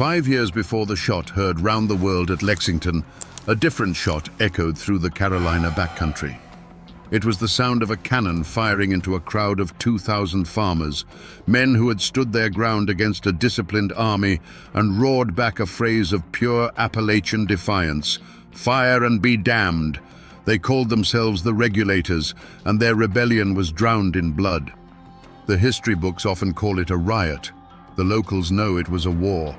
5 years before the shot heard round the world at Lexington, a different shot echoed through the Carolina backcountry. It was the sound of a cannon firing into a crowd of 2,000 farmers, men who had stood their ground against a disciplined army and roared back a phrase of pure Appalachian defiance: "Fire and be damned." They called themselves the Regulators, and their rebellion was drowned in blood. The history books often call it a riot. The locals know it was a war.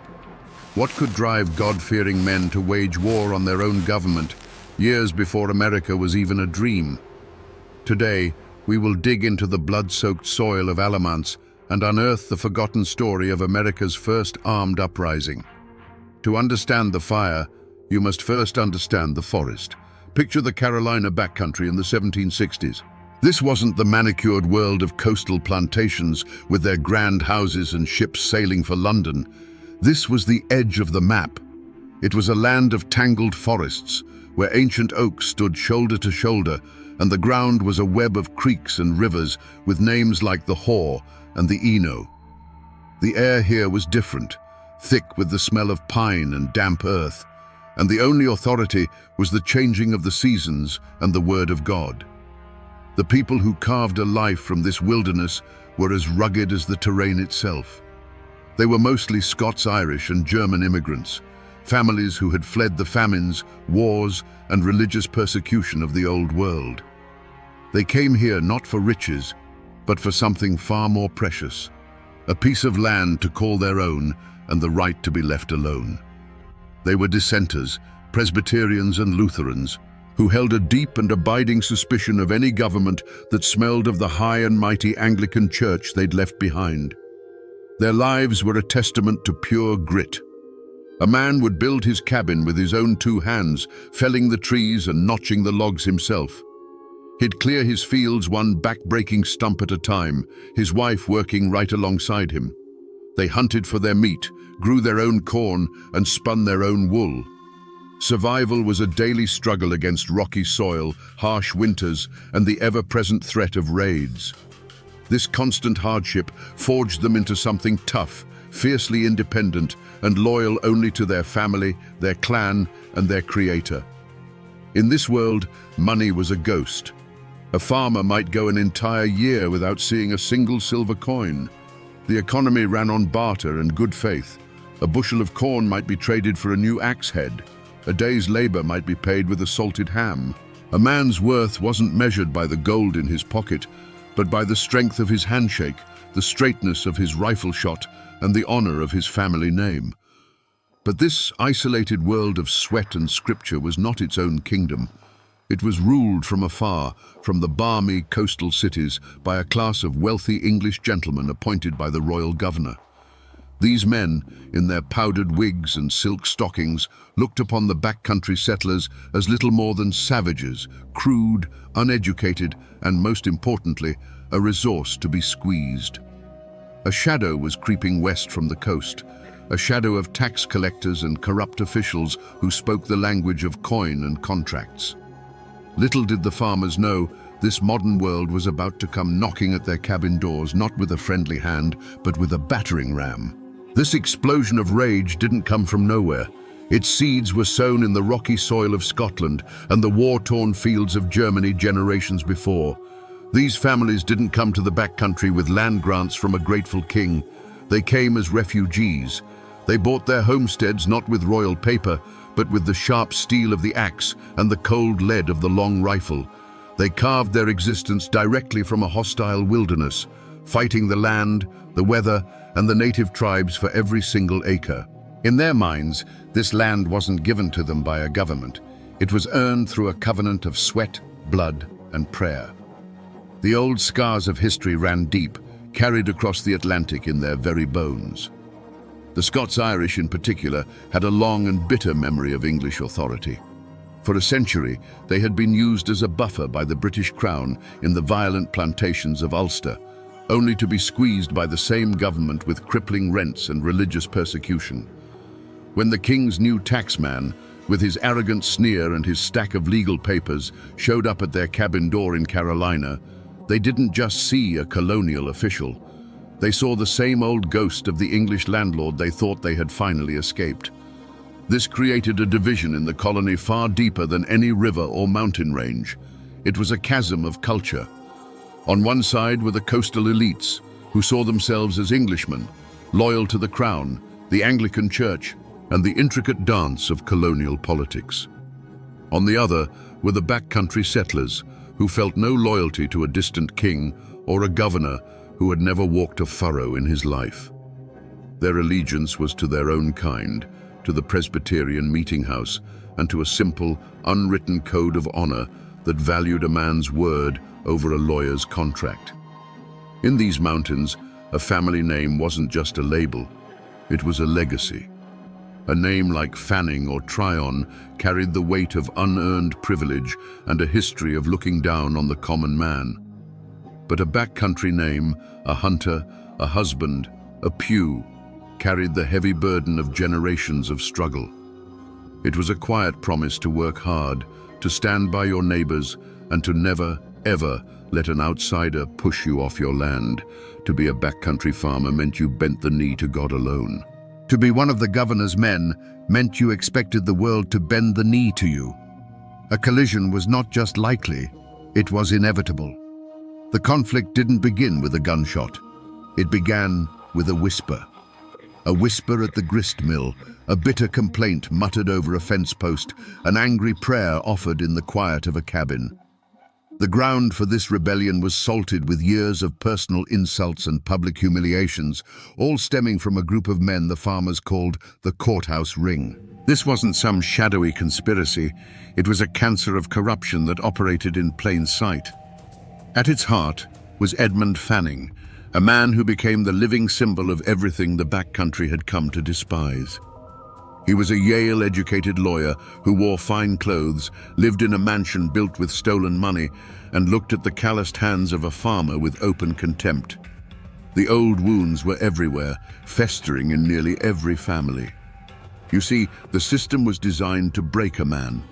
What could drive God-fearing men to wage war on their own government years before America was even a dream? Today, we will dig into the blood-soaked soil of Alamance and unearth the forgotten story of America's first armed uprising. To understand the fire, you must first understand the forest. Picture the Carolina backcountry in the 1760s. This wasn't the manicured world of coastal plantations with their grand houses and ships sailing for London. This was the edge of the map. It was a land of tangled forests, where ancient oaks stood shoulder to shoulder, and the ground was a web of creeks and rivers with names like the Haw and the Eno. The air here was different, thick with the smell of pine and damp earth, and the only authority was the changing of the seasons and the word of God. The people who carved a life from this wilderness were as rugged as the terrain itself. They were mostly Scots-Irish and German immigrants, families who had fled the famines, wars, and religious persecution of the Old World. They came here not for riches, but for something far more precious: a piece of land to call their own and the right to be left alone. They were dissenters, Presbyterians and Lutherans, who held a deep and abiding suspicion of any government that smelled of the high and mighty Anglican Church they'd left behind. Their lives were a testament to pure grit. A man would build his cabin with his own 2 hands, felling the trees and notching the logs himself. He'd clear his fields one back-breaking stump at a time, his wife working right alongside him. They hunted for their meat, grew their own corn, and spun their own wool. Survival was a daily struggle against rocky soil, harsh winters, and the ever-present threat of raids. This constant hardship forged them into something tough, fiercely independent, and loyal only to their family, their clan, and their creator. In this world, money was a ghost. A farmer might go an entire year without seeing a single silver coin. The economy ran on barter and good faith. A bushel of corn might be traded for a new axe head. A day's labor might be paid with a salted ham. A man's worth wasn't measured by the gold in his pocket, but by the strength of his handshake, the straightness of his rifle shot, and the honor of his family name. But this isolated world of sweat and scripture was not its own kingdom. It was ruled from afar, from the balmy coastal cities, by a class of wealthy English gentlemen appointed by the royal governor. These men, in their powdered wigs and silk stockings, looked upon the backcountry settlers as little more than savages, crude, uneducated, and most importantly, a resource to be squeezed. A shadow was creeping west from the coast, a shadow of tax collectors and corrupt officials who spoke the language of coin and contracts. Little did the farmers know, this modern world was about to come knocking at their cabin doors, not with a friendly hand, but with a battering ram. This explosion of rage didn't come from nowhere. Its seeds were sown in the rocky soil of Scotland and the war-torn fields of Germany generations before. These families didn't come to the backcountry with land grants from a grateful king. They came as refugees. They bought their homesteads not with royal paper, but with the sharp steel of the axe and the cold lead of the long rifle. They carved their existence directly from a hostile wilderness, fighting the land, the weather, and the native tribes for every single acre. In their minds, this land wasn't given to them by a government. It was earned through a covenant of sweat, blood, and prayer. The old scars of history ran deep, carried across the Atlantic in their very bones. The Scots-Irish in particular had a long and bitter memory of English authority. For a century, they had been used as a buffer by the British Crown in the violent plantations of Ulster, only to be squeezed by the same government with crippling rents and religious persecution. When the king's new taxman, with his arrogant sneer and his stack of legal papers, showed up at their cabin door in Carolina, they didn't just see a colonial official. They saw the same old ghost of the English landlord they thought they had finally escaped. This created a division in the colony far deeper than any river or mountain range. It was a chasm of culture. On one side were the coastal elites, who saw themselves as Englishmen, loyal to the crown, the Anglican Church, and the intricate dance of colonial politics. On the other were the backcountry settlers, who felt no loyalty to a distant king or a governor who had never walked a furrow in his life. Their allegiance was to their own kind, to the Presbyterian meeting house, and to a simple, unwritten code of honor that valued a man's word over a lawyer's contract. In these mountains, a family name wasn't just a label, it was a legacy. A name like Fanning or Tryon carried the weight of unearned privilege and a history of looking down on the common man. But a backcountry name, a hunter, a husband, a Pugh, carried the heavy burden of generations of struggle. It was a quiet promise to work hard, to stand by your neighbors, and to never, ever let an outsider push you off your land. To be a backcountry farmer meant you bent the knee to God alone. To be one of the governor's men meant you expected the world to bend the knee to you. A collision was not just likely, it was inevitable. The conflict didn't begin with a gunshot. It began with a whisper. A whisper at the grist mill, a bitter complaint muttered over a fence post, an angry prayer offered in the quiet of a cabin. The ground for this rebellion was salted with years of personal insults and public humiliations, all stemming from a group of men the farmers called the Courthouse Ring. This wasn't some shadowy conspiracy, it was a cancer of corruption that operated in plain sight. At its heart was Edmund Fanning, a man who became the living symbol of everything the backcountry had come to despise. He was a Yale-educated lawyer who wore fine clothes, lived in a mansion built with stolen money, and looked at the calloused hands of a farmer with open contempt. The old wounds were everywhere, festering in nearly every family. You see, the system was designed to break a man.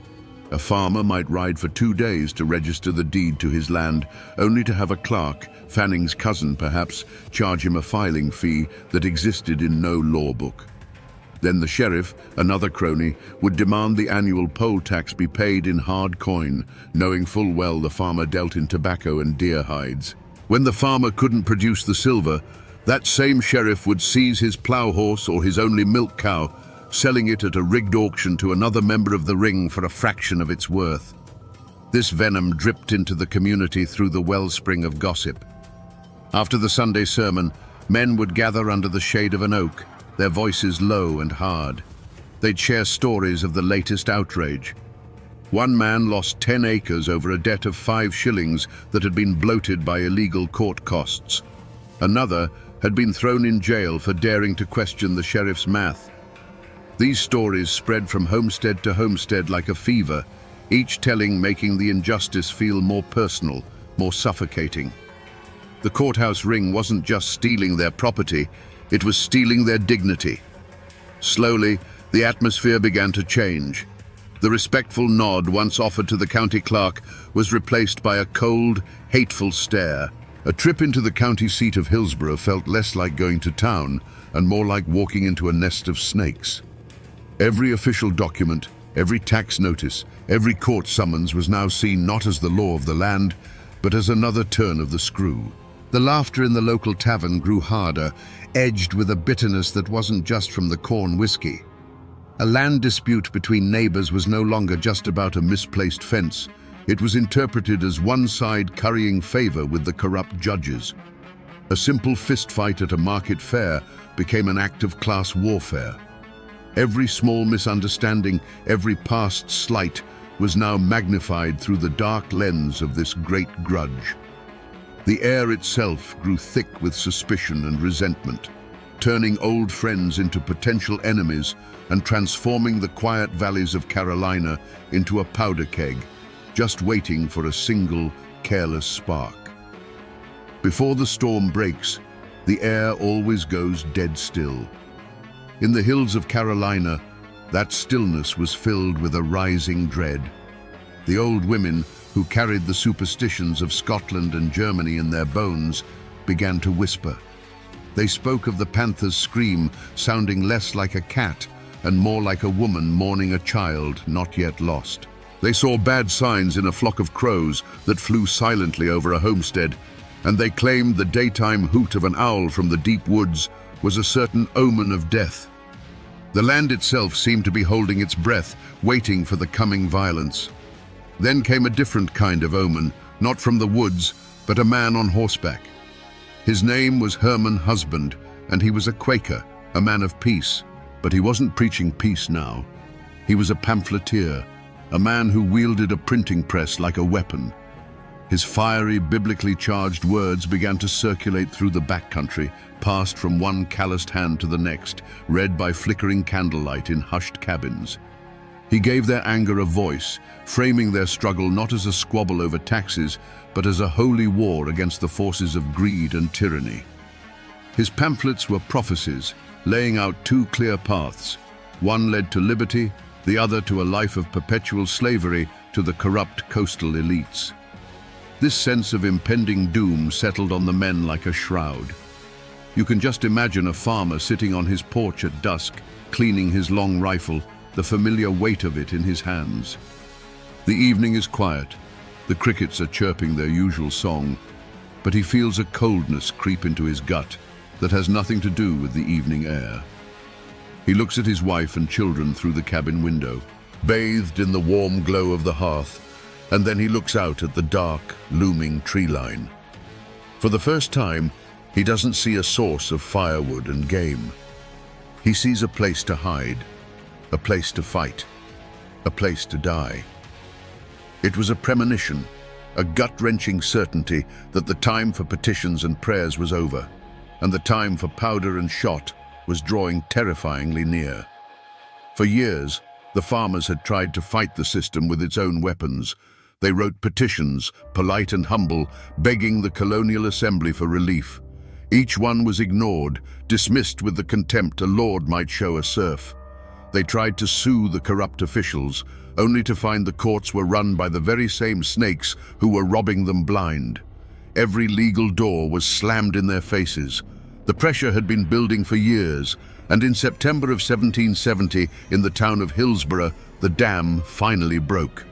A farmer might ride for 2 days to register the deed to his land, only to have a clerk, Fanning's cousin perhaps, charge him a filing fee that existed in no law book. Then the sheriff, another crony, would demand the annual poll tax be paid in hard coin, knowing full well the farmer dealt in tobacco and deer hides. When the farmer couldn't produce the silver, that same sheriff would seize his plough horse or his only milk cow, selling it at a rigged auction to another member of the ring for a fraction of its worth. This venom dripped into the community through the wellspring of gossip. After the Sunday sermon, men would gather under the shade of an oak, their voices low and hard. They'd share stories of the latest outrage. One man lost 10 acres over a debt of 5 shillings that had been bloated by illegal court costs. Another had been thrown in jail for daring to question the sheriff's math. These stories spread from homestead to homestead like a fever, each telling making the injustice feel more personal, more suffocating. The courthouse ring wasn't just stealing their property, it was stealing their dignity. Slowly, the atmosphere began to change. The respectful nod once offered to the county clerk was replaced by a cold, hateful stare. A trip into the county seat of Hillsborough felt less like going to town and more like walking into a nest of snakes. Every official document, every tax notice, every court summons was now seen not as the law of the land, but as another turn of the screw. The laughter in the local tavern grew harder, edged with a bitterness that wasn't just from the corn whiskey. A land dispute between neighbors was no longer just about a misplaced fence. It was interpreted as one side currying favor with the corrupt judges. A simple fistfight at a market fair became an act of class warfare. Every small misunderstanding, every past slight, was now magnified through the dark lens of this great grudge. The air itself grew thick with suspicion and resentment, turning old friends into potential enemies and transforming the quiet valleys of Carolina into a powder keg, just waiting for a single, careless spark. Before the storm breaks, the air always goes dead still. In the hills of Carolina, that stillness was filled with a rising dread. The old women, who carried the superstitions of Scotland and Germany in their bones, began to whisper. They spoke of the panther's scream sounding less like a cat and more like a woman mourning a child not yet lost. They saw bad signs in a flock of crows that flew silently over a homestead, and they claimed the daytime hoot of an owl from the deep woods was a certain omen of death. The land itself seemed to be holding its breath, waiting for the coming violence. Then came a different kind of omen, not from the woods, but a man on horseback. His name was Herman Husband, and he was a Quaker, a man of peace. But he wasn't preaching peace now. He was a pamphleteer, a man who wielded a printing press like a weapon. His fiery, biblically charged words began to circulate through the backcountry, passed from one calloused hand to the next, read by flickering candlelight in hushed cabins. He gave their anger a voice, framing their struggle not as a squabble over taxes, but as a holy war against the forces of greed and tyranny. His pamphlets were prophecies, laying out two clear paths. One led to liberty, the other to a life of perpetual slavery to the corrupt coastal elites. This sense of impending doom settled on the men like a shroud. You can just imagine a farmer sitting on his porch at dusk, cleaning his long rifle, the familiar weight of it in his hands. The evening is quiet. The crickets are chirping their usual song, but he feels a coldness creep into his gut that has nothing to do with the evening air. He looks at his wife and children through the cabin window, bathed in the warm glow of the hearth, and then he looks out at the dark, looming tree line. For the first time, he doesn't see a source of firewood and game. He sees a place to hide, a place to fight, a place to die. It was a premonition, a gut-wrenching certainty that the time for petitions and prayers was over, and the time for powder and shot was drawing terrifyingly near. For years, the farmers had tried to fight the system with its own weapons. They wrote petitions, polite and humble, begging the colonial assembly for relief. Each one was ignored, dismissed with the contempt a lord might show a serf. They tried to sue the corrupt officials, only to find the courts were run by the very same snakes who were robbing them blind. Every legal door was slammed in their faces. The pressure had been building for years, and in September of 1770, in the town of Hillsborough, the dam finally broke.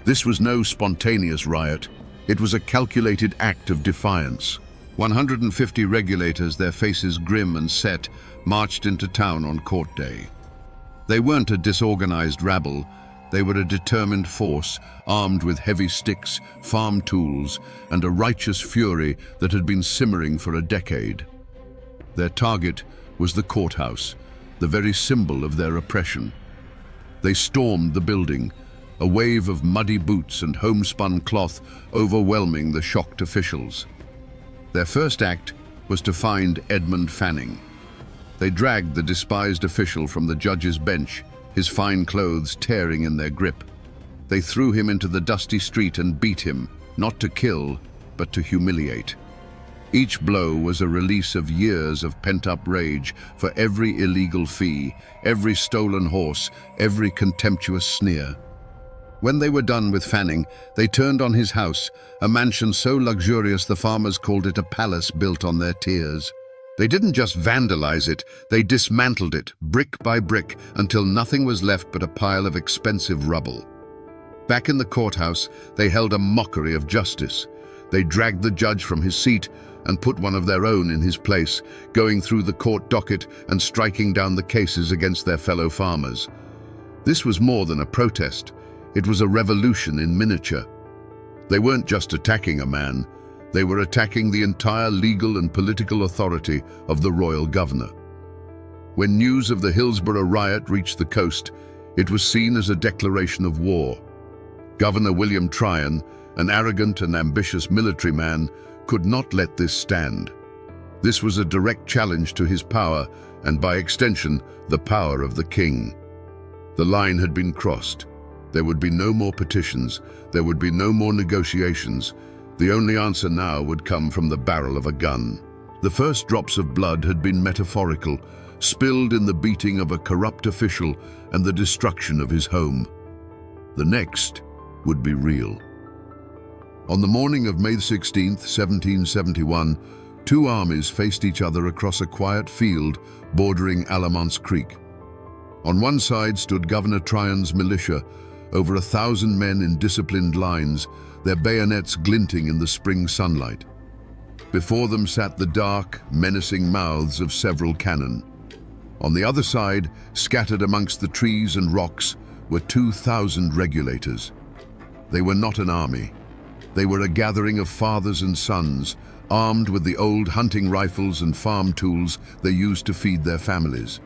This was no spontaneous riot. It was a calculated act of defiance. 150 regulators, their faces grim and set, marched into town on court day. They weren't a disorganized rabble. They were a determined force, armed with heavy sticks, farm tools, and a righteous fury that had been simmering for a decade. Their target was the courthouse, the very symbol of their oppression. They stormed the building, a wave of muddy boots and homespun cloth overwhelming the shocked officials. Their first act was to find Edmund Fanning. They dragged the despised official from the judge's bench, his fine clothes tearing in their grip. They threw him into the dusty street and beat him, not to kill, but to humiliate. Each blow was a release of years of pent-up rage for every illegal fee, every stolen horse, every contemptuous sneer. When they were done with Fanning, they turned on his house, a mansion so luxurious the farmers called it a palace built on their tears. They didn't just vandalize it, they dismantled it, brick by brick, until nothing was left but a pile of expensive rubble. Back in the courthouse, they held a mockery of justice. They dragged the judge from his seat and put one of their own in his place, going through the court docket and striking down the cases against their fellow farmers. This was more than a protest. It was a revolution in miniature. They weren't just attacking a man, they were attacking the entire legal and political authority of the royal governor. When news of the Hillsborough riot reached the coast, it was seen as a declaration of war. Governor William Tryon, an arrogant and ambitious military man, could not let this stand. This was a direct challenge to his power and, by extension, the power of the king. The line had been crossed. There would be no more petitions. There would be no more negotiations. The only answer now would come from the barrel of a gun. The first drops of blood had been metaphorical, spilled in the beating of a corrupt official and the destruction of his home. The next would be real. On the morning of May 16, 1771, Two armies faced each other across a quiet field bordering Alamance Creek. On one side stood Governor Tryon's militia, over 1,000 men in disciplined lines, their bayonets glinting in the spring sunlight. Before them sat the dark, menacing mouths of several cannon. On the other side, scattered amongst the trees and rocks, were 2,000 regulators. They were not an army. They were a gathering of fathers and sons, armed with the old hunting rifles and farm tools they used to feed their families.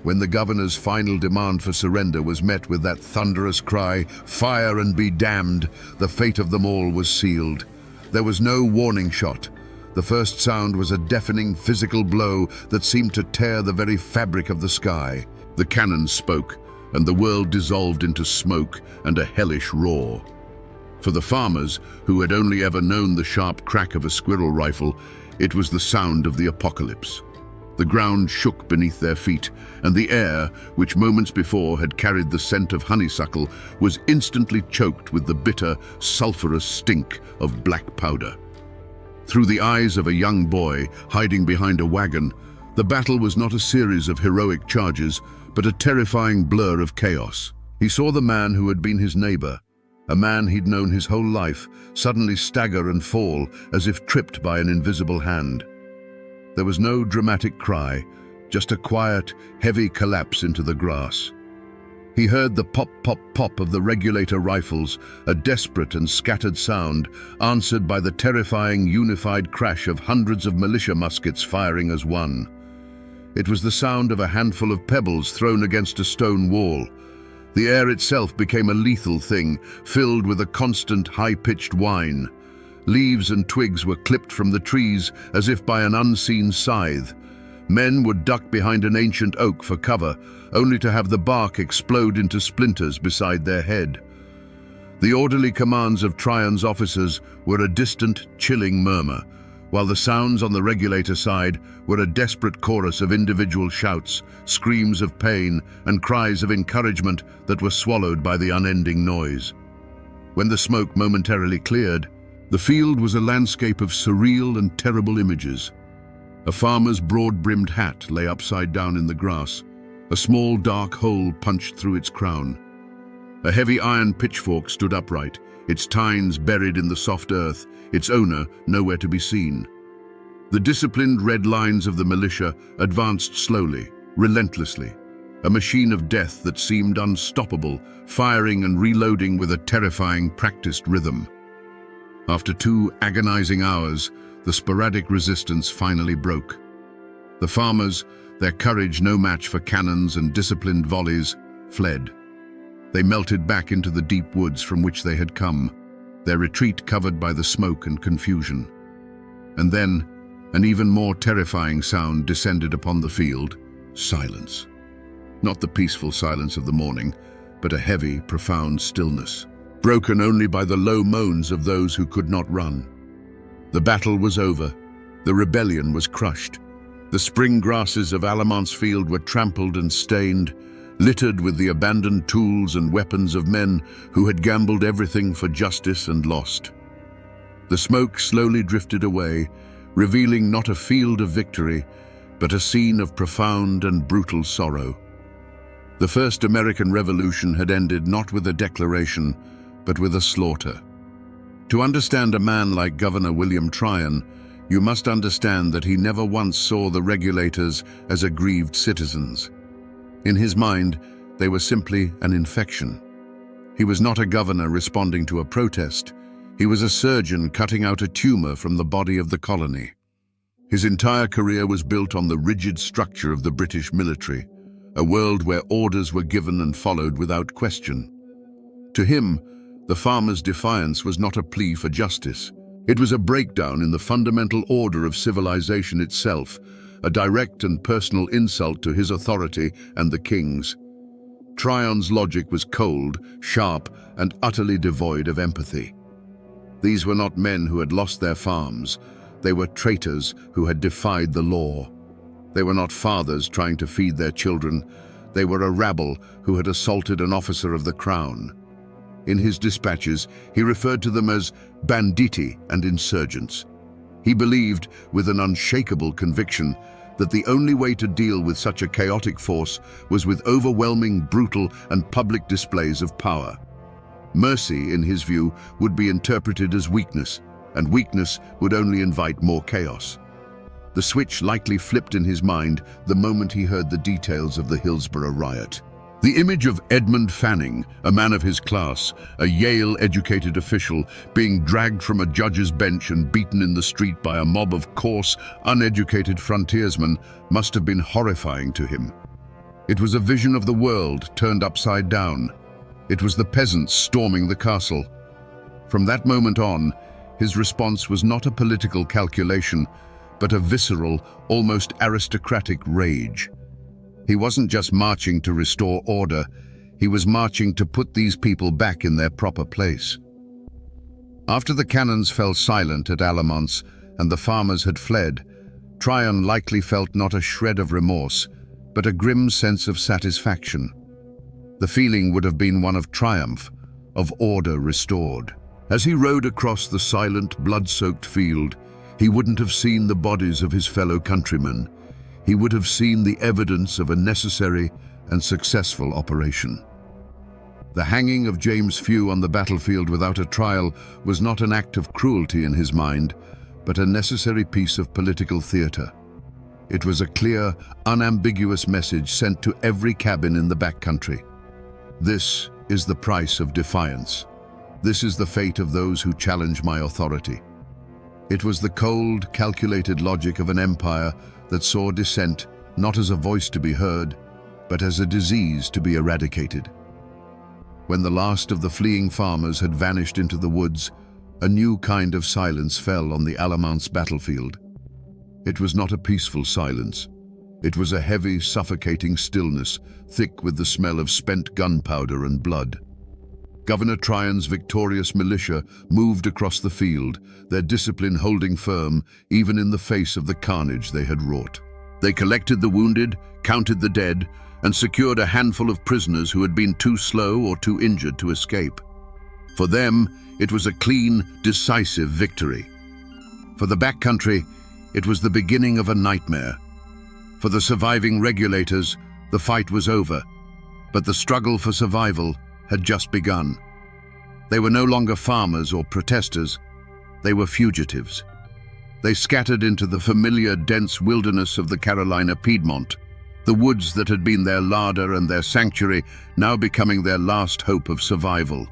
When the governor's final demand for surrender was met with that thunderous cry, "Fire and be damned," the fate of them all was sealed. There was no warning shot. The first sound was a deafening physical blow that seemed to tear the very fabric of the sky. The cannon spoke, and the world dissolved into smoke and a hellish roar. For the farmers, who had only ever known the sharp crack of a squirrel rifle, it was the sound of the apocalypse. The ground shook beneath their feet, and the air, which moments before had carried the scent of honeysuckle, was instantly choked with the bitter, sulphurous stink of black powder. Through the eyes of a young boy hiding behind a wagon, the battle was not a series of heroic charges, but a terrifying blur of chaos. He saw the man who had been his neighbor, a man he'd known his whole life, suddenly stagger and fall as if tripped by an invisible hand. There was no dramatic cry, just a quiet, heavy collapse into the grass. He heard the pop, pop, pop of the regulator rifles, a desperate and scattered sound, answered by the terrifying, unified crash of hundreds of militia muskets firing as one. It was the sound of a handful of pebbles thrown against a stone wall. The air itself became a lethal thing, filled with a constant, high-pitched whine. Leaves and twigs were clipped from the trees as if by an unseen scythe. Men would duck behind an ancient oak for cover, only to have the bark explode into splinters beside their head. The orderly commands of Tryon's officers were a distant, chilling murmur, while the sounds on the regulator side were a desperate chorus of individual shouts, screams of pain, and cries of encouragement that were swallowed by the unending noise. When the smoke momentarily cleared, the field was a landscape of surreal and terrible images. A farmer's broad-brimmed hat lay upside down in the grass, a small dark hole punched through its crown. A heavy iron pitchfork stood upright, its tines buried in the soft earth, its owner nowhere to be seen. The disciplined red lines of the militia advanced slowly, relentlessly, a machine of death that seemed unstoppable, firing and reloading with a terrifying, practiced rhythm. After 2 agonizing hours, the sporadic resistance finally broke. The farmers, their courage no match for cannons and disciplined volleys, fled. They melted back into the deep woods from which they had come, their retreat covered by the smoke and confusion. And then, an even more terrifying sound descended upon the field: silence. Not the peaceful silence of the morning, but a heavy, profound stillness, broken only by the low moans of those who could not run. The battle was over. The rebellion was crushed. The spring grasses of Alamance Field were trampled and stained, littered with the abandoned tools and weapons of men who had gambled everything for justice and lost. The smoke slowly drifted away, revealing not a field of victory, but a scene of profound and brutal sorrow. The first American Revolution had ended not with a declaration, but with a slaughter. To understand a man like Governor William Tryon, you must understand that he never once saw the regulators as aggrieved citizens. In his mind, they were simply an infection. He was not a governor responding to a protest. He was a surgeon cutting out a tumor from the body of the colony. His entire career was built on the rigid structure of the British military, a world where orders were given and followed without question. To him, the farmer's defiance was not a plea for justice. It was a breakdown in the fundamental order of civilization itself, a direct and personal insult to his authority and the king's. Tryon's logic was cold, sharp, and utterly devoid of empathy. These were not men who had lost their farms. They were traitors who had defied the law. They were not fathers trying to feed their children. They were a rabble who had assaulted an officer of the crown. In his dispatches, he referred to them as banditti and insurgents. He believed, with an unshakable conviction, that the only way to deal with such a chaotic force was with overwhelming, brutal, and public displays of power. Mercy, in his view, would be interpreted as weakness, and weakness would only invite more chaos. The switch likely flipped in his mind the moment he heard the details of the Hillsborough riot. The image of Edmund Fanning, a man of his class, a Yale-educated official, being dragged from a judge's bench and beaten in the street by a mob of coarse, uneducated frontiersmen must have been horrifying to him. It was a vision of the world turned upside down. It was the peasants storming the castle. From that moment on, his response was not a political calculation, but a visceral, almost aristocratic rage. He wasn't just marching to restore order, he was marching to put these people back in their proper place. After the cannons fell silent at Alamance and the farmers had fled, Tryon likely felt not a shred of remorse, but a grim sense of satisfaction. The feeling would have been one of triumph, of order restored. As he rode across the silent, blood-soaked field, he wouldn't have seen the bodies of his fellow countrymen. He would have seen the evidence of a necessary and successful operation. The hanging of James Few on the battlefield without a trial was not an act of cruelty in his mind, but a necessary piece of political theatre. It was a clear, unambiguous message sent to every cabin in the backcountry. This is the price of defiance. This is the fate of those who challenge my authority. It was the cold, calculated logic of an empire that saw dissent not as a voice to be heard, but as a disease to be eradicated. When the last of the fleeing farmers had vanished into the woods, a new kind of silence fell on the Alamance battlefield. It was not a peaceful silence. It was a heavy, suffocating stillness, thick with the smell of spent gunpowder and blood. Governor Tryon's victorious militia moved across the field, their discipline holding firm even in the face of the carnage they had wrought. They collected the wounded, counted the dead, and secured a handful of prisoners who had been too slow or too injured to escape. For them, it was a clean, decisive victory. For the backcountry, it was the beginning of a nightmare. For the surviving regulators, the fight was over, but the struggle for survival had just begun. They were no longer farmers or protesters, they were fugitives. They scattered into the familiar dense wilderness of the Carolina Piedmont, the woods that had been their larder and their sanctuary now becoming their last hope of survival.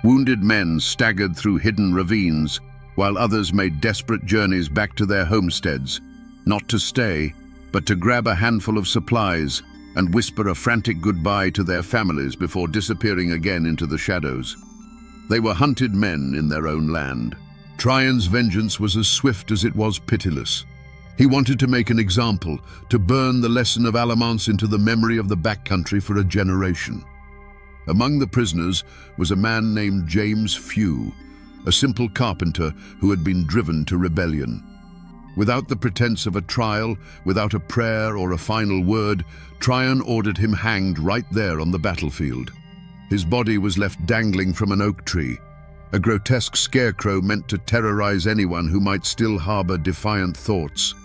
Wounded men staggered through hidden ravines, while others made desperate journeys back to their homesteads, not to stay, but to grab a handful of supplies and whisper a frantic goodbye to their families before disappearing again into the shadows. They were hunted men in their own land. Tryon's vengeance was as swift as it was pitiless. He wanted to make an example, to burn the lesson of Alamance into the memory of the backcountry for a generation. Among the prisoners was a man named James Few, a simple carpenter who had been driven to rebellion. Without the pretense of a trial, without a prayer or a final word, Tryon ordered him hanged right there on the battlefield. His body was left dangling from an oak tree, a grotesque scarecrow meant to terrorize anyone who might still harbor defiant thoughts.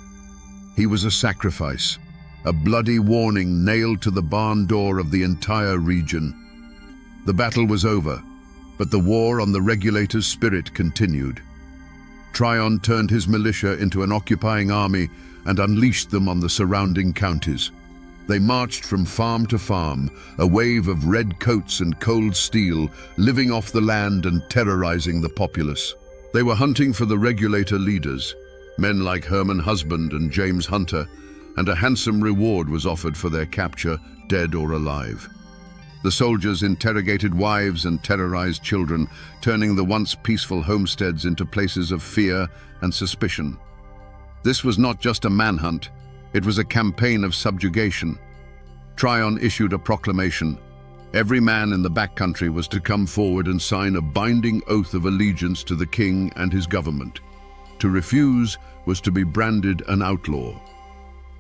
He was a sacrifice, a bloody warning nailed to the barn door of the entire region. The battle was over, but the war on the regulator's spirit continued. Tryon turned his militia into an occupying army and unleashed them on the surrounding counties. They marched from farm to farm, a wave of red coats and cold steel, living off the land and terrorizing the populace. They were hunting for the regulator leaders, men like Herman Husband and James Hunter, and a handsome reward was offered for their capture, dead or alive. The soldiers interrogated wives and terrorized children, turning the once peaceful homesteads into places of fear and suspicion. This was not just a manhunt, it was a campaign of subjugation. Tryon issued a proclamation. Every man in the backcountry was to come forward and sign a binding oath of allegiance to the king and his government. To refuse was to be branded an outlaw.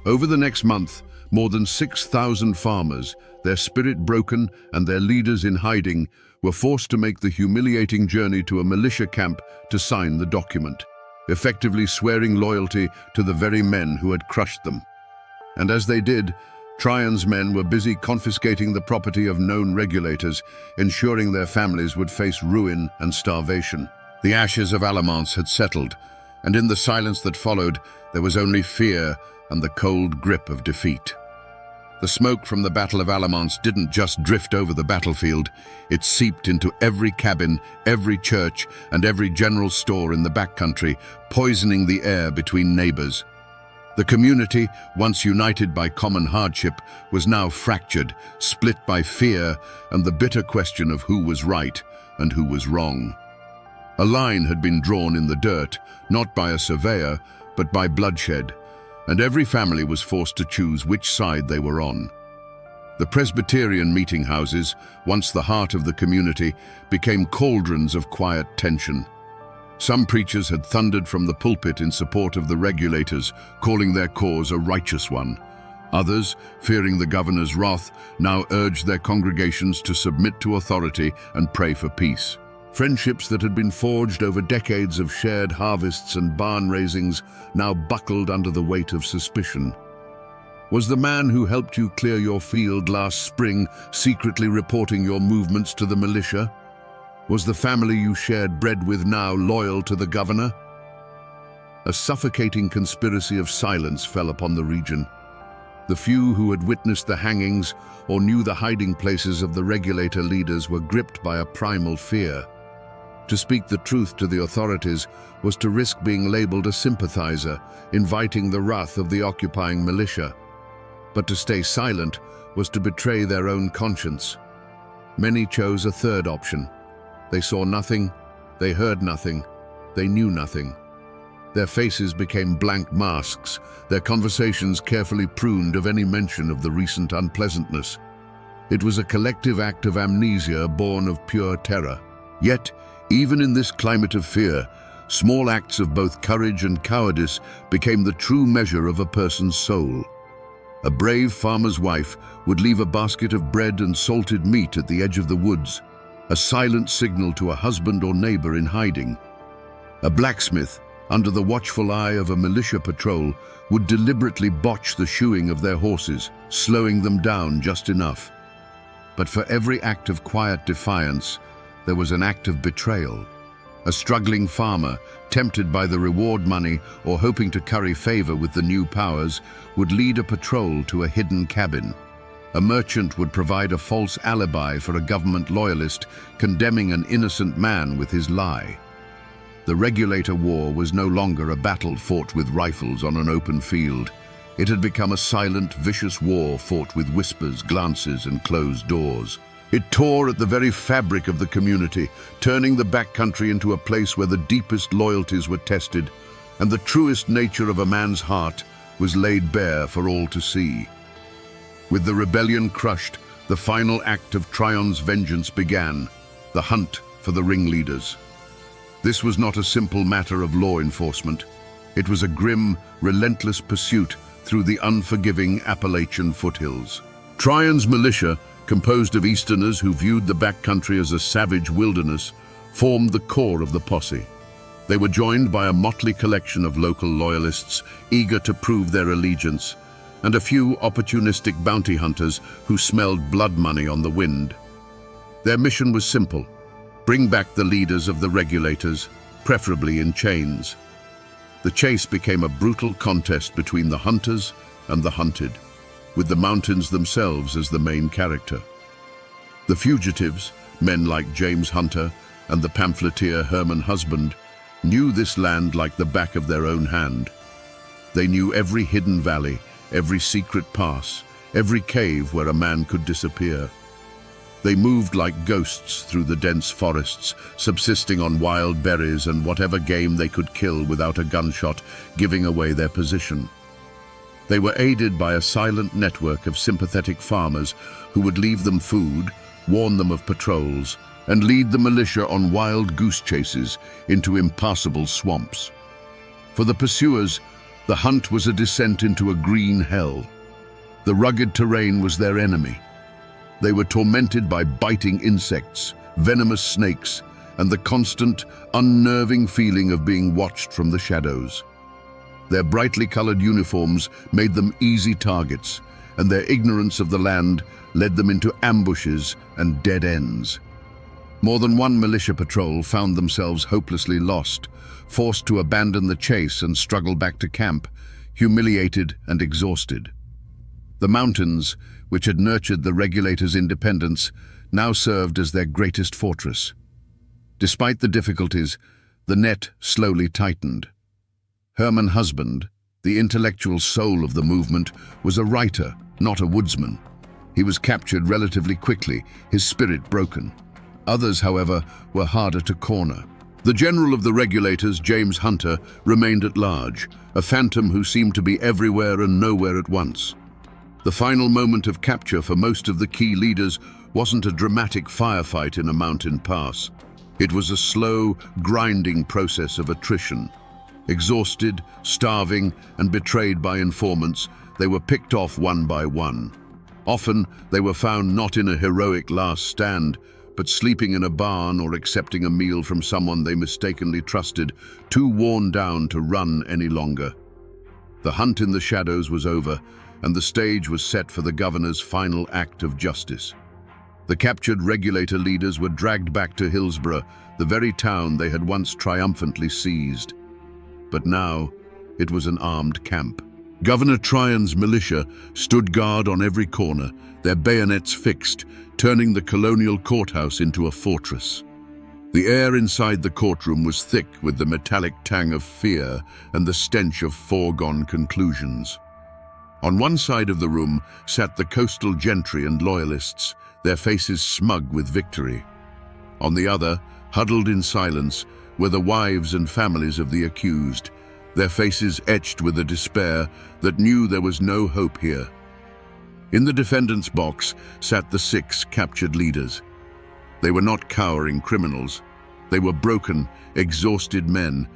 Over the next month, more than 6,000 farmers, their spirit broken and their leaders in hiding, were forced to make the humiliating journey to a militia camp to sign the document. effectively swearing loyalty to the very men who had crushed them. And as they did, Trajan's men were busy confiscating the property of known regulators, ensuring their families would face ruin and starvation. The ashes of Alamance had settled, and in the silence that followed, there was only fear and the cold grip of defeat. The smoke from the Battle of Alamance didn't just drift over the battlefield, it seeped into every cabin, every church, and every general store in the backcountry, poisoning the air between neighbors. The community, once united by common hardship, was now fractured, split by fear and the bitter question of who was right and who was wrong. A line had been drawn in the dirt, not by a surveyor, but by bloodshed, and every family was forced to choose which side they were on. The Presbyterian meeting houses, once the heart of the community, became cauldrons of quiet tension. Some preachers had thundered from the pulpit in support of the regulators, calling their cause a righteous one. Others, fearing the governor's wrath, now urged their congregations to submit to authority and pray for peace. Friendships that had been forged over decades of shared harvests and barn raisings now buckled under the weight of suspicion. Was the man who helped you clear your field last spring secretly reporting your movements to the militia? Was the family you shared bread with now loyal to the governor? A suffocating conspiracy of silence fell upon the region. The few who had witnessed the hangings or knew the hiding places of the regulator leaders were gripped by a primal fear. To speak the truth to the authorities was to risk being labeled a sympathizer, inviting the wrath of the occupying militia. But to stay silent was to betray their own conscience. Many chose a third option. They saw nothing, they heard nothing, they knew nothing. Their faces became blank masks, their conversations carefully pruned of any mention of the recent unpleasantness. It was a collective act of amnesia born of pure terror. Yet, even in this climate of fear, small acts of both courage and cowardice became the true measure of a person's soul. A brave farmer's wife would leave a basket of bread and salted meat at the edge of the woods, a silent signal to a husband or neighbor in hiding. A blacksmith, under the watchful eye of a militia patrol, would deliberately botch the shoeing of their horses, slowing them down just enough. But for every act of quiet defiance, there was an act of betrayal. A struggling farmer, tempted by the reward money or hoping to curry favor with the new powers, would lead a patrol to a hidden cabin. A merchant would provide a false alibi for a government loyalist, condemning an innocent man with his lie. The regulator war was no longer a battle fought with rifles on an open field. It had become a silent, vicious war fought with whispers, glances, and closed doors. It tore at the very fabric of the community, turning the backcountry into a place where the deepest loyalties were tested, and the truest nature of a man's heart was laid bare for all to see. With the rebellion crushed, the final act of Trajan's vengeance began, the hunt for the ringleaders. This was not a simple matter of law enforcement. It was a grim, relentless pursuit through the unforgiving Appalachian foothills. Trajan's militia, composed of Easterners who viewed the backcountry as a savage wilderness, formed the core of the posse. They were joined by a motley collection of local loyalists eager to prove their allegiance, and a few opportunistic bounty hunters who smelled blood money on the wind. Their mission was simple: bring back the leaders of the regulators, preferably in chains. The chase became a brutal contest between the hunters and the hunted, with the mountains themselves as the main character. The fugitives, men like James Hunter and the pamphleteer Herman Husband, knew this land like the back of their own hand. They knew every hidden valley, every secret pass, every cave where a man could disappear. They moved like ghosts through the dense forests, subsisting on wild berries and whatever game they could kill without a gunshot giving away their position. They were aided by a silent network of sympathetic farmers who would leave them food, warn them of patrols, and lead the militia on wild goose chases into impassable swamps. For the pursuers, the hunt was a descent into a green hell. The rugged terrain was their enemy. They were tormented by biting insects, venomous snakes, and the constant, unnerving feeling of being watched from the shadows. Their brightly colored uniforms made them easy targets, and their ignorance of the land led them into ambushes and dead ends. More than one militia patrol found themselves hopelessly lost, forced to abandon the chase and struggle back to camp, humiliated and exhausted. The mountains, which had nurtured the regulators' independence, now served as their greatest fortress. Despite the difficulties, the net slowly tightened. Herman Husband, the intellectual soul of the movement, was a writer, not a woodsman. He was captured relatively quickly, his spirit broken. Others, however, were harder to corner. The general of the regulators, James Hunter, remained at large, a phantom who seemed to be everywhere and nowhere at once. The final moment of capture for most of the key leaders wasn't a dramatic firefight in a mountain pass. It was a slow, grinding process of attrition. Exhausted, starving, and betrayed by informants, they were picked off one by one. Often, they were found not in a heroic last stand, but sleeping in a barn or accepting a meal from someone they mistakenly trusted, too worn down to run any longer. The hunt in the shadows was over, and the stage was set for the governor's final act of justice. The captured regulator leaders were dragged back to Hillsborough, the very town they had once triumphantly seized. But now, it was an armed camp. Governor Tryon's militia stood guard on every corner, their bayonets fixed, turning the colonial courthouse into a fortress. The air inside the courtroom was thick with the metallic tang of fear and the stench of foregone conclusions. On one side of the room sat the coastal gentry and loyalists, their faces smug with victory. On the other, huddled in silence, were the wives and families of the accused, their faces etched with a despair that knew there was no hope here. In the defendant's box sat the 6 captured leaders. They were not cowering criminals. They were broken, exhausted men,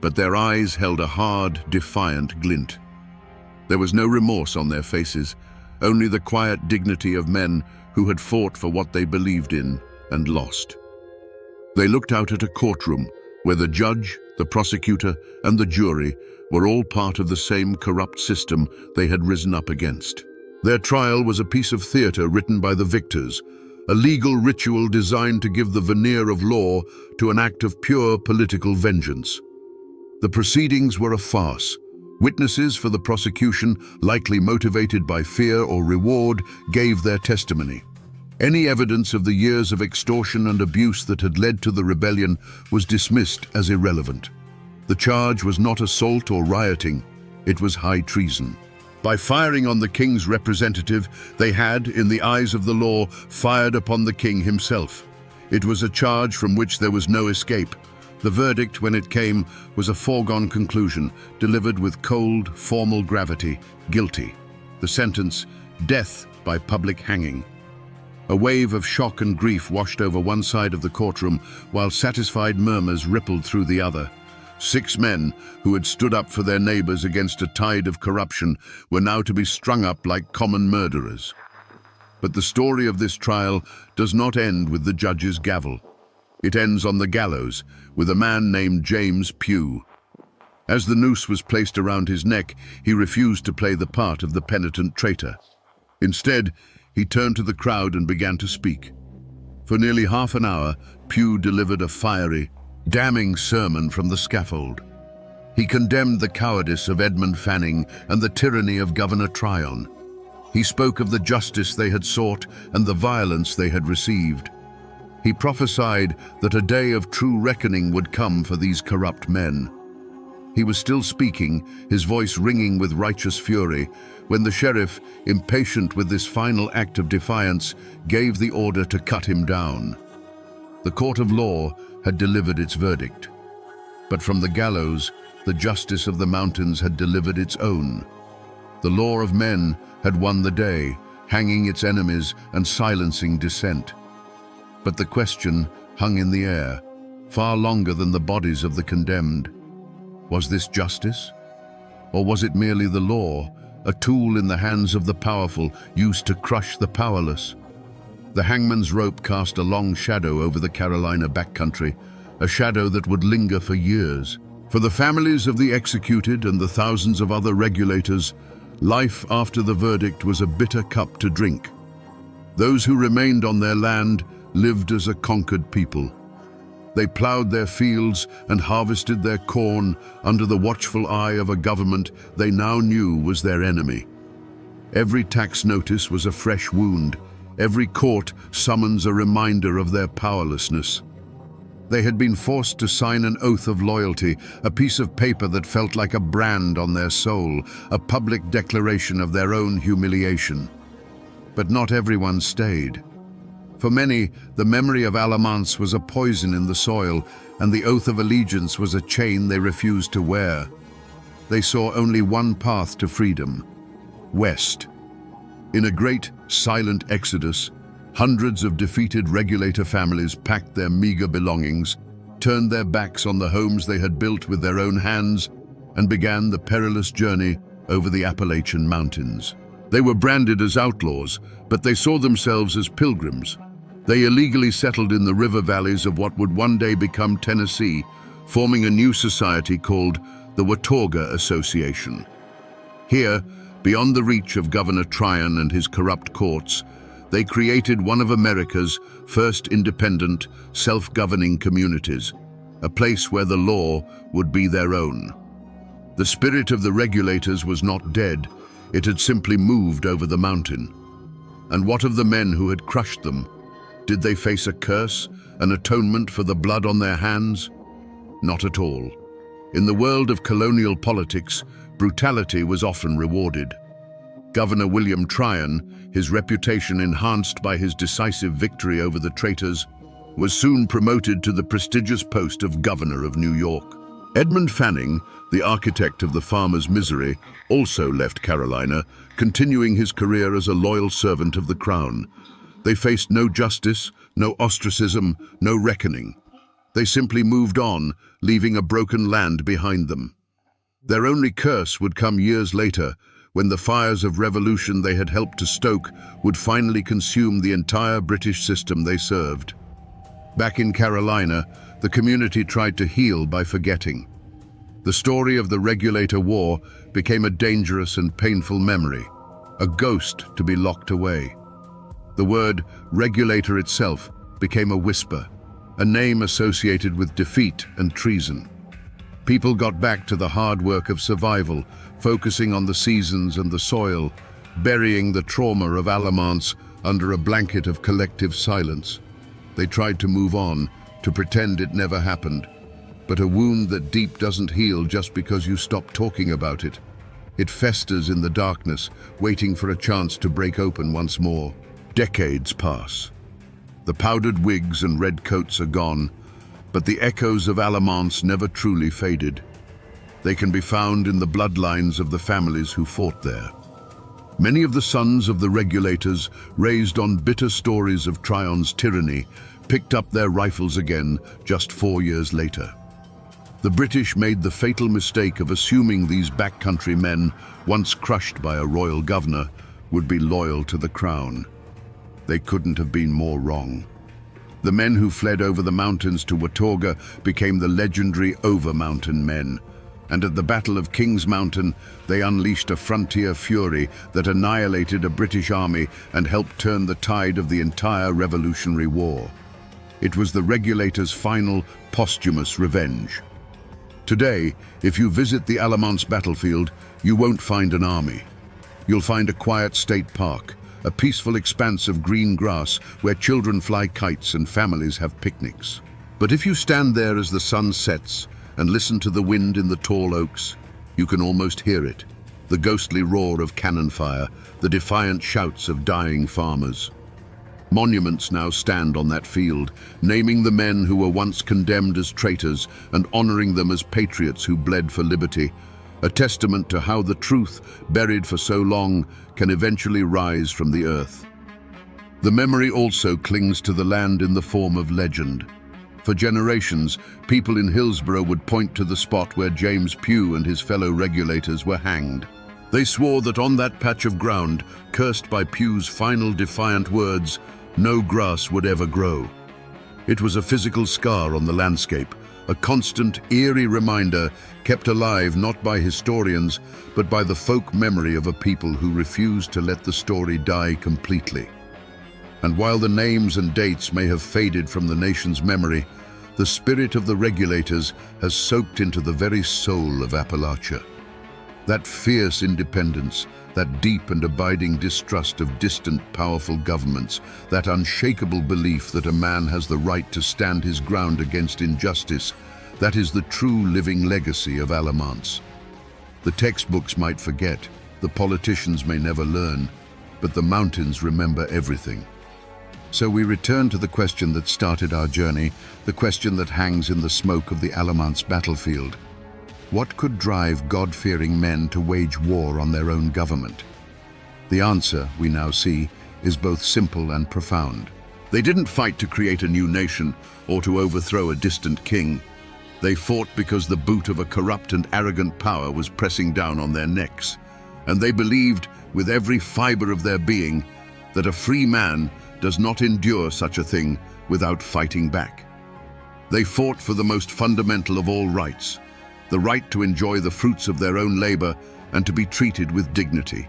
but their eyes held a hard, defiant glint. There was no remorse on their faces, only the quiet dignity of men who had fought for what they believed in and lost. They looked out at a courtroom where the judge, the prosecutor, and the jury were all part of the same corrupt system they had risen up against. Their trial was a piece of theater written by the victors, a legal ritual designed to give the veneer of law to an act of pure political vengeance. The proceedings were a farce. Witnesses for the prosecution, likely motivated by fear or reward, gave their testimony. Any evidence of the years of extortion and abuse that had led to the rebellion was dismissed as irrelevant. The charge was not assault or rioting, it was high treason. By firing on the king's representative, they had, in the eyes of the law, fired upon the king himself. It was a charge from which there was no escape. The verdict, when it came, was a foregone conclusion, delivered with cold, formal gravity: guilty. The sentence: death by public hanging. A wave of shock and grief washed over one side of the courtroom, while satisfied murmurs rippled through the other. 6 men, who had stood up for their neighbors against a tide of corruption, were now to be strung up like common murderers. But the story of this trial does not end with the judge's gavel. It ends on the gallows, with a man named James Pugh. As the noose was placed around his neck, he refused to play the part of the penitent traitor. Instead, he turned to the crowd and began to speak. For nearly half an hour, Pugh delivered a fiery, damning sermon from the scaffold. He condemned the cowardice of Edmund Fanning and the tyranny of Governor Tryon. He spoke of the justice they had sought and the violence they had received. He prophesied that a day of true reckoning would come for these corrupt men. He was still speaking, his voice ringing with righteous fury, when the sheriff, impatient with this final act of defiance, gave the order to cut him down. The court of law had delivered its verdict. But from the gallows, the justice of the mountains had delivered its own. The law of men had won the day, hanging its enemies and silencing dissent. But the question hung in the air, far longer than the bodies of the condemned. Was this justice? Or was it merely the law, a tool in the hands of the powerful, used to crush the powerless? The hangman's rope cast a long shadow over the Carolina backcountry, a shadow that would linger for years. For the families of the executed and the thousands of other regulators, life after the verdict was a bitter cup to drink. Those who remained on their land lived as a conquered people. They plowed their fields and harvested their corn under the watchful eye of a government they now knew was their enemy. Every tax notice was a fresh wound, every court summons a reminder of their powerlessness. They had been forced to sign an oath of loyalty, a piece of paper that felt like a brand on their soul, a public declaration of their own humiliation. But not everyone stayed. For many, the memory of Alamance was a poison in the soil, and the oath of allegiance was a chain they refused to wear. They saw only one path to freedom: west. In a great, silent exodus, hundreds of defeated regulator families packed their meager belongings, turned their backs on the homes they had built with their own hands, and began the perilous journey over the Appalachian mountains. They were branded as outlaws, but they saw themselves as pilgrims. They illegally settled in the river valleys of what would one day become Tennessee, forming a new society called the Watauga Association. Here, beyond the reach of Governor Tryon and his corrupt courts, they created one of America's first independent, self-governing communities, a place where the law would be their own. The spirit of the regulators was not dead, it had simply moved over the mountain. And what of the men who had crushed them? Did they face a curse, an atonement for the blood on their hands? Not at all. In the world of colonial politics, brutality was often rewarded. Governor William Tryon, his reputation enhanced by his decisive victory over the traitors, was soon promoted to the prestigious post of Governor of New York. Edmund Fanning, the architect of the farmer's misery, also left Carolina, continuing his career as a loyal servant of the crown. They faced no justice, no ostracism, no reckoning. They simply moved on, leaving a broken land behind them. Their only curse would come years later, when the fires of revolution they had helped to stoke would finally consume the entire British system they served. Back in Carolina, the community tried to heal by forgetting. The story of the Regulator War became a dangerous and painful memory, a ghost to be locked away. The word regulator itself became a whisper, a name associated with defeat and treason. People got back to the hard work of survival, focusing on the seasons and the soil, burying the trauma of Alamance under a blanket of collective silence. They tried to move on, to pretend it never happened. But a wound that deep doesn't heal just because you stop talking about it. It festers in the darkness, waiting for a chance to break open once more. Decades pass. The powdered wigs and red coats are gone, but the echoes of Alamance never truly faded. They can be found in the bloodlines of the families who fought there. Many of the sons of the regulators, raised on bitter stories of Tryon's tyranny, picked up their rifles again just 4 years later. The British made the fatal mistake of assuming these backcountry men, once crushed by a royal governor, would be loyal to the crown. They couldn't have been more wrong. The men who fled over the mountains to Watauga became the legendary Over-Mountain Men, and at the Battle of Kings Mountain, they unleashed a frontier fury that annihilated a British army and helped turn the tide of the entire Revolutionary War. It was the regulators' final, posthumous revenge. Today, if you visit the Alamance battlefield, you won't find an army. You'll find a quiet state park, a peaceful expanse of green grass where children fly kites and families have picnics. But if you stand there as the sun sets and listen to the wind in the tall oaks, you can almost hear it, the ghostly roar of cannon fire, the defiant shouts of dying farmers. Monuments now stand on that field, naming the men who were once condemned as traitors and honoring them as patriots who bled for liberty, a testament to how the truth, buried for so long, can eventually rise from the earth. The memory also clings to the land in the form of legend. For generations, people in Hillsborough would point to the spot where James Pugh and his fellow regulators were hanged. They swore that on that patch of ground, cursed by Pugh's final defiant words, no grass would ever grow. It was a physical scar on the landscape, a constant, eerie reminder kept alive not by historians, but by the folk memory of a people who refused to let the story die completely. And while the names and dates may have faded from the nation's memory, the spirit of the regulators has soaked into the very soul of Appalachia. That fierce independence, that deep and abiding distrust of distant, powerful governments, that unshakable belief that a man has the right to stand his ground against injustice, that is the true living legacy of Alamance. The textbooks might forget, the politicians may never learn, but the mountains remember everything. So we return to the question that started our journey, the question that hangs in the smoke of the Alamance battlefield. What could drive God-fearing men to wage war on their own government? The answer, we now see, is both simple and profound. They didn't fight to create a new nation or to overthrow a distant king. They fought because the boot of a corrupt and arrogant power was pressing down on their necks. And they believed, with every fiber of their being, that a free man does not endure such a thing without fighting back. They fought for the most fundamental of all rights, the right to enjoy the fruits of their own labor and to be treated with dignity.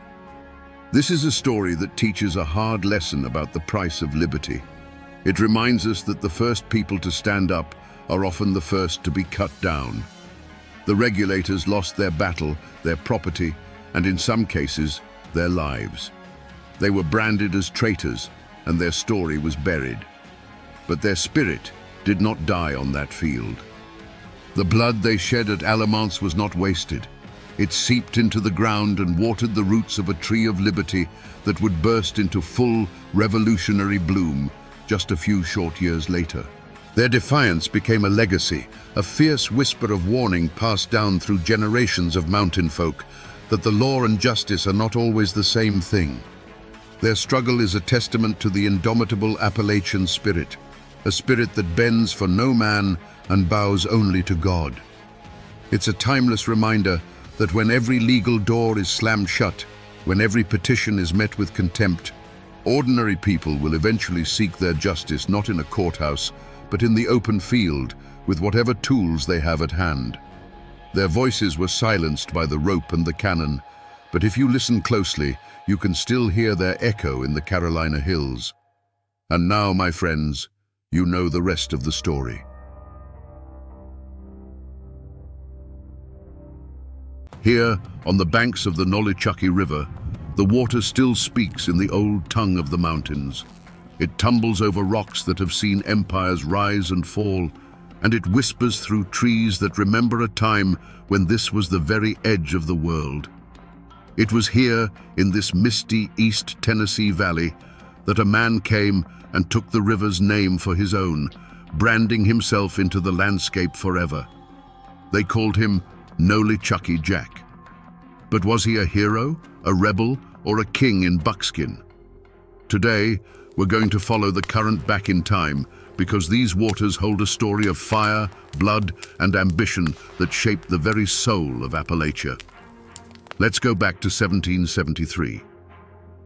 This is a story that teaches a hard lesson about the price of liberty. It reminds us that the first people to stand up are often the first to be cut down. The regulators lost their battle, their property, and in some cases, their lives. They were branded as traitors, and their story was buried. But their spirit did not die on that field. The blood they shed at Alamance was not wasted. It seeped into the ground and watered the roots of a tree of liberty that would burst into full revolutionary bloom just a few short years later. Their defiance became a legacy, a fierce whisper of warning passed down through generations of mountain folk that the law and justice are not always the same thing. Their struggle is a testament to the indomitable Appalachian spirit, a spirit that bends for no man and bows only to God. It's a timeless reminder that when every legal door is slammed shut, when every petition is met with contempt, ordinary people will eventually seek their justice not in a courthouse, but in the open field with whatever tools they have at hand. Their voices were silenced by the rope and the cannon, but if you listen closely, you can still hear their echo in the Carolina hills. And now, my friends, you know the rest of the story. Here, on the banks of the Nolichucky River, the water still speaks in the old tongue of the mountains. It tumbles over rocks that have seen empires rise and fall, and it whispers through trees that remember a time when this was the very edge of the world. It was here, in this misty East Tennessee valley, that a man came and took the river's name for his own, branding himself into the landscape forever. They called him Nolichucky Jack. But was he a hero, a rebel, or a king in buckskin? Today, we're going to follow the current back in time, because these waters hold a story of fire, blood, and ambition that shaped the very soul of Appalachia. Let's go back to 1773.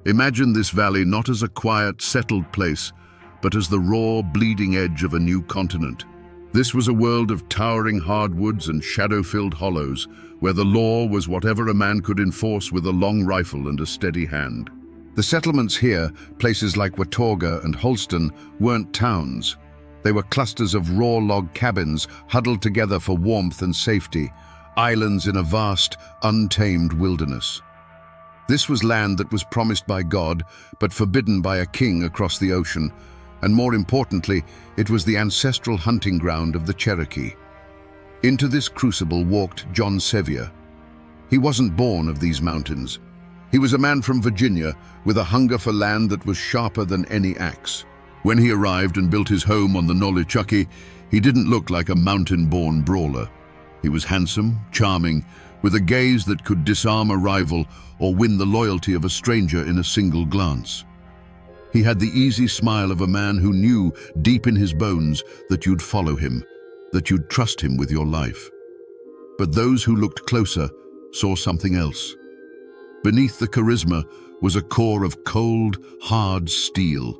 Imagine this valley not as a quiet, settled place, but as the raw, bleeding edge of a new continent. This was a world of towering hardwoods and shadow-filled hollows, where the law was whatever a man could enforce with a long rifle and a steady hand. The settlements here, places like Watauga and Holston, weren't towns. They were clusters of raw log cabins huddled together for warmth and safety, islands in a vast, untamed wilderness. This was land that was promised by God, but forbidden by a king across the ocean, and more importantly, it was the ancestral hunting ground of the Cherokee. Into this crucible walked John Sevier. He wasn't born of these mountains. He was a man from Virginia with a hunger for land that was sharper than any axe. When he arrived and built his home on the Nolichucky, he didn't look like a mountain-born brawler. He was handsome, charming, with a gaze that could disarm a rival or win the loyalty of a stranger in a single glance. He had the easy smile of a man who knew deep in his bones that you'd follow him, that you'd trust him with your life. But those who looked closer saw something else. Beneath the charisma was a core of cold, hard steel.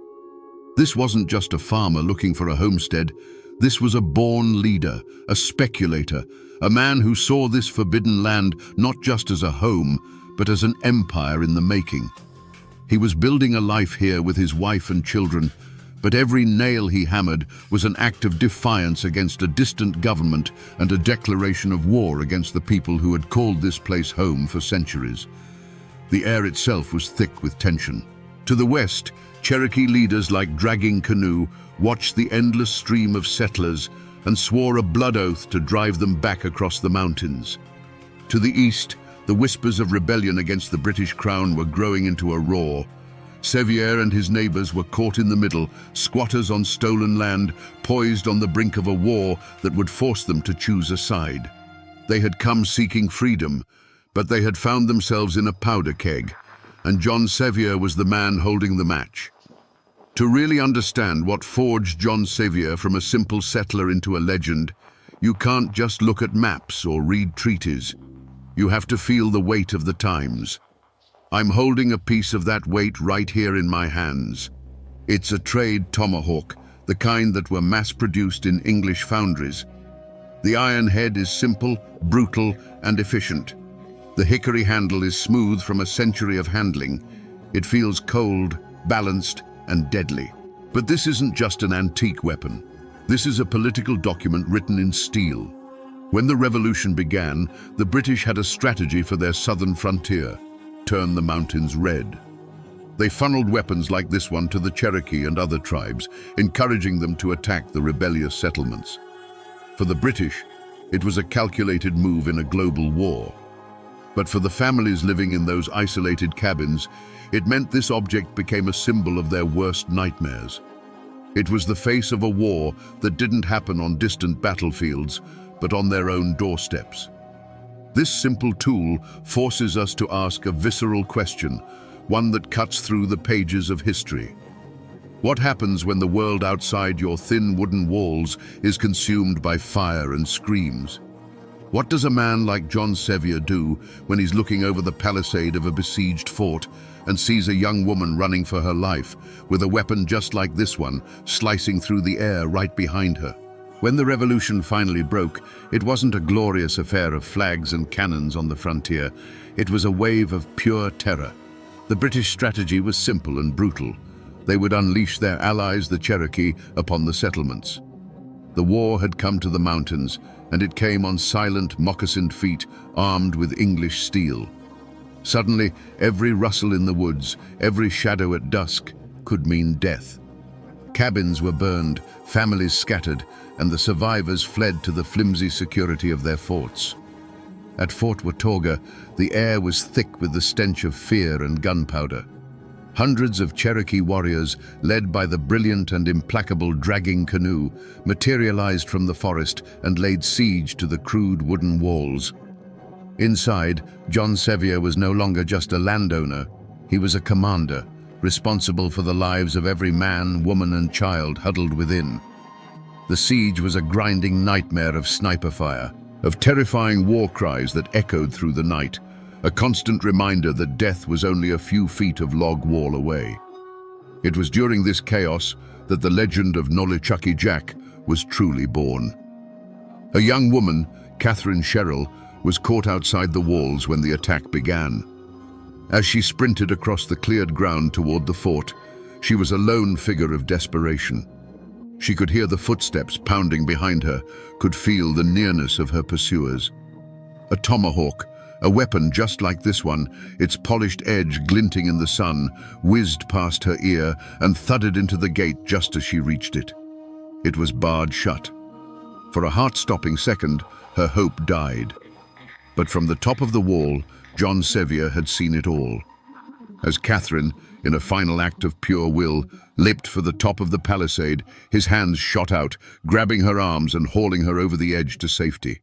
This wasn't just a farmer looking for a homestead. This was a born leader, a speculator, a man who saw this forbidden land not just as a home, but as an empire in the making. He was building a life here with his wife and children, but every nail he hammered was an act of defiance against a distant government and a declaration of war against the people who had called this place home for centuries. The air itself was thick with tension. To the west, Cherokee leaders like Dragging Canoe watched the endless stream of settlers and swore a blood oath to drive them back across the mountains. To the east, the whispers of rebellion against the British Crown were growing into a roar. Sevier and his neighbors were caught in the middle, squatters on stolen land, poised on the brink of a war that would force them to choose a side. They had come seeking freedom, but they had found themselves in a powder keg, and John Sevier was the man holding the match. To really understand what forged John Sevier from a simple settler into a legend, you can't just look at maps or read treaties. You have to feel the weight of the times. I'm holding a piece of that weight right here in my hands. It's a trade tomahawk, the kind that were mass-produced in English foundries. The iron head is simple, brutal, and efficient. The hickory handle is smooth from a century of handling. It feels cold, balanced, and deadly. But this isn't just an antique weapon. This is a political document written in steel. When the revolution began, the British had a strategy for their southern frontier: turn the mountains red. They funneled weapons like this one to the Cherokee and other tribes, encouraging them to attack the rebellious settlements. For the British, it was a calculated move in a global war. But for the families living in those isolated cabins, it meant this object became a symbol of their worst nightmares. It was the face of a war that didn't happen on distant battlefields, but on their own doorsteps. This simple tool forces us to ask a visceral question, one that cuts through the pages of history. What happens when the world outside your thin wooden walls is consumed by fire and screams? What does a man like John Sevier do when he's looking over the palisade of a besieged fort and sees a young woman running for her life, with a weapon just like this one slicing through the air right behind her? When the revolution finally broke, it wasn't a glorious affair of flags and cannons on the frontier. It was a wave of pure terror. The British strategy was simple and brutal. They would unleash their allies, the Cherokee, upon the settlements. The war had come to the mountains, and it came on silent, moccasined feet, armed with English steel. Suddenly, every rustle in the woods, every shadow at dusk, could mean death. Cabins were burned, families scattered, and the survivors fled to the flimsy security of their forts. At Fort Watauga, the air was thick with the stench of fear and gunpowder. Hundreds of Cherokee warriors, led by the brilliant and implacable Dragging Canoe, materialized from the forest and laid siege to the crude wooden walls. Inside, John Sevier was no longer just a landowner. He was a commander, responsible for the lives of every man, woman, and child huddled within. The siege was a grinding nightmare of sniper fire, of terrifying war cries that echoed through the night, a constant reminder that death was only a few feet of log wall away. It was during this chaos that the legend of Nolichucky Jack was truly born. A young woman, Catherine Sherrill, was caught outside the walls when the attack began. As she sprinted across the cleared ground toward the fort, she was a lone figure of desperation. She could hear the footsteps pounding behind her, could feel the nearness of her pursuers. A tomahawk, a weapon just like this one, its polished edge glinting in the sun, whizzed past her ear and thudded into the gate just as she reached it. It was barred shut. For a heart-stopping second, her hope died. But from the top of the wall, John Sevier had seen it all. As Catherine, in a final act of pure will, leapt for the top of the palisade, his hands shot out, grabbing her arms and hauling her over the edge to safety.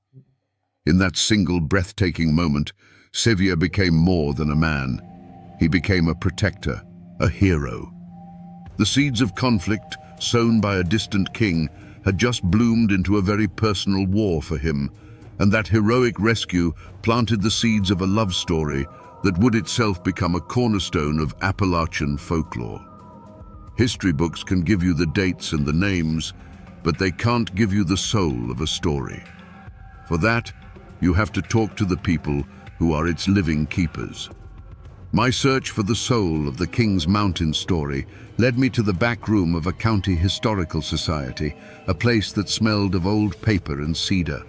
In that single breathtaking moment, Sevier became more than a man. He became a protector, a hero. The seeds of conflict, sown by a distant king, had just bloomed into a very personal war for him, and that heroic rescue planted the seeds of a love story that would itself become a cornerstone of Appalachian folklore. History books can give you the dates and the names, but they can't give you the soul of a story. For that, you have to talk to the people who are its living keepers. My search for the soul of the King's Mountain story led me to the back room of a county historical society, a place that smelled of old paper and cedar.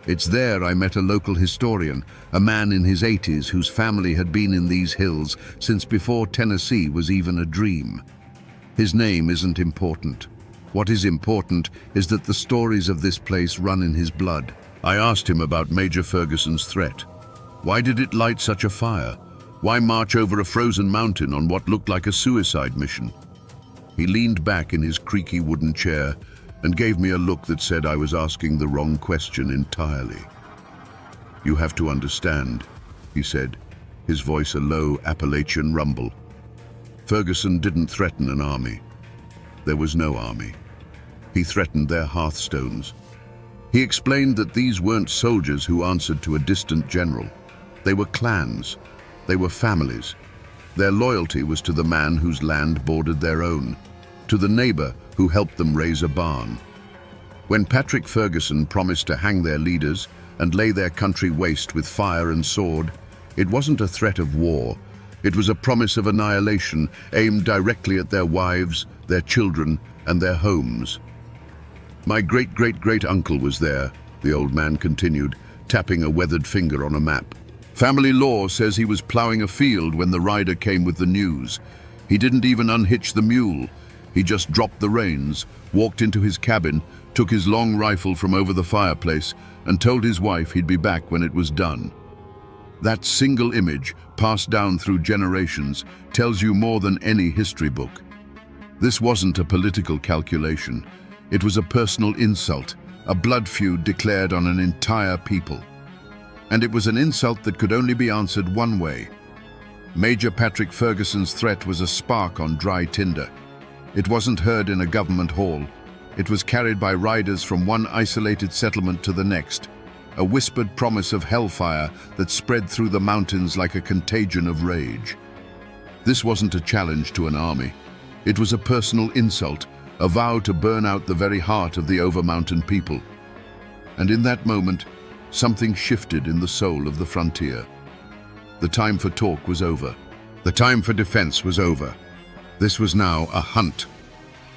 It's there I met a local historian, a man in his 80s whose family had been in these hills since before Tennessee was even a dream. His name isn't important. What is important is that the stories of this place run in his blood. I asked him about Major Ferguson's threat. Why did it light such a fire? Why march over a frozen mountain on what looked like a suicide mission? He leaned back in his creaky wooden chair and gave me a look that said I was asking the wrong question entirely. "You have to understand," he said, his voice a low Appalachian rumble. "Ferguson didn't threaten an army. There was no army. He threatened their hearthstones." He explained that these weren't soldiers who answered to a distant general. They were clans. They were families. Their loyalty was to the man whose land bordered their own, to the neighbor who helped them raise a barn. When Patrick Ferguson promised to hang their leaders and lay their country waste with fire and sword, it wasn't a threat of war. It was a promise of annihilation aimed directly at their wives, their children, and their homes. "My great-great-great-uncle was there," the old man continued, tapping a weathered finger on a map. "Family law says he was plowing a field when the rider came with the news. He didn't even unhitch the mule. He just dropped the reins, walked into his cabin, took his long rifle from over the fireplace, and told his wife he'd be back when it was done." That single image, passed down through generations, tells you more than any history book. This wasn't a political calculation. It was a personal insult, a blood feud declared on an entire people. And it was an insult that could only be answered one way. Major Patrick Ferguson's threat was a spark on dry tinder. It wasn't heard in a government hall. It was carried by riders from one isolated settlement to the next, a whispered promise of hellfire that spread through the mountains like a contagion of rage. This wasn't a challenge to an army. It was a personal insult, a vow to burn out the very heart of the over-mountain people. And in that moment, something shifted in the soul of the frontier. The time for talk was over. The time for defense was over. This was now a hunt.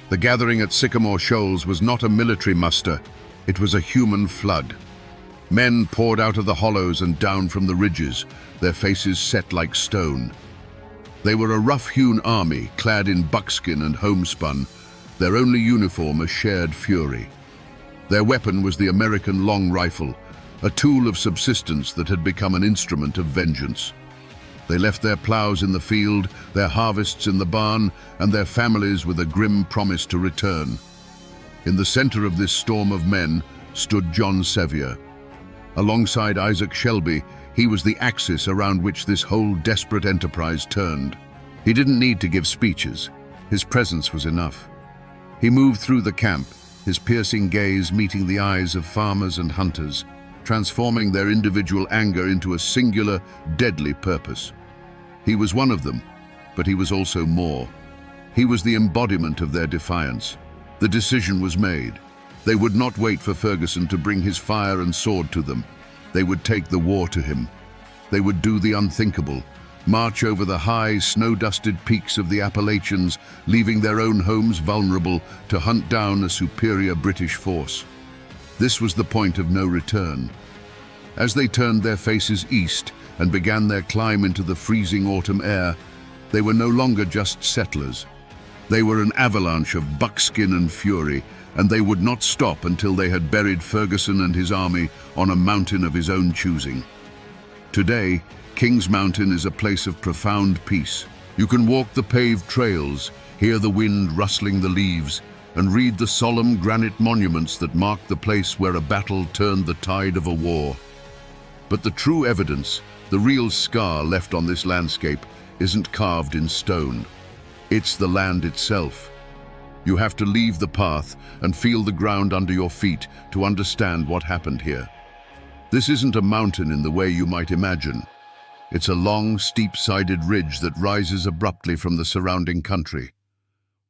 The gathering at Sycamore Shoals was not a military muster. It was a human flood. Men poured out of the hollows and down from the ridges, their faces set like stone. They were a rough-hewn army, clad in buckskin and homespun, their only uniform a shared fury. Their weapon was the American long rifle, a tool of subsistence that had become an instrument of vengeance. They left their plows in the field, their harvests in the barn, and their families with a grim promise to return. In the center of this storm of men stood John Sevier. Alongside Isaac Shelby, he was the axis around which this whole desperate enterprise turned. He didn't need to give speeches. His presence was enough. He moved through the camp, his piercing gaze meeting the eyes of farmers and hunters, transforming their individual anger into a singular, deadly purpose. He was one of them, but he was also more. He was the embodiment of their defiance. The decision was made. They would not wait for Ferguson to bring his fire and sword to them. They would take the war to him. They would do the unthinkable, march over the high, snow-dusted peaks of the Appalachians, leaving their own homes vulnerable to hunt down a superior British force. This was the point of no return. As they turned their faces east and began their climb into the freezing autumn air, they were no longer just settlers. They were an avalanche of buckskin and fury, and they would not stop until they had buried Ferguson and his army on a mountain of his own choosing. Today, Kings Mountain is a place of profound peace. You can walk the paved trails, hear the wind rustling the leaves, and read the solemn granite monuments that mark the place where a battle turned the tide of a war. But the true evidence, the real scar left on this landscape, isn't carved in stone. It's the land itself. You have to leave the path and feel the ground under your feet to understand what happened here. This isn't a mountain in the way you might imagine. It's a long, steep-sided ridge that rises abruptly from the surrounding country.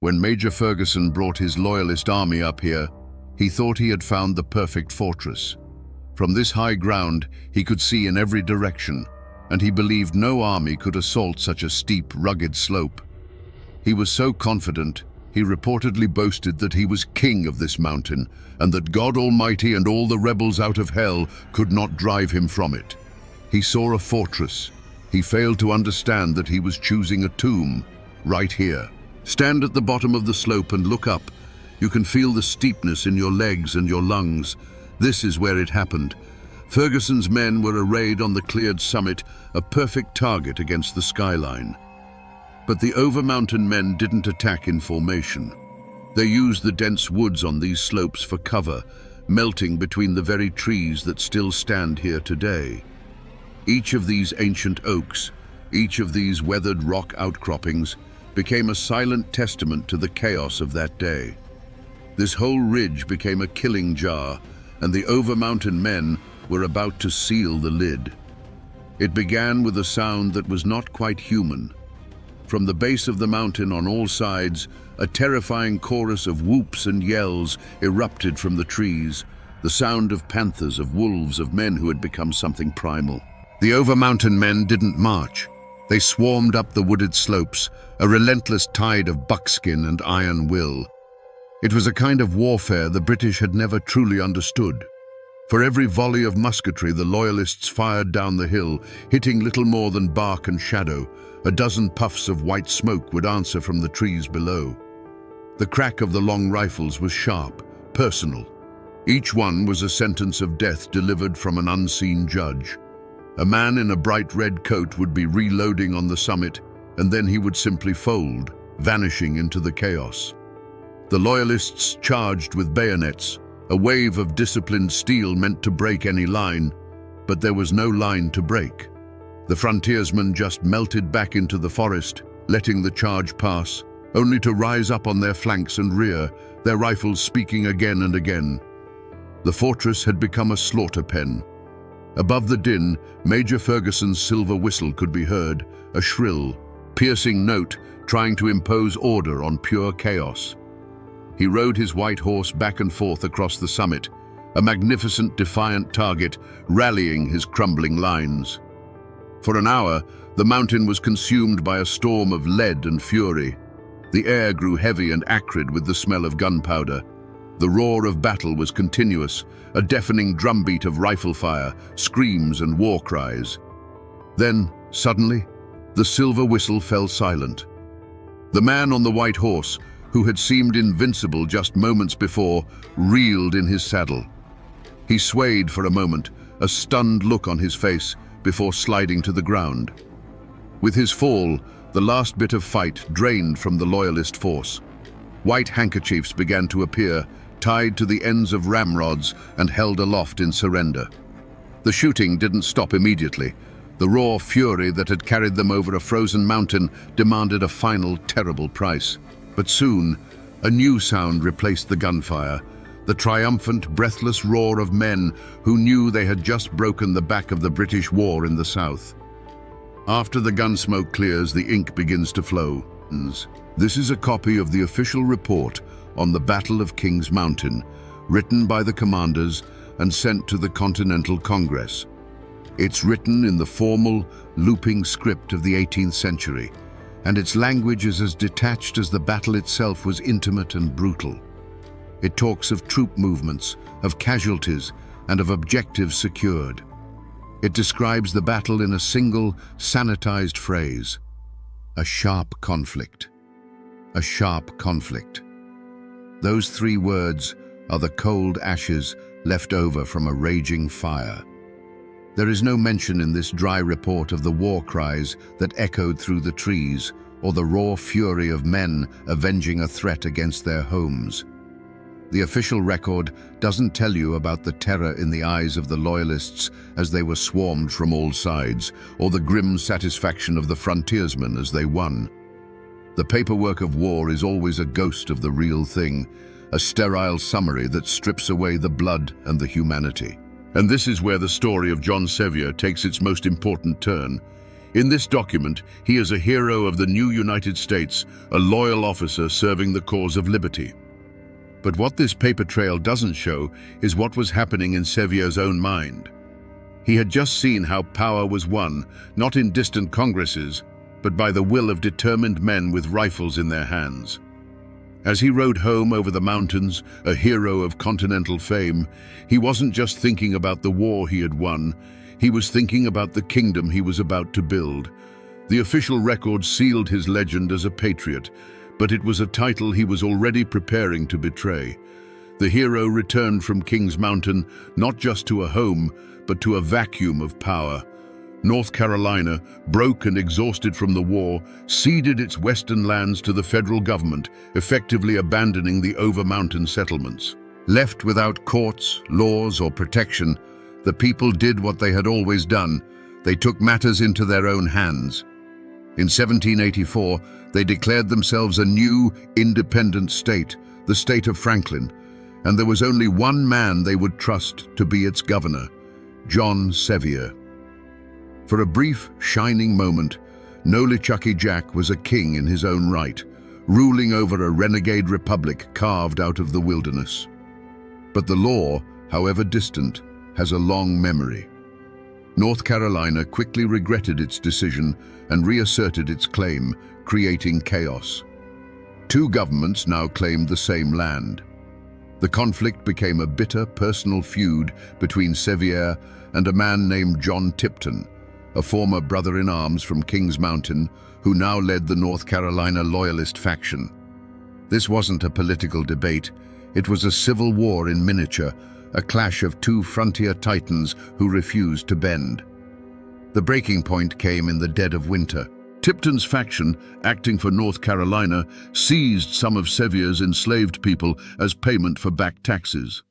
When Major Ferguson brought his loyalist army up here, he thought he had found the perfect fortress. From this high ground, he could see in every direction, and he believed no army could assault such a steep, rugged slope. He was so confident, he reportedly boasted that he was king of this mountain, and that God Almighty and all the rebels out of hell could not drive him from it. He saw a fortress. He failed to understand that he was choosing a tomb, right here. Stand at the bottom of the slope and look up. You can feel the steepness in your legs and your lungs. This is where it happened. Ferguson's men were arrayed on the cleared summit, a perfect target against the skyline. But the over-mountain men didn't attack in formation. They used the dense woods on these slopes for cover, melting between the very trees that still stand here today. Each of these ancient oaks, each of these weathered rock outcroppings, became a silent testament to the chaos of that day. This whole ridge became a killing jar, and the over-mountain men were about to seal the lid. It began with a sound that was not quite human. From the base of the mountain on all sides, a terrifying chorus of whoops and yells erupted from the trees, the sound of panthers, of wolves, of men who had become something primal. The over-mountain men didn't march. They swarmed up the wooded slopes, a relentless tide of buckskin and iron will. It was a kind of warfare the British had never truly understood. For every volley of musketry the Loyalists fired down the hill, hitting little more than bark and shadow. A dozen puffs of white smoke would answer from the trees below. The crack of the long rifles was sharp, personal. Each one was a sentence of death delivered from an unseen judge. A man in a bright red coat would be reloading on the summit, and then he would simply fold, vanishing into the chaos. The Loyalists charged with bayonets, a wave of disciplined steel meant to break any line, but there was no line to break. The frontiersmen just melted back into the forest, letting the charge pass, only to rise up on their flanks and rear, their rifles speaking again and again. The fortress had become a slaughter pen. Above the din, Major Ferguson's silver whistle could be heard, a shrill, piercing note trying to impose order on pure chaos. He rode his white horse back and forth across the summit, a magnificent, defiant target rallying his crumbling lines. For an hour, the mountain was consumed by a storm of lead and fury. The air grew heavy and acrid with the smell of gunpowder. The roar of battle was continuous, a deafening drumbeat of rifle fire, screams and war cries. Then, suddenly, the silver whistle fell silent. The man on the white horse, who had seemed invincible just moments before, reeled in his saddle. He swayed for a moment, a stunned look on his face, before sliding to the ground. With his fall, the last bit of fight drained from the Loyalist force. White handkerchiefs began to appear, tied to the ends of ramrods and held aloft in surrender. The shooting didn't stop immediately. The raw fury that had carried them over a frozen mountain demanded a final, terrible price. But soon, a new sound replaced the gunfire, the triumphant, breathless roar of men who knew they had just broken the back of the British war in the south. After the gun smoke clears, the ink begins to flow. This is a copy of the official report on the Battle of King's Mountain, written by the commanders and sent to the Continental Congress. It's written in the formal, looping script of the 18th century, and its language is as detached as the battle itself was intimate and brutal. It talks of troop movements, of casualties, and of objectives secured. It describes the battle in a single, sanitized phrase: a sharp conflict. A sharp conflict. Those three words are the cold ashes left over from a raging fire. There is no mention in this dry report of the war cries that echoed through the trees, or the raw fury of men avenging a threat against their homes. The official record doesn't tell you about the terror in the eyes of the Loyalists as they were swarmed from all sides, or the grim satisfaction of the frontiersmen as they won. The paperwork of war is always a ghost of the real thing, a sterile summary that strips away the blood and the humanity. And this is where the story of John Sevier takes its most important turn. In this document, he is a hero of the new United States, a loyal officer serving the cause of liberty. But what this paper trail doesn't show is what was happening in Sevier's own mind. He had just seen how power was won, not in distant congresses, but by the will of determined men with rifles in their hands. As he rode home over the mountains, a hero of continental fame, he wasn't just thinking about the war he had won, he was thinking about the kingdom he was about to build. The official record sealed his legend as a patriot, but it was a title he was already preparing to betray. The hero returned from King's Mountain not just to a home, but to a vacuum of power. North Carolina, broke and exhausted from the war, ceded its western lands to the federal government, effectively abandoning the over-mountain settlements. Left without courts, laws, or protection, the people did what they had always done. They took matters into their own hands. In 1784, they declared themselves a new, independent state, the state of Franklin, and there was only one man they would trust to be its governor, John Sevier. For a brief, shining moment, Nolichucky Jack was a king in his own right, ruling over a renegade republic carved out of the wilderness. But the law, however distant, has a long memory. North Carolina quickly regretted its decision and reasserted its claim, creating chaos. Two governments now claimed the same land. The conflict became a bitter personal feud between Sevier and a man named John Tipton, a former brother-in-arms from Kings Mountain who now led the North Carolina Loyalist faction. This wasn't a political debate, it was a civil war in miniature, a clash of two frontier titans who refused to bend. The breaking point came in the dead of winter. Tipton's faction, acting for North Carolina, seized some of Sevier's enslaved people as payment for back taxes.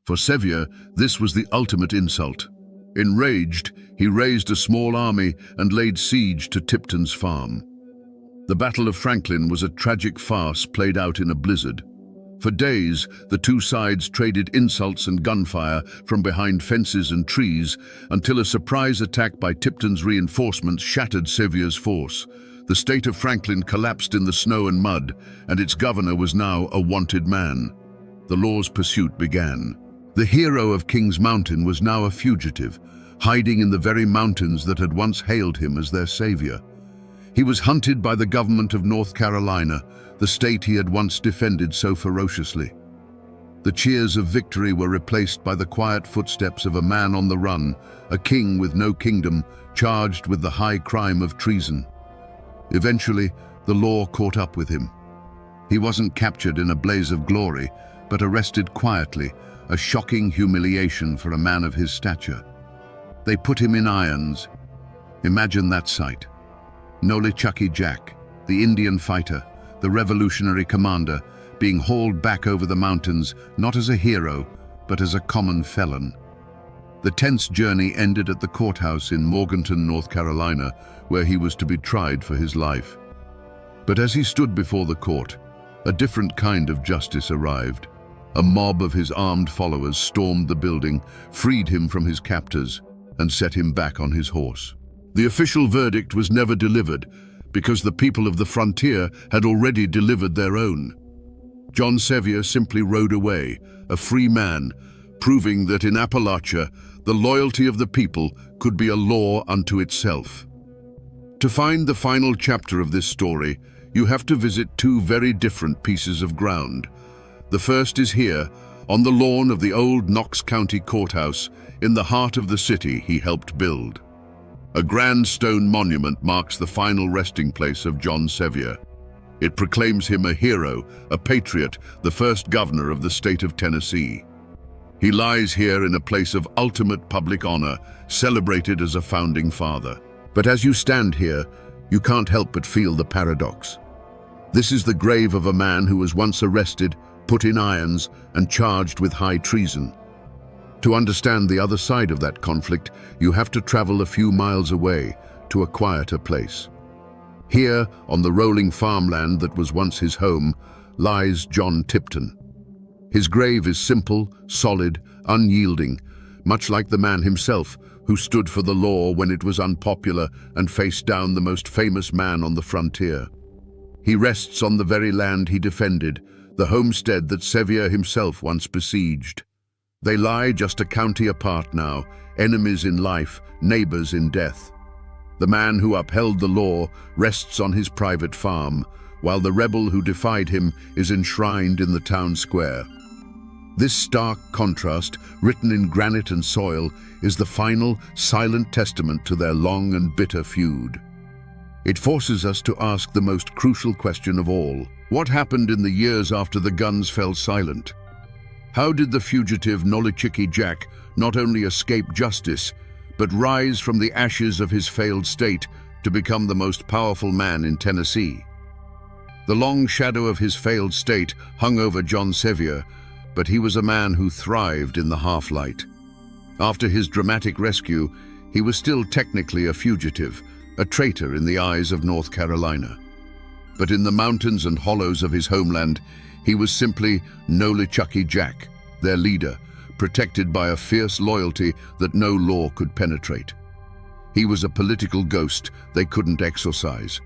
For Sevier, this was the ultimate insult. Enraged, he raised a small army and laid siege to Tipton's farm. The Battle of Franklin was a tragic farce played out in a blizzard. For days, the two sides traded insults and gunfire from behind fences and trees until a surprise attack by Tipton's reinforcements shattered Sevier's force. The state of Franklin collapsed in the snow and mud, and its governor was now a wanted man. The law's pursuit began. The hero of Kings Mountain was now a fugitive, hiding in the very mountains that had once hailed him as their savior. He was hunted by the government of North Carolina, the state he had once defended so ferociously. The cheers of victory were replaced by the quiet footsteps of a man on the run, a king with no kingdom, charged with the high crime of treason. Eventually, the law caught up with him. He wasn't captured in a blaze of glory, but arrested quietly, a shocking humiliation for a man of his stature. They put him in irons. Imagine that sight. Nolichucky Jack, the Indian fighter, the revolutionary commander, being hauled back over the mountains, not as a hero, but as a common felon. The tense journey ended at the courthouse in Morganton, North Carolina, where he was to be tried for his life. But as he stood before the court, a different kind of justice arrived. A mob of his armed followers stormed the building, freed him from his captors, and set him back on his horse. The official verdict was never delivered, because the people of the frontier had already delivered their own. John Sevier simply rode away, a free man, proving that in Appalachia, the loyalty of the people could be a law unto itself. To find the final chapter of this story, you have to visit two very different pieces of ground. The first is here, on the lawn of the old Knox County Courthouse, in the heart of the city he helped build. A grand stone monument marks the final resting place of John Sevier. It proclaims him a hero, a patriot, the first governor of the state of Tennessee. He lies here in a place of ultimate public honor, celebrated as a founding father. But as you stand here, you can't help but feel the paradox. This is the grave of a man who was once arrested, put in irons, and charged with high treason. To understand the other side of that conflict, you have to travel a few miles away to a quieter place. Here, on the rolling farmland that was once his home, lies John Tipton. His grave is simple, solid, unyielding, much like the man himself, who stood for the law when it was unpopular and faced down the most famous man on the frontier. He rests on the very land he defended, the homestead that Sevier himself once besieged. They lie just a county apart now, enemies in life, neighbors in death. The man who upheld the law rests on his private farm, while the rebel who defied him is enshrined in the town square. This stark contrast, written in granite and soil, is the final, silent testament to their long and bitter feud. It forces us to ask the most crucial question of all. What happened in the years after the guns fell silent? How did the fugitive Nolichucky Jack not only escape justice, but rise from the ashes of his failed state to become the most powerful man in Tennessee? The long shadow of his failed state hung over John Sevier, but he was a man who thrived in the half-light. After his dramatic rescue, he was still technically a fugitive, a traitor in the eyes of North Carolina. But in the mountains and hollows of his homeland, he was simply Nolichucky Jack, their leader, protected by a fierce loyalty that no law could penetrate. He was a political ghost they couldn't exorcise.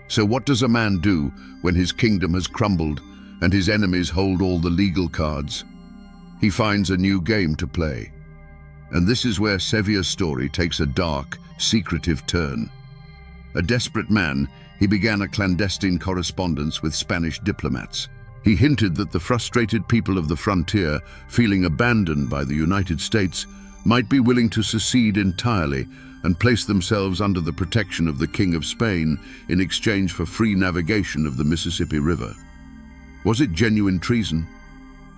So what does a man do when his kingdom has crumbled and his enemies hold all the legal cards? He finds a new game to play. And this is where Sevier's story takes a dark, secretive turn. A desperate man, he began a clandestine correspondence with Spanish diplomats. He hinted that the frustrated people of the frontier, feeling abandoned by the United States, might be willing to secede entirely and place themselves under the protection of the King of Spain in exchange for free navigation of the Mississippi River. Was it genuine treason?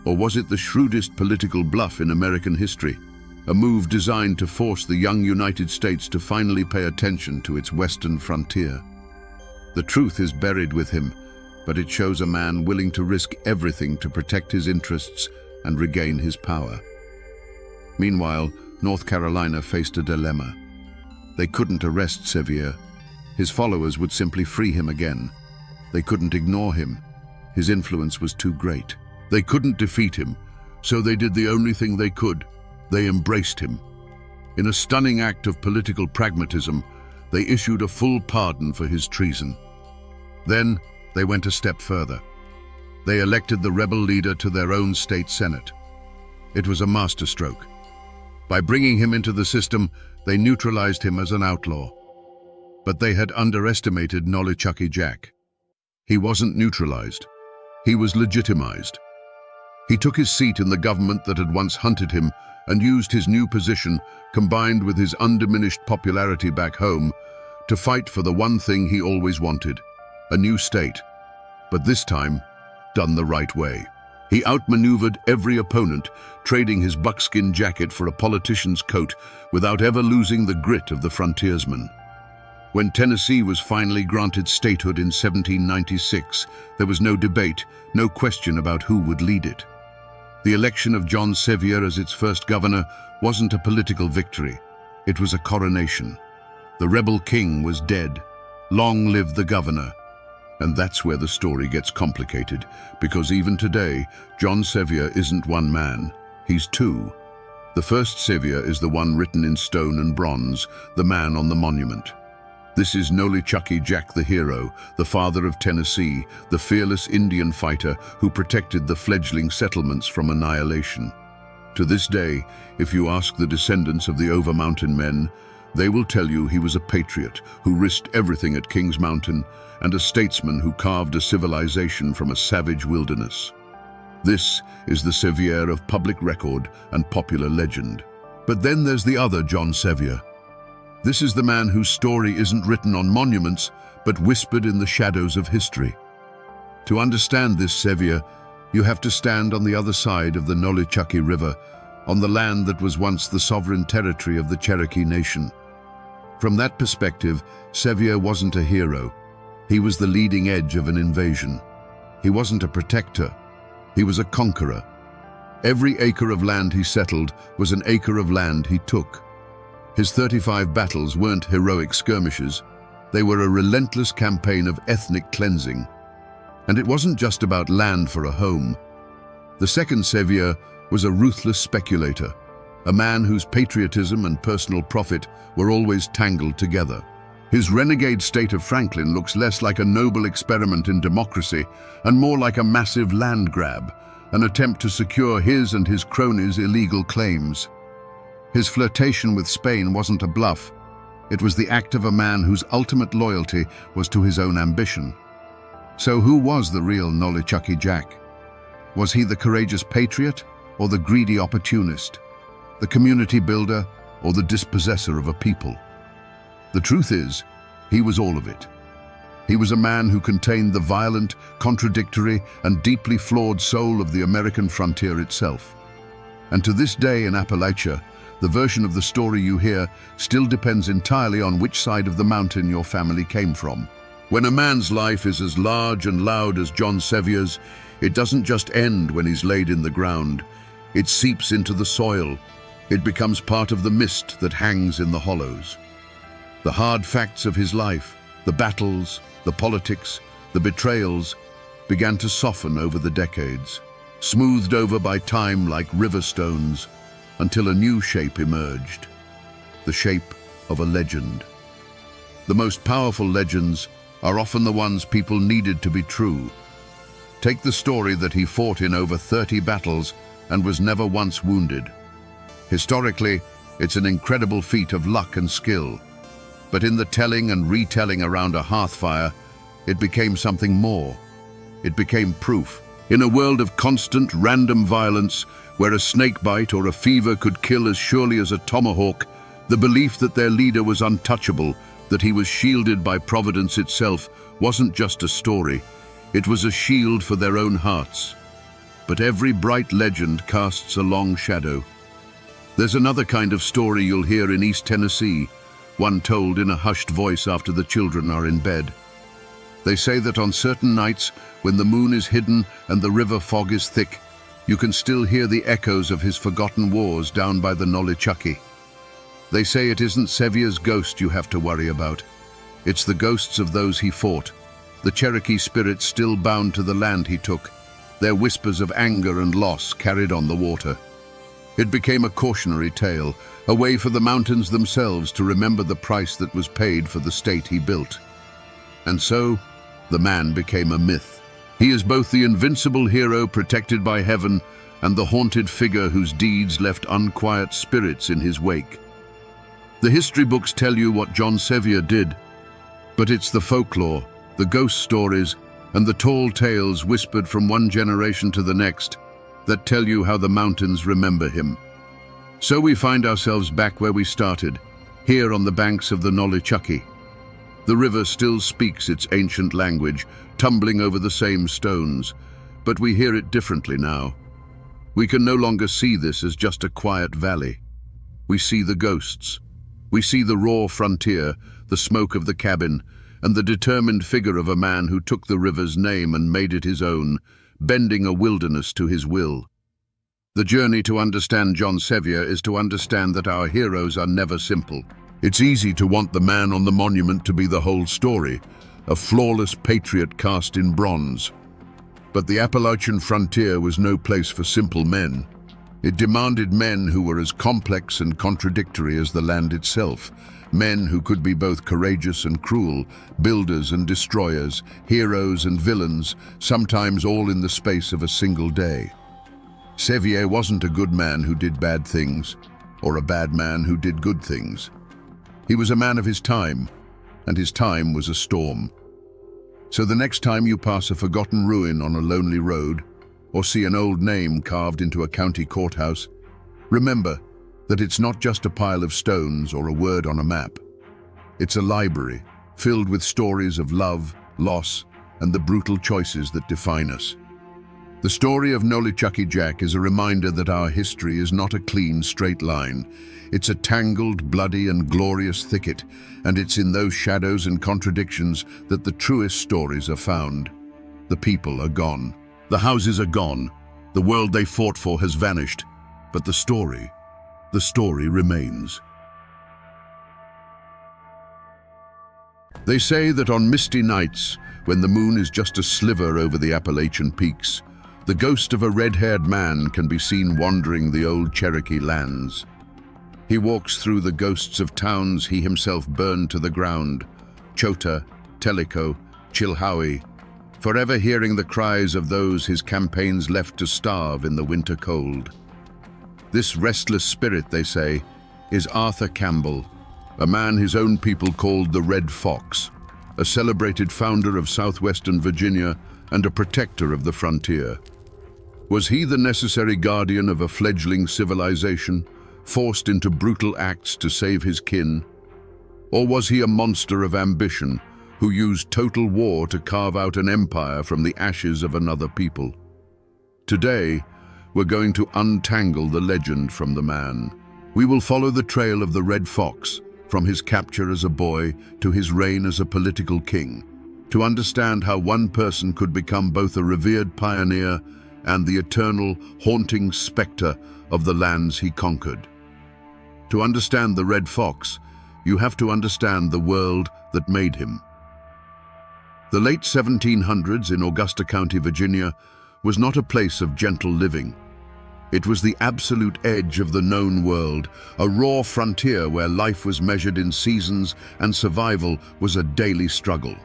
Or was it the shrewdest political bluff in American history? A move designed to force the young United States to finally pay attention to its western frontier. The truth is buried with him, but it shows a man willing to risk everything to protect his interests and regain his power. Meanwhile, North Carolina faced a dilemma. They couldn't arrest Sevier. His followers would simply free him again. They couldn't ignore him. His influence was too great. They couldn't defeat him, so they did the only thing they could. They embraced him. In a stunning act of political pragmatism, they issued a full pardon for his treason. Then, they went a step further. They elected the rebel leader to their own state senate. It was a masterstroke. By bringing him into the system, they neutralized him as an outlaw. But they had underestimated Nolichucky Jack. He wasn't neutralized. He was legitimized. He took his seat in the government that had once hunted him and used his new position, combined with his undiminished popularity back home, to fight for the one thing he always wanted, a new state. But this time, done the right way. He outmaneuvered every opponent, trading his buckskin jacket for a politician's coat without ever losing the grit of the frontiersman. When Tennessee was finally granted statehood in 1796, there was no debate, no question about who would lead it. The election of John Sevier as its first governor wasn't a political victory. It was a coronation. The rebel king was dead. Long live the governor. And that's where the story gets complicated, because even today, John Sevier isn't one man. He's two. The first Sevier is the one written in stone and bronze, the man on the monument. This is Nolichucky Jack the hero, the father of Tennessee, the fearless Indian fighter who protected the fledgling settlements from annihilation. To this day, if you ask the descendants of the Over-Mountain men, they will tell you he was a patriot who risked everything at King's Mountain and a statesman who carved a civilization from a savage wilderness. This is the Sevier of public record and popular legend. But then there's the other John Sevier. This is the man whose story isn't written on monuments, but whispered in the shadows of history. To understand this Sevier, you have to stand on the other side of the Nolichucky River, on the land that was once the sovereign territory of the Cherokee Nation. From that perspective, Sevier wasn't a hero. He was the leading edge of an invasion. He wasn't a protector. He was a conqueror. Every acre of land he settled was an acre of land he took. His 35 battles weren't heroic skirmishes. They were a relentless campaign of ethnic cleansing. And it wasn't just about land for a home. The second Sevier was a ruthless speculator, a man whose patriotism and personal profit were always tangled together. His renegade state of Franklin looks less like a noble experiment in democracy and more like a massive land grab, an attempt to secure his and his cronies' illegal claims. His flirtation with Spain wasn't a bluff. It was the act of a man whose ultimate loyalty was to his own ambition. So who was the real Nolichucky Jack? Was he the courageous patriot or the greedy opportunist? The community builder or the dispossessor of a people? The truth is, he was all of it. He was a man who contained the violent, contradictory, and deeply flawed soul of the American frontier itself. And to this day in Appalachia, the version of the story you hear still depends entirely on which side of the mountain your family came from. When a man's life is as large and loud as John Sevier's, it doesn't just end when he's laid in the ground. It seeps into the soil. It becomes part of the mist that hangs in the hollows. The hard facts of his life, the battles, the politics, the betrayals, began to soften over the decades, smoothed over by time like river stones, until a new shape emerged, the shape of a legend. The most powerful legends are often the ones people needed to be true. Take the story that he fought in over 30 battles and was never once wounded. Historically, it's an incredible feat of luck and skill. But in the telling and retelling around a hearthfire, it became something more. It became proof. In a world of constant, random violence, where a snakebite or a fever could kill as surely as a tomahawk, the belief that their leader was untouchable, that he was shielded by Providence itself, wasn't just a story. It was a shield for their own hearts. But every bright legend casts a long shadow. There's another kind of story you'll hear in East Tennessee, one told in a hushed voice after the children are in bed. They say that on certain nights, when the moon is hidden and the river fog is thick, you can still hear the echoes of his forgotten wars down by the Nolichucky. They say it isn't Sevier's ghost you have to worry about. It's the ghosts of those he fought, the Cherokee spirits still bound to the land he took, their whispers of anger and loss carried on the water. It became a cautionary tale, a way for the mountains themselves to remember the price that was paid for the state he built. And so, the man became a myth. He is both the invincible hero protected by heaven and the haunted figure whose deeds left unquiet spirits in his wake. The history books tell you what John Sevier did, but it's the folklore, the ghost stories, and the tall tales whispered from one generation to the next that tell you how the mountains remember him. So we find ourselves back where we started, here on the banks of the Nolichucky. The river still speaks its ancient language, tumbling over the same stones, but we hear it differently now. We can no longer see this as just a quiet valley. We see the ghosts. We see the raw frontier, the smoke of the cabin, and the determined figure of a man who took the river's name and made it his own, bending a wilderness to his will. The journey to understand John Sevier is to understand that our heroes are never simple. It's easy to want the man on the monument to be the whole story, a flawless patriot cast in bronze. But the Appalachian frontier was no place for simple men. It demanded men who were as complex and contradictory as the land itself, men who could be both courageous and cruel, builders and destroyers, heroes and villains, sometimes all in the space of a single day. Sevier wasn't a good man who did bad things, or a bad man who did good things. He was a man of his time, and his time was a storm. So the next time you pass a forgotten ruin on a lonely road, or see an old name carved into a county courthouse, remember that it's not just a pile of stones or a word on a map. It's a library filled with stories of love, loss, and the brutal choices that define us. The story of Nolichucky Jack is a reminder that our history is not a clean, straight line. It's a tangled, bloody, and glorious thicket, and it's in those shadows and contradictions that the truest stories are found. The people are gone. The houses are gone. The world they fought for has vanished. But the story remains. They say that on misty nights, when the moon is just a sliver over the Appalachian peaks, the ghost of a red-haired man can be seen wandering the old Cherokee lands. He walks through the ghosts of towns he himself burned to the ground, Chota, Tellico, Chilhowie, forever hearing the cries of those his campaigns left to starve in the winter cold. This restless spirit, they say, is Arthur Campbell, a man his own people called the Red Fox, a celebrated founder of southwestern Virginia and a protector of the frontier. Was he the necessary guardian of a fledgling civilization, forced into brutal acts to save his kin? Or was he a monster of ambition who used total war to carve out an empire from the ashes of another people? Today, we're going to untangle the legend from the man. We will follow the trail of the Red Fox, from his capture as a boy to his reign as a political king, to understand how one person could become both a revered pioneer and the eternal, haunting specter of the lands he conquered. To understand the Red Fox, you have to understand the world that made him. The late 1700s in Augusta County, Virginia, was not a place of gentle living. It was the absolute edge of the known world, a raw frontier where life was measured in seasons and survival was a daily struggle.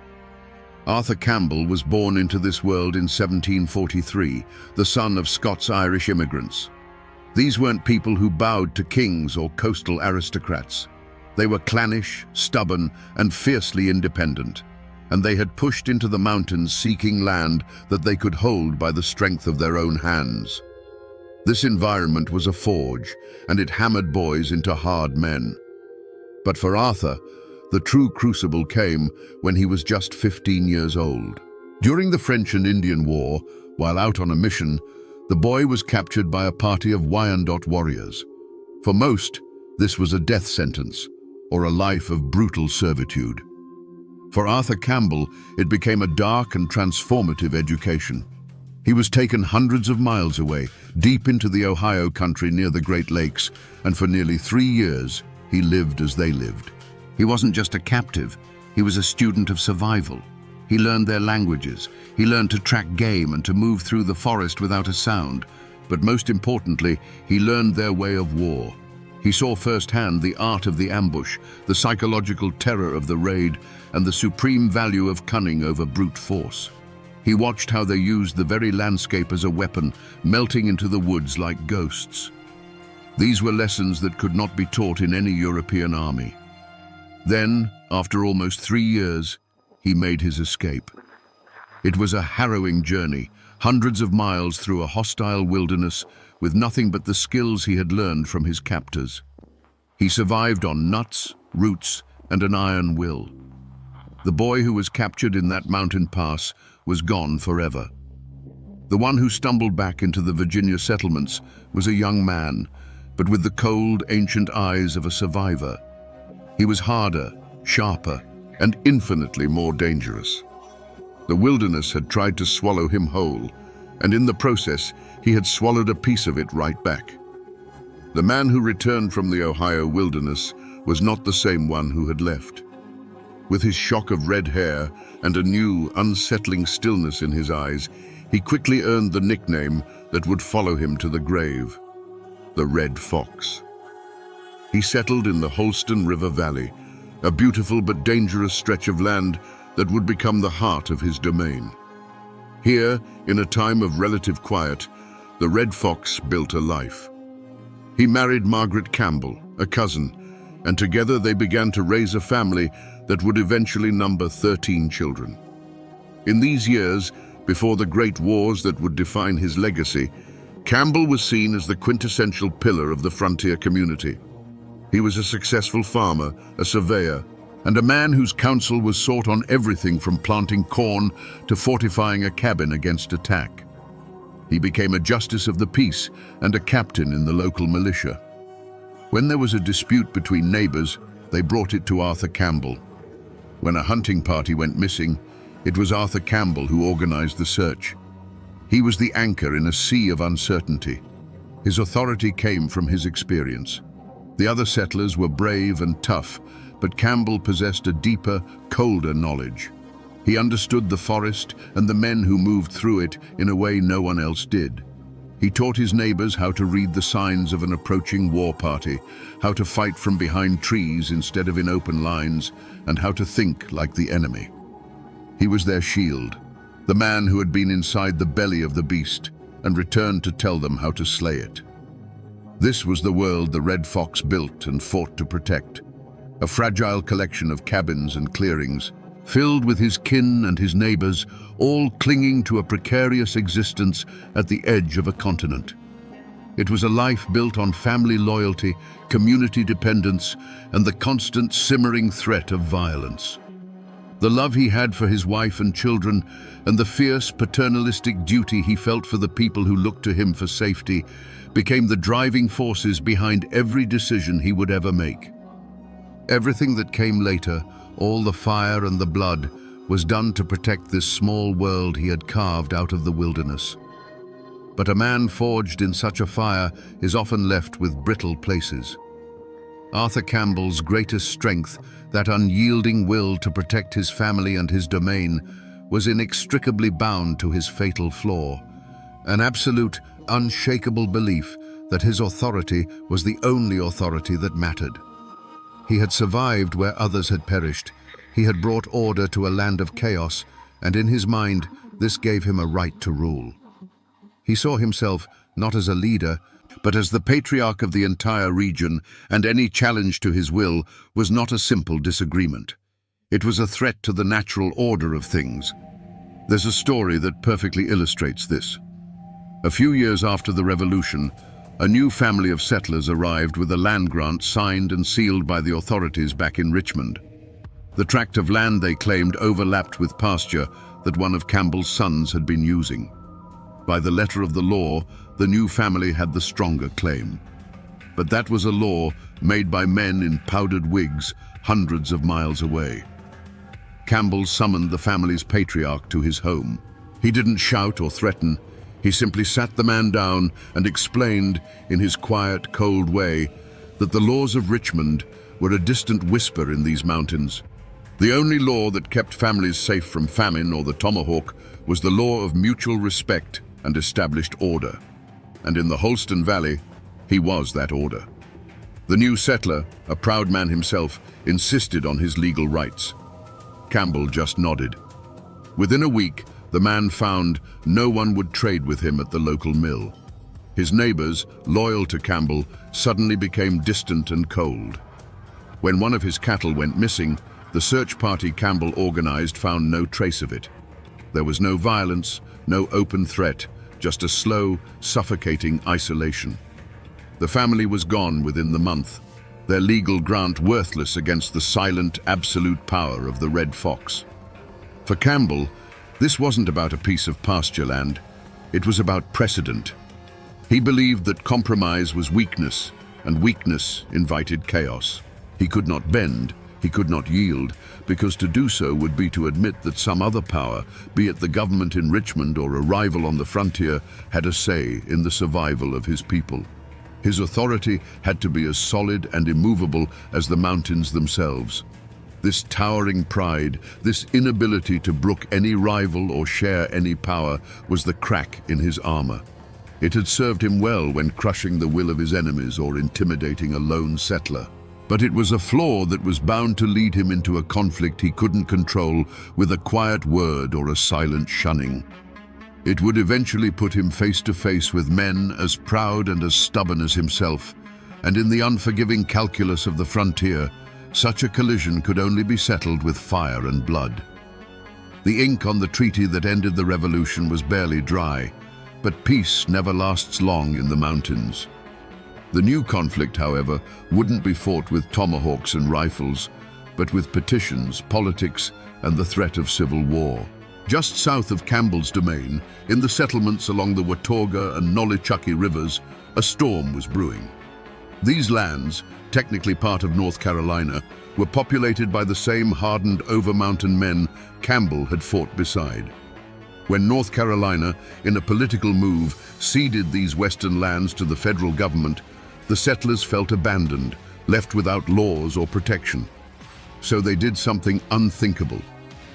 Arthur Campbell was born into this world in 1743, the son of Scots-Irish immigrants. These weren't people who bowed to kings or coastal aristocrats. They were clannish, stubborn, and fiercely independent, and they had pushed into the mountains seeking land that they could hold by the strength of their own hands. This environment was a forge, and it hammered boys into hard men. But for Arthur, the true crucible came when he was just 15 years old. During the French and Indian War, while out on a mission, the boy was captured by a party of Wyandot warriors. For most, this was a death sentence, or a life of brutal servitude. For Arthur Campbell, it became a dark and transformative education. He was taken hundreds of miles away, deep into the Ohio country near the Great Lakes, and for nearly 3 years, he lived as they lived. He wasn't just a captive, he was a student of survival. He learned their languages, he learned to track game and to move through the forest without a sound. But most importantly, he learned their way of war. He saw firsthand the art of the ambush, the psychological terror of the raid, and the supreme value of cunning over brute force. He watched how they used the very landscape as a weapon, melting into the woods like ghosts. These were lessons that could not be taught in any European army. Then, after almost 3 years, he made his escape. It was a harrowing journey, hundreds of miles through a hostile wilderness with nothing but the skills he had learned from his captors. He survived on nuts, roots, and an iron will. The boy who was captured in that mountain pass was gone forever. The one who stumbled back into the Virginia settlements was a young man, but with the cold, ancient eyes of a survivor. He was harder, sharper, and infinitely more dangerous. The wilderness had tried to swallow him whole, and in the process, he had swallowed a piece of it right back. The man who returned from the Ohio wilderness was not the same one who had left. With his shock of red hair and a new, unsettling stillness in his eyes, he quickly earned the nickname that would follow him to the grave, the Red Fox. He settled in the Holston River Valley, a beautiful but dangerous stretch of land that would become the heart of his domain. Here, in a time of relative quiet, the Red Fox built a life. He married Margaret Campbell, a cousin, and together they began to raise a family that would eventually number 13 children. In these years, before the great wars that would define his legacy, Campbell was seen as the quintessential pillar of the frontier community. He was a successful farmer, a surveyor, and a man whose counsel was sought on everything from planting corn to fortifying a cabin against attack. He became a justice of the peace and a captain in the local militia. When there was a dispute between neighbors, they brought it to Arthur Campbell. When a hunting party went missing, it was Arthur Campbell who organized the search. He was the anchor in a sea of uncertainty. His authority came from his experience. The other settlers were brave and tough, but Campbell possessed a deeper, colder knowledge. He understood the forest and the men who moved through it in a way no one else did. He taught his neighbors how to read the signs of an approaching war party, how to fight from behind trees instead of in open lines, and how to think like the enemy. He was their shield, the man who had been inside the belly of the beast and returned to tell them how to slay it. This was the world the Red Fox built and fought to protect, a fragile collection of cabins and clearings, filled with his kin and his neighbors, all clinging to a precarious existence at the edge of a continent. It was a life built on family loyalty, community dependence, and the constant simmering threat of violence. The love he had for his wife and children, and the fierce paternalistic duty he felt for the people who looked to him for safety, became the driving forces behind every decision he would ever make. Everything that came later, all the fire and the blood, was done to protect this small world he had carved out of the wilderness. But a man forged in such a fire is often left with brittle places. Arthur Campbell's greatest strength, that unyielding will to protect his family and his domain, was inextricably bound to his fatal flaw, an absolute, unshakable belief that his authority was the only authority that mattered. He had survived where others had perished. He had brought order to a land of chaos, and in his mind, this gave him a right to rule. He saw himself not as a leader, but as the patriarch of the entire region, and any challenge to his will was not a simple disagreement. It was a threat to the natural order of things. There's a story that perfectly illustrates this. A few years after the revolution, a new family of settlers arrived with a land grant signed and sealed by the authorities back in Richmond. The tract of land they claimed overlapped with pasture that one of Campbell's sons had been using. By the letter of the law, the new family had the stronger claim. But that was a law made by men in powdered wigs hundreds of miles away. Campbell summoned the family's patriarch to his home. He didn't shout or threaten. He simply sat the man down and explained, in his quiet, cold way, that the laws of Richmond were a distant whisper in these mountains. The only law that kept families safe from famine or the tomahawk was the law of mutual respect and established order. And in the Holston Valley, he was that order. The new settler, a proud man himself, insisted on his legal rights. Campbell just nodded. Within a week, the man found no one would trade with him at the local mill. His neighbors, loyal to Campbell, suddenly became distant and cold. When one of his cattle went missing, the search party Campbell organized found no trace of it. There was no violence, no open threat, just a slow, suffocating isolation. The family was gone within the month, their legal grant worthless against the silent, absolute power of the Red Fox. For Campbell, this wasn't about a piece of pasture land. It was about precedent. He believed that compromise was weakness, and weakness invited chaos. He could not bend, he could not yield, because to do so would be to admit that some other power, be it the government in Richmond or a rival on the frontier, had a say in the survival of his people. His authority had to be as solid and immovable as the mountains themselves. This towering pride, this inability to brook any rival or share any power, was the crack in his armor. It had served him well when crushing the will of his enemies or intimidating a lone settler. But it was a flaw that was bound to lead him into a conflict he couldn't control with a quiet word or a silent shunning. It would eventually put him face to face with men as proud and as stubborn as himself, and in the unforgiving calculus of the frontier, such a collision could only be settled with fire and blood. The ink on the treaty that ended the revolution was barely dry, but peace never lasts long in the mountains. The new conflict, however, wouldn't be fought with tomahawks and rifles, but with petitions, politics, and the threat of civil war. Just south of Campbell's domain, in the settlements along the Watauga and Nolichucky rivers, a storm was brewing. These lands, technically part of North Carolina, were populated by the same hardened over-mountain men Campbell had fought beside. When North Carolina, in a political move, ceded these western lands to the federal government, the settlers felt abandoned, left without laws or protection. So they did something unthinkable.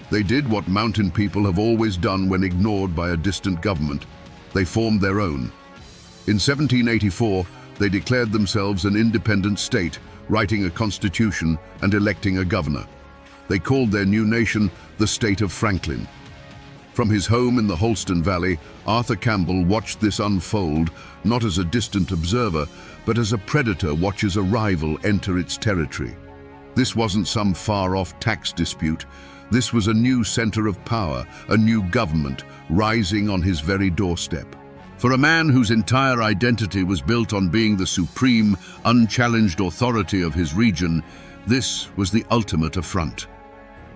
They did what mountain people have always done when ignored by a distant government. They formed their own. In 1784, they declared themselves an independent state, writing a constitution and electing a governor. They called their new nation the State of Franklin. From his home in the Holston Valley, Arthur Campbell watched this unfold, not as a distant observer, but as a predator watches a rival enter its territory. This wasn't some far-off tax dispute. This was a new center of power, a new government, rising on his very doorstep. For a man whose entire identity was built on being the supreme, unchallenged authority of his region, this was the ultimate affront.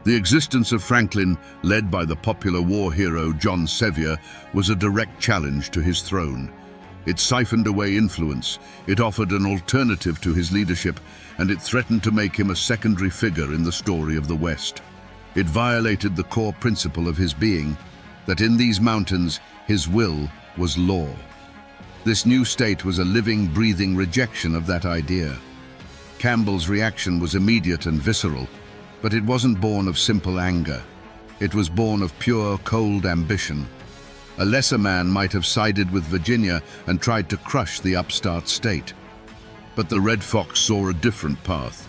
The existence of Franklin, led by the popular war hero John Sevier, was a direct challenge to his throne. It siphoned away influence, it offered an alternative to his leadership, and it threatened to make him a secondary figure in the story of the West. It violated the core principle of his being, that in these mountains, his will was law. This new state was a living, breathing rejection of that idea. Campbell's reaction was immediate and visceral, but it wasn't born of simple anger. It was born of pure, cold ambition. A lesser man might have sided with Virginia and tried to crush the upstart state. But the Red Fox saw a different path.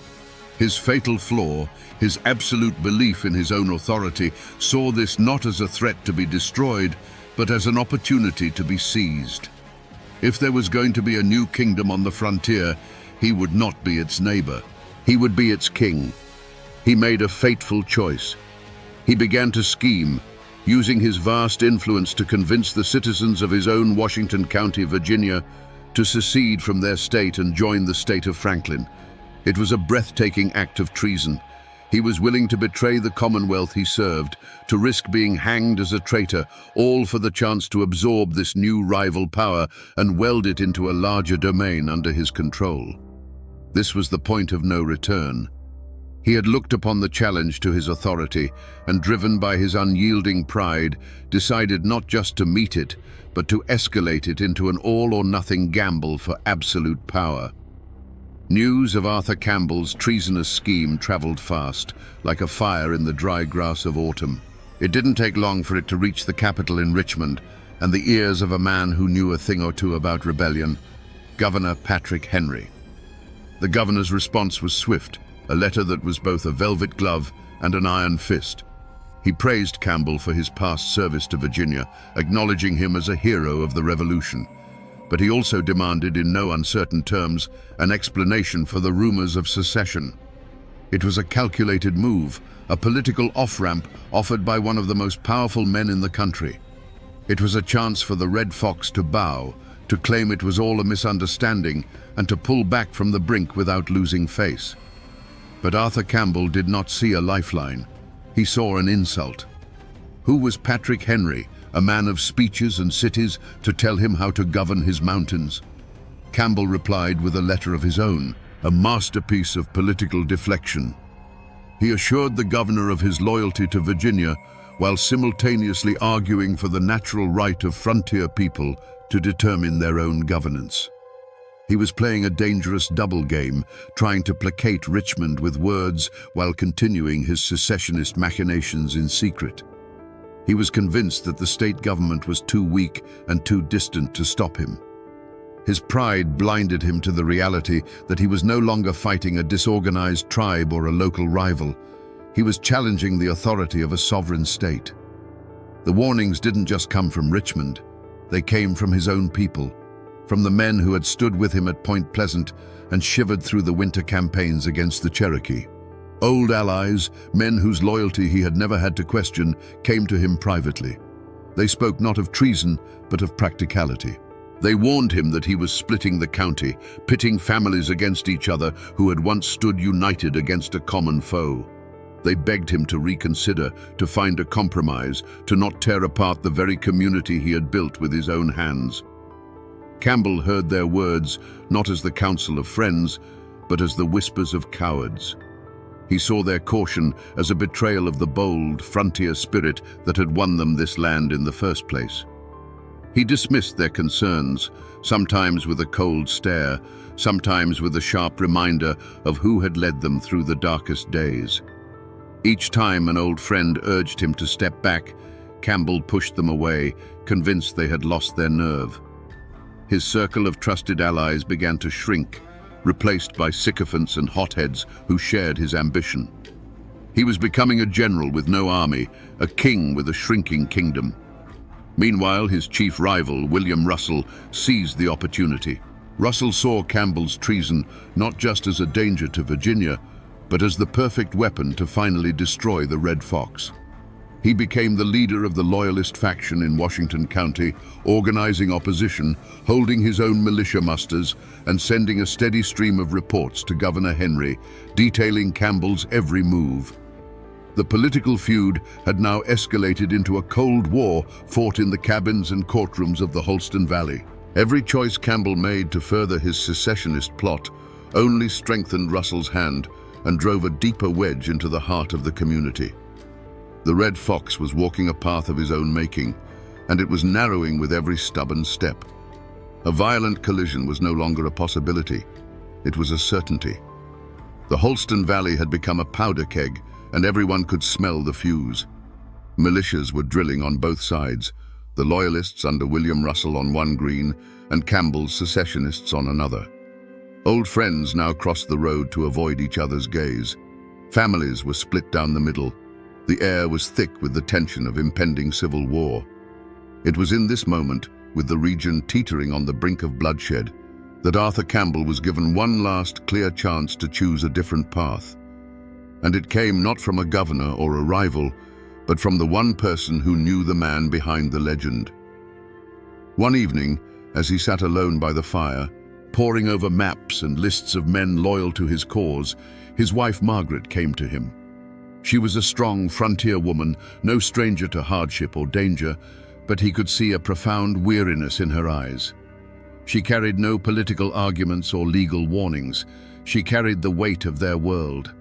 His fatal flaw, his absolute belief in his own authority, saw this not as a threat to be destroyed, but as an opportunity to be seized. If there was going to be a new kingdom on the frontier, he would not be its neighbor. He would be its king. He made a fateful choice. He began to scheme, using his vast influence to convince the citizens of his own Washington County, Virginia, to secede from their state and join the state of Franklin. It was a breathtaking act of treason. He was willing to betray the Commonwealth he served, to risk being hanged as a traitor, all for the chance to absorb this new rival power and weld it into a larger domain under his control. This was the point of no return. He had looked upon the challenge to his authority and, driven by his unyielding pride, decided not just to meet it, but to escalate it into an all-or-nothing gamble for absolute power. News of Arthur Campbell's treasonous scheme traveled fast, like a fire in the dry grass of autumn. It didn't take long for it to reach the capital in Richmond and the ears of a man who knew a thing or two about rebellion, Governor Patrick Henry. The governor's response was swift, a letter that was both a velvet glove and an iron fist. He praised Campbell for his past service to Virginia, acknowledging him as a hero of the Revolution. But he also demanded, in no uncertain terms, an explanation for the rumors of secession. It was a calculated move, a political off-ramp offered by one of the most powerful men in the country. It was a chance for the Red Fox to bow, to claim it was all a misunderstanding, and to pull back from the brink without losing face. But Arthur Campbell did not see a lifeline. He saw an insult. Who was Patrick Henry, a man of speeches and cities, to tell him how to govern his mountains? Campbell replied with a letter of his own, a masterpiece of political deflection. He assured the governor of his loyalty to Virginia, while simultaneously arguing for the natural right of frontier people to determine their own governance. He was playing a dangerous double game, trying to placate Richmond with words while continuing his secessionist machinations in secret. He was convinced that the state government was too weak and too distant to stop him. His pride blinded him to the reality that he was no longer fighting a disorganized tribe or a local rival. He was challenging the authority of a sovereign state. The warnings didn't just come from Richmond. They came from his own people, from the men who had stood with him at Point Pleasant and shivered through the winter campaigns against the Cherokee. Old allies, men whose loyalty he had never had to question, came to him privately. They spoke not of treason, but of practicality. They warned him that he was splitting the county, pitting families against each other who had once stood united against a common foe. They begged him to reconsider, to find a compromise, to not tear apart the very community he had built with his own hands. Campbell heard their words not as the counsel of friends, but as the whispers of cowards. He saw their caution as a betrayal of the bold, frontier spirit that had won them this land in the first place. He dismissed their concerns, sometimes with a cold stare, sometimes with a sharp reminder of who had led them through the darkest days. Each time an old friend urged him to step back, Campbell pushed them away, convinced they had lost their nerve. His circle of trusted allies began to shrink, replaced by sycophants and hotheads who shared his ambition. He was becoming a general with no army, a king with a shrinking kingdom. Meanwhile, his chief rival, William Russell, seized the opportunity. Russell saw Campbell's treason not just as a danger to Virginia, but as the perfect weapon to finally destroy the Red Fox. He became the leader of the Loyalist faction in Washington County, organizing opposition, holding his own militia musters, and sending a steady stream of reports to Governor Henry, detailing Campbell's every move. The political feud had now escalated into a Cold War fought in the cabins and courtrooms of the Holston Valley. Every choice Campbell made to further his secessionist plot only strengthened Russell's hand and drove a deeper wedge into the heart of the community. The Red Fox was walking a path of his own making, and it was narrowing with every stubborn step. A violent collision was no longer a possibility. It was a certainty. The Holston Valley had become a powder keg, and everyone could smell the fuse. Militias were drilling on both sides, the Loyalists under William Russell on one green, and Campbell's secessionists on another. Old friends now crossed the road to avoid each other's gaze. Families were split down the middle. The air was thick with the tension of impending civil war. It was in this moment, with the region teetering on the brink of bloodshed, that Arthur Campbell was given one last clear chance to choose a different path. And it came not from a governor or a rival, but from the one person who knew the man behind the legend. One evening, as he sat alone by the fire, poring over maps and lists of men loyal to his cause, his wife Margaret came to him. She was a strong frontier woman, no stranger to hardship or danger, but he could see a profound weariness in her eyes. She carried no political arguments or legal warnings. She carried the weight of their world.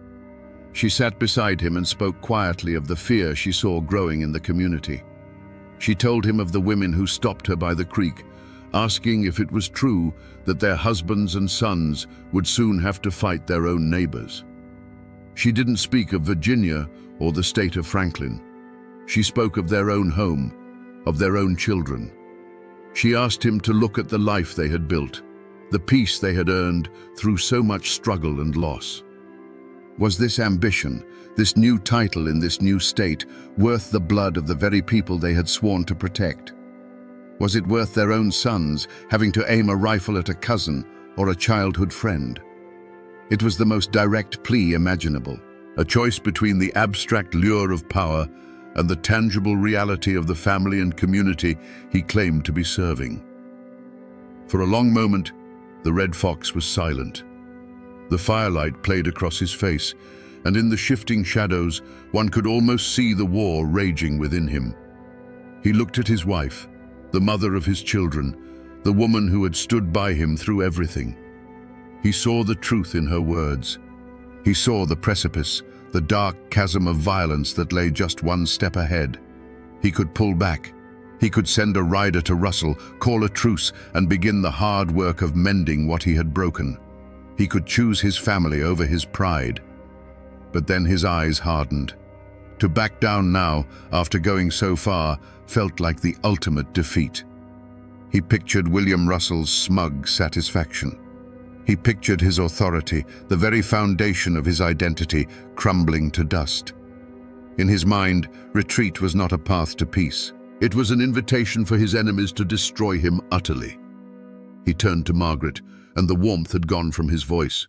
She sat beside him and spoke quietly of the fear she saw growing in the community. She told him of the women who stopped her by the creek, asking if it was true that their husbands and sons would soon have to fight their own neighbors. She didn't speak of Virginia or the state of Franklin. She spoke of their own home, of their own children. She asked him to look at the life they had built, the peace they had earned through so much struggle and loss. Was this ambition, this new title in this new state, worth the blood of the very people they had sworn to protect? Was it worth their own sons having to aim a rifle at a cousin or a childhood friend? It was the most direct plea imaginable, a choice between the abstract lure of power and the tangible reality of the family and community he claimed to be serving. For a long moment, the Red Fox was silent. The firelight played across his face, and in the shifting shadows, one could almost see the war raging within him. He looked at his wife, the mother of his children, the woman who had stood by him through everything. He saw the truth in her words. He saw the precipice, the dark chasm of violence that lay just one step ahead. He could pull back. He could send a rider to Russell, call a truce, and begin the hard work of mending what he had broken. He could choose his family over his pride. But then his eyes hardened. To back down now, after going so far, felt like the ultimate defeat. He pictured William Russell's smug satisfaction. He pictured his authority, the very foundation of his identity, crumbling to dust. In his mind, retreat was not a path to peace. It was an invitation for his enemies to destroy him utterly. He turned to Margaret, and the warmth had gone from his voice.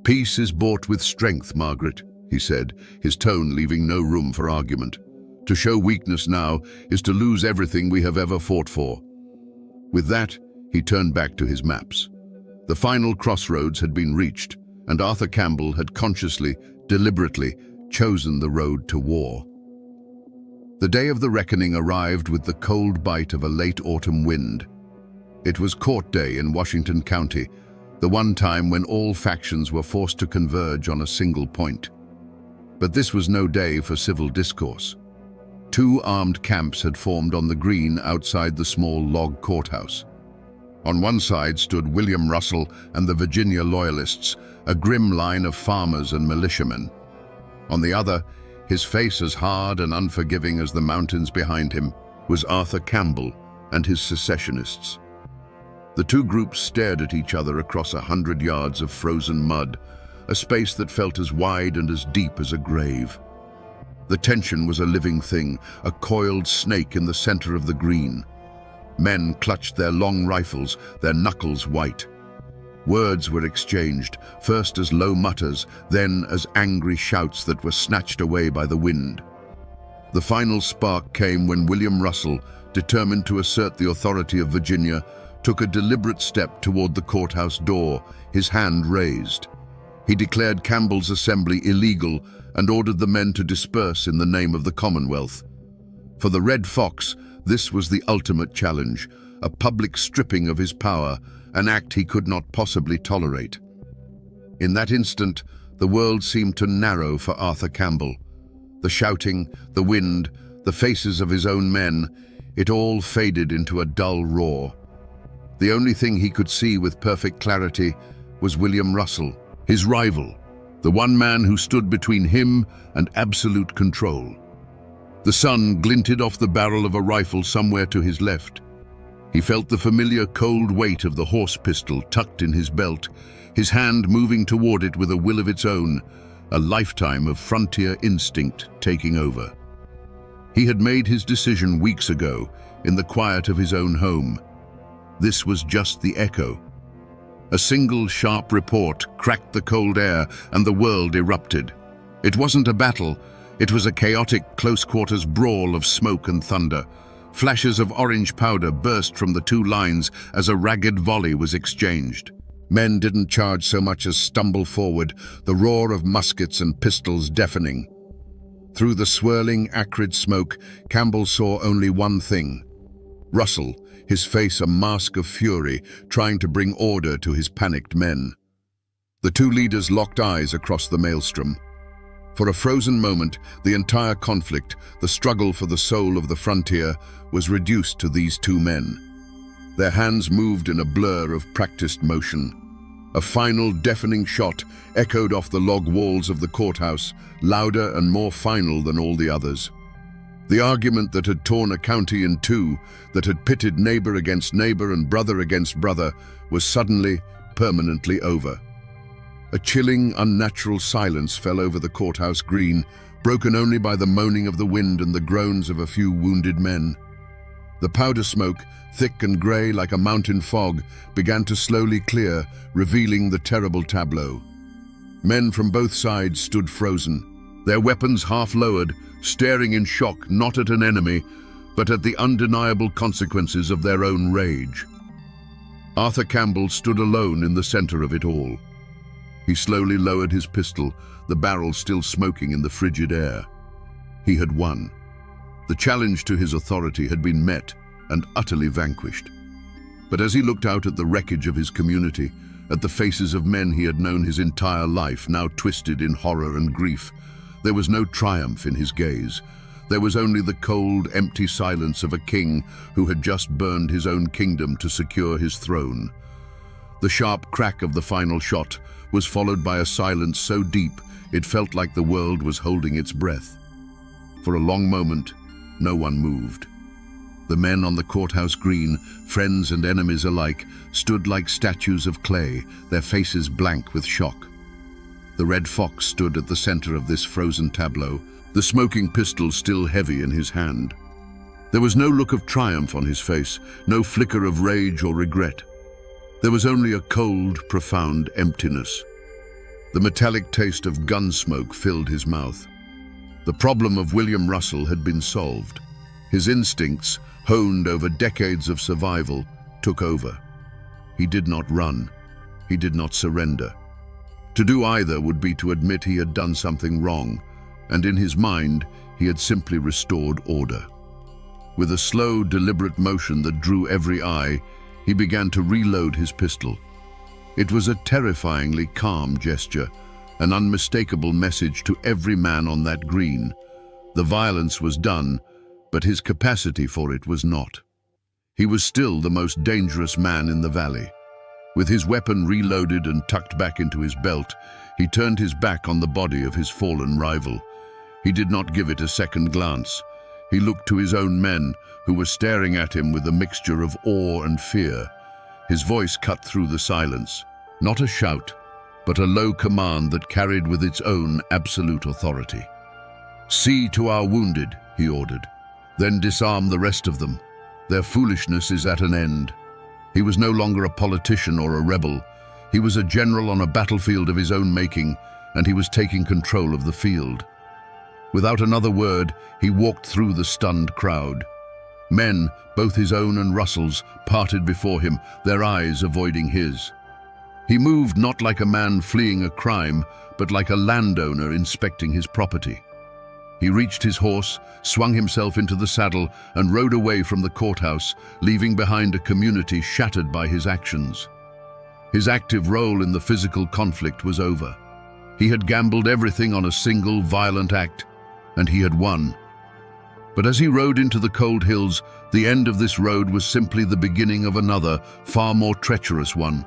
"Peace is bought with strength, Margaret," he said, his tone leaving no room for argument. "To show weakness now is to lose everything we have ever fought for." With that, he turned back to his maps. The final crossroads had been reached, and Arthur Campbell had consciously, deliberately, chosen the road to war. The day of the reckoning arrived with the cold bite of a late autumn wind. It was court day in Washington County, the one time when all factions were forced to converge on a single point. But this was no day for civil discourse. Two armed camps had formed on the green outside the small log courthouse. On one side stood William Russell and the Virginia Loyalists, a grim line of farmers and militiamen. On the other, his face as hard and unforgiving as the mountains behind him, was Arthur Campbell and his secessionists. The two groups stared at each other across 100 yards of frozen mud, a space that felt as wide and as deep as a grave. The tension was a living thing, a coiled snake in the center of the green. Men clutched their long rifles, their knuckles white. Words were exchanged, first as low mutters, then as angry shouts that were snatched away by the wind. The final spark came when William Russell, determined to assert the authority of Virginia, took a deliberate step toward the courthouse door, his hand raised. He declared Campbell's assembly illegal and ordered the men to disperse in the name of the Commonwealth. For the Red Fox, this was the ultimate challenge, a public stripping of his power, an act he could not possibly tolerate. In that instant, the world seemed to narrow for Arthur Campbell. The shouting, the wind, the faces of his own men, it all faded into a dull roar. The only thing he could see with perfect clarity was William Russell, his rival, the one man who stood between him and absolute control. The sun glinted off the barrel of a rifle somewhere to his left. He felt the familiar cold weight of the horse pistol tucked in his belt, his hand moving toward it with a will of its own, a lifetime of frontier instinct taking over. He had made his decision weeks ago, in the quiet of his own home. This was just the echo. A single sharp report cracked the cold air and the world erupted. It wasn't a battle, it was a chaotic close-quarters brawl of smoke and thunder. Flashes of orange powder burst from the two lines as a ragged volley was exchanged. Men didn't charge so much as stumble forward, the roar of muskets and pistols deafening. Through the swirling, acrid smoke, Campbell saw only one thing. Russell, his face a mask of fury, trying to bring order to his panicked men. The two leaders locked eyes across the maelstrom. For a frozen moment, the entire conflict, the struggle for the soul of the frontier, was reduced to these two men. Their hands moved in a blur of practiced motion. A final deafening shot echoed off the log walls of the courthouse, louder and more final than all the others. The argument that had torn a county in two, that had pitted neighbor against neighbor and brother against brother, was suddenly, permanently over. A chilling, unnatural silence fell over the courthouse green, broken only by the moaning of the wind and the groans of a few wounded men. The powder smoke, thick and grey like a mountain fog, began to slowly clear, revealing the terrible tableau. Men from both sides stood frozen, their weapons half lowered, staring in shock not at an enemy, but at the undeniable consequences of their own rage. Arthur Campbell stood alone in the center of it all. He slowly lowered his pistol, the barrel still smoking in the frigid air. He had won. The challenge to his authority had been met and utterly vanquished. But as he looked out at the wreckage of his community, at the faces of men he had known his entire life, now twisted in horror and grief, there was no triumph in his gaze. There was only the cold, empty silence of a king who had just burned his own kingdom to secure his throne. The sharp crack of the final shot was followed by a silence so deep it felt like the world was holding its breath. For a long moment, no one moved. The men on the courthouse green, friends and enemies alike, stood like statues of clay, their faces blank with shock. The Red Fox stood at the center of this frozen tableau, the smoking pistol still heavy in his hand. There was no look of triumph on his face, no flicker of rage or regret. There was only a cold, profound emptiness. The metallic taste of gun smoke filled his mouth. The problem of William Russell had been solved. His instincts, honed over decades of survival, took over. He did not run. He did not surrender. To do either would be to admit he had done something wrong, and in his mind, he had simply restored order. With a slow, deliberate motion that drew every eye, he began to reload his pistol. It was a terrifyingly calm gesture, an unmistakable message to every man on that green. The violence was done, but his capacity for it was not. He was still the most dangerous man in the valley. With his weapon reloaded and tucked back into his belt, he turned his back on the body of his fallen rival. He did not give it a second glance. He looked to his own men, who were staring at him with a mixture of awe and fear. His voice cut through the silence, not a shout, but a low command that carried with its own absolute authority. "See to our wounded," he ordered. "Then disarm the rest of them. Their foolishness is at an end." He was no longer a politician or a rebel. He was a general on a battlefield of his own making, and he was taking control of the field. Without another word, he walked through the stunned crowd. Men, both his own and Russell's, parted before him, their eyes avoiding his. He moved not like a man fleeing a crime, but like a landowner inspecting his property. He reached his horse, swung himself into the saddle, and rode away from the courthouse, leaving behind a community shattered by his actions. His active role in the physical conflict was over. He had gambled everything on a single violent act, and he had won. But as he rode into the cold hills, the end of this road was simply the beginning of another, far more treacherous one.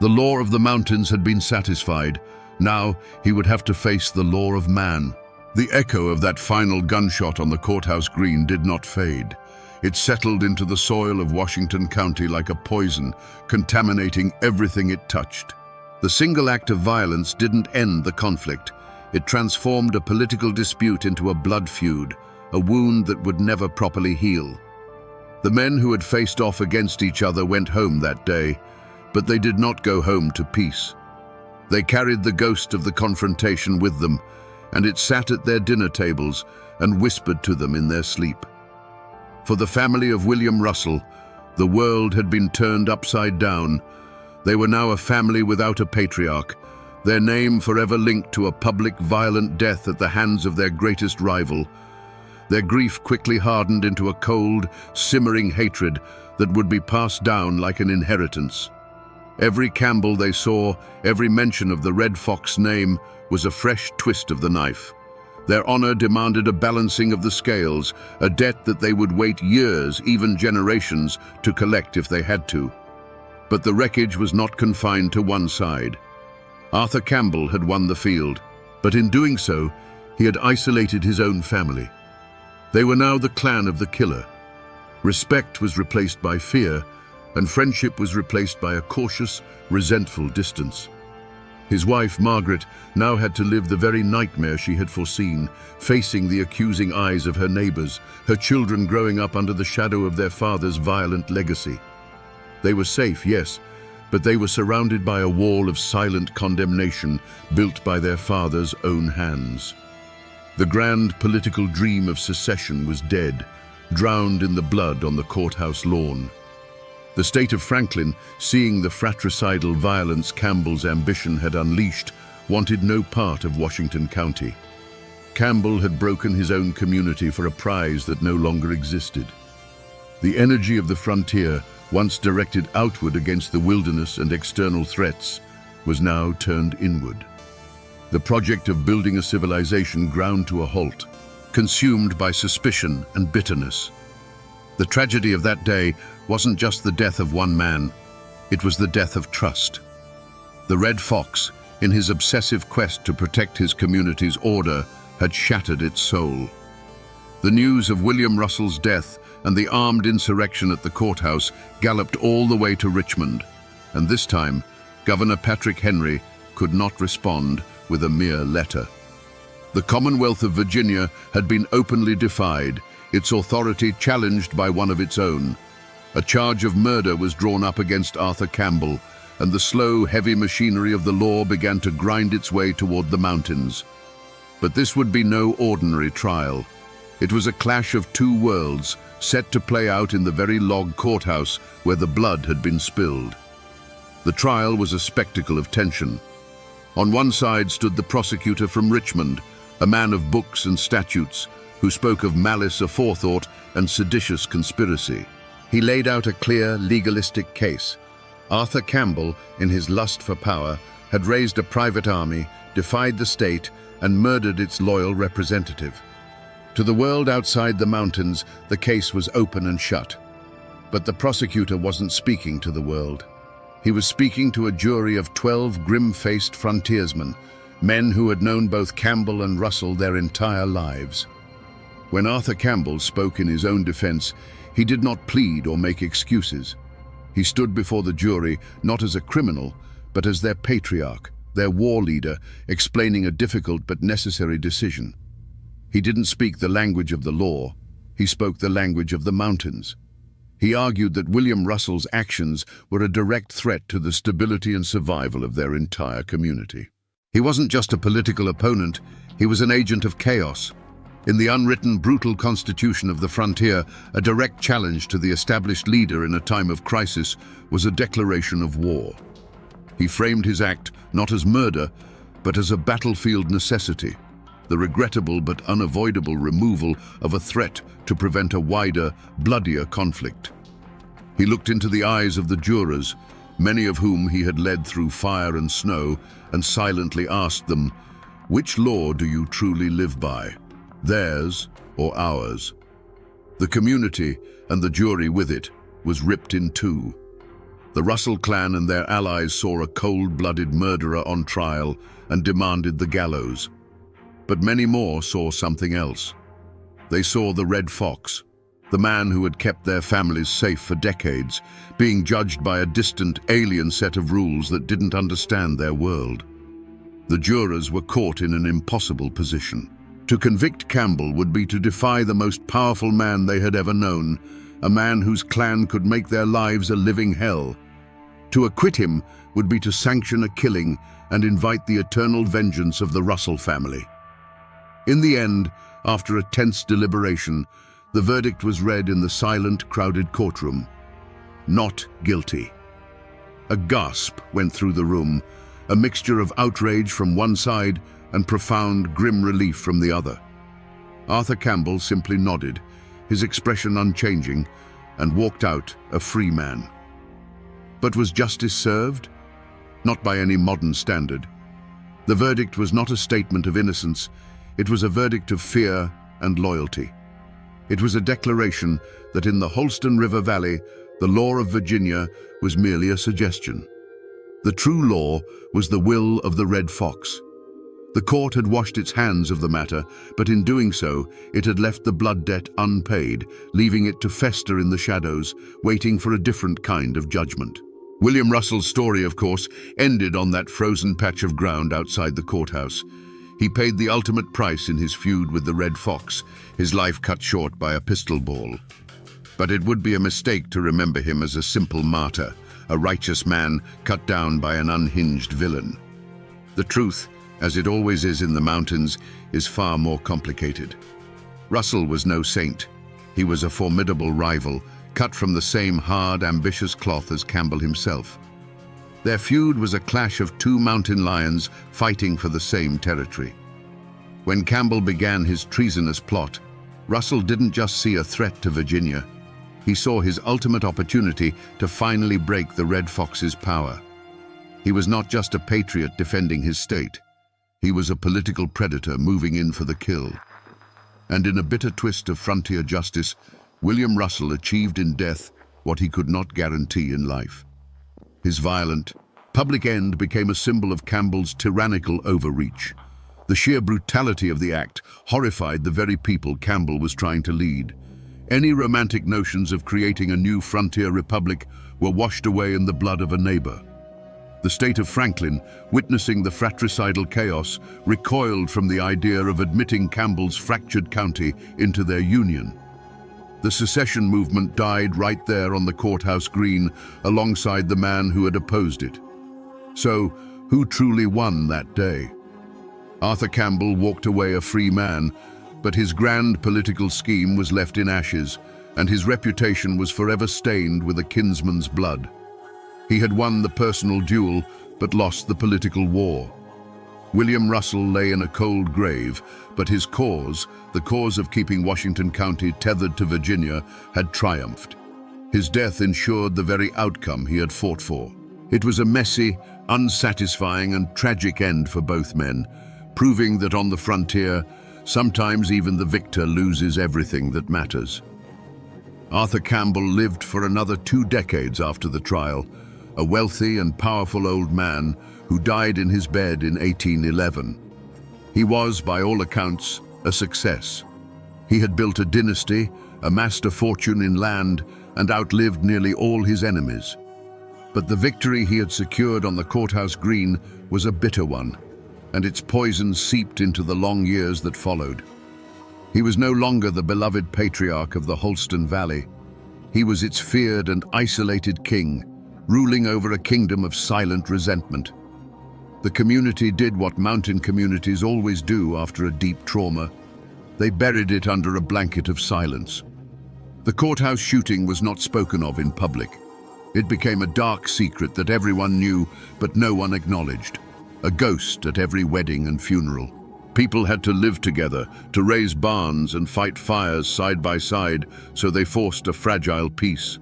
The law of the mountains had been satisfied. Now he would have to face the law of man. The echo of that final gunshot on the courthouse green did not fade. It settled into the soil of Washington County like a poison, contaminating everything it touched. The single act of violence didn't end the conflict. It transformed a political dispute into a blood feud, a wound that would never properly heal. The men who had faced off against each other went home that day, but they did not go home to peace. They carried the ghost of the confrontation with them, and it sat at their dinner tables and whispered to them in their sleep. For the family of William Russell, the world had been turned upside down. They were now a family without a patriarch, their name forever linked to a public violent death at the hands of their greatest rival. Their grief quickly hardened into a cold, simmering hatred that would be passed down like an inheritance. Every Campbell they saw, every mention of the Red Fox name, was a fresh twist of the knife. Their honor demanded a balancing of the scales, a debt that they would wait years, even generations, to collect if they had to. But the wreckage was not confined to one side. Arthur Campbell had won the field, but in doing so, he had isolated his own family. They were now the clan of the killer. Respect was replaced by fear, and friendship was replaced by a cautious, resentful distance. His wife, Margaret, now had to live the very nightmare she had foreseen, facing the accusing eyes of her neighbors, her children growing up under the shadow of their father's violent legacy. They were safe, yes, but they were surrounded by a wall of silent condemnation built by their father's own hands. The grand political dream of secession was dead, drowned in the blood on the courthouse lawn. The state of Franklin, seeing the fratricidal violence Campbell's ambition had unleashed, wanted no part of Washington County. Campbell had broken his own community for a prize that no longer existed. The energy of the frontier, once directed outward against the wilderness and external threats, was now turned inward. The project of building a civilization ground to a halt, consumed by suspicion and bitterness. The tragedy of that day wasn't just the death of one man, it was the death of trust. The Red Fox, in his obsessive quest to protect his community's order, had shattered its soul. The news of William Russell's death and the armed insurrection at the courthouse galloped all the way to Richmond, and this time, Governor Patrick Henry could not respond with a mere letter. The Commonwealth of Virginia had been openly defied, its authority challenged by one of its own. A charge of murder was drawn up against Arthur Campbell, and the slow, heavy machinery of the law began to grind its way toward the mountains. But this would be no ordinary trial. It was a clash of two worlds, set to play out in the very log courthouse where the blood had been spilled. The trial was a spectacle of tension. On one side stood the prosecutor from Richmond, a man of books and statutes, who spoke of malice aforethought and seditious conspiracy. He laid out a clear, legalistic case. Arthur Campbell, in his lust for power, had raised a private army, defied the state, and murdered its loyal representative. To the world outside the mountains, the case was open and shut. But the prosecutor wasn't speaking to the world. He was speaking to a jury of 12 grim-faced frontiersmen, men who had known both Campbell and Russell their entire lives. When Arthur Campbell spoke in his own defense, he did not plead or make excuses. He stood before the jury not as a criminal, but as their patriarch, their war leader, explaining a difficult but necessary decision. He didn't speak the language of the law, he spoke the language of the mountains. He argued that William Russell's actions were a direct threat to the stability and survival of their entire community. He wasn't just a political opponent, he was an agent of chaos. In the unwritten, brutal constitution of the frontier, a direct challenge to the established leader in a time of crisis was a declaration of war. He framed his act not as murder, but as a battlefield necessity, the regrettable but unavoidable removal of a threat to prevent a wider, bloodier conflict. He looked into the eyes of the jurors, many of whom he had led through fire and snow, and silently asked them, "Which law do you truly live by? Theirs or ours?" The community, and the jury with it, was ripped in two. The Russell clan and their allies saw a cold-blooded murderer on trial and demanded the gallows. But many more saw something else. They saw the Red Fox, the man who had kept their families safe for decades, being judged by a distant, alien set of rules that didn't understand their world. The jurors were caught in an impossible position. To convict Campbell would be to defy the most powerful man they had ever known, a man whose clan could make their lives a living hell. To acquit him would be to sanction a killing and invite the eternal vengeance of the Russell family. In the end, after a tense deliberation, the verdict was read in the silent, crowded courtroom. Not guilty. A gasp went through the room, a mixture of outrage from one side and profound, grim relief from the other. Arthur Campbell simply nodded, his expression unchanging, and walked out a free man. But was justice served? Not by any modern standard. The verdict was not a statement of innocence, it was a verdict of fear and loyalty. It was a declaration that in the Holston River Valley, the law of Virginia was merely a suggestion. The true law was the will of the Red Fox. The court had washed its hands of the matter, but in doing so, it had left the blood debt unpaid, leaving it to fester in the shadows, waiting for a different kind of judgment. William Russell's story, of course, ended on that frozen patch of ground outside the courthouse. He paid the ultimate price in his feud with the Red Fox, his life cut short by a pistol ball. But it would be a mistake to remember him as a simple martyr, a righteous man cut down by an unhinged villain. The truth, as it always is in the mountains, is far more complicated. Russell was no saint. He was a formidable rival, cut from the same hard, ambitious cloth as Campbell himself. Their feud was a clash of two mountain lions fighting for the same territory. When Campbell began his treasonous plot, Russell didn't just see a threat to Virginia. He saw his ultimate opportunity to finally break the Red Fox's power. He was not just a patriot defending his state. He was a political predator moving in for the kill. And in a bitter twist of frontier justice, William Russell achieved in death what he could not guarantee in life. His violent, public end became a symbol of Campbell's tyrannical overreach. The sheer brutality of the act horrified the very people Campbell was trying to lead. Any romantic notions of creating a new frontier republic were washed away in the blood of a neighbor. The state of Franklin, witnessing the fratricidal chaos, recoiled from the idea of admitting Campbell's fractured county into their union. The secession movement died right there on the courthouse green alongside the man who had opposed it. So, who truly won that day? Arthur Campbell walked away a free man, but his grand political scheme was left in ashes, and his reputation was forever stained with a kinsman's blood. He had won the personal duel, but lost the political war. William Russell lay in a cold grave, but his cause, the cause of keeping Washington County tethered to Virginia, had triumphed. His death ensured the very outcome he had fought for. It was a messy, unsatisfying, and tragic end for both men, proving that on the frontier, sometimes even the victor loses everything that matters. Arthur Campbell lived for another 2 decades after the trial, a wealthy and powerful old man who died in his bed in 1811. He was, by all accounts, a success. He had built a dynasty, amassed a fortune in land, and outlived nearly all his enemies. But the victory he had secured on the courthouse green was a bitter one, and its poison seeped into the long years that followed. He was no longer the beloved patriarch of the Holston Valley. He was its feared and isolated king, ruling over a kingdom of silent resentment. The community did what mountain communities always do after a deep trauma. They buried it under a blanket of silence. The courthouse shooting was not spoken of in public. It became a dark secret that everyone knew, but no one acknowledged. A ghost at every wedding and funeral. People had to live together, to raise barns and fight fires side by side, so they forced a fragile peace.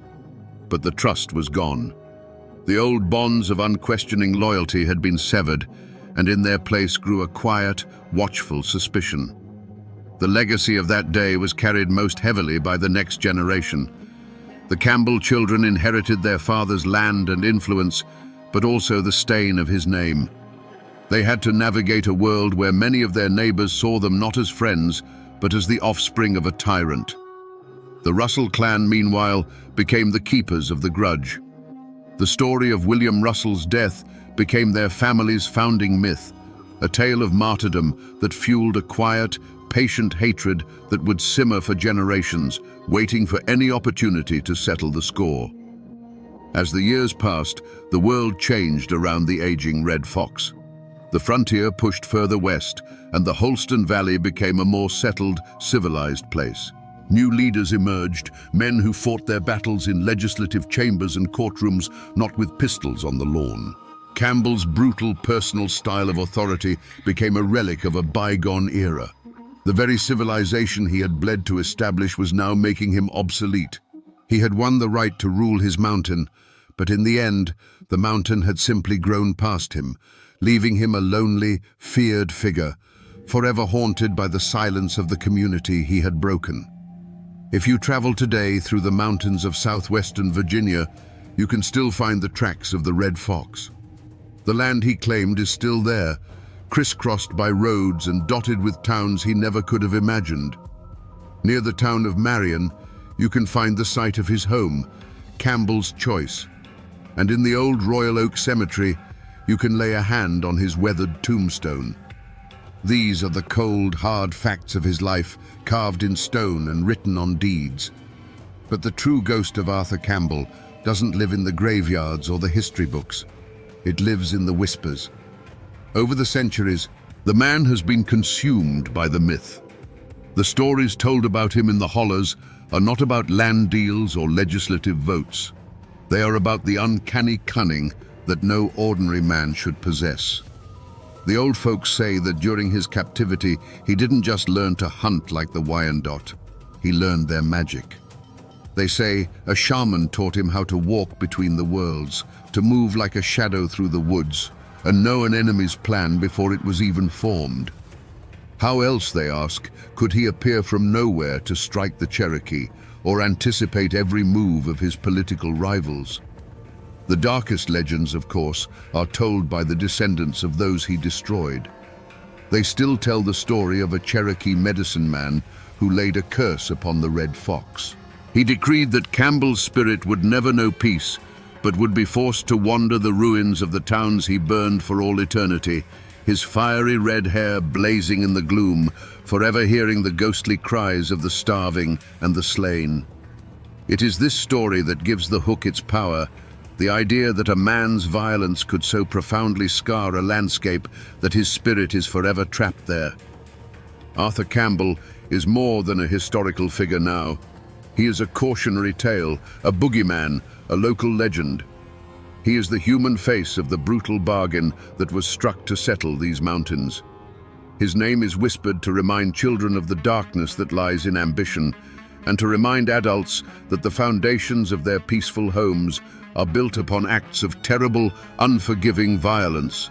But the trust was gone. The old bonds of unquestioning loyalty had been severed, and in their place grew a quiet, watchful suspicion. The legacy of that day was carried most heavily by the next generation. The Campbell children inherited their father's land and influence, but also the stain of his name. They had to navigate a world where many of their neighbors saw them not as friends, but as the offspring of a tyrant. The Russell clan, meanwhile, became the keepers of the grudge. The story of William Russell's death became their family's founding myth, a tale of martyrdom that fueled a quiet, patient hatred that would simmer for generations, waiting for any opportunity to settle the score. As the years passed, the world changed around the aging Red Fox. The frontier pushed further west, and the Holston Valley became a more settled, civilized place. New leaders emerged, men who fought their battles in legislative chambers and courtrooms, not with pistols on the lawn. Campbell's brutal personal style of authority became a relic of a bygone era. The very civilization he had bled to establish was now making him obsolete. He had won the right to rule his mountain, but in the end, the mountain had simply grown past him, leaving him a lonely, feared figure, forever haunted by the silence of the community he had broken. If you travel today through the mountains of southwestern Virginia, you can still find the tracks of the Red Fox. The land he claimed is still there, crisscrossed by roads and dotted with towns he never could have imagined. Near the town of Marion, you can find the site of his home, Campbell's Choice. And in the old Royal Oak Cemetery, you can lay a hand on his weathered tombstone. These are the cold, hard facts of his life, carved in stone and written on deeds. But the true ghost of Arthur Campbell doesn't live in the graveyards or the history books. It lives in the whispers. Over the centuries, the man has been consumed by the myth. The stories told about him in the hollows are not about land deals or legislative votes. They are about the uncanny cunning that no ordinary man should possess. The old folks say that during his captivity, he didn't just learn to hunt like the Wyandot. He learned their magic. They say a shaman taught him how to walk between the worlds, to move like a shadow through the woods, and know an enemy's plan before it was even formed. How else, they ask, could he appear from nowhere to strike the Cherokee, or anticipate every move of his political rivals? The darkest legends, of course, are told by the descendants of those he destroyed. They still tell the story of a Cherokee medicine man who laid a curse upon the Red Fox. He decreed that Campbell's spirit would never know peace, but would be forced to wander the ruins of the towns he burned for all eternity, his fiery red hair blazing in the gloom, forever hearing the ghostly cries of the starving and the slain. It is this story that gives the hook its power, the idea that a man's violence could so profoundly scar a landscape that his spirit is forever trapped there. Arthur Campbell is more than a historical figure now. He is a cautionary tale, a boogeyman, a local legend. He is the human face of the brutal bargain that was struck to settle these mountains. His name is whispered to remind children of the darkness that lies in ambition, and to remind adults that the foundations of their peaceful homes are built upon acts of terrible, unforgiving violence.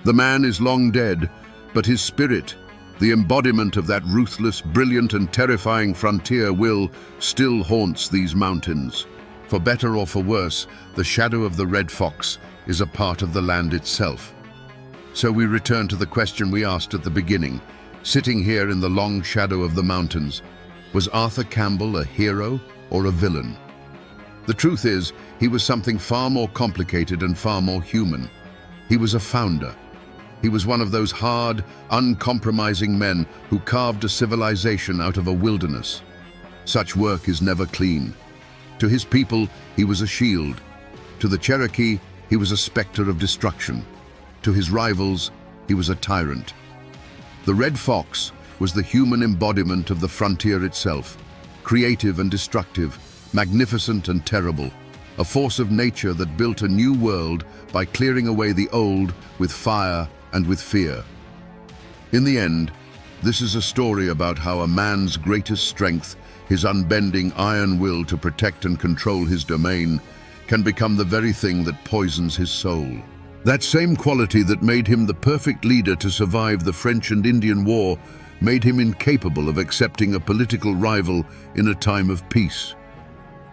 The man is long dead, but his spirit, the embodiment of that ruthless, brilliant and terrifying frontier will, still haunts these mountains. For better or for worse, the shadow of the Red Fox is a part of the land itself. So we return to the question we asked at the beginning. Sitting here in the long shadow of the mountains, was Arthur Campbell a hero or a villain? The truth is, he was something far more complicated and far more human. He was a founder. He was one of those hard, uncompromising men who carved a civilization out of a wilderness. Such work is never clean. To his people, he was a shield. To the Cherokee, he was a specter of destruction. To his rivals, he was a tyrant. The Red Fox was the human embodiment of the frontier itself, creative and destructive, magnificent and terrible, a force of nature that built a new world by clearing away the old with fire and with fear. In the end, this is a story about how a man's greatest strength, his unbending iron will to protect and control his domain, can become the very thing that poisons his soul. That same quality that made him the perfect leader to survive the French and Indian War made him incapable of accepting a political rival in a time of peace.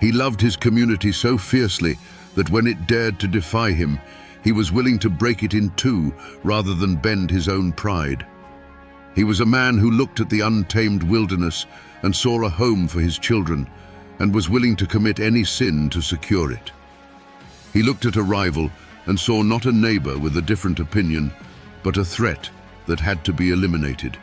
He loved his community so fiercely that when it dared to defy him, he was willing to break it in two rather than bend his own pride. He was a man who looked at the untamed wilderness and saw a home for his children and was willing to commit any sin to secure it. He looked at a rival and saw not a neighbor with a different opinion, but a threat that had to be eliminated.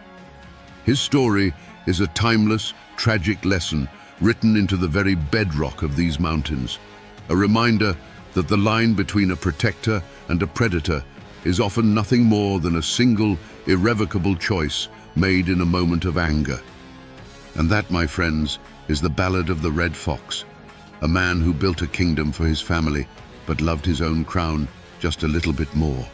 His story is a timeless, tragic lesson written into the very bedrock of these mountains, a reminder that the line between a protector and a predator is often nothing more than a single, irrevocable choice made in a moment of anger. And that, my friends, is the ballad of the Red Fox, a man who built a kingdom for his family, but loved his own crown just a little bit more.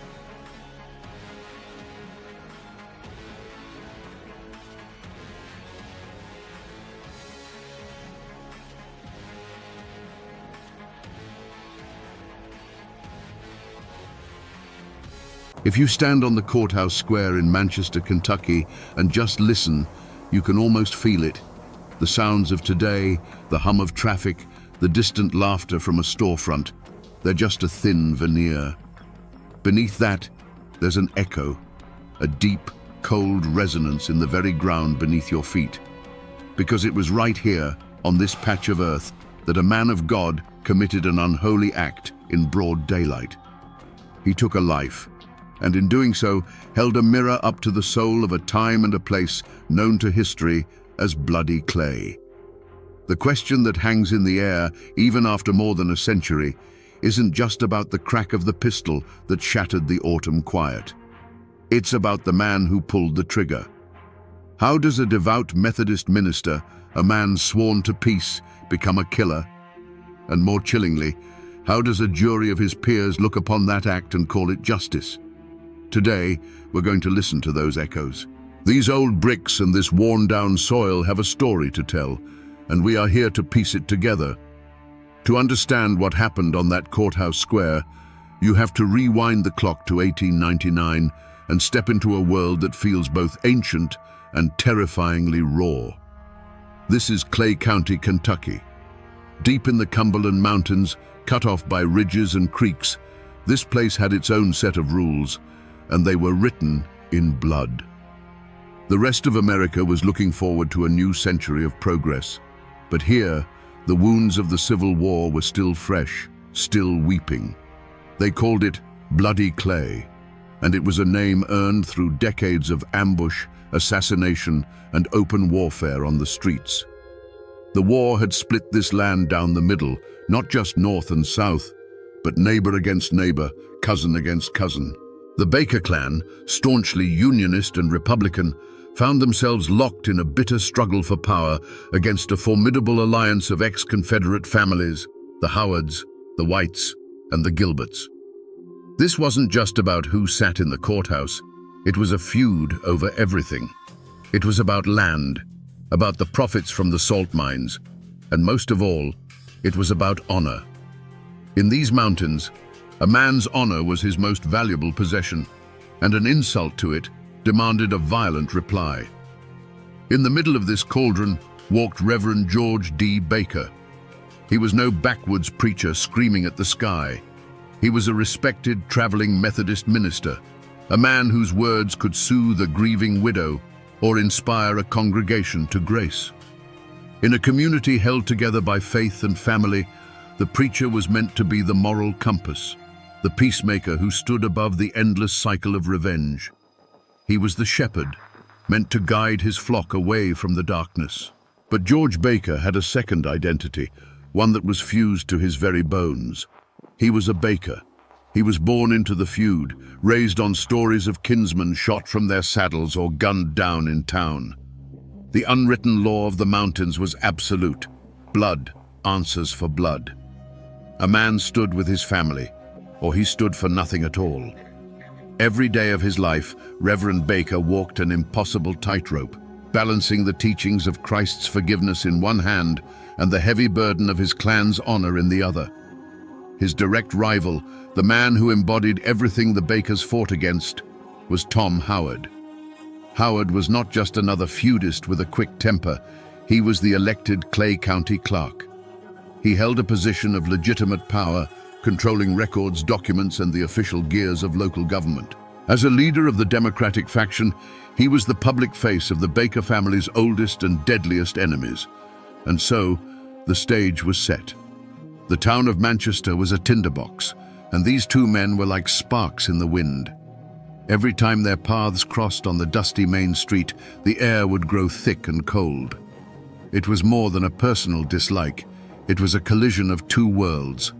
If you stand on the courthouse square in Manchester, Kentucky, and just listen, you can almost feel it. The sounds of today, the hum of traffic, the distant laughter from a storefront, they're just a thin veneer. Beneath that, there's an echo, a deep, cold resonance in the very ground beneath your feet. Because it was right here, on this patch of earth, that a man of God committed an unholy act in broad daylight. He took a life, and in doing so, held a mirror up to the soul of a time and a place known to history as Bloody Clay. The question that hangs in the air, even after more than a century, isn't just about the crack of the pistol that shattered the autumn quiet. It's about the man who pulled the trigger. How does a devout Methodist minister, a man sworn to peace, become a killer? And more chillingly, how does a jury of his peers look upon that act and call it justice? Today, we're going to listen to those echoes. These old bricks and this worn-down soil have a story to tell, and we are here to piece it together. To understand what happened on that courthouse square, you have to rewind the clock to 1899 and step into a world that feels both ancient and terrifyingly raw. This is Clay County, Kentucky. Deep in the Cumberland Mountains, cut off by ridges and creeks, this place had its own set of rules, and they were written in blood. The rest of America was looking forward to a new century of progress, but here, the wounds of the Civil War were still fresh, still weeping. They called it Bloody Clay, and it was a name earned through decades of ambush, assassination, and open warfare on the streets. The war had split this land down the middle, not just north and south, but neighbor against neighbor, cousin against cousin. The Baker clan, staunchly Unionist and Republican, found themselves locked in a bitter struggle for power against a formidable alliance of ex-Confederate families, the Howards, the Whites, and the Gilberts. This wasn't just about who sat in the courthouse. It was a feud over everything. It was about land, about the profits from the salt mines, and most of all, it was about honor. In these mountains, a man's honor was his most valuable possession, and an insult to it demanded a violent reply. In the middle of this cauldron walked Reverend George D. Baker. He was no backwoods preacher screaming at the sky. He was a respected traveling Methodist minister, a man whose words could soothe a grieving widow or inspire a congregation to grace. In a community held together by faith and family, The preacher was meant to be the moral compass, the peacemaker who stood above the endless cycle of revenge. He was the shepherd, meant to guide his flock away from the darkness. But George Baker had a second identity, one that was fused to his very bones. He was a baker. He was born into the feud, raised on stories of kinsmen shot from their saddles or gunned down in town. The unwritten law of the mountains was absolute. Blood answers for blood. A man stood with his family, or he stood for nothing at all. Every day of his life, Reverend Baker walked an impossible tightrope, balancing the teachings of Christ's forgiveness in one hand and the heavy burden of his clan's honor in the other. His direct rival, the man who embodied everything the Bakers fought against, was Tom Howard. Howard was not just another feudist with a quick temper, he was the elected Clay County clerk. He held a position of legitimate power, controlling records, documents, and the official gears of local government. As a leader of the Democratic faction, he was the public face of the Baker family's oldest and deadliest enemies. And so, the stage was set. The town of Manchester was a tinderbox, and these two men were like sparks in the wind. Every time their paths crossed on the dusty main street, the air would grow thick and cold. It was more than a personal dislike. It was a collision of two worlds.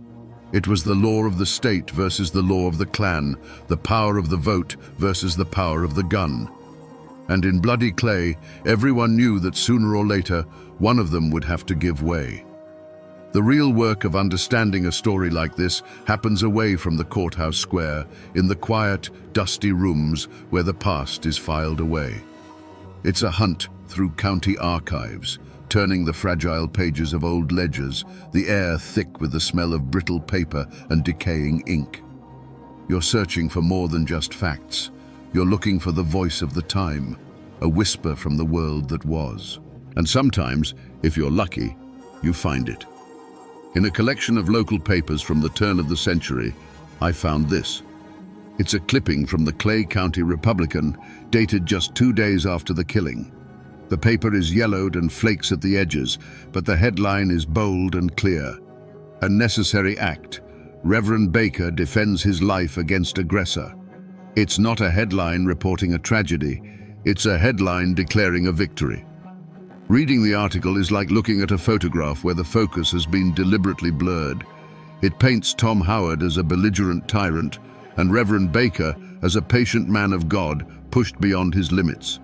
It was the law of the state versus the law of the clan, the power of the vote versus the power of the gun. And in bloody Clay, everyone knew that sooner or later, one of them would have to give way. The real work of understanding a story like this happens away from the courthouse square, in the quiet, dusty rooms where the past is filed away. It's a hunt through county archives, turning the fragile pages of old ledgers, the air thick with the smell of brittle paper and decaying ink. You're searching for more than just facts. You're looking for the voice of the time, a whisper from the world that was. And sometimes, if you're lucky, you find it. In a collection of local papers from the turn of the century, I found this. It's a clipping from the Clay County Republican, dated just 2 days after the killing. The paper is yellowed and flakes at the edges, but the headline is bold and clear. A necessary act. Reverend Baker defends his life against aggressor. It's not a headline reporting a tragedy, it's a headline declaring a victory. Reading the article is like looking at a photograph where the focus has been deliberately blurred. It paints Tom Howard as a belligerent tyrant and Reverend Baker as a patient man of God pushed beyond his limits.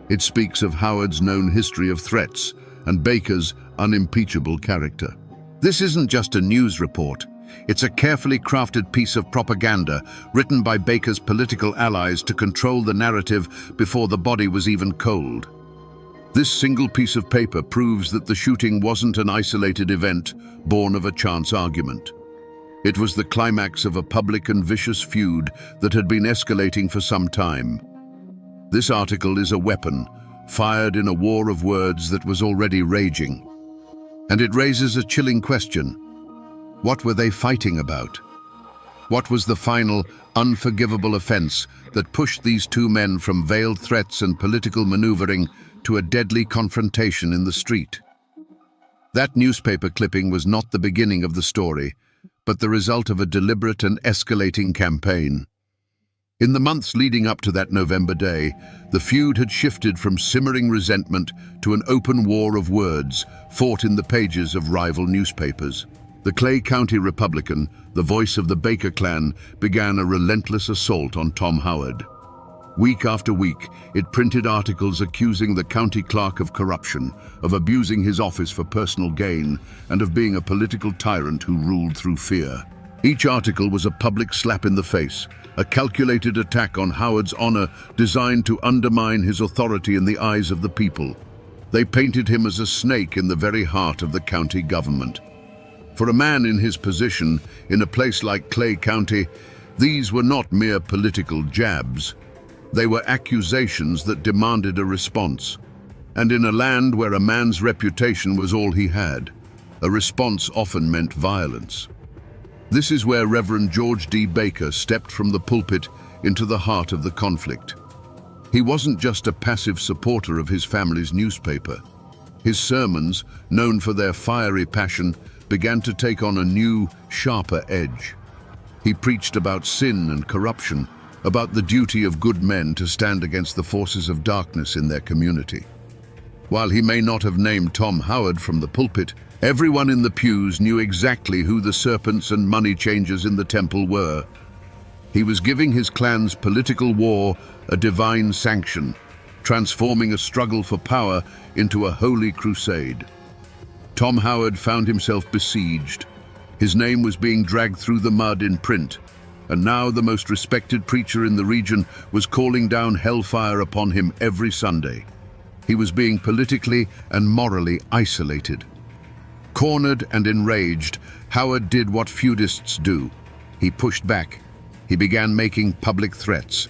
It speaks of Howard's known history of threats and Baker's unimpeachable character. This isn't just a news report. It's a carefully crafted piece of propaganda written by Baker's political allies to control the narrative before the body was even cold. This single piece of paper proves that the shooting wasn't an isolated event born of a chance argument. It was the climax of a public and vicious feud that had been escalating for some time. This article is a weapon, fired in a war of words that was already raging. And it raises a chilling question. What were they fighting about? What was the final, unforgivable offense that pushed these two men from veiled threats and political maneuvering to a deadly confrontation in the street? That newspaper clipping was not the beginning of the story, but the result of a deliberate and escalating campaign. In the months leading up to that November day, the feud had shifted from simmering resentment to an open war of words fought in the pages of rival newspapers. The Clay County Republican, the voice of the Baker clan, began a relentless assault on Tom Howard. Week after week, it printed articles accusing the county clerk of corruption, of abusing his office for personal gain, and of being a political tyrant who ruled through fear. Each article was a public slap in the face, a calculated attack on Howard's honor designed to undermine his authority in the eyes of the people. They painted him as a snake in the very heart of the county government. For a man in his position, in a place like Clay County, these were not mere political jabs. They were accusations that demanded a response. And in a land where a man's reputation was all he had, a response often meant violence. This is where Reverend George D. Baker stepped from the pulpit into the heart of the conflict. He wasn't just a passive supporter of his family's newspaper. His sermons, known for their fiery passion, began to take on a new, sharper edge. He preached about sin and corruption, about the duty of good men to stand against the forces of darkness in their community. While he may not have named Tom Howard from the pulpit, everyone in the pews knew exactly who the serpents and money changers in the temple were. He was giving his clan's political war a divine sanction, transforming a struggle for power into a holy crusade. Tom Howard found himself besieged. His name was being dragged through the mud in print, and now the most respected preacher in the region was calling down hellfire upon him every Sunday. He was being politically and morally isolated. Cornered and enraged, Howard did what feudists do. He pushed back. He began making public threats.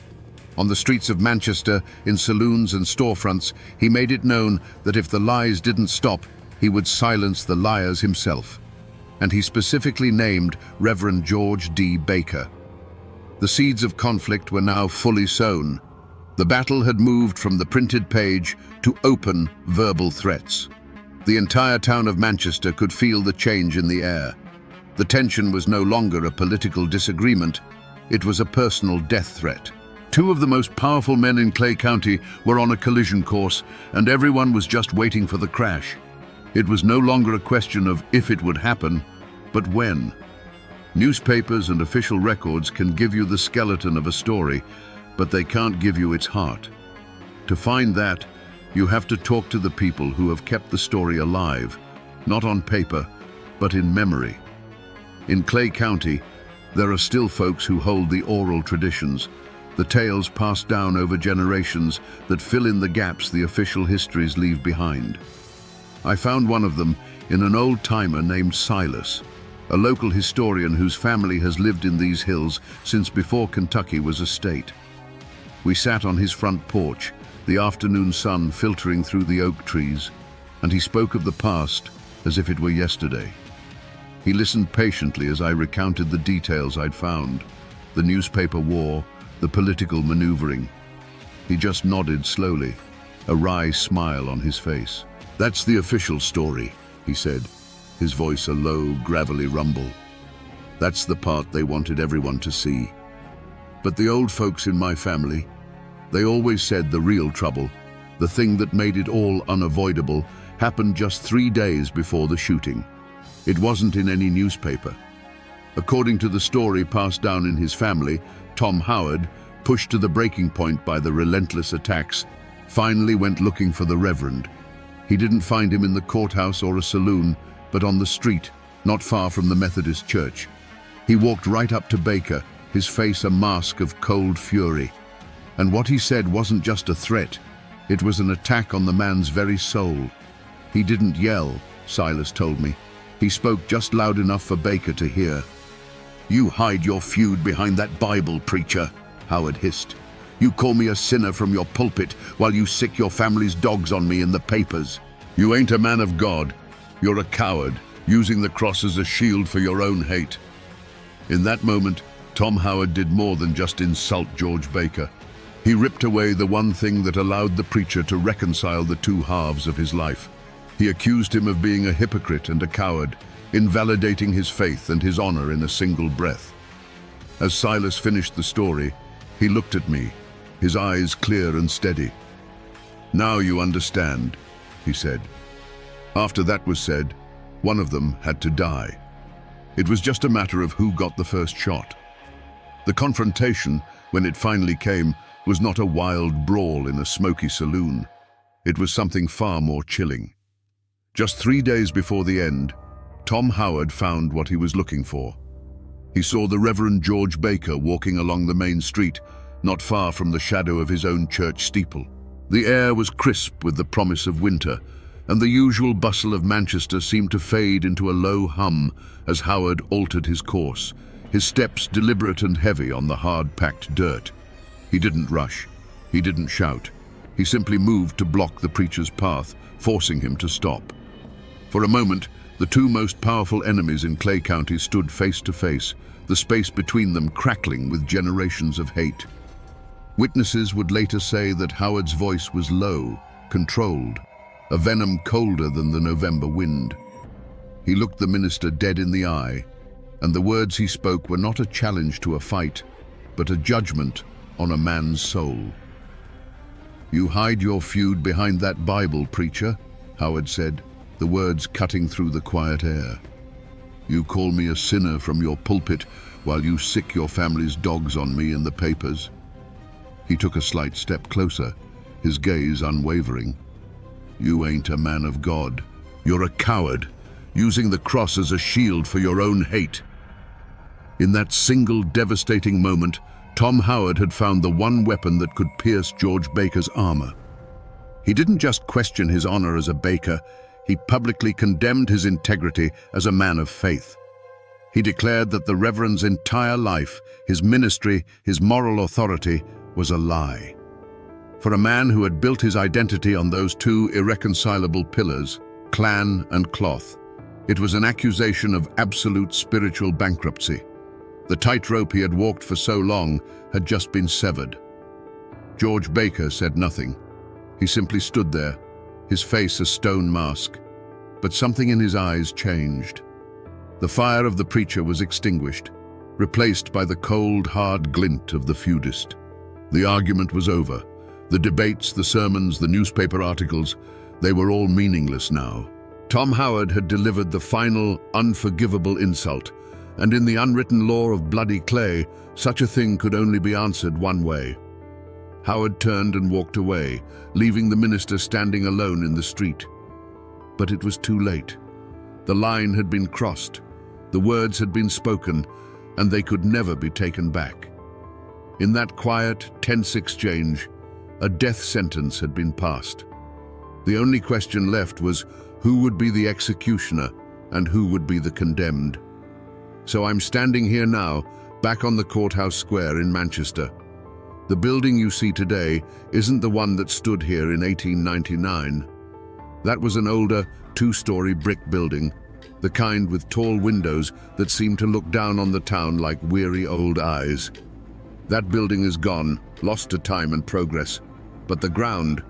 On the streets of Manchester, in saloons and storefronts, he made it known that if the lies didn't stop, he would silence the liars himself. And he specifically named Reverend George D. Baker. The seeds of conflict were now fully sown. The battle had moved from the printed page to open verbal threats. The entire town of Manchester could feel the change in the air. The tension was no longer a political disagreement, it was a personal death threat. Two of the most powerful men in Clay County were on a collision course, and everyone was just waiting for the crash. It was no longer a question of if it would happen, but when. Newspapers and official records can give you the skeleton of a story, but they can't give you its heart. To find that, you have to talk to the people who have kept the story alive, not on paper, but in memory. In Clay County, there are still folks who hold the oral traditions, the tales passed down over generations that fill in the gaps the official histories leave behind. I found one of them in an old-timer named Silas, a local historian whose family has lived in these hills since before Kentucky was a state. We sat on his front porch, the afternoon sun filtering through the oak trees, and he spoke of the past as if it were yesterday. He listened patiently as I recounted the details I'd found, the newspaper war, the political maneuvering. He just nodded slowly, a wry smile on his face. "That's the official story," he said, his voice a low, gravelly rumble. "That's the part they wanted everyone to see. But the old folks in my family, they always said the real trouble, the thing that made it all unavoidable, happened just 3 days before the shooting. It wasn't in any newspaper. According to the story passed down in his family, Tom Howard, pushed to the breaking point by the relentless attacks, finally went looking for the Reverend. He didn't find him in the courthouse or a saloon, but on the street, not far from the Methodist church. He walked right up to Baker, his face a mask of cold fury. And what he said wasn't just a threat, it was an attack on the man's very soul. He didn't yell, Silas told me. He spoke just loud enough for Baker to hear. "You hide your feud behind that Bible, preacher," Howard hissed. "You call me a sinner from your pulpit while you sick your family's dogs on me in the papers. You ain't a man of God. You're a coward, using the cross as a shield for your own hate." In that moment, Tom Howard did more than just insult George Baker. He ripped away the one thing that allowed the preacher to reconcile the two halves of his life. He accused him of being a hypocrite and a coward, invalidating his faith and his honor in a single breath. As Silas finished the story, he looked at me, his eyes clear and steady. "Now you understand," he said. After that was said, one of them had to die. It was just a matter of who got the first shot. The confrontation, when it finally came, was not a wild brawl in a smoky saloon. It was something far more chilling. Just 3 days before the end, Tom Howard found what he was looking for. He saw the Reverend George Baker walking along the main street, not far from the shadow of his own church steeple. The air was crisp with the promise of winter, and the usual bustle of Manchester seemed to fade into a low hum as Howard altered his course, his steps deliberate and heavy on the hard-packed dirt. He didn't rush. He didn't shout. He simply moved to block the preacher's path, forcing him to stop. For a moment, the two most powerful enemies in Clay County stood face to face, the space between them crackling with generations of hate. Witnesses would later say that Howard's voice was low, controlled, a venom colder than the November wind. He looked the minister dead in the eye, and the words he spoke were not a challenge to a fight, but a judgment on a man's soul. "You hide your feud behind that Bible, preacher," Howard said, the words cutting through the quiet air. "You call me a sinner from your pulpit while you sick your family's dogs on me in the papers." He took a slight step closer, his gaze unwavering. "You ain't a man of God. You're a coward, using the cross as a shield for your own hate." In that single devastating moment, Tom Howard had found the one weapon that could pierce George Baker's armor. He didn't just question his honor as a baker, he publicly condemned his integrity as a man of faith. He declared that the Reverend's entire life, his ministry, his moral authority, was a lie. For a man who had built his identity on those two irreconcilable pillars, clan and cloth, it was an accusation of absolute spiritual bankruptcy. The tightrope he had walked for so long had just been severed. George Baker said nothing. He simply stood there, his face a stone mask. But something in his eyes changed. The fire of the preacher was extinguished, replaced by the cold, hard glint of the feudist. The argument was over. The debates, the sermons, the newspaper articles, they were all meaningless now. Tom Howard had delivered the final, unforgivable insult, and in the unwritten law of bloody clay, such a thing could only be answered one way. Howard turned and walked away, leaving the minister standing alone in the street. But it was too late. The line had been crossed, the words had been spoken, and they could never be taken back. In that quiet, tense exchange, a death sentence had been passed. The only question left was who would be the executioner and who would be the condemned. So I'm standing here now, back on the courthouse square in Manchester. The building you see today isn't the one that stood here in 1899. That was an older, two-story brick building, the kind with tall windows that seemed to look down on the town like weary old eyes. That building is gone, lost to time and progress. But the ground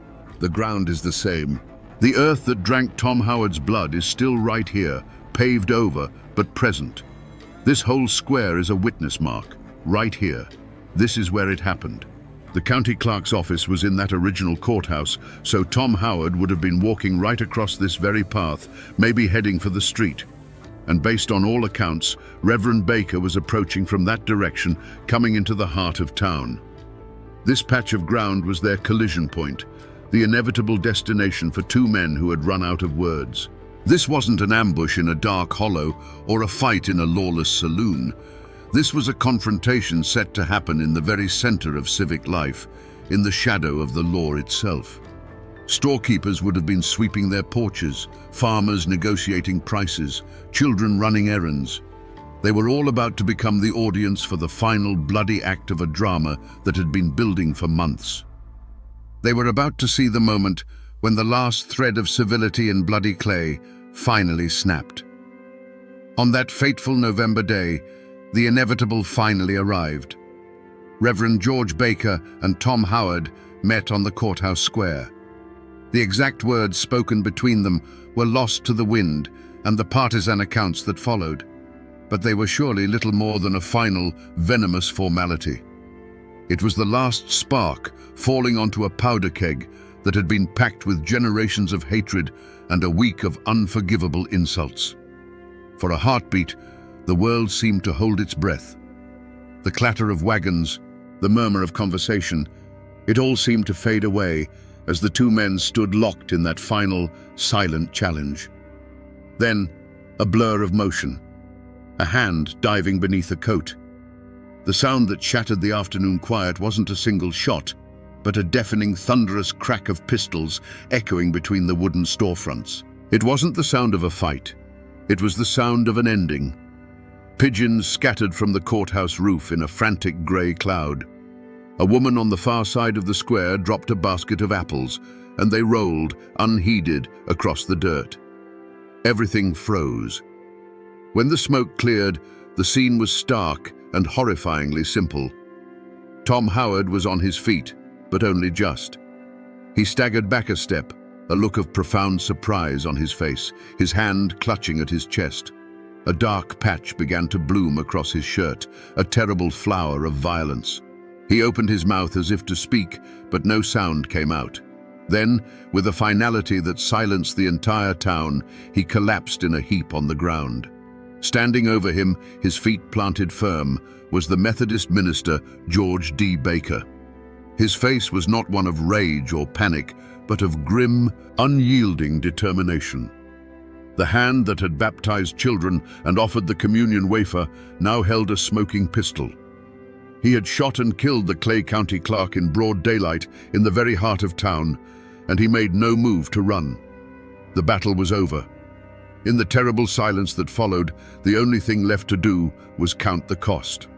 is the same. The earth that drank Tom Howard's blood is still right here, paved over, but present. This whole square is a witness mark, right here. This is where it happened. The county clerk's office was in that original courthouse, so Tom Howard would have been walking right across this very path, maybe heading for the street. And based on all accounts, Reverend Baker was approaching from that direction, coming into the heart of town. This patch of ground was their collision point, the inevitable destination for two men who had run out of words. This wasn't an ambush in a dark hollow or a fight in a lawless saloon. This was a confrontation set to happen in the very center of civic life, in the shadow of the law itself. Storekeepers would have been sweeping their porches, farmers negotiating prices, children running errands. They were all about to become the audience for the final bloody act of a drama that had been building for months. They were about to see the moment when the last thread of civility in bloody clay finally snapped. On that fateful November day, the inevitable finally arrived. Reverend George Baker and Tom Howard met on the courthouse square. The exact words spoken between them were lost to the wind and the partisan accounts that followed, but they were surely little more than a final, venomous formality. It was the last spark falling onto a powder keg that had been packed with generations of hatred and a week of unforgivable insults. For a heartbeat, the world seemed to hold its breath. The clatter of wagons, the murmur of conversation, it all seemed to fade away as the two men stood locked in that final, silent challenge. Then, a blur of motion, a hand diving beneath a coat. The sound that shattered the afternoon quiet wasn't a single shot, but a deafening, thunderous crack of pistols echoing between the wooden storefronts. It wasn't the sound of a fight. It was the sound of an ending. Pigeons scattered from the courthouse roof in a frantic grey cloud. A woman on the far side of the square dropped a basket of apples, and they rolled, unheeded, across the dirt. Everything froze. When the smoke cleared, the scene was stark and horrifyingly simple. Tom Howard was on his feet, but only just. He staggered back a step, a look of profound surprise on his face, his hand clutching at his chest. A dark patch began to bloom across his shirt, a terrible flower of violence. He opened his mouth as if to speak, but no sound came out. Then, with a finality that silenced the entire town, he collapsed in a heap on the ground. Standing over him, his feet planted firm, was the Methodist minister, George D. Baker. His face was not one of rage or panic, but of grim, unyielding determination. The hand that had baptized children and offered the communion wafer now held a smoking pistol. He had shot and killed the Clay County clerk in broad daylight in the very heart of town, and he made no move to run. The battle was over. In the terrible silence that followed, the only thing left to do was count the cost.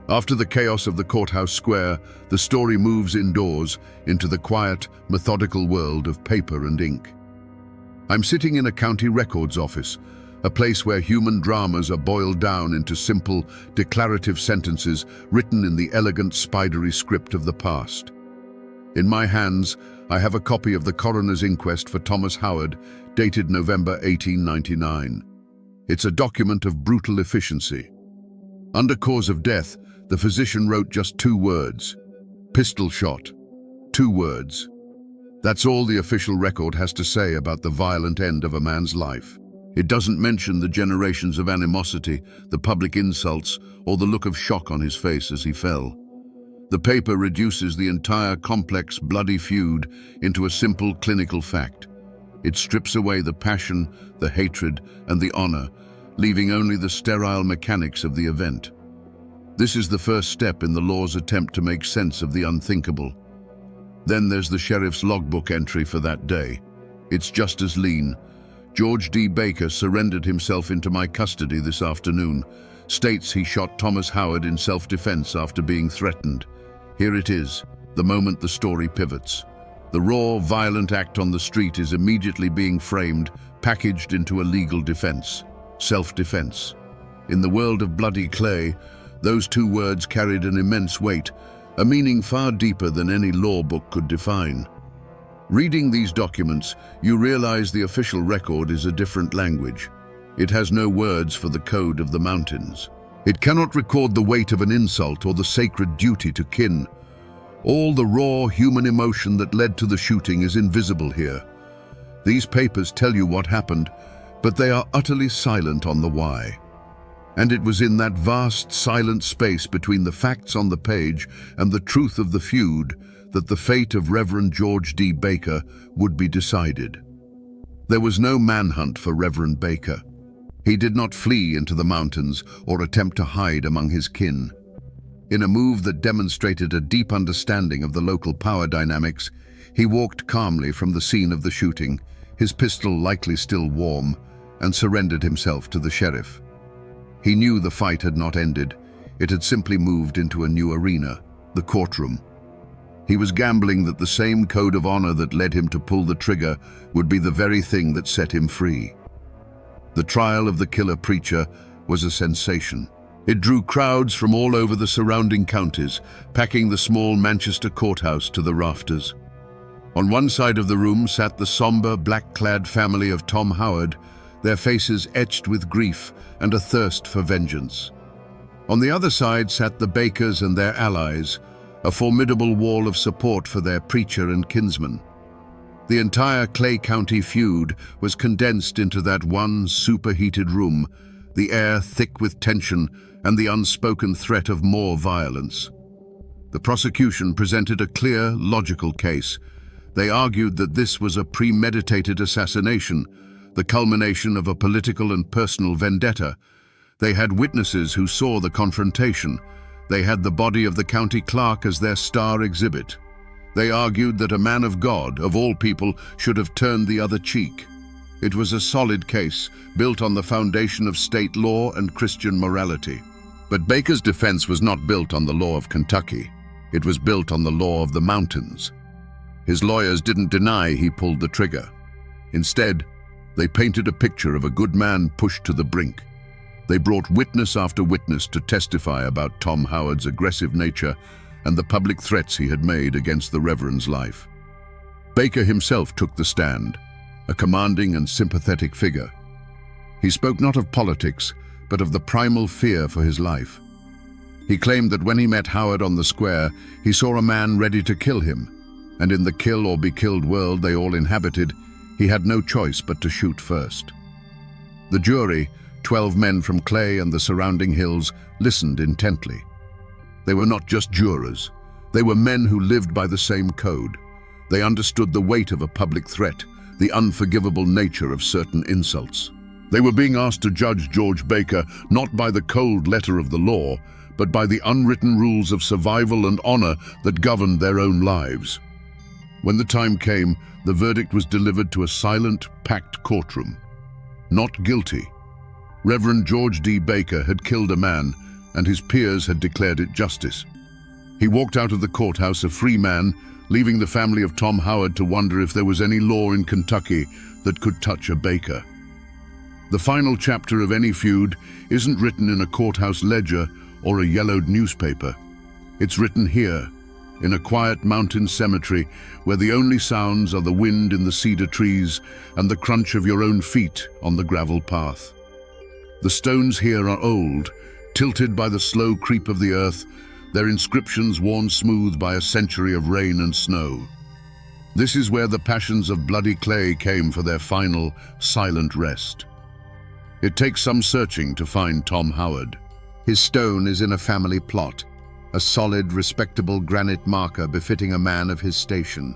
After the chaos of the courthouse square, the story moves indoors into the quiet, methodical world of paper and ink. I'm sitting in a county records office, a place where human dramas are boiled down into simple, declarative sentences written in the elegant, spidery script of the past. In my hands, I have a copy of the coroner's inquest for Thomas Howard, dated November 1899. It's a document of brutal efficiency. Under cause of death, the physician wrote just 2 words: pistol shot. 2 words. That's all the official record has to say about the violent end of a man's life. It doesn't mention the generations of animosity, the public insults, or the look of shock on his face as he fell. The paper reduces the entire complex, bloody feud into a simple clinical fact. It strips away the passion, the hatred, and the honor, leaving only the sterile mechanics of the event. This is the first step in the law's attempt to make sense of the unthinkable. Then there's the sheriff's logbook entry for that day. It's just as lean. George D. Baker surrendered himself into my custody this afternoon. States he shot Thomas Howard in self-defense after being threatened. Here it is, the moment the story pivots. The raw, violent act on the street is immediately being framed, packaged into a legal defense. Self-defense. In the world of bloody clay, those 2 words carried an immense weight, a meaning far deeper than any law book could define. Reading these documents, you realize the official record is a different language. It has no words for the code of the mountains. It cannot record the weight of an insult or the sacred duty to kin. All the raw human emotion that led to the shooting is invisible here. These papers tell you what happened, but they are utterly silent on the why. And it was in that vast, silent space between the facts on the page and the truth of the feud that the fate of Reverend George D. Baker would be decided. There was no manhunt for Reverend Baker. He did not flee into the mountains or attempt to hide among his kin. In a move that demonstrated a deep understanding of the local power dynamics, he walked calmly from the scene of the shooting, his pistol likely still warm, and surrendered himself to the sheriff. He knew the fight had not ended. It had simply moved into a new arena, the courtroom. He was gambling that the same code of honor that led him to pull the trigger would be the very thing that set him free. The trial of the killer preacher was a sensation. It drew crowds from all over the surrounding counties, packing the small Manchester courthouse to the rafters. On one side of the room sat the somber, black-clad family of Tom Howard, their faces etched with grief and a thirst for vengeance. On the other side sat the Bakers and their allies, a formidable wall of support for their preacher and kinsman. The entire Clay County feud was condensed into that one superheated room, the air thick with tension and the unspoken threat of more violence. The prosecution presented a clear, logical case. They argued that this was a premeditated assassination, the culmination of a political and personal vendetta. They had witnesses who saw the confrontation. They had the body of the county clerk as their star exhibit. They argued that a man of God, of all people, should have turned the other cheek. It was a solid case, built on the foundation of state law and Christian morality. But Baker's defense was not built on the law of Kentucky. It was built on the law of the mountains. His lawyers didn't deny he pulled the trigger. Instead, they painted a picture of a good man pushed to the brink. They brought witness after witness to testify about Tom Howard's aggressive nature and the public threats he had made against the Reverend's life. Baker himself took the stand, a commanding and sympathetic figure. He spoke not of politics, but of the primal fear for his life. He claimed that when he met Howard on the square, he saw a man ready to kill him, and in the kill or be killed world they all inhabited, he had no choice but to shoot first. The jury, 12 men from Clay and the surrounding hills, listened intently. They were not just jurors. They were men who lived by the same code. They understood the weight of a public threat, the unforgivable nature of certain insults. They were being asked to judge George Baker not by the cold letter of the law, but by the unwritten rules of survival and honor that governed their own lives. When the time came, the verdict was delivered to a silent, packed courtroom. Not guilty. Reverend George D. Baker had killed a man, and his peers had declared it justice. He walked out of the courthouse a free man, leaving the family of Tom Howard to wonder if there was any law in Kentucky that could touch a Baker. The final chapter of any feud isn't written in a courthouse ledger or a yellowed newspaper. It's written here, in a quiet mountain cemetery where the only sounds are the wind in the cedar trees and the crunch of your own feet on the gravel path. The stones here are old, tilted by the slow creep of the earth, their inscriptions worn smooth by a century of rain and snow. This is where the passions of bloody Clay came for their final, silent rest. It takes some searching to find Tom Howard. His stone is in a family plot, a solid, respectable granite marker befitting a man of his station.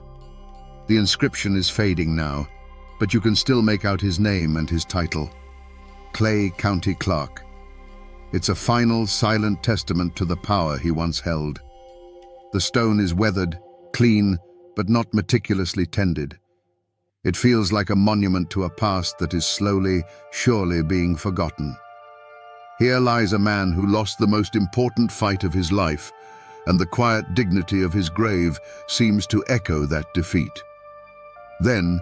The inscription is fading now, but you can still make out his name and his title, Clay County Clerk. It's a final, silent testament to the power he once held. The stone is weathered, clean, but not meticulously tended. It feels like a monument to a past that is slowly, surely being forgotten. Here lies a man who lost the most important fight of his life, and the quiet dignity of his grave seems to echo that defeat. Then,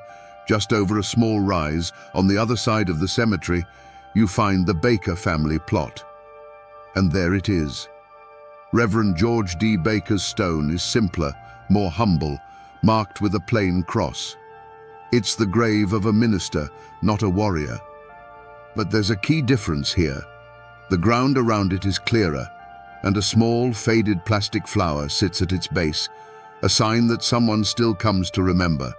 just over a small rise, on the other side of the cemetery, you find the Baker family plot. And there it is. Reverend George D. Baker's stone is simpler, more humble, marked with a plain cross. It's the grave of a minister, not a warrior. But there's a key difference here. The ground around it is clearer, and a small, faded plastic flower sits at its base, a sign that someone still comes to remember.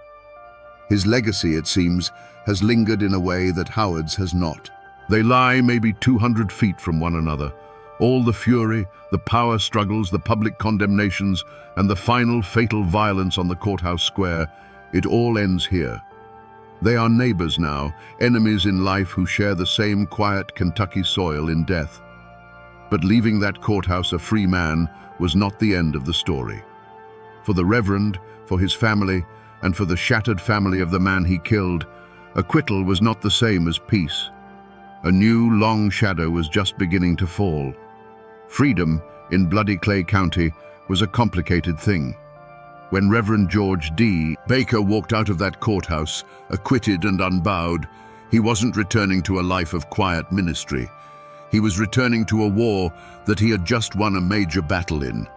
His legacy, it seems, has lingered in a way that Howard's has not. They lie maybe 200 feet from one another. All the fury, the power struggles, the public condemnations, and the final fatal violence on the courthouse square, it all ends here. They are neighbors now, enemies in life who share the same quiet Kentucky soil in death. But leaving that courthouse a free man was not the end of the story. For the Reverend, for his family, and for the shattered family of the man he killed, acquittal was not the same as peace. A new, long shadow was just beginning to fall. Freedom, in bloody Clay County, was a complicated thing. When Reverend George D. Baker walked out of that courthouse, acquitted and unbowed, he wasn't returning to a life of quiet ministry. He was returning to a war that he had just won a major battle in.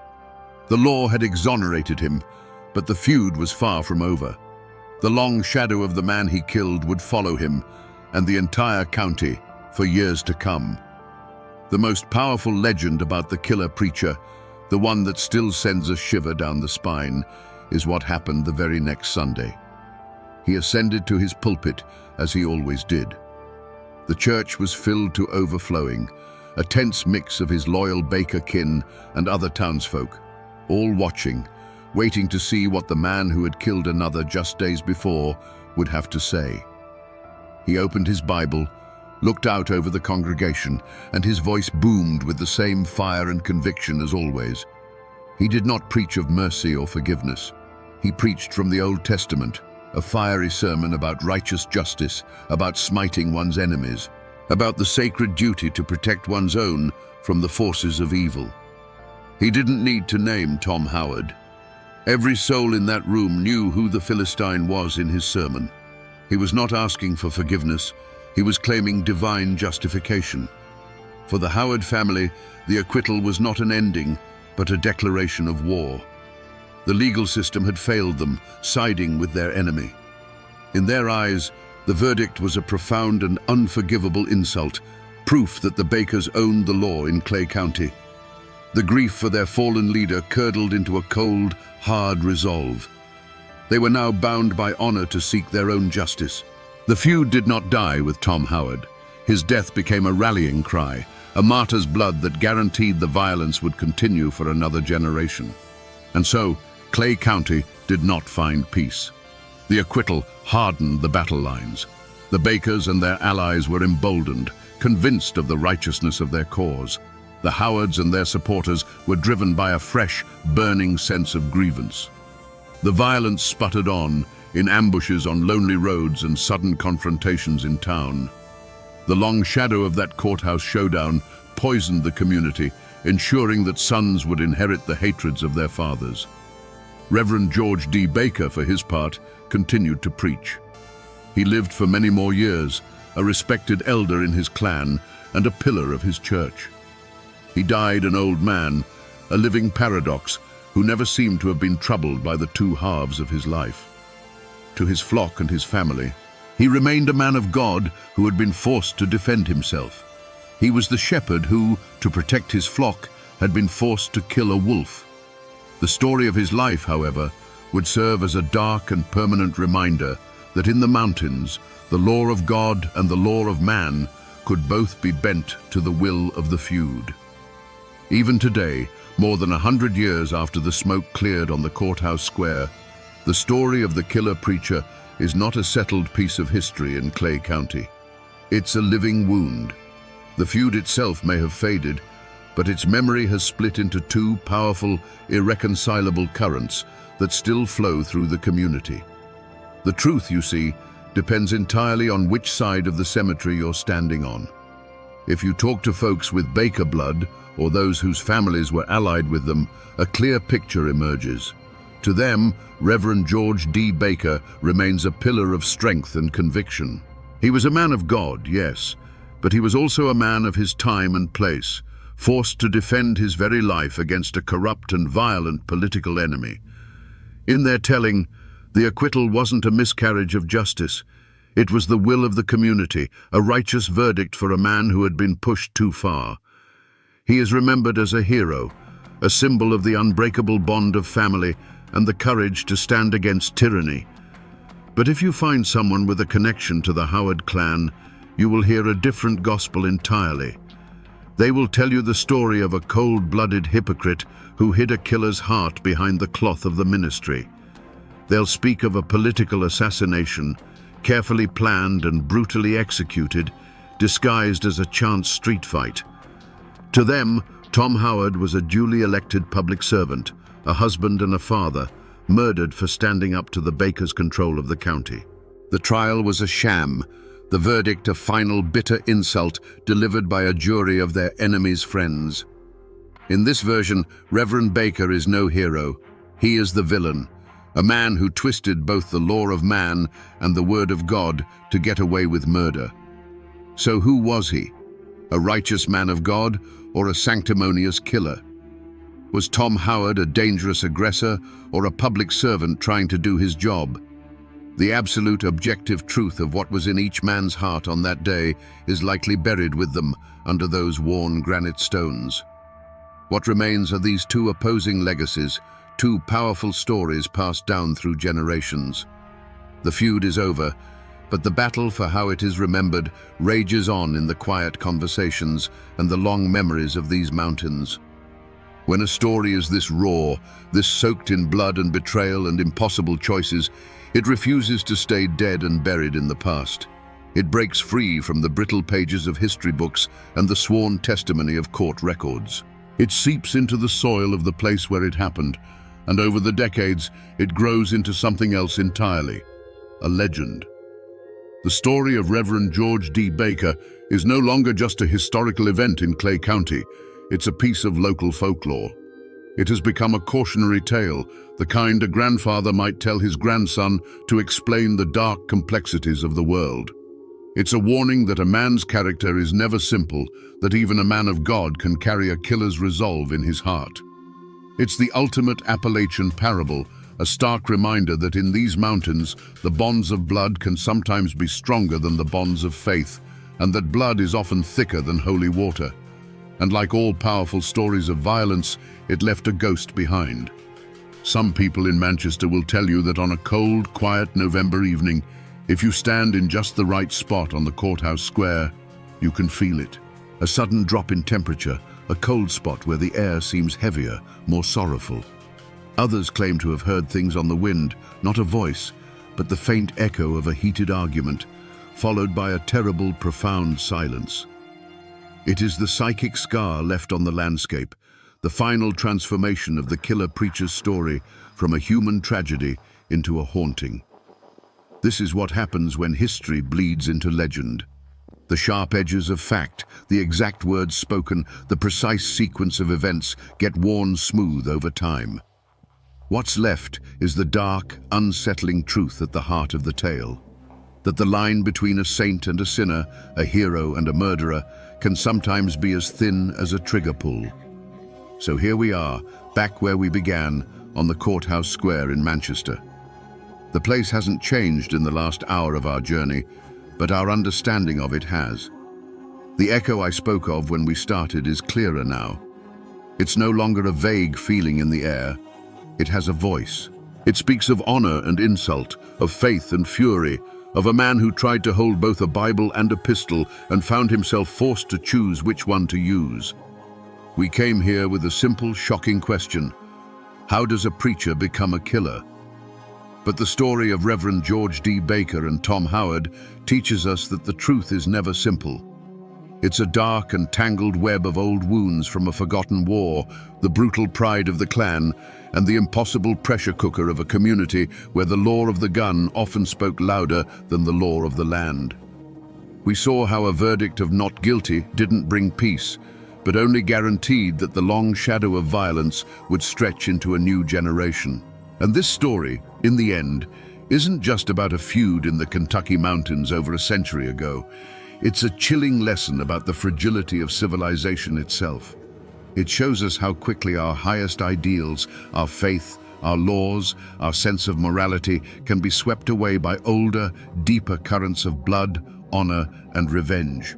The law had exonerated him, but the feud was far from over. The long shadow of the man he killed would follow him, and the entire county, for years to come. The most powerful legend about the killer preacher, the one that still sends a shiver down the spine, is what happened the very next Sunday. He ascended to his pulpit, as he always did. The church was filled to overflowing, a tense mix of his loyal Baker kin and other townsfolk, all watching, waiting to see what the man who had killed another just days before would have to say. He opened his Bible, looked out over the congregation, and his voice boomed with the same fire and conviction as always. He did not preach of mercy or forgiveness. He preached from the Old Testament, a fiery sermon about righteous justice, about smiting one's enemies, about the sacred duty to protect one's own from the forces of evil. He didn't need to name Tom Howard. Every soul in that room knew who the Philistine was in his sermon. He was not asking for forgiveness. He was claiming divine justification. For the Howard family, the acquittal was not an ending, but a declaration of war. The legal system had failed them, siding with their enemy. In their eyes, the verdict was a profound and unforgivable insult, proof that the Bakers owned the law in Clay County. The grief for their fallen leader curdled into a cold, hard resolve. They were now bound by honor to seek their own justice. The feud did not die with Tom Howard. His death became a rallying cry, a martyr's blood that guaranteed the violence would continue for another generation. And so, Clay County did not find peace. The acquittal hardened the battle lines. The Bakers and their allies were emboldened, convinced of the righteousness of their cause. The Howards and their supporters were driven by a fresh, burning sense of grievance. The violence sputtered on, in ambushes on lonely roads and sudden confrontations in town. The long shadow of that courthouse showdown poisoned the community, ensuring that sons would inherit the hatreds of their fathers. Reverend George D. Baker, for his part, continued to preach. He lived for many more years, a respected elder in his clan and a pillar of his church. He died an old man, a living paradox, who never seemed to have been troubled by the two halves of his life. To his flock and his family, he remained a man of God who had been forced to defend himself. He was the shepherd who, to protect his flock, had been forced to kill a wolf. The story of his life, however, would serve as a dark and permanent reminder that in the mountains, the law of God and the law of man could both be bent to the will of the feud. Even today, more than 100 years after the smoke cleared on the courthouse square, the story of the killer preacher is not a settled piece of history in Clay County. It's a living wound. The feud itself may have faded, but its memory has split into two powerful, irreconcilable currents that still flow through the community. The truth, you see, depends entirely on which side of the cemetery you're standing on. If you talk to folks with Baker blood, or those whose families were allied with them, a clear picture emerges. To them, Reverend George D. Baker remains a pillar of strength and conviction. He was a man of God, yes, but he was also a man of his time and place, forced to defend his very life against a corrupt and violent political enemy. In their telling, the acquittal wasn't a miscarriage of justice. It was the will of the community, a righteous verdict for a man who had been pushed too far. He is remembered as a hero, a symbol of the unbreakable bond of family and the courage to stand against tyranny. But if you find someone with a connection to the Howard clan, you will hear a different gospel entirely. They will tell you the story of a cold-blooded hypocrite who hid a killer's heart behind the cloth of the ministry. They'll speak of a political assassination, carefully planned and brutally executed, disguised as a chance street fight. To them, Tom Howard was a duly elected public servant, a husband and a father, murdered for standing up to the Bakers' control of the county. The trial was a sham, the verdict a final bitter insult delivered by a jury of their enemies' friends. In this version, Reverend Baker is no hero. He is the villain, a man who twisted both the law of man and the word of God to get away with murder. So who was he? A righteous man of God or a sanctimonious killer? Was Tom Howard a dangerous aggressor or a public servant trying to do his job? The absolute objective truth of what was in each man's heart on that day is likely buried with them under those worn granite stones. What remains are these two opposing legacies, two powerful stories passed down through generations. The feud is over, but the battle for how it is remembered rages on in the quiet conversations and the long memories of these mountains. When a story is this raw, this soaked in blood and betrayal and impossible choices, it refuses to stay dead and buried in the past. It breaks free from the brittle pages of history books and the sworn testimony of court records. It seeps into the soil of the place where it happened, and over the decades, it grows into something else entirely, a legend. The story of Reverend George D. Baker is no longer just a historical event in Clay County. It's a piece of local folklore. It has become a cautionary tale, the kind a grandfather might tell his grandson to explain the dark complexities of the world. It's a warning that a man's character is never simple, that even a man of God can carry a killer's resolve in his heart. It's the ultimate Appalachian parable, a stark reminder that in these mountains, the bonds of blood can sometimes be stronger than the bonds of faith, and that blood is often thicker than holy water. And like all powerful stories of violence, it left a ghost behind. Some people in Manchester will tell you that on a cold, quiet November evening, if you stand in just the right spot on the courthouse square, you can feel it. A sudden drop in temperature, a cold spot where the air seems heavier, more sorrowful. Others claim to have heard things on the wind, not a voice, but the faint echo of a heated argument, followed by a terrible, profound silence. It is the psychic scar left on the landscape, the final transformation of the killer preacher's story from a human tragedy into a haunting. This is what happens when history bleeds into legend. The sharp edges of fact, the exact words spoken, the precise sequence of events get worn smooth over time. What's left is the dark, unsettling truth at the heart of the tale. That the line between a saint and a sinner, a hero and a murderer, can sometimes be as thin as a trigger pull. So here we are, back where we began, on the courthouse square in Manchester. The place hasn't changed in the last hour of our journey, but our understanding of it has. The echo I spoke of when we started is clearer now. It's no longer a vague feeling in the air. It has a voice. It speaks of honor and insult, of faith and fury, of a man who tried to hold both a Bible and a pistol and found himself forced to choose which one to use. We came here with a simple, shocking question. How does a preacher become a killer? But the story of Reverend George D. Baker and Tom Howard teaches us that the truth is never simple. It's a dark and tangled web of old wounds from a forgotten war, the brutal pride of the clan, and the impossible pressure cooker of a community where the law of the gun often spoke louder than the law of the land. We saw how a verdict of not guilty didn't bring peace, but only guaranteed that the long shadow of violence would stretch into a new generation. And this story, in the end, isn't just about a feud in the Kentucky mountains over a century ago. It's a chilling lesson about the fragility of civilization itself. It shows us how quickly our highest ideals, our faith, our laws, our sense of morality can be swept away by older, deeper currents of blood, honor, and revenge.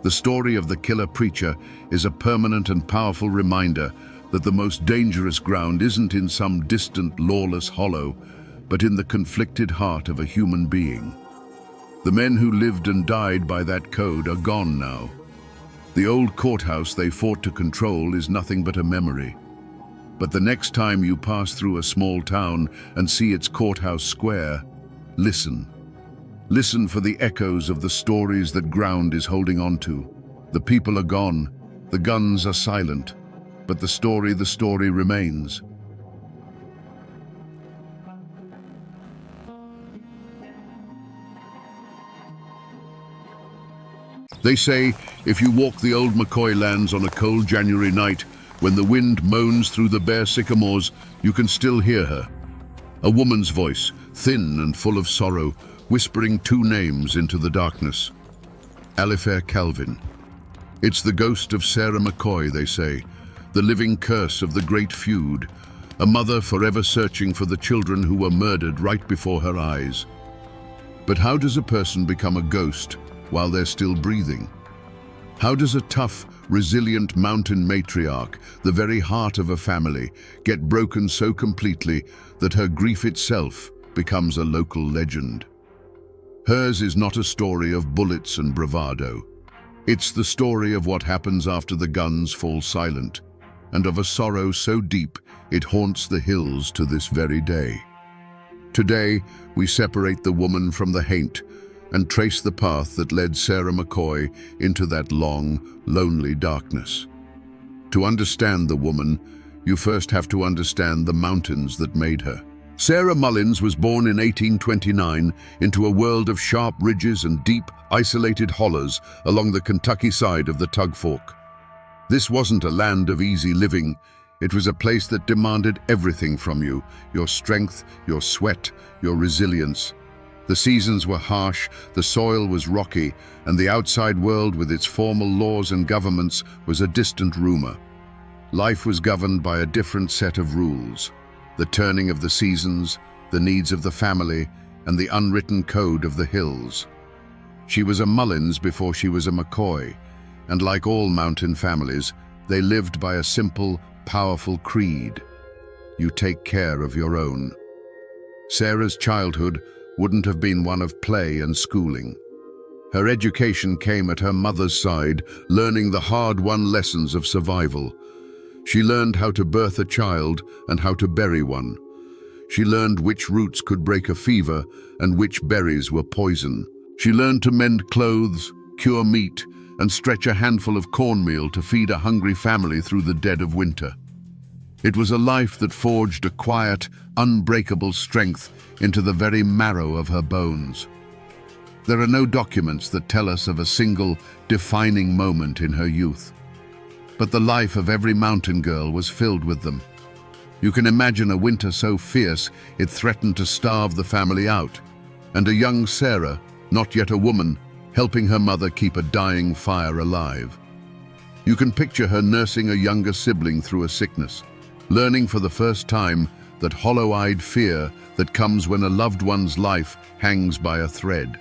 The story of the killer preacher is a permanent and powerful reminder that the most dangerous ground isn't in some distant, lawless hollow, but in the conflicted heart of a human being. The men who lived and died by that code are gone now. The old courthouse they fought to control is nothing but a memory. But the next time you pass through a small town and see its courthouse square, listen. Listen for the echoes of the stories that ground is holding on to. The people are gone, the guns are silent, but the story remains. They say, if you walk the old McCoy lands on a cold January night, when the wind moans through the bare sycamores, you can still hear her. A woman's voice, thin and full of sorrow, whispering two names into the darkness. Alifair Calvin. It's the ghost of Sarah McCoy, they say, the living curse of the great feud, a mother forever searching for the children who were murdered right before her eyes. But how does a person become a ghost while they're still breathing? How does a tough, resilient mountain matriarch, the very heart of a family, get broken so completely that her grief itself becomes a local legend? Hers is not a story of bullets and bravado. It's the story of what happens after the guns fall silent, and of a sorrow so deep it haunts the hills to this very day. Today, we separate the woman from the haint and trace the path that led Sarah McCoy into that long, lonely darkness. To understand the woman, you first have to understand the mountains that made her. Sarah Mullins was born in 1829 into a world of sharp ridges and deep, isolated hollows along the Kentucky side of the Tug Fork. This wasn't a land of easy living. It was a place that demanded everything from you, your strength, your sweat, your resilience. The seasons were harsh, the soil was rocky, and the outside world with its formal laws and governments was a distant rumor. Life was governed by a different set of rules: the turning of the seasons, the needs of the family, and the unwritten code of the hills. She was a Mullins before she was a McCoy, and like all mountain families, they lived by a simple, powerful creed: you take care of your own. Sarah's childhood wouldn't have been one of play and schooling. Her education came at her mother's side, learning the hard-won lessons of survival. She learned how to birth a child and how to bury one. She learned which roots could break a fever and which berries were poison. She learned to mend clothes, cure meat, and stretch a handful of cornmeal to feed a hungry family through the dead of winter. It was a life that forged a quiet, unbreakable strength into the very marrow of her bones. There are no documents that tell us of a single, defining moment in her youth. But the life of every mountain girl was filled with them. You can imagine a winter so fierce it threatened to starve the family out, and a young Sarah, not yet a woman, helping her mother keep a dying fire alive. You can picture her nursing a younger sibling through a sickness, learning for the first time that hollow-eyed fear that comes when a loved one's life hangs by a thread.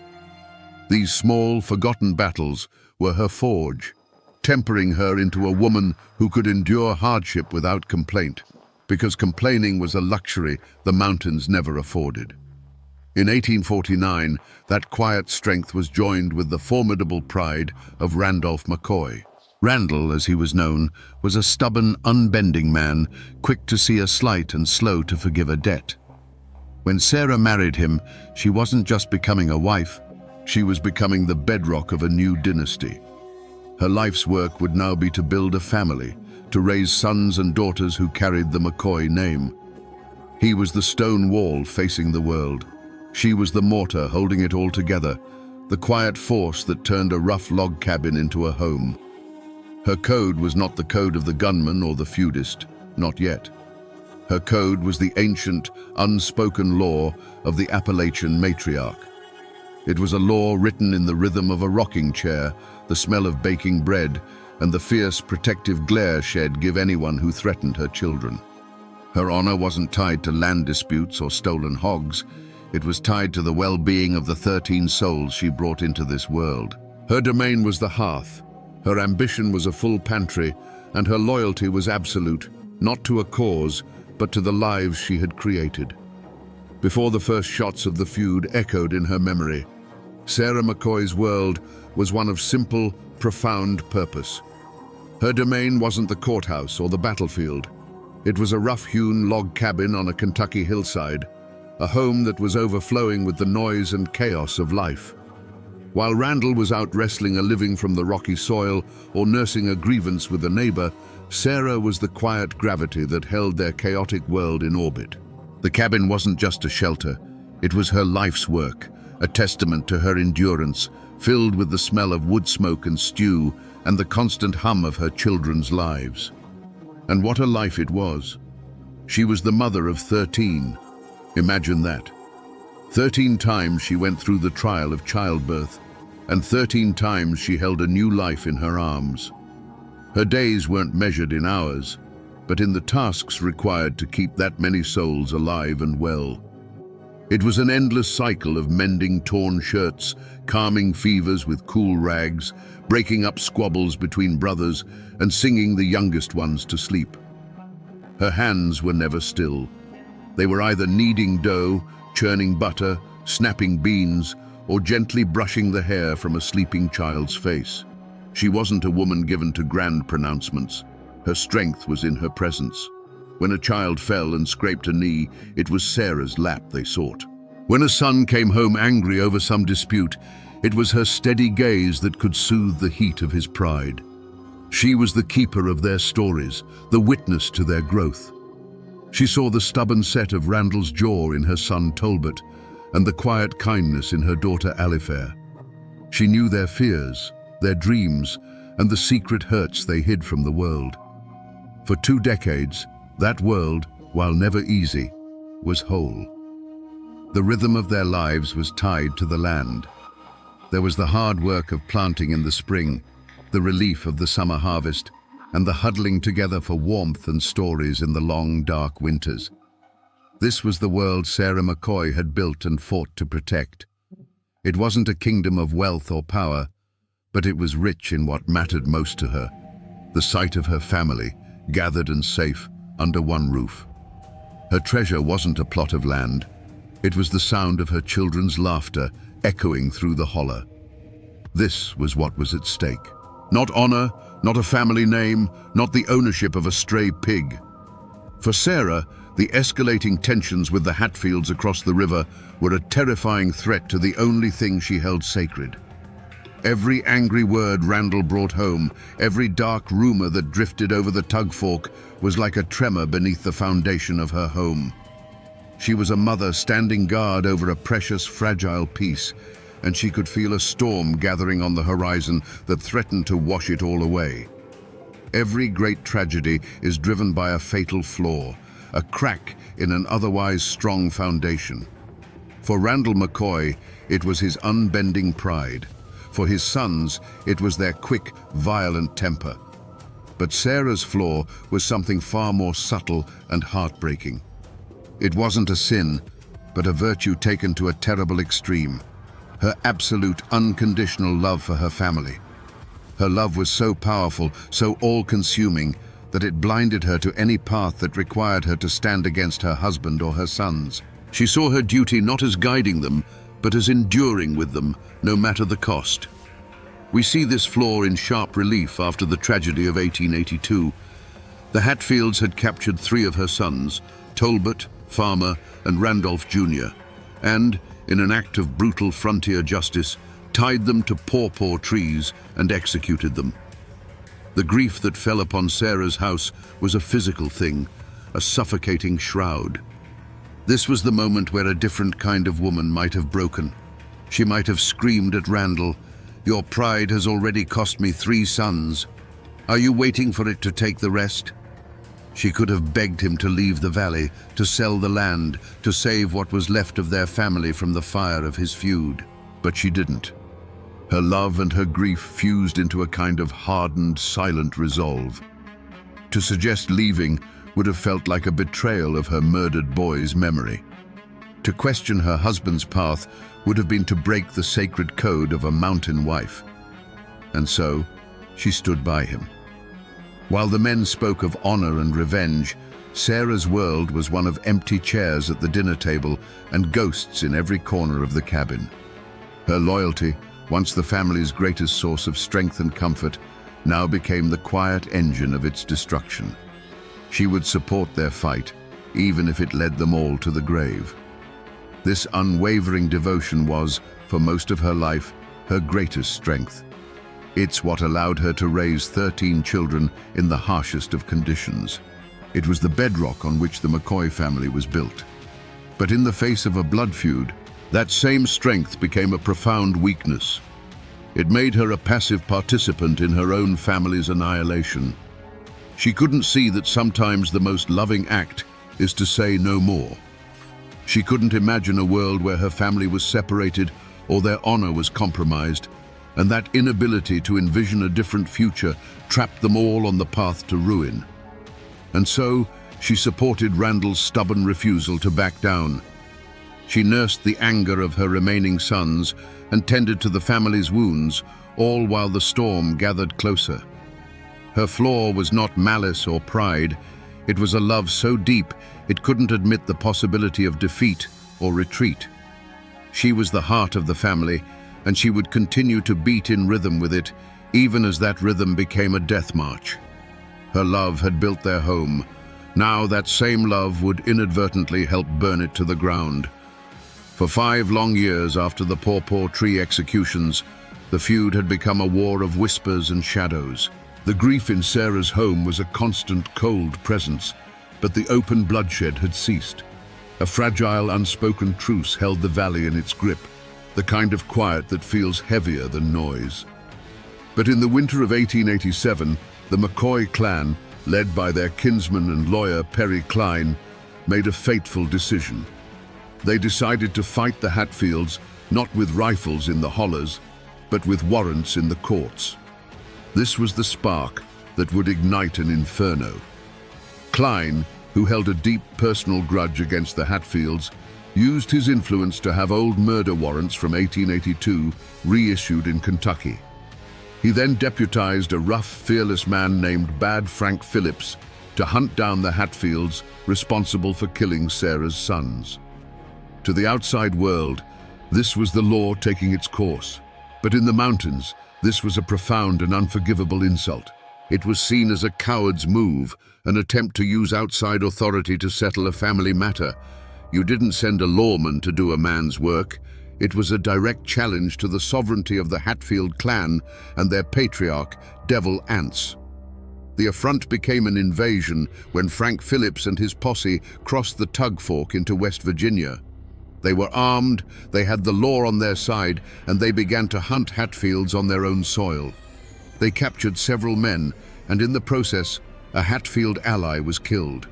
These small, forgotten battles were her forge, tempering her into a woman who could endure hardship without complaint, because complaining was a luxury the mountains never afforded. In 1849, that quiet strength was joined with the formidable pride of Randolph McCoy. Randall, as he was known, was a stubborn, unbending man, quick to see a slight and slow to forgive a debt. When Sarah married him, she wasn't just becoming a wife, she was becoming the bedrock of a new dynasty. Her life's work would now be to build a family, to raise sons and daughters who carried the McCoy name. He was the stone wall facing the world. She was the mortar holding it all together, the quiet force that turned a rough log cabin into a home. Her code was not the code of the gunman or the feudist, not yet. Her code was the ancient, unspoken law of the Appalachian matriarch. It was a law written in the rhythm of a rocking chair, the smell of baking bread, and the fierce, protective glare she'd give anyone who threatened her children. Her honor wasn't tied to land disputes or stolen hogs. It was tied to the well-being of the 13 souls she brought into this world. Her domain was the hearth. Her ambition was a full pantry, and her loyalty was absolute, not to a cause, but to the lives she had created. Before the first shots of the feud echoed in her memory, Sarah McCoy's world was one of simple, profound purpose. Her domain wasn't the courthouse or the battlefield. It was a rough-hewn log cabin on a Kentucky hillside, a home that was overflowing with the noise and chaos of life. While Randall was out wrestling a living from the rocky soil or nursing a grievance with a neighbor, Sarah was the quiet gravity that held their chaotic world in orbit. The cabin wasn't just a shelter, it was her life's work, a testament to her endurance, filled with the smell of wood smoke and stew and the constant hum of her children's lives. And what a life it was. She was the mother of 13. Imagine that. 13 times she went through the trial of childbirth, and 13 times she held a new life in her arms. Her days weren't measured in hours, but in the tasks required to keep that many souls alive and well. It was an endless cycle of mending torn shirts, calming fevers with cool rags, breaking up squabbles between brothers, and singing the youngest ones to sleep. Her hands were never still. They were either kneading dough, churning butter, snapping beans, or gently brushing the hair from a sleeping child's face. She wasn't a woman given to grand pronouncements. Her strength was in her presence. When a child fell and scraped a knee, it was Sarah's lap they sought. When a son came home angry over some dispute, it was her steady gaze that could soothe the heat of his pride. She was the keeper of their stories, the witness to their growth. She saw the stubborn set of Randall's jaw in her son Tolbert, and the quiet kindness in her daughter Alifair. She knew their fears, their dreams, and the secret hurts they hid from the world. For 2 decades, that world, while never easy, was whole. The rhythm of their lives was tied to the land. There was the hard work of planting in the spring, the relief of the summer harvest, and the huddling together for warmth and stories in the long, dark winters. This was the world Sarah McCoy had built and fought to protect. It wasn't a kingdom of wealth or power, but it was rich in what mattered most to her, the sight of her family, gathered and safe under one roof. Her treasure wasn't a plot of land. It was the sound of her children's laughter echoing through the hollow. This was what was at stake. Not honor, not a family name, not the ownership of a stray pig. For Sarah, the escalating tensions with the Hatfields across the river were a terrifying threat to the only thing she held sacred. Every angry word Randall brought home, every dark rumor that drifted over the tug fork was like a tremor beneath the foundation of her home. She was a mother standing guard over a precious, fragile peace, and she could feel a storm gathering on the horizon that threatened to wash it all away. Every great tragedy is driven by a fatal flaw, a crack in an otherwise strong foundation. For Randall McCoy, it was his unbending pride. For his sons, it was their quick, violent temper. But Sarah's flaw was something far more subtle and heartbreaking. It wasn't a sin, but a virtue taken to a terrible extreme. Her absolute, unconditional love for her family. Her love was so powerful, so all-consuming, that it blinded her to any path that required her to stand against her husband or her sons. She saw her duty not as guiding them, but as enduring with them, no matter the cost. We see this flaw in sharp relief after the tragedy of 1882. The Hatfields had captured 3 of her sons, Talbot, Farmer, and Randolph Jr., and, in an act of brutal frontier justice, tied them to pawpaw trees and executed them. The grief that fell upon Sarah's house was a physical thing, a suffocating shroud. This was the moment where a different kind of woman might have broken. She might have screamed at Randall, "Your pride has already cost me 3 sons. Are you waiting for it to take the rest?" She could have begged him to leave the valley, to sell the land, to save what was left of their family from the fire of his feud. But she didn't. Her love and her grief fused into a kind of hardened, silent resolve. To suggest leaving would have felt like a betrayal of her murdered boy's memory. To question her husband's path would have been to break the sacred code of a mountain wife. And so, she stood by him. While the men spoke of honor and revenge, Sarah's world was one of empty chairs at the dinner table and ghosts in every corner of the cabin. Her loyalty, once the family's greatest source of strength and comfort, now became the quiet engine of its destruction. She would support their fight, even if it led them all to the grave. This unwavering devotion was, for most of her life, her greatest strength. It's what allowed her to raise 13 children in the harshest of conditions. It was the bedrock on which the McCoy family was built. But in the face of a blood feud, that same strength became a profound weakness. It made her a passive participant in her own family's annihilation. She couldn't see that sometimes the most loving act is to say no more. She couldn't imagine a world where her family was separated or their honor was compromised, and that inability to envision a different future trapped them all on the path to ruin. And so, she supported Randall's stubborn refusal to back down. She nursed the anger of her remaining sons and tended to the family's wounds, all while the storm gathered closer. Her flaw was not malice or pride. It was a love so deep it couldn't admit the possibility of defeat or retreat. She was the heart of the family, and she would continue to beat in rhythm with it, even as that rhythm became a death march. Her love had built their home. Now that same love would inadvertently help burn it to the ground. For 5 long years after the pawpaw tree executions, the feud had become a war of whispers and shadows. The grief in Sarah's home was a constant, cold presence, but the open bloodshed had ceased. A fragile, unspoken truce held the valley in its grip, the kind of quiet that feels heavier than noise. But in the winter of 1887, the McCoy clan, led by their kinsman and lawyer Perry Cline, made a fateful decision. They decided to fight the Hatfields, not with rifles in the hollows, but with warrants in the courts. This was the spark, that would ignite an inferno. Klein, who held a deep personal grudge against the Hatfields, used his influence to have old murder warrants from 1882 reissued in Kentucky. He then deputized a rough, fearless man named Bad Frank Phillips to hunt down the Hatfields responsible for killing Sarah's sons. To the outside world, this was the law taking its course. But in the mountains, this was a profound and unforgivable insult. It was seen as a coward's move, an attempt to use outside authority to settle a family matter. You didn't send a lawman to do a man's work. It was a direct challenge to the sovereignty of the Hatfield clan and their patriarch, Devil Anse. The affront became an invasion when Frank Phillips and his posse crossed the Tug Fork into West Virginia. They were armed, they had the law on their side, and they began to hunt Hatfields on their own soil. They captured several men, and in the process, a Hatfield ally was killed.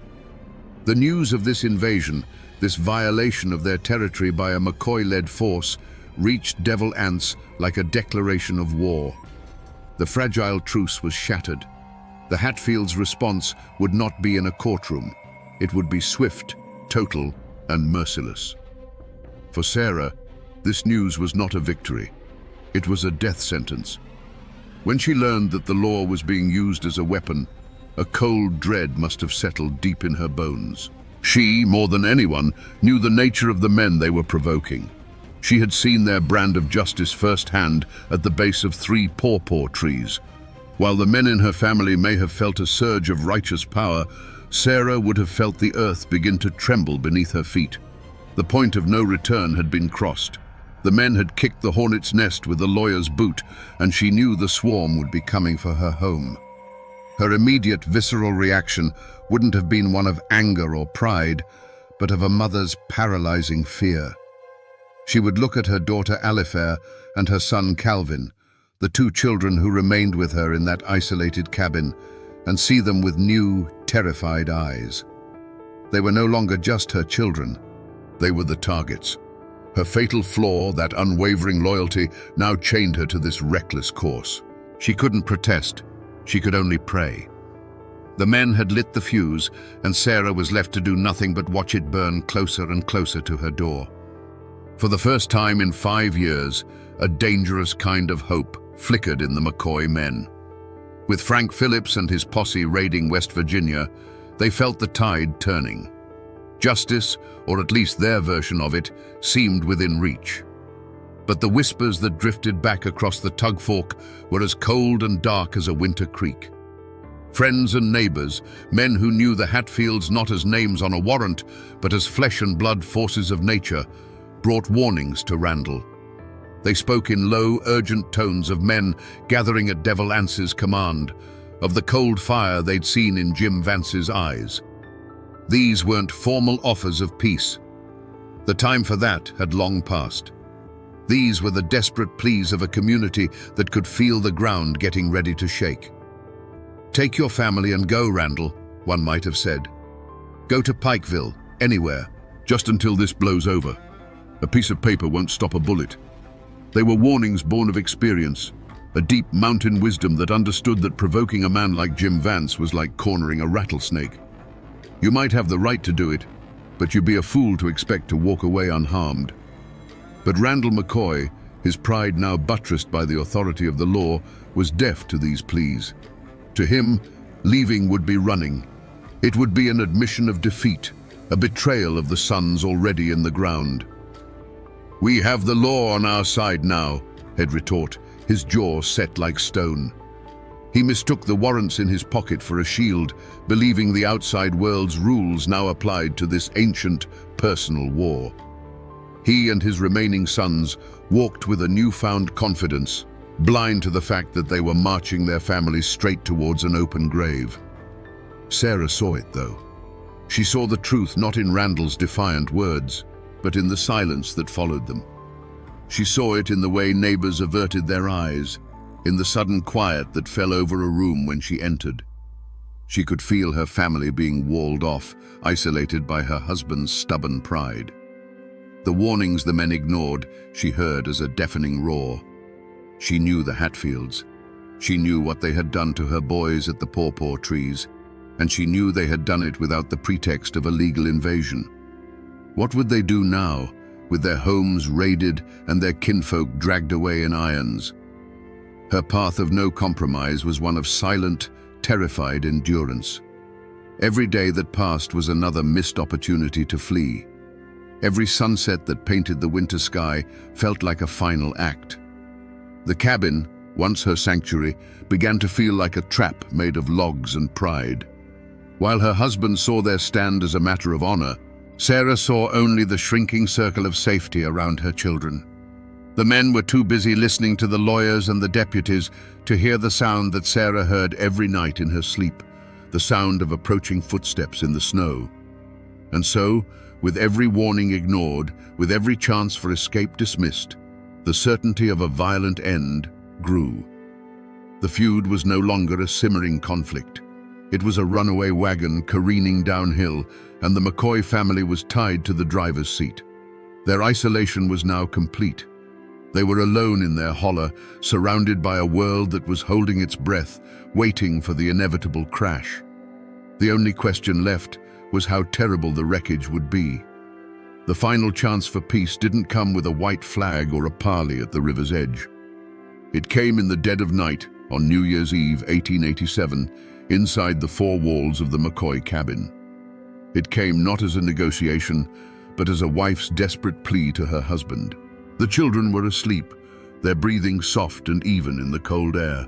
The news of this invasion, this violation of their territory by a McCoy-led force, reached Devil Anse like a declaration of war. The fragile truce was shattered. The Hatfields' response would not be in a courtroom. It would be swift, total, and merciless. For Sarah, this news was not a victory. It was a death sentence. When she learned that the law was being used as a weapon, a cold dread must have settled deep in her bones. She, more than anyone, knew the nature of the men they were provoking. She had seen their brand of justice firsthand at the base of 3 pawpaw trees. While the men in her family may have felt a surge of righteous power, Sarah would have felt the earth begin to tremble beneath her feet. The point of no return had been crossed. The men had kicked the hornet's nest with the lawyer's boot, and she knew the swarm would be coming for her home. Her immediate visceral reaction wouldn't have been one of anger or pride, but of a mother's paralyzing fear. She would look at her daughter Alifair and her son Calvin, the 2 children who remained with her in that isolated cabin, and see them with new, terrified eyes. They were no longer just her children. They were the targets. Her fatal flaw, that unwavering loyalty, now chained her to this reckless course. She couldn't protest. She could only pray. The men had lit the fuse, and Sarah was left to do nothing but watch it burn closer and closer to her door. For the first time in 5 years, a dangerous kind of hope flickered in the McCoy men. With Frank Phillips and his posse raiding West Virginia, they felt the tide turning. Justice, or at least their version of it, seemed within reach. But the whispers that drifted back across the Tug Fork were as cold and dark as a winter creek. Friends and neighbors, men who knew the Hatfields not as names on a warrant, but as flesh and blood forces of nature, brought warnings to Randall. They spoke in low, urgent tones of men gathering at Devil Anse's command, of the cold fire they'd seen in Jim Vance's eyes. These weren't formal offers of peace. The time for that had long passed. These were the desperate pleas of a community that could feel the ground getting ready to shake. "Take your family and go, Randall," one might have said. "Go to Pikeville, anywhere, just until this blows over. A piece of paper won't stop a bullet." They were warnings born of experience, a deep mountain wisdom that understood that provoking a man like Jim Vance was like cornering a rattlesnake. You might have the right to do it, but you'd be a fool to expect to walk away unharmed. But Randall McCoy, his pride now buttressed by the authority of the law, was deaf to these pleas. To him, leaving would be running. It would be an admission of defeat, a betrayal of the sons already in the ground. "We have the law on our side now," he'd retort, his jaw set like stone. He mistook the warrants in his pocket for a shield, believing the outside world's rules now applied to this ancient, personal war. He and his remaining sons walked with a newfound confidence, blind to the fact that they were marching their families straight towards an open grave. Sarah saw it, though. She saw the truth not in Randall's defiant words, but in the silence that followed them. She saw it in the way neighbors averted their eyes, in the sudden quiet that fell over a room when she entered. She could feel her family being walled off, isolated by her husband's stubborn pride. The warnings the men ignored, she heard as a deafening roar. She knew the Hatfields. She knew what they had done to her boys at the pawpaw trees, and she knew they had done it without the pretext of a legal invasion. What would they do now, with their homes raided and their kinfolk dragged away in irons? Her path of no compromise was one of silent, terrified endurance. Every day that passed was another missed opportunity to flee. Every sunset that painted the winter sky felt like a final act. The cabin, once her sanctuary, began to feel like a trap made of logs and pride. While her husband saw their stand as a matter of honor, Sarah saw only the shrinking circle of safety around her children. The men were too busy listening to the lawyers and the deputies to hear the sound that Sarah heard every night in her sleep, the sound of approaching footsteps in the snow. And so, with every warning ignored, with every chance for escape dismissed, the certainty of a violent end grew. The feud was no longer a simmering conflict. It was a runaway wagon careening downhill, and the McCoy family was tied to the driver's seat. Their isolation was now complete. They were alone in their holler, surrounded by a world that was holding its breath, waiting for the inevitable crash. The only question left was how terrible the wreckage would be. The final chance for peace didn't come with a white flag or a parley at the river's edge. It came in the dead of night, on New Year's Eve, 1887, inside the four walls of the McCoy cabin. It came not as a negotiation, but as a wife's desperate plea to her husband. The children were asleep, their breathing soft and even in the cold air.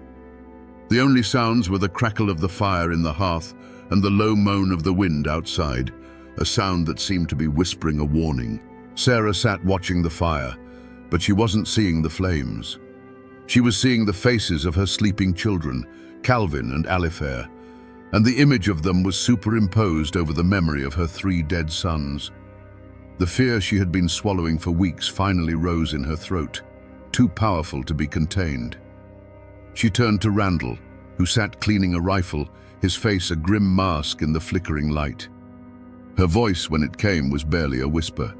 The only sounds were the crackle of the fire in the hearth and the low moan of the wind outside, a sound that seemed to be whispering a warning. Sarah sat watching the fire, but she wasn't seeing the flames. She was seeing the faces of her sleeping children, Calvin and Alifair, and the image of them was superimposed over the memory of her 3 dead sons. The fear she had been swallowing for weeks finally rose in her throat, too powerful to be contained. She turned to Randall, who sat cleaning a rifle, his face a grim mask in the flickering light. Her voice, when it came, was barely a whisper.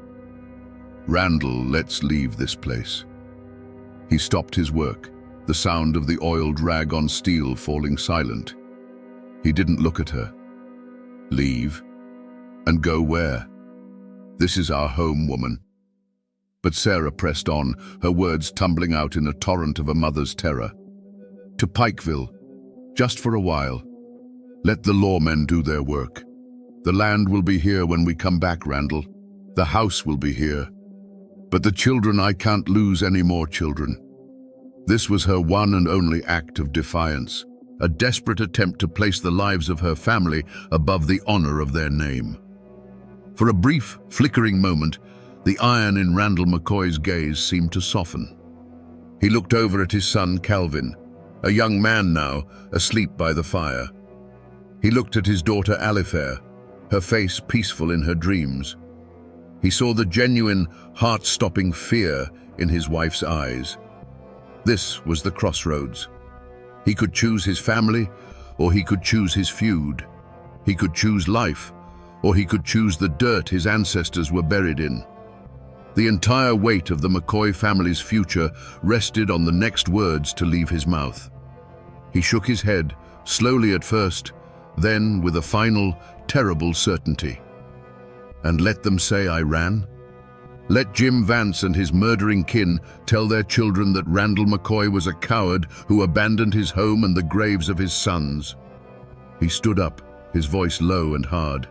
"Randall, let's leave this place." He stopped his work, the sound of the oiled rag on steel falling silent. He didn't look at her. "Leave? And go where? This is our home, woman." But Sarah pressed on, her words tumbling out in a torrent of a mother's terror. "To Pikeville, just for a while. Let the lawmen do their work. The land will be here when we come back, Randall. The house will be here. But the children, I can't lose any more children." This was her one and only act of defiance, a desperate attempt to place the lives of her family above the honor of their name. For a brief, flickering moment, the iron in Randall McCoy's gaze seemed to soften. He looked over at his son, Calvin, a young man now, asleep by the fire. He looked at his daughter, Alifair, her face peaceful in her dreams. He saw the genuine, heart-stopping fear in his wife's eyes. This was the crossroads. He could choose his family, or he could choose his feud. He could choose life, or he could choose the dirt his ancestors were buried in. The entire weight of the McCoy family's future rested on the next words to leave his mouth. He shook his head, slowly at first, then with a final, terrible certainty. "And let them say I ran? Let Jim Vance and his murdering kin tell their children that Randall McCoy was a coward who abandoned his home and the graves of his sons." He stood up, his voice low and hard.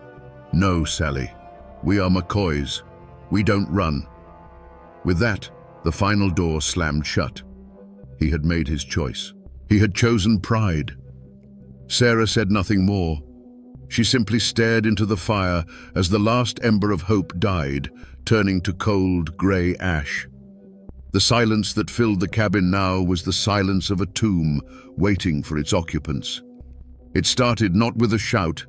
"No, Sally. We are McCoys. We don't run." With that, the final door slammed shut. He had made his choice. He had chosen pride. Sarah said nothing more. She simply stared into the fire as the last ember of hope died, turning to cold, grey ash. The silence that filled the cabin now was the silence of a tomb waiting for its occupants. It started not with a shout,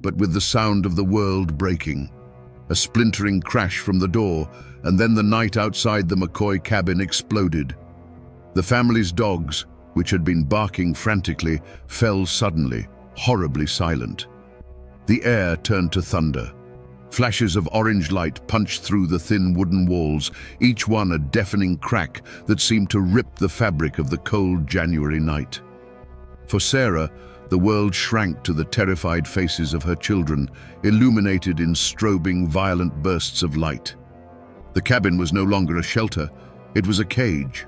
but with the sound of the world breaking. A splintering crash from the door, and then the night outside the McCoy cabin exploded. The family's dogs, which had been barking frantically, fell suddenly, horribly silent. The air turned to thunder. Flashes of orange light punched through the thin wooden walls, each one a deafening crack that seemed to rip the fabric of the cold January night. For Sarah, the world shrank to the terrified faces of her children, illuminated in strobing, violent bursts of light. The cabin was no longer a shelter, it was a cage.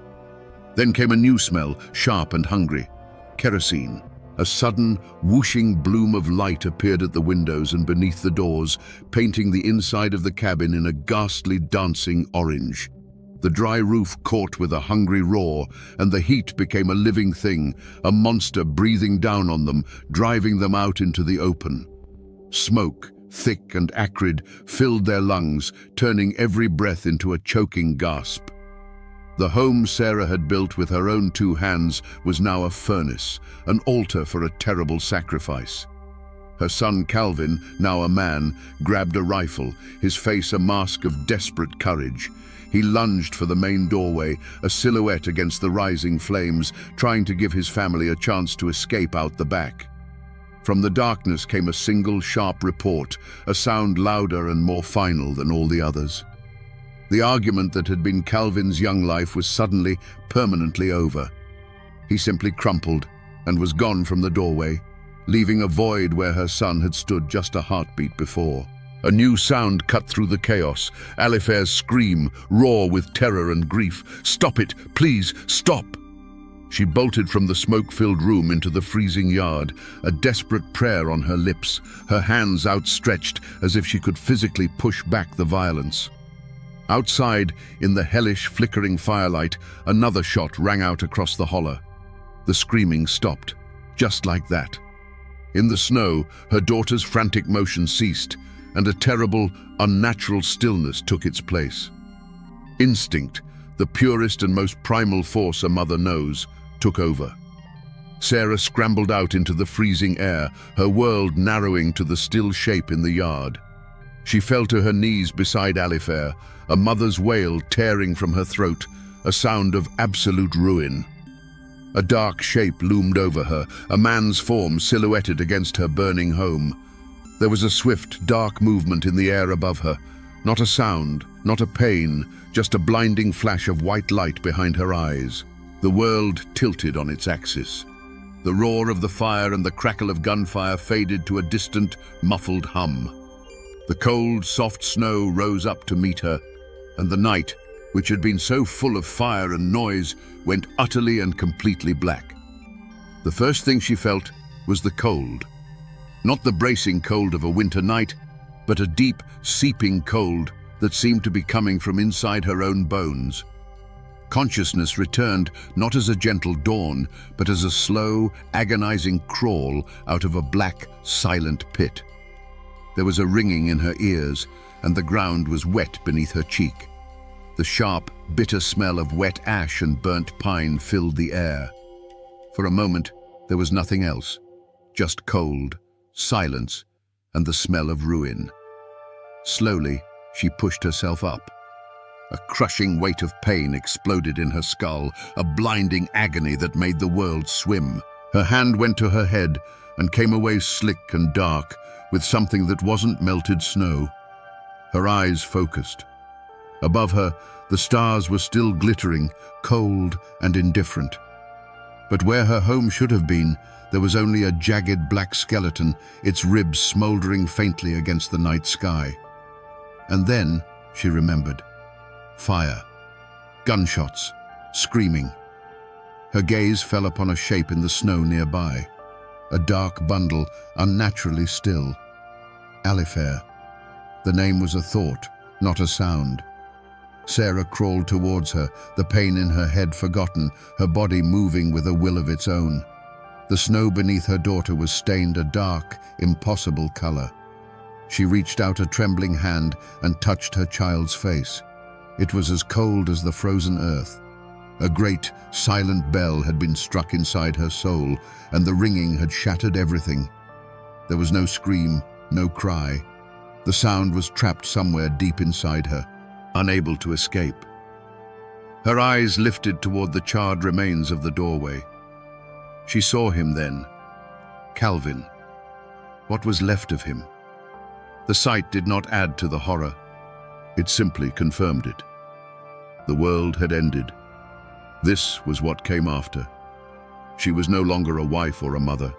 Then came a new smell, sharp and hungry: kerosene. A sudden, whooshing bloom of light appeared at the windows and beneath the doors, painting the inside of the cabin in a ghastly, dancing orange. The dry roof caught with a hungry roar, and the heat became a living thing, a monster breathing down on them, driving them out into the open. Smoke, thick and acrid, filled their lungs, turning every breath into a choking gasp. The home Sarah had built with her own two hands was now a furnace, an altar for a terrible sacrifice. Her son Calvin, now a man, grabbed a rifle, his face a mask of desperate courage. He lunged for the main doorway, a silhouette against the rising flames, trying to give his family a chance to escape out the back. From the darkness came a single sharp report, a sound louder and more final than all the others. The argument that had been Calvin's young life was suddenly, permanently over. He simply crumpled and was gone from the doorway, leaving a void where her son had stood just a heartbeat before. A new sound cut through the chaos, Alifair's scream, raw with terror and grief. "Stop it, please, stop!" She bolted from the smoke-filled room into the freezing yard, a desperate prayer on her lips, her hands outstretched as if she could physically push back the violence. Outside, in the hellish, flickering firelight, another shot rang out across the holler. The screaming stopped, just like that. In the snow, her daughter's frantic motion ceased, and a terrible, unnatural stillness took its place. Instinct, the purest and most primal force a mother knows, took over. Sarah scrambled out into the freezing air, her world narrowing to the still shape in the yard. She fell to her knees beside Alifair, a mother's wail tearing from her throat, a sound of absolute ruin. A dark shape loomed over her, a man's form silhouetted against her burning home. There was a swift, dark movement in the air above her. Not a sound, not a pain, just a blinding flash of white light behind her eyes. The world tilted on its axis. The roar of the fire and the crackle of gunfire faded to a distant, muffled hum. The cold, soft snow rose up to meet her, and the night, which had been so full of fire and noise, went utterly and completely black. The first thing she felt was the cold. Not the bracing cold of a winter night, but a deep, seeping cold that seemed to be coming from inside her own bones. Consciousness returned not as a gentle dawn, but as a slow, agonizing crawl out of a black, silent pit. There was a ringing in her ears, and the ground was wet beneath her cheek. The sharp, bitter smell of wet ash and burnt pine filled the air. For a moment, there was nothing else, just cold, silence, and the smell of ruin. Slowly, she pushed herself up. A crushing weight of pain exploded in her skull, a blinding agony that made the world swim. Her hand went to her head and came away slick and dark, with something that wasn't melted snow. Her eyes focused. Above her, the stars were still glittering, cold and indifferent. But where her home should have been, there was only a jagged black skeleton, its ribs smoldering faintly against the night sky. And then, she remembered, fire, gunshots, screaming. Her gaze fell upon a shape in the snow nearby, a dark bundle, unnaturally still. Alifair. The name was a thought, not a sound. Sarah crawled towards her, the pain in her head forgotten, her body moving with a will of its own. The snow beneath her daughter was stained a dark, impossible color. She reached out a trembling hand and touched her child's face. It was as cold as the frozen earth. A great, silent bell had been struck inside her soul, and the ringing had shattered everything. There was no scream, no cry. The sound was trapped somewhere deep inside her, unable to escape. Her eyes lifted toward the charred remains of the doorway. She saw him then, Calvin. What was left of him? The sight did not add to the horror. It simply confirmed it. The world had ended. This was what came after. She was no longer a wife or a mother.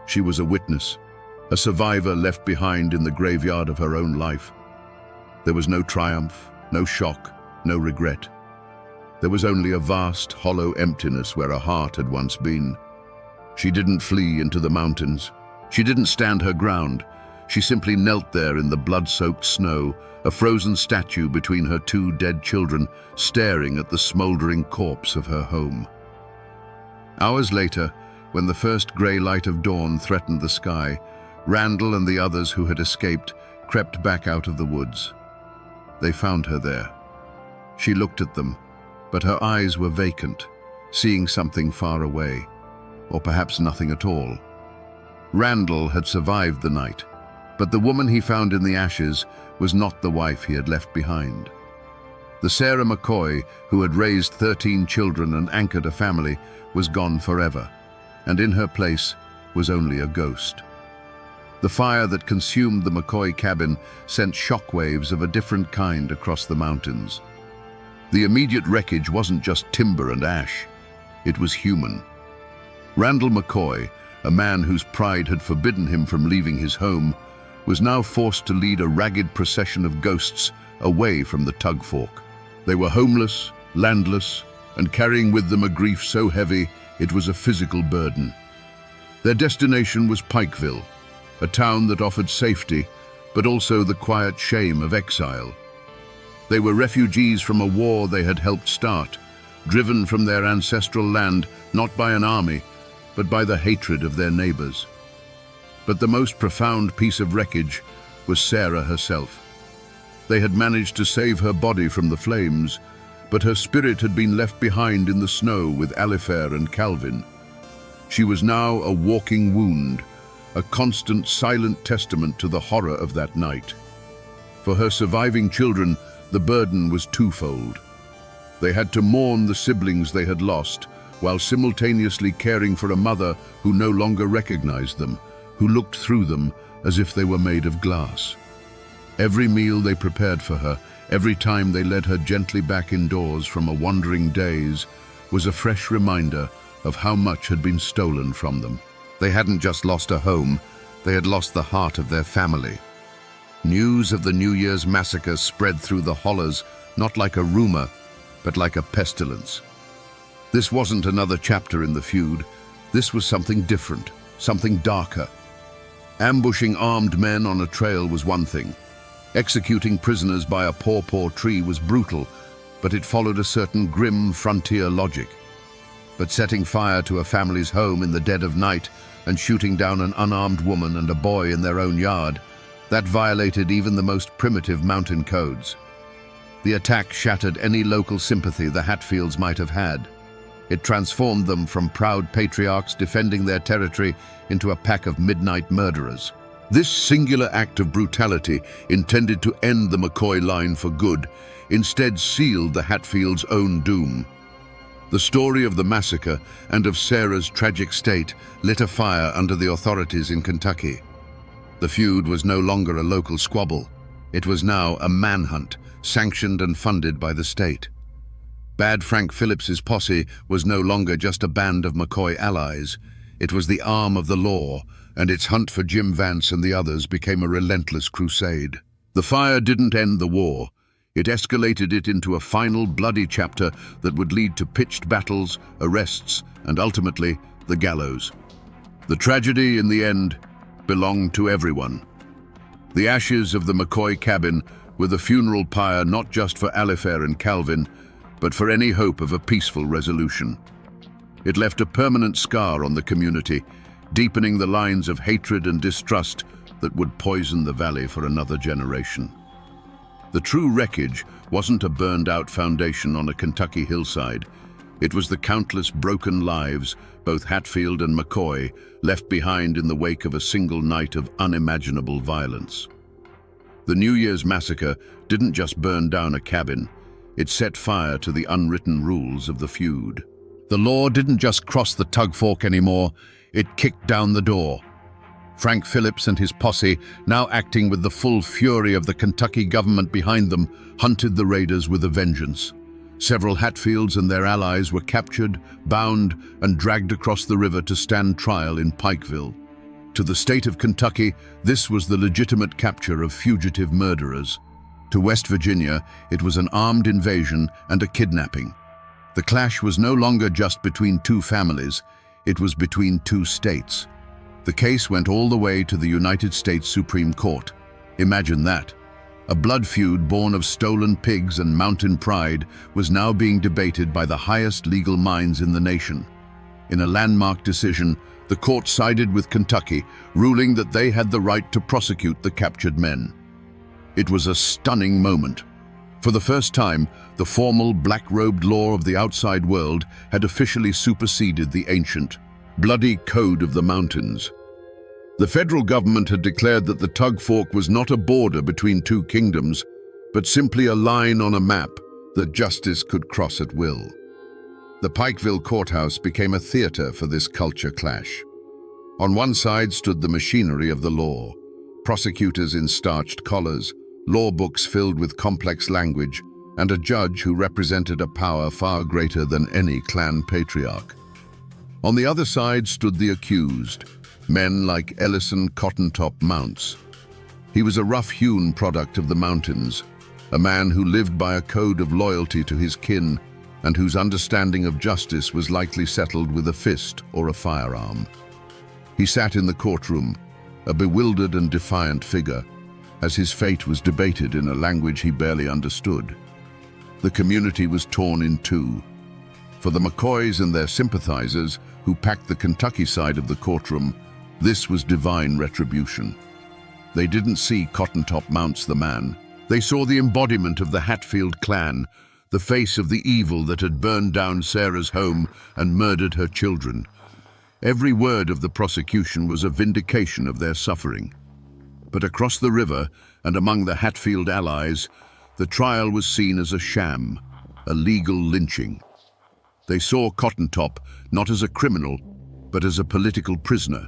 She was a witness, a survivor left behind in the graveyard of her own life. There was no triumph, no shock, no regret. There was only a vast, hollow emptiness where a heart had once been. She didn't flee into the mountains. She didn't stand her ground. She simply knelt there in the blood-soaked snow, a frozen statue between her two dead children, staring at the smoldering corpse of her home. Hours later, when the first grey light of dawn threatened the sky, Randall and the others who had escaped crept back out of the woods. They found her there. She looked at them, but her eyes were vacant, seeing something far away, or perhaps nothing at all. Randall had survived the night, but the woman he found in the ashes was not the wife he had left behind. The Sarah McCoy, who had raised 13 children and anchored a family, was gone forever, and in her place was only a ghost. The fire that consumed the McCoy cabin sent shockwaves of a different kind across the mountains. The immediate wreckage wasn't just timber and ash, it was human. Randall McCoy, a man whose pride had forbidden him from leaving his home, was now forced to lead a ragged procession of ghosts away from the Tug Fork. They were homeless, landless, and carrying with them a grief so heavy it was a physical burden. Their destination was Pikeville, a town that offered safety, but also the quiet shame of exile. They were refugees from a war they had helped start, driven from their ancestral land not by an army, but by the hatred of their neighbors. But the most profound piece of wreckage was Sarah herself. They had managed to save her body from the flames, but her spirit had been left behind in the snow with Alifair and Calvin. She was now a walking wound, a constant, silent testament to the horror of that night. For her surviving children, the burden was twofold. They had to mourn the siblings they had lost, while simultaneously caring for a mother who no longer recognized them, who looked through them as if they were made of glass. Every meal they prepared for her, every time they led her gently back indoors from a wandering daze, was a fresh reminder of how much had been stolen from them. They hadn't just lost a home, they had lost the heart of their family. News of the New Year's massacre spread through the hollers, not like a rumor, but like a pestilence. This wasn't another chapter in the feud. This was something different, something darker. Ambushing armed men on a trail was one thing. Executing prisoners by a pawpaw tree was brutal, but it followed a certain grim frontier logic. But setting fire to a family's home in the dead of night and shooting down an unarmed woman and a boy in their own yard, that violated even the most primitive mountain codes. The attack shattered any local sympathy the Hatfields might have had. It transformed them from proud patriarchs defending their territory into a pack of midnight murderers. This singular act of brutality, intended to end the McCoy line for good, instead sealed the Hatfields' own doom. The story of the massacre and of Sarah's tragic state lit a fire under the authorities in Kentucky. The feud was no longer a local squabble. It was now a manhunt, sanctioned and funded by the state. Bad Frank Phillips's posse was no longer just a band of McCoy allies. It was the arm of the law, and its hunt for Jim Vance and the others became a relentless crusade. The fire didn't end the war. It escalated it into a final bloody chapter that would lead to pitched battles, arrests, and ultimately, the gallows. The tragedy, in the end, belonged to everyone. The ashes of the McCoy cabin were the funeral pyre not just for Alifair and Calvin, but for any hope of a peaceful resolution. It left a permanent scar on the community, deepening the lines of hatred and distrust that would poison the valley for another generation. The true wreckage wasn't a burned-out foundation on a Kentucky hillside. It was the countless broken lives, both Hatfield and McCoy, left behind in the wake of a single night of unimaginable violence. The New Year's massacre didn't just burn down a cabin, it set fire to the unwritten rules of the feud. The law didn't just cross the Tug Fork anymore, it kicked down the door. Frank Phillips and his posse, now acting with the full fury of the Kentucky government behind them, hunted the raiders with a vengeance. Several Hatfields and their allies were captured, bound, and dragged across the river to stand trial in Pikeville. To the state of Kentucky, this was the legitimate capture of fugitive murderers. To West Virginia, it was an armed invasion and a kidnapping. The clash was no longer just between two families, it was between two states. The case went all the way to the United States Supreme Court. Imagine that. A blood feud born of stolen pigs and mountain pride was now being debated by the highest legal minds in the nation. In a landmark decision, the court sided with Kentucky, ruling that they had the right to prosecute the captured men. It was a stunning moment. For the first time, the formal black-robed law of the outside world had officially superseded the ancient, bloody code of the mountains. The federal government had declared that the Tug Fork was not a border between two kingdoms, but simply a line on a map that justice could cross at will. The Pikeville courthouse became a theater for this culture clash. On one side stood the machinery of the law, prosecutors in starched collars, law books filled with complex language, and a judge who represented a power far greater than any clan patriarch. On the other side stood the accused, men like Ellison Cottontop Mounts. He was a rough-hewn product of the mountains, a man who lived by a code of loyalty to his kin and whose understanding of justice was likely settled with a fist or a firearm. He sat in the courtroom, a bewildered and defiant figure, as his fate was debated in a language he barely understood. The community was torn in two. For the McCoys and their sympathizers, who packed the Kentucky side of the courtroom, this was divine retribution. They didn't see Cottontop Mounts the man. They saw the embodiment of the Hatfield clan, the face of the evil that had burned down Sarah's home and murdered her children. Every word of the prosecution was a vindication of their suffering. But across the river and among the Hatfield allies, the trial was seen as a sham, a legal lynching. They saw Cottontop not as a criminal, but as a political prisoner,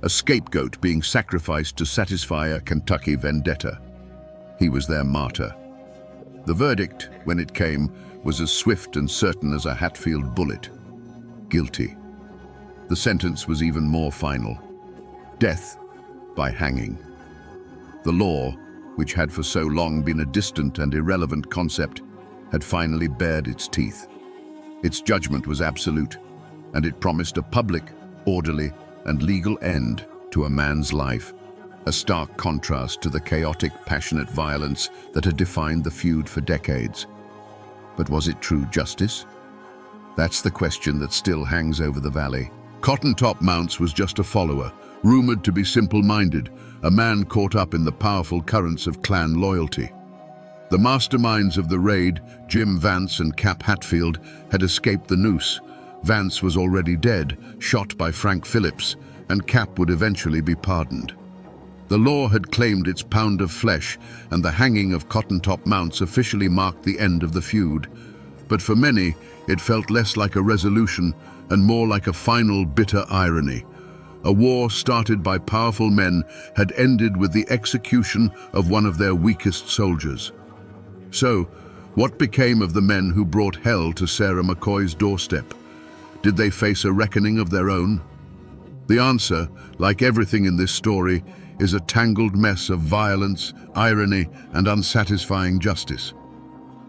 a scapegoat being sacrificed to satisfy a Kentucky vendetta. He was their martyr. The verdict, when it came, was as swift and certain as a Hatfield bullet. Guilty. The sentence was even more final. Death by hanging. The law, which had for so long been a distant and irrelevant concept, had finally bared its teeth. Its judgment was absolute, and it promised a public, orderly, and legal end to a man's life, a stark contrast to the chaotic, passionate violence that had defined the feud for decades. But was it true justice? That's the question that still hangs over the valley. Cottontop Mounts was just a follower, rumored to be simple-minded, a man caught up in the powerful currents of clan loyalty. The masterminds of the raid, Jim Vance and Cap Hatfield, had escaped the noose. Vance was already dead, shot by Frank Phillips, and Cap would eventually be pardoned. The law had claimed its pound of flesh, and the hanging of Cottontop Mounts officially marked the end of the feud. But for many, it felt less like a resolution and more like a final bitter irony. A war started by powerful men had ended with the execution of one of their weakest soldiers. So, what became of the men who brought hell to Sarah McCoy's doorstep? Did they face a reckoning of their own? The answer, like everything in this story, is a tangled mess of violence, irony, and unsatisfying justice.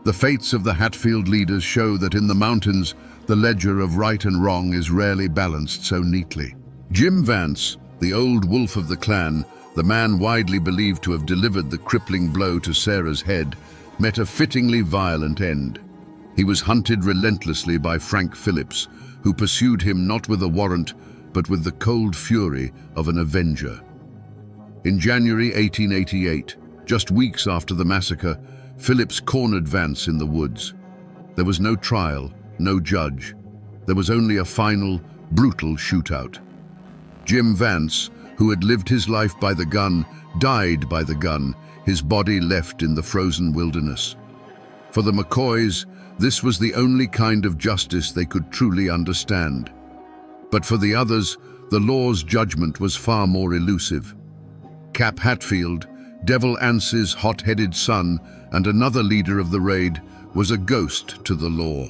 The fates of the Hatfield leaders show that in the mountains, the ledger of right and wrong is rarely balanced so neatly. Jim Vance, the old wolf of the clan, the man widely believed to have delivered the crippling blow to Sarah's head, met a fittingly violent end. He was hunted relentlessly by Frank Phillips, who pursued him not with a warrant, but with the cold fury of an avenger. In January 1888, just weeks after the massacre, Phillips cornered Vance in the woods. There was no trial, no judge. There was only a final, brutal shootout. Jim Vance, who had lived his life by the gun, died by the gun, his body left in the frozen wilderness. For the McCoys, this was the only kind of justice they could truly understand. But for the others, the law's judgment was far more elusive. Cap Hatfield, Devil Anse's hot-headed son and another leader of the raid, was a ghost to the law.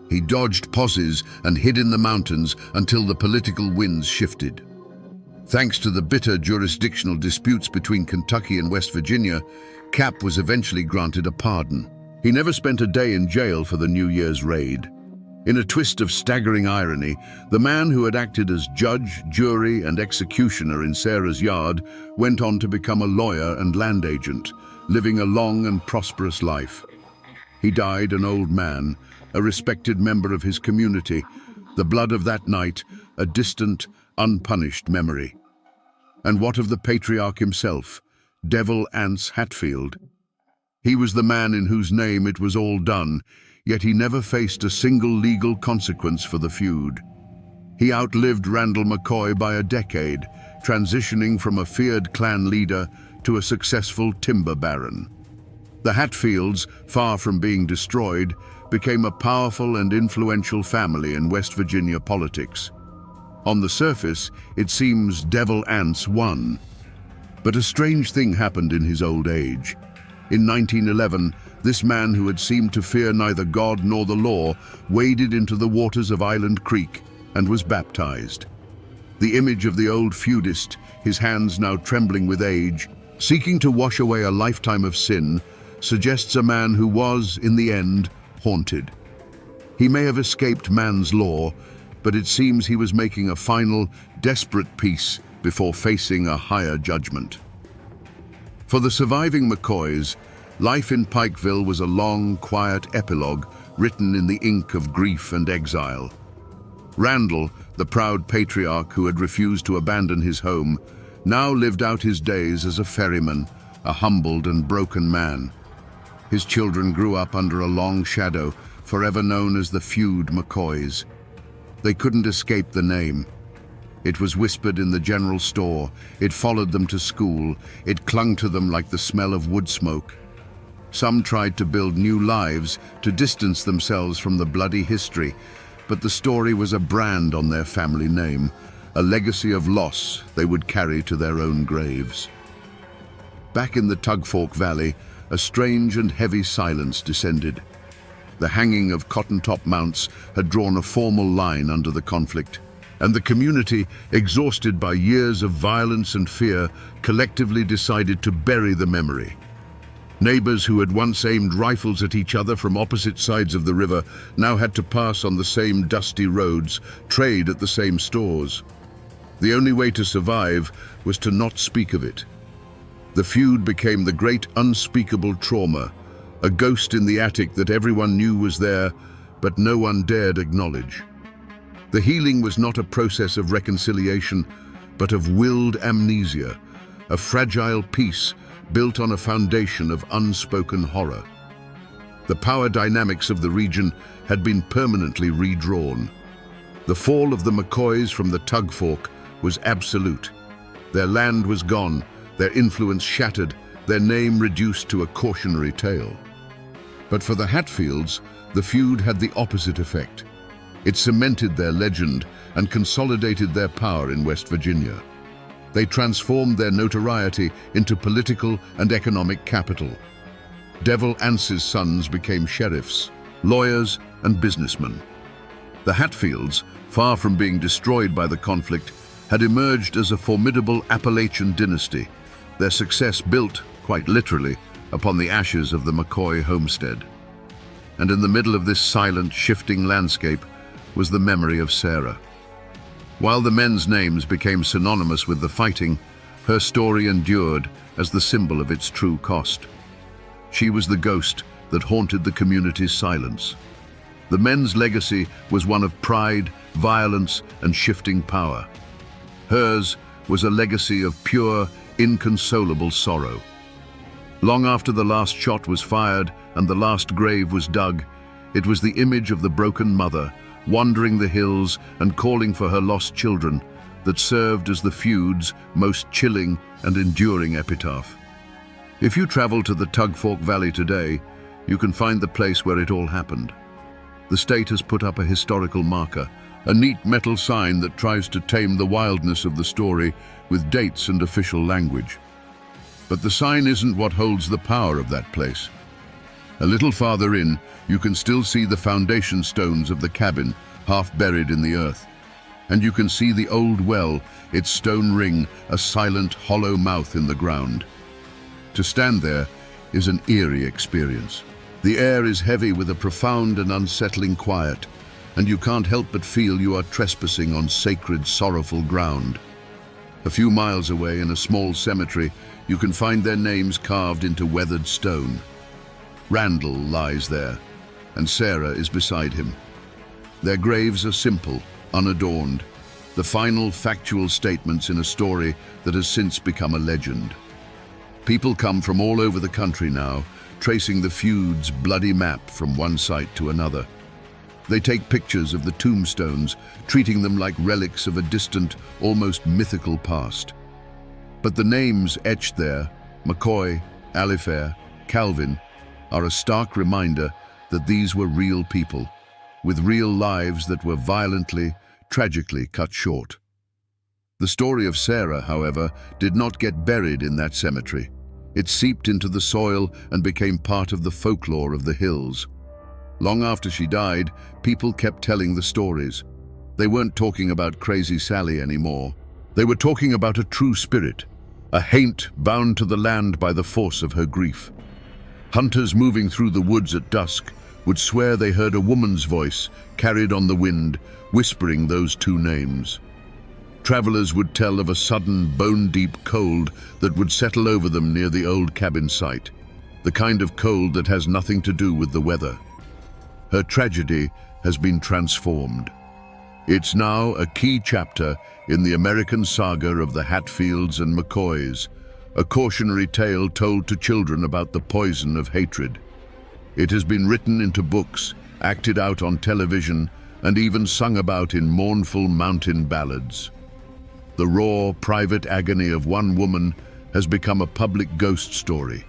He dodged posses and hid in the mountains until the political winds shifted. Thanks to the bitter jurisdictional disputes between Kentucky and West Virginia, Cap was eventually granted a pardon. He never spent a day in jail for the New Year's raid. In a twist of staggering irony, the man who had acted as judge, jury, and executioner in Sarah's yard went on to become a lawyer and land agent, living a long and prosperous life. He died an old man, a respected member of his community, the blood of that night, a distant, unpunished memory. And what of the patriarch himself, Devil Anse Hatfield? He was the man in whose name it was all done, yet he never faced a single legal consequence for the feud. He outlived Randall McCoy by a decade, transitioning from a feared clan leader to a successful timber baron. The Hatfields, far from being destroyed, became a powerful and influential family in West Virginia politics. On the surface, it seems Devil Anse won. But a strange thing happened in his old age. In 1911, this man who had seemed to fear neither God nor the law waded into the waters of Island Creek and was baptized. The image of the old feudist, his hands now trembling with age, seeking to wash away a lifetime of sin, suggests a man who was, in the end, haunted. He may have escaped man's law, but it seems he was making a final, desperate peace before facing a higher judgment. For the surviving McCoys, life in Pikeville was a long, quiet epilogue written in the ink of grief and exile. Randall, the proud patriarch who had refused to abandon his home, now lived out his days as a ferryman, a humbled and broken man. His children grew up under a long shadow, forever known as the feud McCoys. They couldn't escape the name. It was whispered in the general store, it followed them to school, it clung to them like the smell of wood smoke. Some tried to build new lives to distance themselves from the bloody history, but the story was a brand on their family name, a legacy of loss they would carry to their own graves. Back in the Tugfork Valley, a strange and heavy silence descended. The hanging of cotton-top mounts had drawn a formal line under the conflict, and the community, exhausted by years of violence and fear, collectively decided to bury the memory. Neighbors who had once aimed rifles at each other from opposite sides of the river now had to pass on the same dusty roads, trade at the same stores. The only way to survive was to not speak of it. The feud became the great unspeakable trauma, a ghost in the attic that everyone knew was there, but no one dared acknowledge. The healing was not a process of reconciliation, but of willed amnesia, a fragile peace built on a foundation of unspoken horror. The power dynamics of the region had been permanently redrawn. The fall of the McCoys from the Tugfork was absolute. Their land was gone, their influence shattered, their name reduced to a cautionary tale. But for the Hatfields, the feud had the opposite effect. It cemented their legend and consolidated their power in West Virginia. They transformed their notoriety into political and economic capital. Devil Anse's sons became sheriffs, lawyers, and businessmen. The Hatfields, far from being destroyed by the conflict, had emerged as a formidable Appalachian dynasty, their success built, quite literally, upon the ashes of the McCoy homestead. And in the middle of this silent, shifting landscape was the memory of Sarah. While the men's names became synonymous with the fighting, her story endured as the symbol of its true cost. She was the ghost that haunted the community's silence. The men's legacy was one of pride, violence, and shifting power. Hers was a legacy of pure, inconsolable sorrow. Long after the last shot was fired and the last grave was dug, it was the image of the broken mother, wandering the hills and calling for her lost children, that served as the feud's most chilling and enduring epitaph. If you travel to the Tugfork Valley today, you can find the place where it all happened. The state has put up a historical marker, a neat metal sign that tries to tame the wildness of the story with dates and official language. But the sign isn't what holds the power of that place. A little farther in, you can still see the foundation stones of the cabin, half buried in the earth. And you can see the old well, its stone ring, a silent, hollow mouth in the ground. To stand there is an eerie experience. The air is heavy with a profound and unsettling quiet, and you can't help but feel you are trespassing on sacred, sorrowful ground. A few miles away, in a small cemetery, you can find their names carved into weathered stone. Randall lies there, and Sarah is beside him. Their graves are simple, unadorned, the final factual statements in a story that has since become a legend. People come from all over the country now, tracing the feud's bloody map from one site to another. They take pictures of the tombstones, treating them like relics of a distant, almost mythical past. But the names etched there, McCoy, Alifair, Calvin, are a stark reminder that these were real people, with real lives that were violently, tragically cut short. The story of Sarah, however, did not get buried in that cemetery. It seeped into the soil and became part of the folklore of the hills. Long after she died, people kept telling the stories. They weren't talking about Crazy Sally anymore. They were talking about a true spirit, a haint bound to the land by the force of her grief. Hunters moving through the woods at dusk would swear they heard a woman's voice carried on the wind, whispering those two names. Travelers would tell of a sudden, bone-deep cold that would settle over them near the old cabin site, the kind of cold that has nothing to do with the weather. Her tragedy has been transformed. It's now a key chapter in the American saga of the Hatfields and McCoys, a cautionary tale told to children about the poison of hatred. It has been written into books, acted out on television, and even sung about in mournful mountain ballads. The raw, private agony of one woman has become a public ghost story,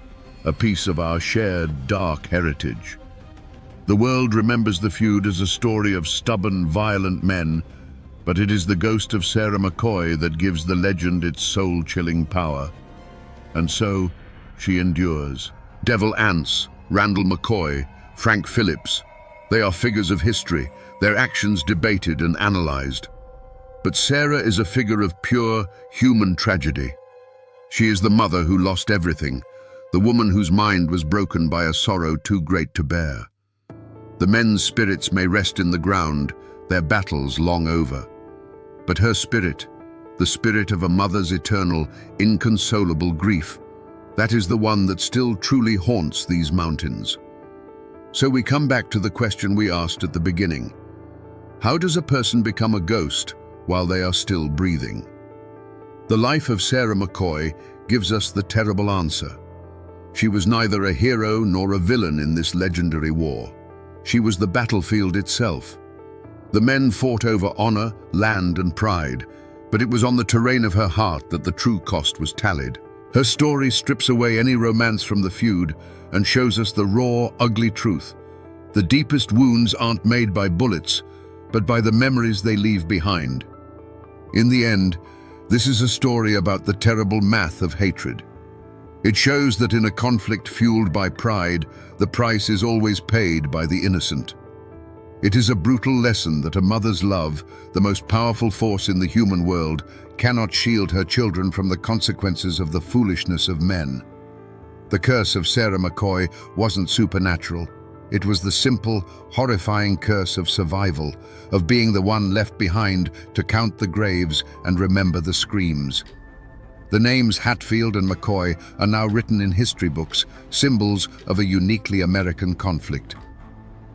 a piece of our shared dark heritage. The world remembers the feud as a story of stubborn, violent men, but it is the ghost of Sarah McCoy that gives the legend its soul-chilling power. And so, she endures. Devil Anse, Randall McCoy, Frank Phillips, they are figures of history, their actions debated and analyzed. But Sarah is a figure of pure, human tragedy. She is the mother who lost everything, the woman whose mind was broken by a sorrow too great to bear. The men's spirits may rest in the ground, their battles long over. But her spirit, the spirit of a mother's eternal, inconsolable grief, that is the one that still truly haunts these mountains. So we come back to the question we asked at the beginning. How does a person become a ghost while they are still breathing? The life of Sarah McCoy gives us the terrible answer. She was neither a hero nor a villain in this legendary war. She was the battlefield itself. The men fought over honor, land, and pride, but it was on the terrain of her heart that the true cost was tallied. Her story strips away any romance from the feud and shows us the raw, ugly truth. The deepest wounds aren't made by bullets, but by the memories they leave behind. In the end, this is a story about the terrible math of hatred. It shows that in a conflict fueled by pride, the price is always paid by the innocent. It is a brutal lesson that a mother's love, the most powerful force in the human world, cannot shield her children from the consequences of the foolishness of men. The curse of Sarah McCoy wasn't supernatural. It was the simple, horrifying curse of survival, of being the one left behind to count the graves and remember the screams. The names Hatfield and McCoy are now written in history books, symbols of a uniquely American conflict.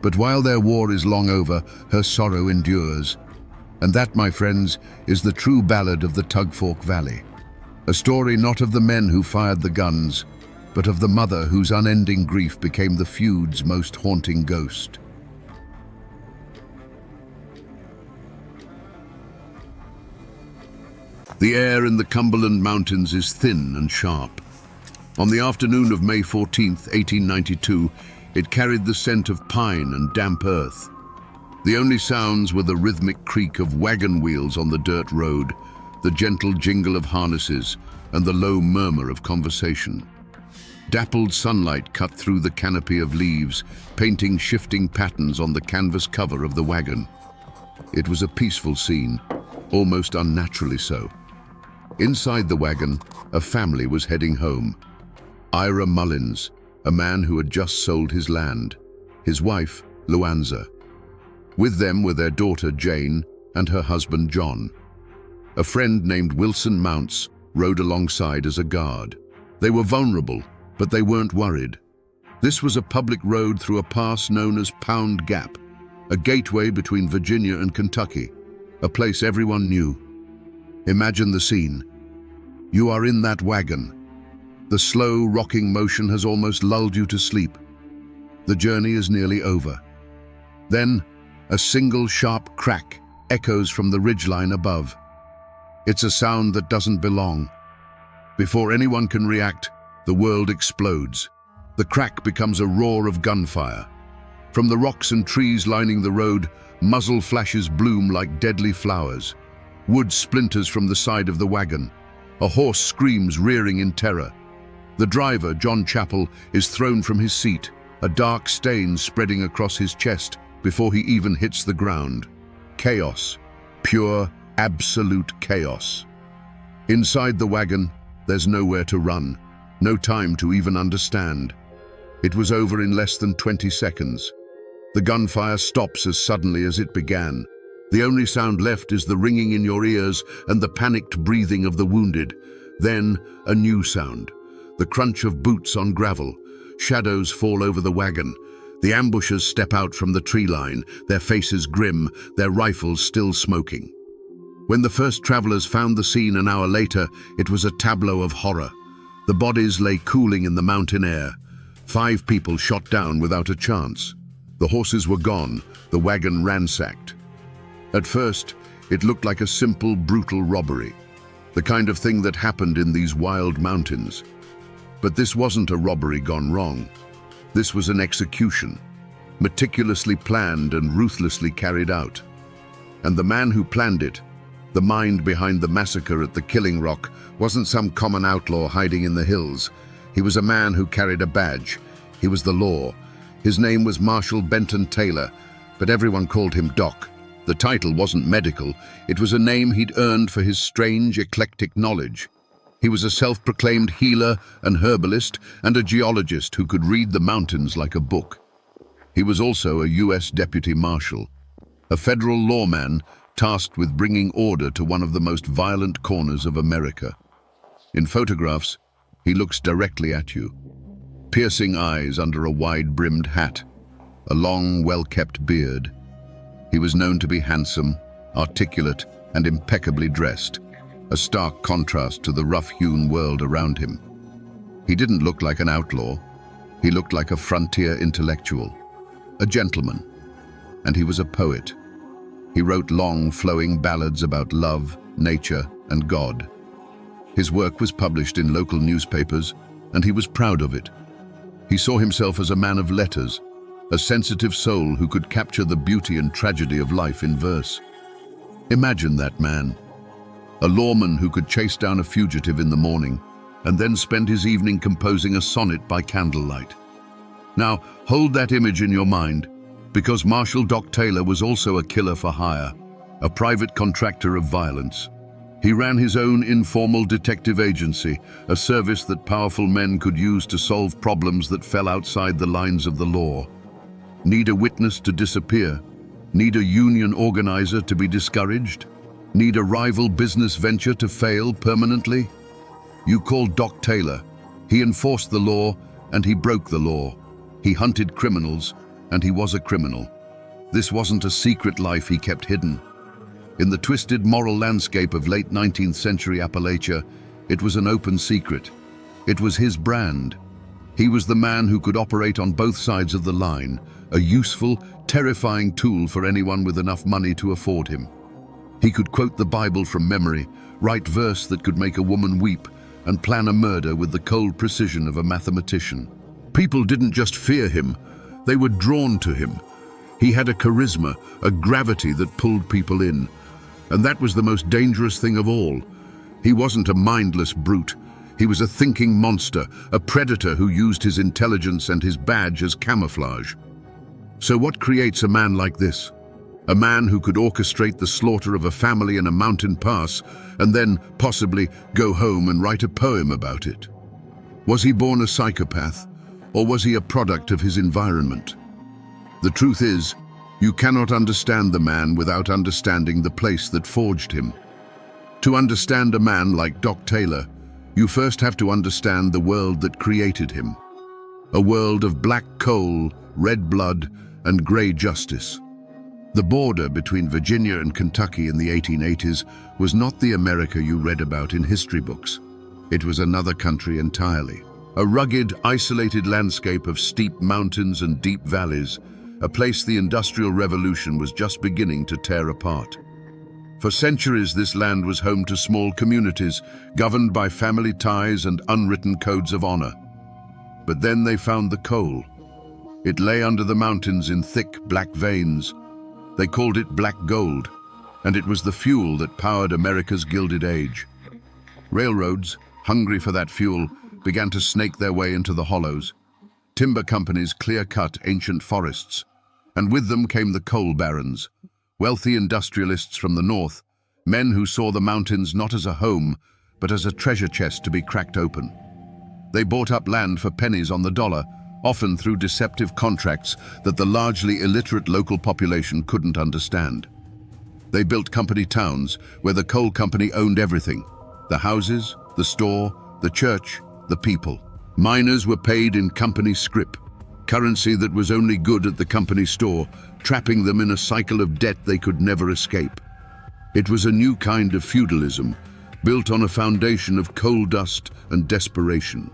But while their war is long over, her sorrow endures. And that, my friends, is the true ballad of the Tugfork Valley. A story not of the men who fired the guns, but of the mother whose unending grief became the feud's most haunting ghost. The air in the Cumberland Mountains is thin and sharp. On the afternoon of May 14, 1892, it carried the scent of pine and damp earth. The only sounds were the rhythmic creak of wagon wheels on the dirt road, the gentle jingle of harnesses, and the low murmur of conversation. Dappled sunlight cut through the canopy of leaves, painting shifting patterns on the canvas cover of the wagon. It was a peaceful scene, almost unnaturally so. Inside the wagon, a family was heading home. Ira Mullins, a man who had just sold his land, his wife, Luanza. With them were their daughter, Jane, and her husband, John. A friend named Wilson Mounts rode alongside as a guard. They were vulnerable, but they weren't worried. This was a public road through a pass known as Pound Gap, a gateway between Virginia and Kentucky, a place everyone knew. Imagine the scene. You are in that wagon. The slow, rocking motion has almost lulled you to sleep. The journey is nearly over. Then, a single sharp crack echoes from the ridgeline above. It's a sound that doesn't belong. Before anyone can react, the world explodes. The crack becomes a roar of gunfire. From the rocks and trees lining the road, muzzle flashes bloom like deadly flowers. Wood splinters from the side of the wagon. A horse screams, rearing in terror. The driver, John Chappell, is thrown from his seat, a dark stain spreading across his chest before he even hits the ground. Chaos. Pure, absolute chaos. Inside the wagon, there's nowhere to run, no time to even understand. It was over in less than 20 seconds. The gunfire stops as suddenly as it began. The only sound left is the ringing in your ears and the panicked breathing of the wounded. Then, a new sound. The crunch of boots on gravel. Shadows fall over the wagon. The ambushers step out from the tree line, their faces grim, their rifles still smoking. When the first travelers found the scene an hour later, it was a tableau of horror. The bodies lay cooling in the mountain air. 5 people shot down without a chance. The horses were gone, the wagon ransacked. At first, it looked like a simple, brutal robbery, the kind of thing that happened in these wild mountains. But this wasn't a robbery gone wrong. This was an execution, meticulously planned and ruthlessly carried out. And the man who planned it, the mind behind the massacre at the Killing Rock, wasn't some common outlaw hiding in the hills. He was a man who carried a badge. He was the law. His name was Marshal Benton Taylor, but everyone called him Doc. The title wasn't medical. It was a name he'd earned for his strange, eclectic knowledge. He was a self-proclaimed healer and herbalist and a geologist who could read the mountains like a book. He was also a U.S. Deputy Marshal, a federal lawman tasked with bringing order to one of the most violent corners of America. In photographs, he looks directly at you. Piercing eyes under a wide-brimmed hat, a long, well-kept beard. He was known to be handsome, articulate, and impeccably dressed, a stark contrast to the rough-hewn world around him. He didn't look like an outlaw. He looked like a frontier intellectual, a gentleman, and he was a poet. He wrote long, flowing ballads about love, nature, and God. His work was published in local newspapers, and he was proud of it. He saw himself as a man of letters, a sensitive soul who could capture the beauty and tragedy of life in verse. Imagine that man, a lawman who could chase down a fugitive in the morning and then spend his evening composing a sonnet by candlelight. Now, hold that image in your mind, because Marshal Doc Taylor was also a killer for hire, a private contractor of violence. He ran his own informal detective agency, a service that powerful men could use to solve problems that fell outside the lines of the law. Need a witness to disappear? Need a union organizer to be discouraged? Need a rival business venture to fail permanently? You called Doc Taylor. He enforced the law, and he broke the law. He hunted criminals, and he was a criminal. This wasn't a secret life he kept hidden. In the twisted moral landscape of late 19th century Appalachia, it was an open secret. It was his brand. He was the man who could operate on both sides of the line, a useful, terrifying tool for anyone with enough money to afford him. He could quote the Bible from memory, write verse that could make a woman weep, and plan a murder with the cold precision of a mathematician. People didn't just fear him, they were drawn to him. He had a charisma, a gravity that pulled people in. And that was the most dangerous thing of all. He wasn't a mindless brute. He was a thinking monster, a predator who used his intelligence and his badge as camouflage. So what creates a man like this? A man who could orchestrate the slaughter of a family in a mountain pass and then possibly go home and write a poem about it. Was he born a psychopath, or was he a product of his environment? The truth is, you cannot understand the man without understanding the place that forged him. To understand a man like Doc Taylor, you first have to understand the world that created him. A world of black coal, red blood, and gray justice. The border between Virginia and Kentucky in the 1880s was not the America you read about in history books. It was another country entirely. A rugged, isolated landscape of steep mountains and deep valleys, a place the Industrial Revolution was just beginning to tear apart. For centuries, this land was home to small communities, governed by family ties and unwritten codes of honor. But then they found the coal. It lay under the mountains in thick, black veins. They called it black gold, and it was the fuel that powered America's Gilded Age. Railroads, hungry for that fuel, began to snake their way into the hollows. Timber companies clear-cut ancient forests, and with them came the coal barons, wealthy industrialists from the north, men who saw the mountains not as a home, but as a treasure chest to be cracked open. They bought up land for pennies on the dollar, often through deceptive contracts that the largely illiterate local population couldn't understand. They built company towns where the coal company owned everything: the houses, the store, the church, the people. Miners were paid in company scrip, currency that was only good at the company store, trapping them in a cycle of debt they could never escape. It was a new kind of feudalism, built on a foundation of coal dust and desperation.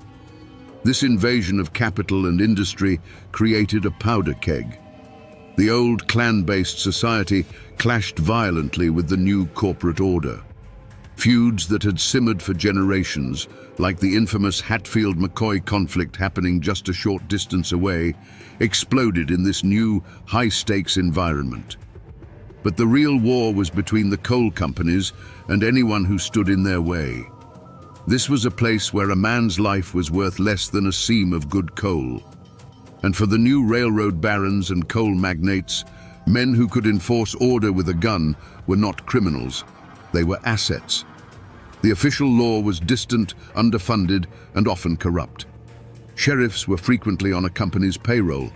This invasion of capital and industry created a powder keg. The old clan-based society clashed violently with the new corporate order. Feuds that had simmered for generations, like the infamous Hatfield-McCoy conflict happening just a short distance away, exploded in this new, high-stakes environment. But the real war was between the coal companies and anyone who stood in their way. This was a place where a man's life was worth less than a seam of good coal. And for the new railroad barons and coal magnates, men who could enforce order with a gun were not criminals. They were assets. The official law was distant, underfunded, and often corrupt. Sheriffs were frequently on a company's payroll.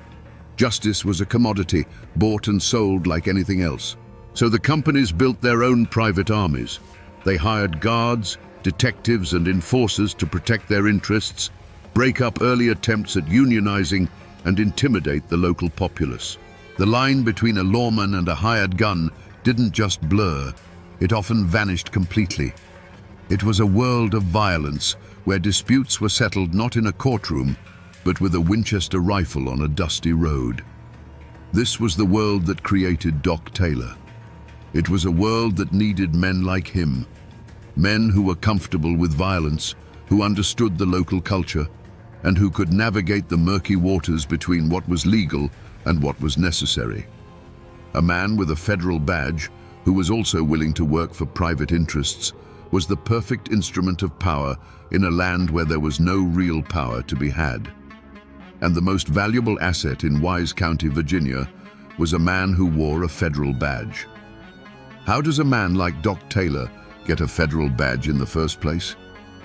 Justice was a commodity, bought and sold like anything else. So the companies built their own private armies. They hired guards, detectives, and enforcers to protect their interests, break up early attempts at unionizing, and intimidate the local populace. The line between a lawman and a hired gun didn't just blur, it often vanished completely. It was a world of violence where disputes were settled not in a courtroom, but with a Winchester rifle on a dusty road. This was the world that created Doc Taylor. It was a world that needed men like him, men who were comfortable with violence, who understood the local culture, and who could navigate the murky waters between what was legal and what was necessary. A man with a federal badge, who was also willing to work for private interests, was the perfect instrument of power in a land where there was no real power to be had. And the most valuable asset in Wise County, Virginia, was a man who wore a federal badge. How does a man like Doc Taylor get a federal badge in the first place?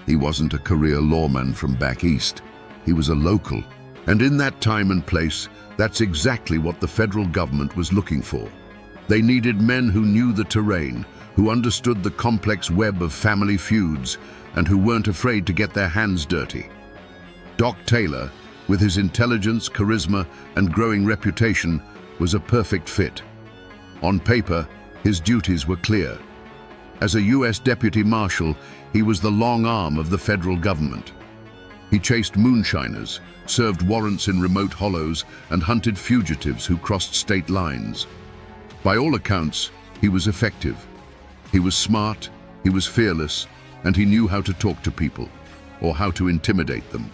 He wasn't a career lawman from back east. He was a local. And in that time and place, that's exactly what the federal government was looking for. They needed men who knew the terrain, who understood the complex web of family feuds, and who weren't afraid to get their hands dirty. Doc Taylor, with his intelligence, charisma, and growing reputation, was a perfect fit. On paper, his duties were clear. As a U.S. Deputy Marshal, he was the long arm of the federal government. He chased moonshiners, served warrants in remote hollows, and hunted fugitives who crossed state lines. By all accounts, he was effective. He was smart, he was fearless, and he knew how to talk to people, or how to intimidate them.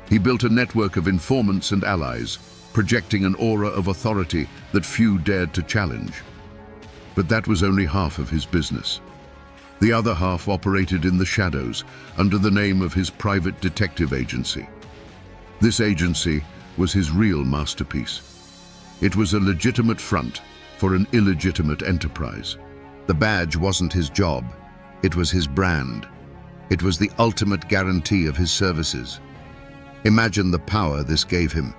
He built a network of informants and allies, projecting an aura of authority that few dared to challenge. But that was only half of his business. The other half operated in the shadows under the name of his private detective agency. This agency was his real masterpiece. It was a legitimate front for an illegitimate enterprise. The badge wasn't his job, it was his brand. It was the ultimate guarantee of his services. Imagine the power this gave him.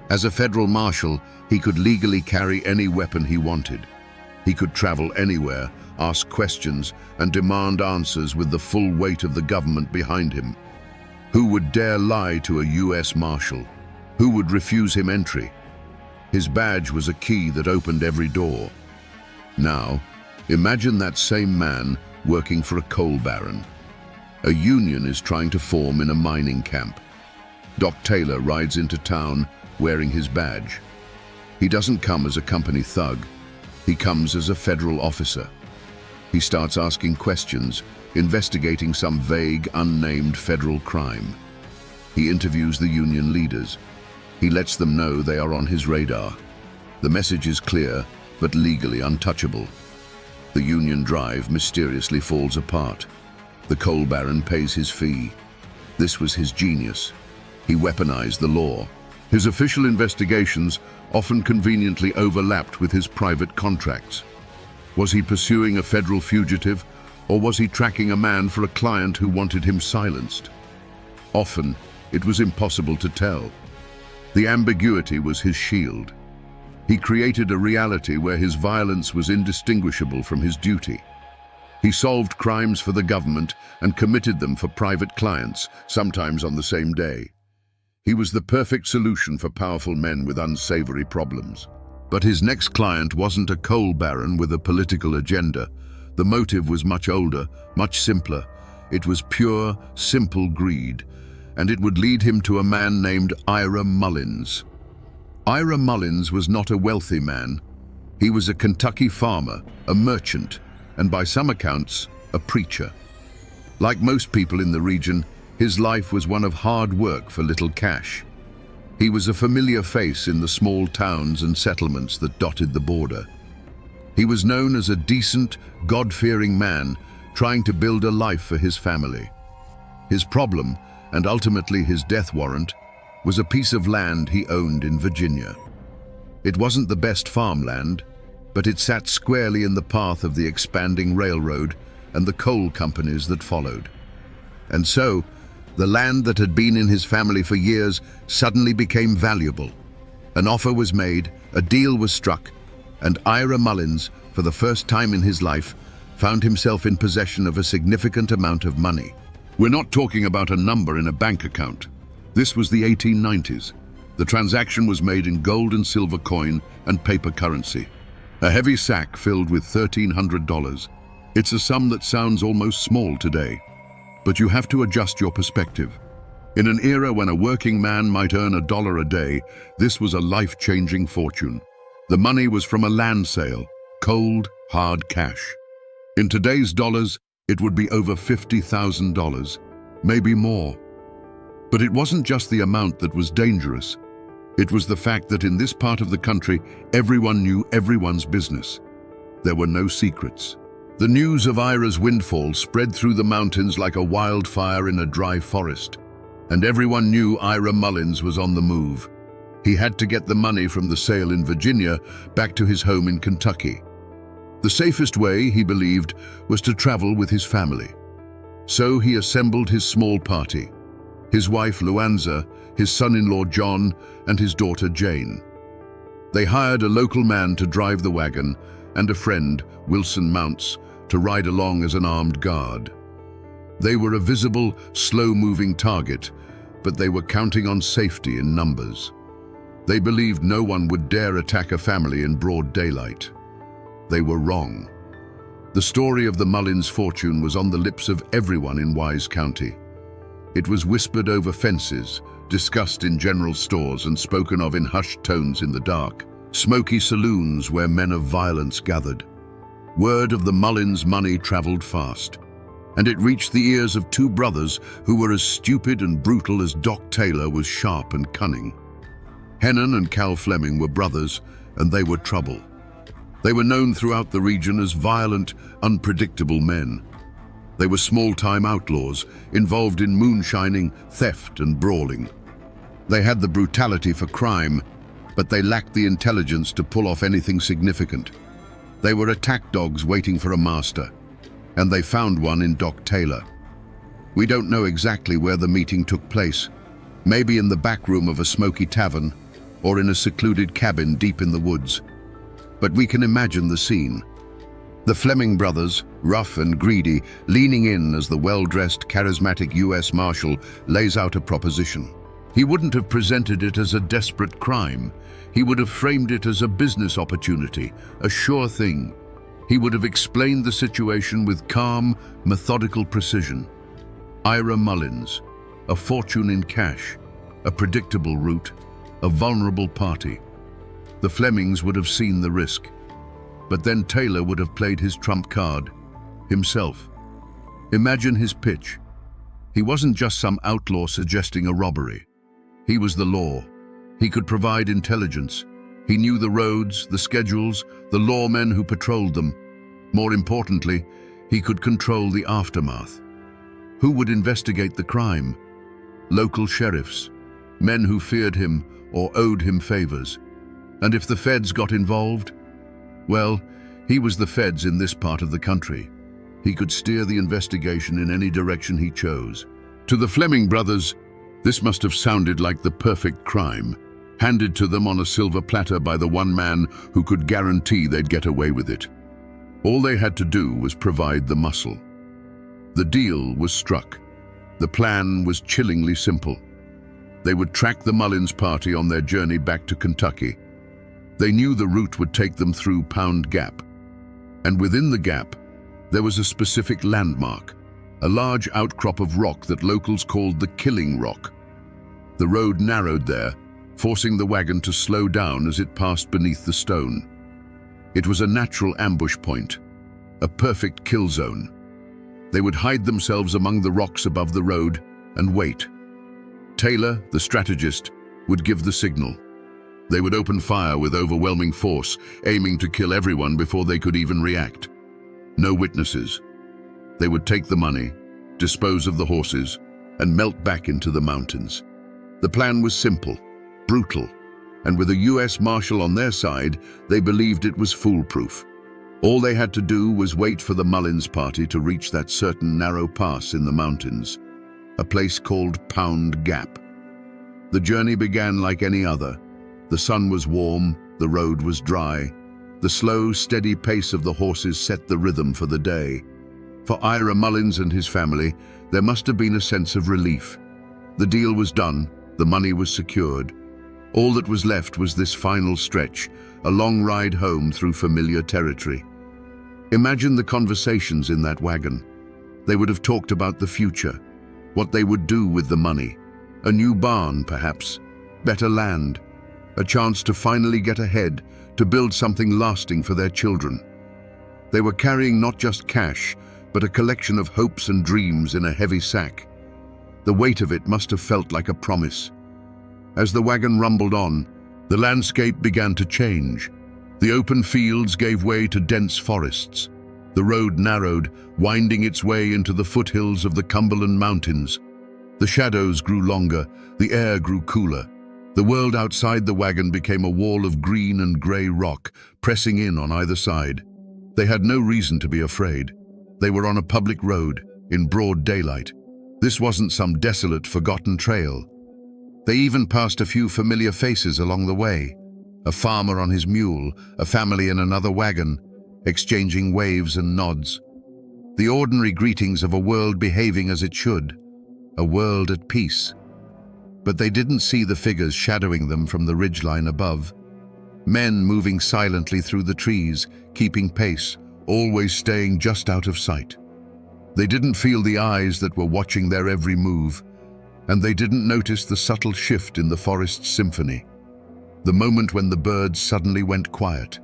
As a federal marshal, he could legally carry any weapon he wanted. He could travel anywhere, ask questions, and demand answers with the full weight of the government behind him. Who would dare lie to a US Marshal? Who would refuse him entry? His badge was a key that opened every door. Now, imagine that same man working for a coal baron. A union is trying to form in a mining camp. Doc Taylor rides into town wearing his badge. He doesn't come as a company thug. He comes as a federal officer. He starts asking questions, investigating some vague, unnamed federal crime. He interviews the union leaders. He lets them know they are on his radar. The message is clear, but legally untouchable. The union drive mysteriously falls apart. The coal baron pays his fee. This was his genius. He weaponized the law. His official investigations often conveniently overlapped with his private contracts. Was he pursuing a federal fugitive, or was he tracking a man for a client who wanted him silenced? Often, it was impossible to tell. The ambiguity was his shield. He created a reality where his violence was indistinguishable from his duty. He solved crimes for the government and committed them for private clients, sometimes on the same day. He was the perfect solution for powerful men with unsavory problems. But his next client wasn't a coal baron with a political agenda. The motive was much older, much simpler. It was pure, simple greed, and it would lead him to a man named Ira Mullins. Ira Mullins was not a wealthy man. He was a Kentucky farmer, a merchant, and by some accounts, a preacher. Like most people in the region, his life was one of hard work for little cash. He was a familiar face in the small towns and settlements that dotted the border. He was known as a decent, God-fearing man trying to build a life for his family. His problem, and ultimately his death warrant, was a piece of land he owned in Virginia. It wasn't the best farmland, but it sat squarely in the path of the expanding railroad and the coal companies that followed. And so, the land that had been in his family for years suddenly became valuable. An offer was made, a deal was struck, and Ira Mullins, for the first time in his life, found himself in possession of a significant amount of money. We're not talking about a number in a bank account. This was the 1890s. The transaction was made in gold and silver coin and paper currency. A heavy sack filled with $1,300. It's a sum that sounds almost small today, but you have to adjust your perspective. In an era when a working man might earn $1 a day, this was a life-changing fortune. The money was from a land sale, cold, hard cash. In today's dollars, it would be over $50,000, maybe more. But it wasn't just the amount that was dangerous. It was the fact that in this part of the country, everyone knew everyone's business. There were no secrets. The news of Ira's windfall spread through the mountains like a wildfire in a dry forest, and everyone knew Ira Mullins was on the move. He had to get the money from the sale in Virginia back to his home in Kentucky. The safest way, he believed, was to travel with his family. So he assembled his small party: his wife Luanza, his son-in-law John, and his daughter Jane. They hired a local man to drive the wagon and a friend, Wilson Mounts, to ride along as an armed guard. They were a visible, slow-moving target, but they were counting on safety in numbers. They believed no one would dare attack a family in broad daylight. They were wrong. The story of the Mullins fortune was on the lips of everyone in Wise County. It was whispered over fences, discussed in general stores, and spoken of in hushed tones in the dark. Smoky saloons where men of violence gathered. Word of the Mullins money traveled fast, and it reached the ears of two brothers who were as stupid and brutal as Doc Taylor was sharp and cunning. Hennon and Cal Fleming were brothers, and they were trouble. They were known throughout the region as violent, unpredictable men. They were small-time outlaws, involved in moonshining, theft and brawling. They had the brutality for crime, but they lacked the intelligence to pull off anything significant. They were attack dogs waiting for a master, and they found one in Doc Taylor. We don't know exactly where the meeting took place, maybe in the back room of a smoky tavern, or in a secluded cabin deep in the woods. But we can imagine the scene. The Fleming brothers, rough and greedy, leaning in as the well-dressed, charismatic US Marshal lays out a proposition. He wouldn't have presented it as a desperate crime. He would have framed it as a business opportunity, a sure thing. He would have explained the situation with calm, methodical precision. Ira Mullins, a fortune in cash, a predictable route, a vulnerable party. The Flemings would have seen the risk. But then Taylor would have played his trump card, himself. Imagine his pitch. He wasn't just some outlaw suggesting a robbery. He was the law. He could provide intelligence. He knew the roads, the schedules, the lawmen who patrolled them. More importantly, he could control the aftermath. Who would investigate the crime? Local sheriffs, men who feared him or owed him favors. And if the feds got involved? Well, he was the feds in this part of the country. He could steer the investigation in any direction he chose. To the Fleming brothers, this must have sounded like the perfect crime, handed to them on a silver platter by the one man who could guarantee they'd get away with it. All they had to do was provide the muscle. The deal was struck. The plan was chillingly simple. They would track the Mullins party on their journey back to Kentucky. They knew the route would take them through Pound Gap. And within the gap, there was a specific landmark, a large outcrop of rock that locals called the Killing Rock. The road narrowed there, forcing the wagon to slow down as it passed beneath the stone. It was a natural ambush point, a perfect kill zone. They would hide themselves among the rocks above the road and wait. Taylor, the strategist, would give the signal. They would open fire with overwhelming force, aiming to kill everyone before they could even react. No witnesses. They would take the money, dispose of the horses, and melt back into the mountains. The plan was simple, brutal, and with a US Marshal on their side, they believed it was foolproof. All they had to do was wait for the Mullins party to reach that certain narrow pass in the mountains, a place called Pound Gap. The journey began like any other. The sun was warm, the road was dry. The slow, steady pace of the horses set the rhythm for the day. For Ira Mullins and his family, there must have been a sense of relief. The deal was done, the money was secured. All that was left was this final stretch, a long ride home through familiar territory. Imagine the conversations in that wagon. They would have talked about the future, what they would do with the money. A new barn, perhaps, better land, a chance to finally get ahead, to build something lasting for their children. They were carrying not just cash, but a collection of hopes and dreams in a heavy sack. The weight of it must have felt like a promise. As the wagon rumbled on, the landscape began to change. The open fields gave way to dense forests. The road narrowed, winding its way into the foothills of the Cumberland Mountains. The shadows grew longer, the air grew cooler. The world outside the wagon became a wall of green and grey rock, pressing in on either side. They had no reason to be afraid. They were on a public road, in broad daylight. This wasn't some desolate, forgotten trail. They even passed a few familiar faces along the way. A farmer on his mule, a family in another wagon, exchanging waves and nods. The ordinary greetings of a world behaving as it should, a world at peace. But they didn't see the figures shadowing them from the ridgeline above. Men moving silently through the trees, keeping pace, always staying just out of sight. They didn't feel the eyes that were watching their every move, and they didn't notice the subtle shift in the forest's symphony. The moment when the birds suddenly went quiet.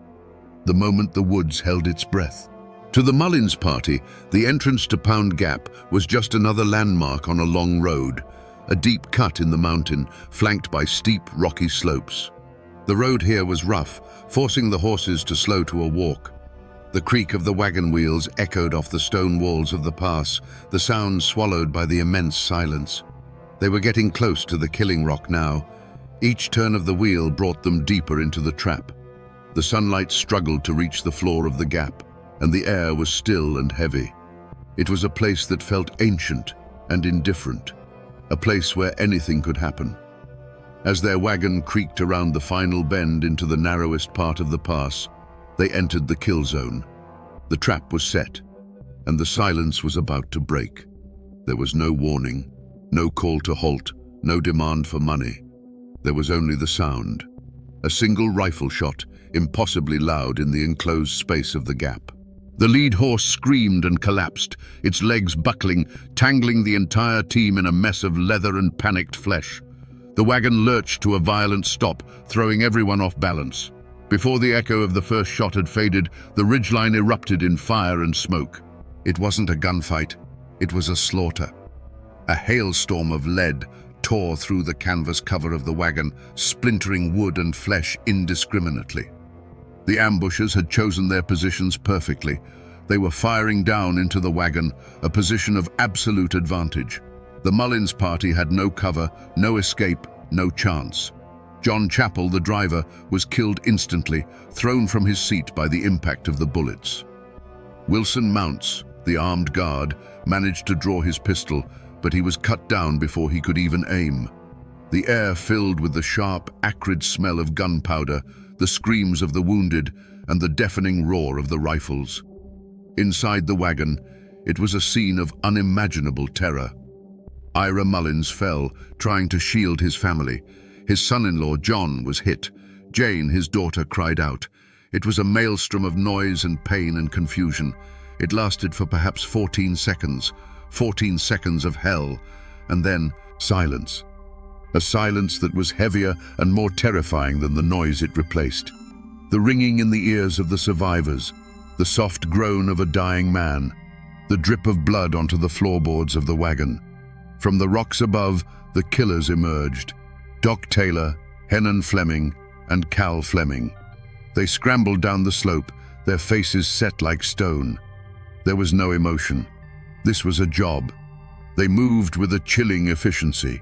The moment the woods held its breath. To the Mullins party, the entrance to Pound Gap was just another landmark on a long road, a deep cut in the mountain, flanked by steep, rocky slopes. The road here was rough, forcing the horses to slow to a walk. The creak of the wagon wheels echoed off the stone walls of the pass, the sound swallowed by the immense silence. They were getting close to the killing rock now. Each turn of the wheel brought them deeper into the trap. The sunlight struggled to reach the floor of the gap, and the air was still and heavy. It was a place that felt ancient and indifferent, a place where anything could happen. As their wagon creaked around the final bend into the narrowest part of the pass, they entered the kill zone. The trap was set, and the silence was about to break. There was no warning, no call to halt, no demand for money. There was only the sound. A single rifle shot, impossibly loud in the enclosed space of the gap. The lead horse screamed and collapsed, its legs buckling, tangling the entire team in a mess of leather and panicked flesh. The wagon lurched to a violent stop, throwing everyone off balance. Before the echo of the first shot had faded, the ridgeline erupted in fire and smoke. It wasn't a gunfight, it was a slaughter. A hailstorm of lead tore through the canvas cover of the wagon, splintering wood and flesh indiscriminately. The ambushers had chosen their positions perfectly. They were firing down into the wagon, a position of absolute advantage. The Mullins party had no cover, no escape, no chance. John Chappell, the driver, was killed instantly, thrown from his seat by the impact of the bullets. Wilson Mounts, the armed guard, managed to draw his pistol, but he was cut down before he could even aim. The air filled with the sharp, acrid smell of gunpowder, the screams of the wounded, and the deafening roar of the rifles. Inside the wagon, it was a scene of unimaginable terror. Ira Mullins fell, trying to shield his family. His son-in-law, John, was hit. Jane, his daughter, cried out. It was a maelstrom of noise and pain and confusion. It lasted for perhaps 14 seconds. 14 seconds of hell, and then silence. A silence that was heavier and more terrifying than the noise it replaced. The ringing in the ears of the survivors, the soft groan of a dying man, the drip of blood onto the floorboards of the wagon. From the rocks above, the killers emerged. Doc Taylor, Hennon Fleming, and Cal Fleming. They scrambled down the slope, their faces set like stone. There was no emotion. This was a job. They moved with a chilling efficiency.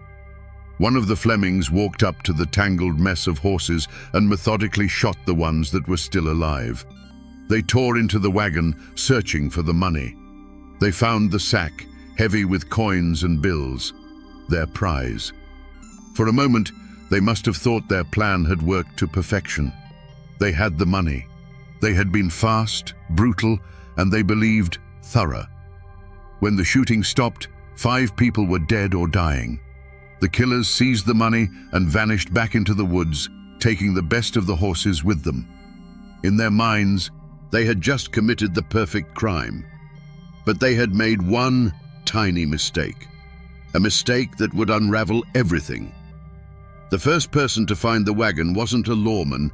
One of the Flemings walked up to the tangled mess of horses and methodically shot the ones that were still alive. They tore into the wagon, searching for the money. They found the sack, heavy with coins and bills, their prize. For a moment, they must have thought their plan had worked to perfection. They had the money. They had been fast, brutal, and they believed thorough. When the shooting stopped, 5 people were dead or dying. The killers seized the money and vanished back into the woods, taking the best of the horses with them. In their minds, they had just committed the perfect crime. But they had made one tiny mistake. A mistake that would unravel everything. The first person to find the wagon wasn't a lawman.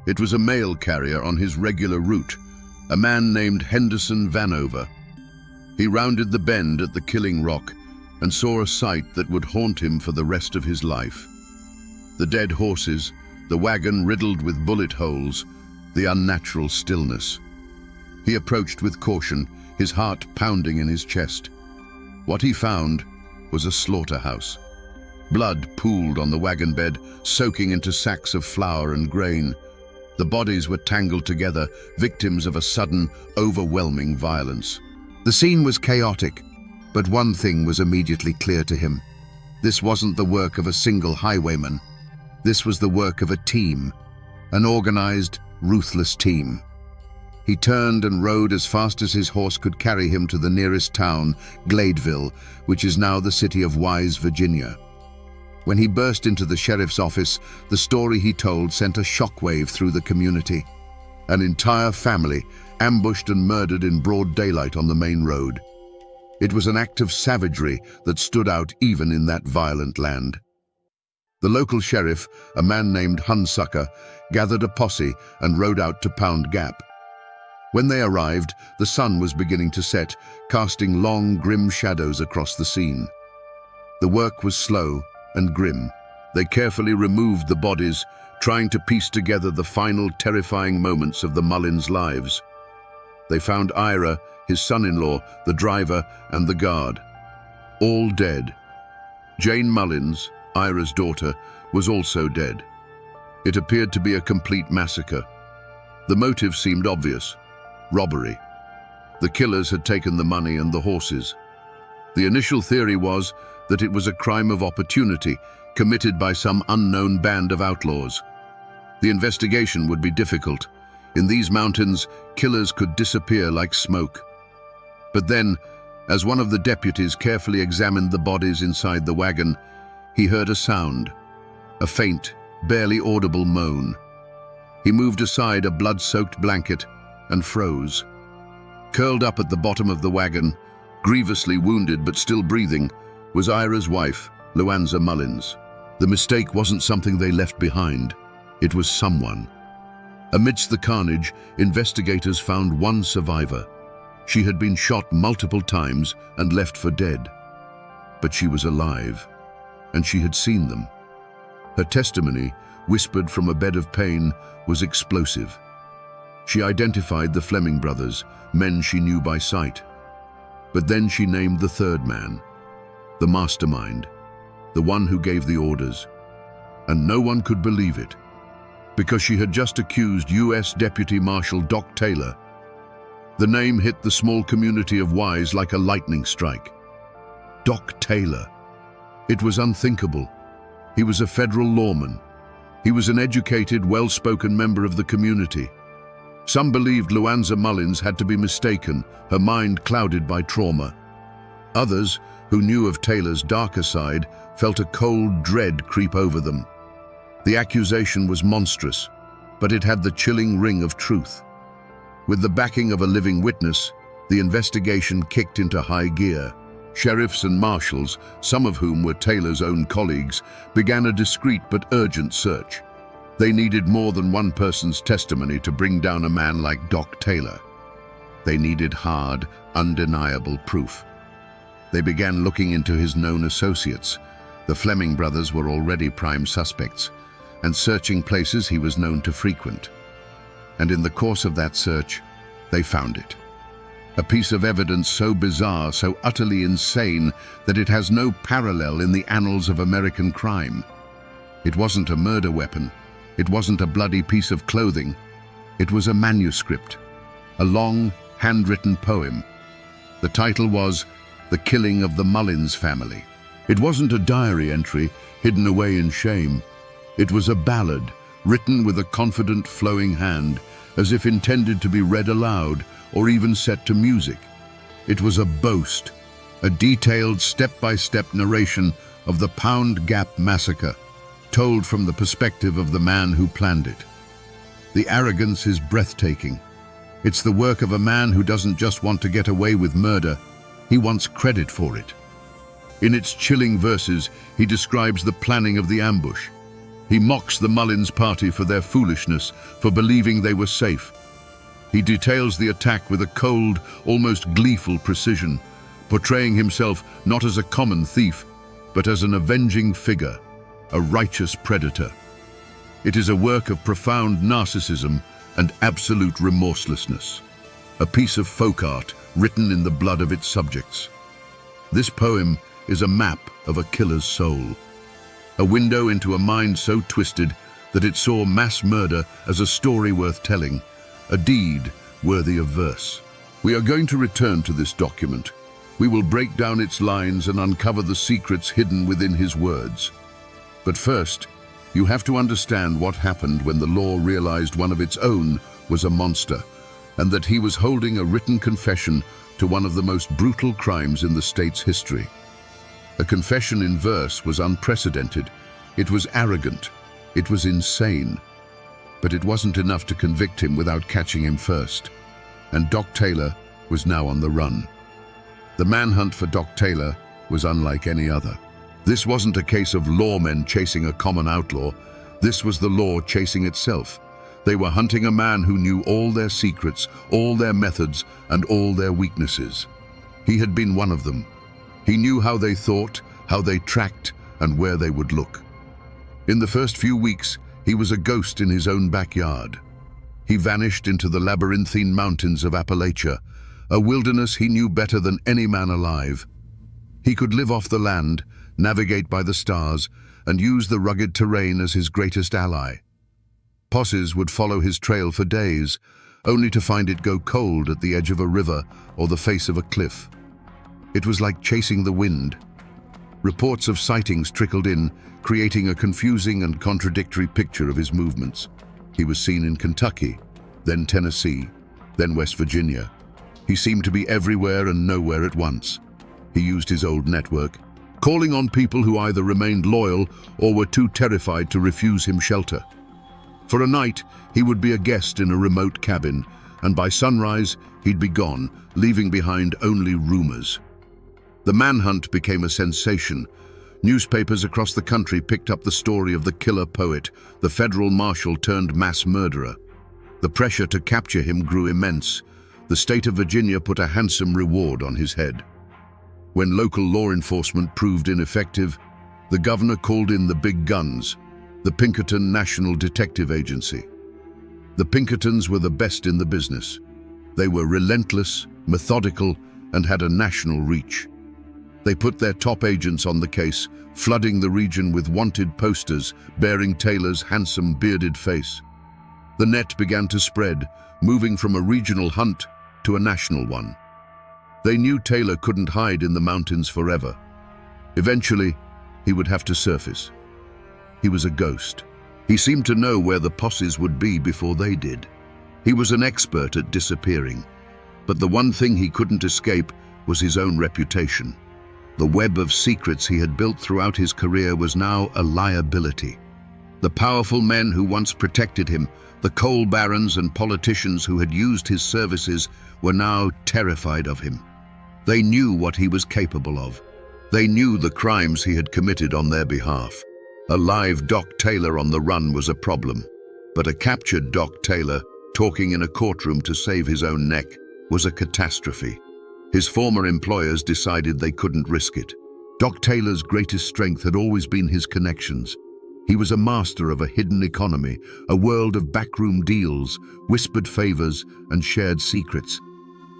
It was a mail carrier on his regular route, a man named Henderson Vanover. He rounded the bend at the killing rock and saw a sight that would haunt him for the rest of his life. The dead horses, the wagon riddled with bullet holes, the unnatural stillness. He approached with caution, his heart pounding in his chest. What he found was a slaughterhouse. Blood pooled on the wagon bed, soaking into sacks of flour and grain. The bodies were tangled together, victims of a sudden, overwhelming violence. The scene was chaotic, but one thing was immediately clear to him. This wasn't the work of a single highwayman. This was the work of a team, an organized, ruthless team. He turned and rode as fast as his horse could carry him to the nearest town, Gladeville, which is now the city of Wise, Virginia. When he burst into the sheriff's office, the story he told sent a shockwave through the community. An entire family ambushed and murdered in broad daylight on the main road. It was an act of savagery that stood out even in that violent land. The local sheriff, a man named Hunsucker, gathered a posse and rode out to Pound Gap. When they arrived, the sun was beginning to set, casting long, grim shadows across the scene. The work was slow and grim. They carefully removed the bodies, trying to piece together the final terrifying moments of the Mullins' lives. They found Ira, his son-in-law, the driver, and the guard, all dead. Jane Mullins, Ira's daughter, was also dead. It appeared to be a complete massacre. The motive seemed obvious: robbery. The killers had taken the money and the horses. The initial theory was that it was a crime of opportunity committed by some unknown band of outlaws. The investigation would be difficult. In these mountains, killers could disappear like smoke. But then, as one of the deputies carefully examined the bodies inside the wagon, he heard a sound, a faint, barely audible moan. He moved aside a blood-soaked blanket and froze. Curled up at the bottom of the wagon, grievously wounded but still breathing, was Ira's wife, Luanza Mullins. The mistake wasn't something they left behind. It was someone. Amidst the carnage, investigators found one survivor. She had been shot multiple times and left for dead. But she was alive, and she had seen them. Her testimony, whispered from a bed of pain, was explosive. She identified the Fleming brothers, men she knew by sight. But then she named the third man, the mastermind, the one who gave the orders. And no one could believe it, because she had just accused U.S. Deputy Marshal Doc Taylor. The name hit the small community of Wise like a lightning strike. Doc Taylor. It was unthinkable. He was a federal lawman. He was an educated, well-spoken member of the community. Some believed Luanza Mullins had to be mistaken, her mind clouded by trauma. Others, who knew of Taylor's darker side, felt a cold dread creep over them. The accusation was monstrous, but it had the chilling ring of truth. With the backing of a living witness, the investigation kicked into high gear. Sheriffs and marshals, some of whom were Taylor's own colleagues, began a discreet but urgent search. They needed more than one person's testimony to bring down a man like Doc Taylor. They needed hard, undeniable proof. They began looking into his known associates. The Fleming brothers were already prime suspects, and searching places he was known to frequent. And in the course of that search, they found it. A piece of evidence so bizarre, so utterly insane, that it has no parallel in the annals of American crime. It wasn't a murder weapon. It wasn't a bloody piece of clothing. It was a manuscript, a long, handwritten poem. The title was The Killing of the Mullins Family. It wasn't a diary entry hidden away in shame. It was a ballad written with a confident, flowing hand, as if intended to be read aloud or even set to music. It was a boast, a detailed step-by-step narration of the Pound Gap Massacre, told from the perspective of the man who planned it. The arrogance is breathtaking. It's the work of a man who doesn't just want to get away with murder, he wants credit for it. In its chilling verses, he describes the planning of the ambush. He mocks the Mullins party for their foolishness, for believing they were safe. He details the attack with a cold, almost gleeful precision, portraying himself not as a common thief, but as an avenging figure, a righteous predator. It is a work of profound narcissism and absolute remorselessness, a piece of folk art written in the blood of its subjects. This poem is a map of a killer's soul, a window into a mind so twisted that it saw mass murder as a story worth telling, a deed worthy of verse. We are going to return to this document. We will break down its lines and uncover the secrets hidden within his words. But first, you have to understand what happened when the law realized one of its own was a monster, and that he was holding a written confession to one of the most brutal crimes in the state's history. A confession in verse was unprecedented. It was arrogant. It was insane. But it wasn't enough to convict him without catching him first. And Doc Taylor was now on the run. The manhunt for Doc Taylor was unlike any other. This wasn't a case of lawmen chasing a common outlaw. This was the law chasing itself. They were hunting a man who knew all their secrets, all their methods, and all their weaknesses. He had been one of them. He knew how they thought, how they tracked, and where they would look. In the first few weeks, he was a ghost in his own backyard. He vanished into the labyrinthine mountains of Appalachia, a wilderness he knew better than any man alive. He could live off the land, navigate by the stars, and use the rugged terrain as his greatest ally. Posses would follow his trail for days, only to find it go cold at the edge of a river or the face of a cliff. It was like chasing the wind. Reports of sightings trickled in, creating a confusing and contradictory picture of his movements. He was seen in Kentucky, then Tennessee, then West Virginia. He seemed to be everywhere and nowhere at once. He used his old network, calling on people who either remained loyal or were too terrified to refuse him shelter. For a night, he would be a guest in a remote cabin, and by sunrise, he'd be gone, leaving behind only rumors. The manhunt became a sensation. Newspapers across the country picked up the story of the killer poet, the federal marshal turned mass murderer. The pressure to capture him grew immense. The state of Virginia put a handsome reward on his head. When local law enforcement proved ineffective, the governor called in the big guns, the Pinkerton National Detective Agency. The Pinkertons were the best in the business. They were relentless, methodical, and had a national reach. They put their top agents on the case, flooding the region with wanted posters bearing Taylor's handsome bearded face. The net began to spread, moving from a regional hunt to a national one. They knew Taylor couldn't hide in the mountains forever. Eventually, he would have to surface. He was a ghost. He seemed to know where the posses would be before they did. He was an expert at disappearing. But the one thing he couldn't escape was his own reputation. The web of secrets he had built throughout his career was now a liability. The powerful men who once protected him, the coal barons and politicians who had used his services, were now terrified of him. They knew what he was capable of. They knew the crimes he had committed on their behalf. A live Doc Taylor on the run was a problem, but a captured Doc Taylor, talking in a courtroom to save his own neck, was a catastrophe. His former employers decided they couldn't risk it. Doc Taylor's greatest strength had always been his connections. He was a master of a hidden economy, a world of backroom deals, whispered favors, and shared secrets.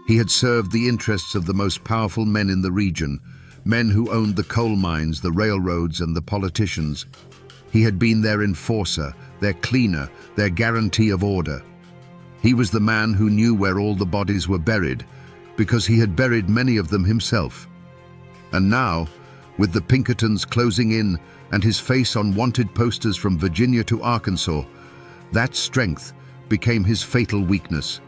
He had served the interests of the most powerful men in the region, men who owned the coal mines, the railroads, and the politicians. He had been their enforcer, their cleaner, their guarantee of order. He was the man who knew where all the bodies were buried, because he had buried many of them himself. And now, with the Pinkertons closing in and his face on wanted posters from Virginia to Arkansas, that strength became his fatal weakness.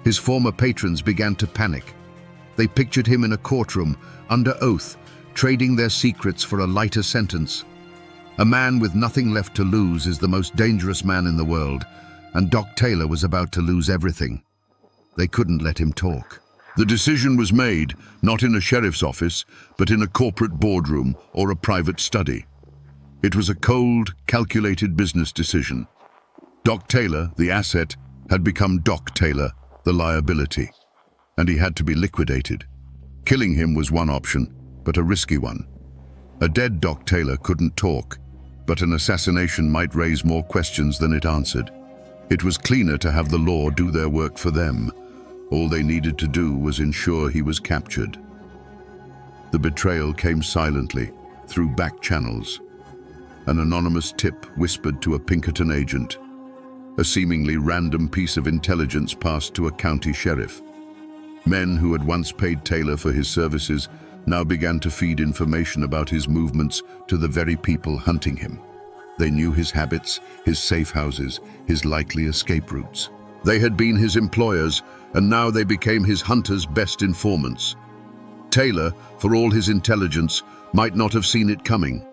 His former patrons began to panic. They pictured him in a courtroom, under oath, trading their secrets for a lighter sentence. A man with nothing left to lose is the most dangerous man in the world, and Doc Taylor was about to lose everything. They couldn't let him talk. The decision was made, not in a sheriff's office, but in a corporate boardroom or a private study. It was a cold, calculated business decision. Doc Taylor, the asset, had become Doc Taylor, the liability, and he had to be liquidated. Killing him was one option, but a risky one. A dead Doc Taylor couldn't talk, but an assassination might raise more questions than it answered. It was cleaner to have the law do their work for them. All they needed to do was ensure he was captured. The betrayal came silently, through back channels. An anonymous tip whispered to a Pinkerton agent. A seemingly random piece of intelligence passed to a county sheriff. Men who had once paid Taylor for his services now began to feed information about his movements to the very people hunting him. They knew his habits, his safe houses, his likely escape routes. They had been his employers, and now they became his hunters' best informants. Taylor, for all his intelligence, might not have seen it coming.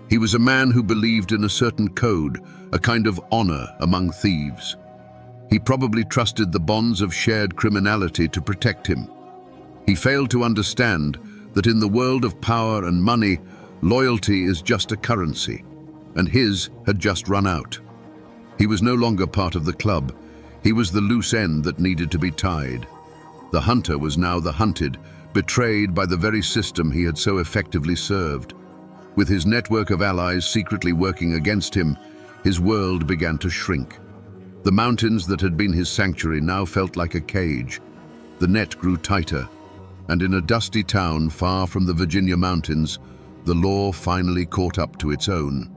He was a man who believed in a certain code, a kind of honor among thieves. He probably trusted the bonds of shared criminality to protect him. He failed to understand that in the world of power and money, loyalty is just a currency, and his had just run out. He was no longer part of the club. He was the loose end that needed to be tied. The hunter was now the hunted, betrayed by the very system he had so effectively served. With his network of allies secretly working against him, his world began to shrink. The mountains that had been his sanctuary now felt like a cage. The net grew tighter, and in a dusty town far from the Virginia mountains, the law finally caught up to its own.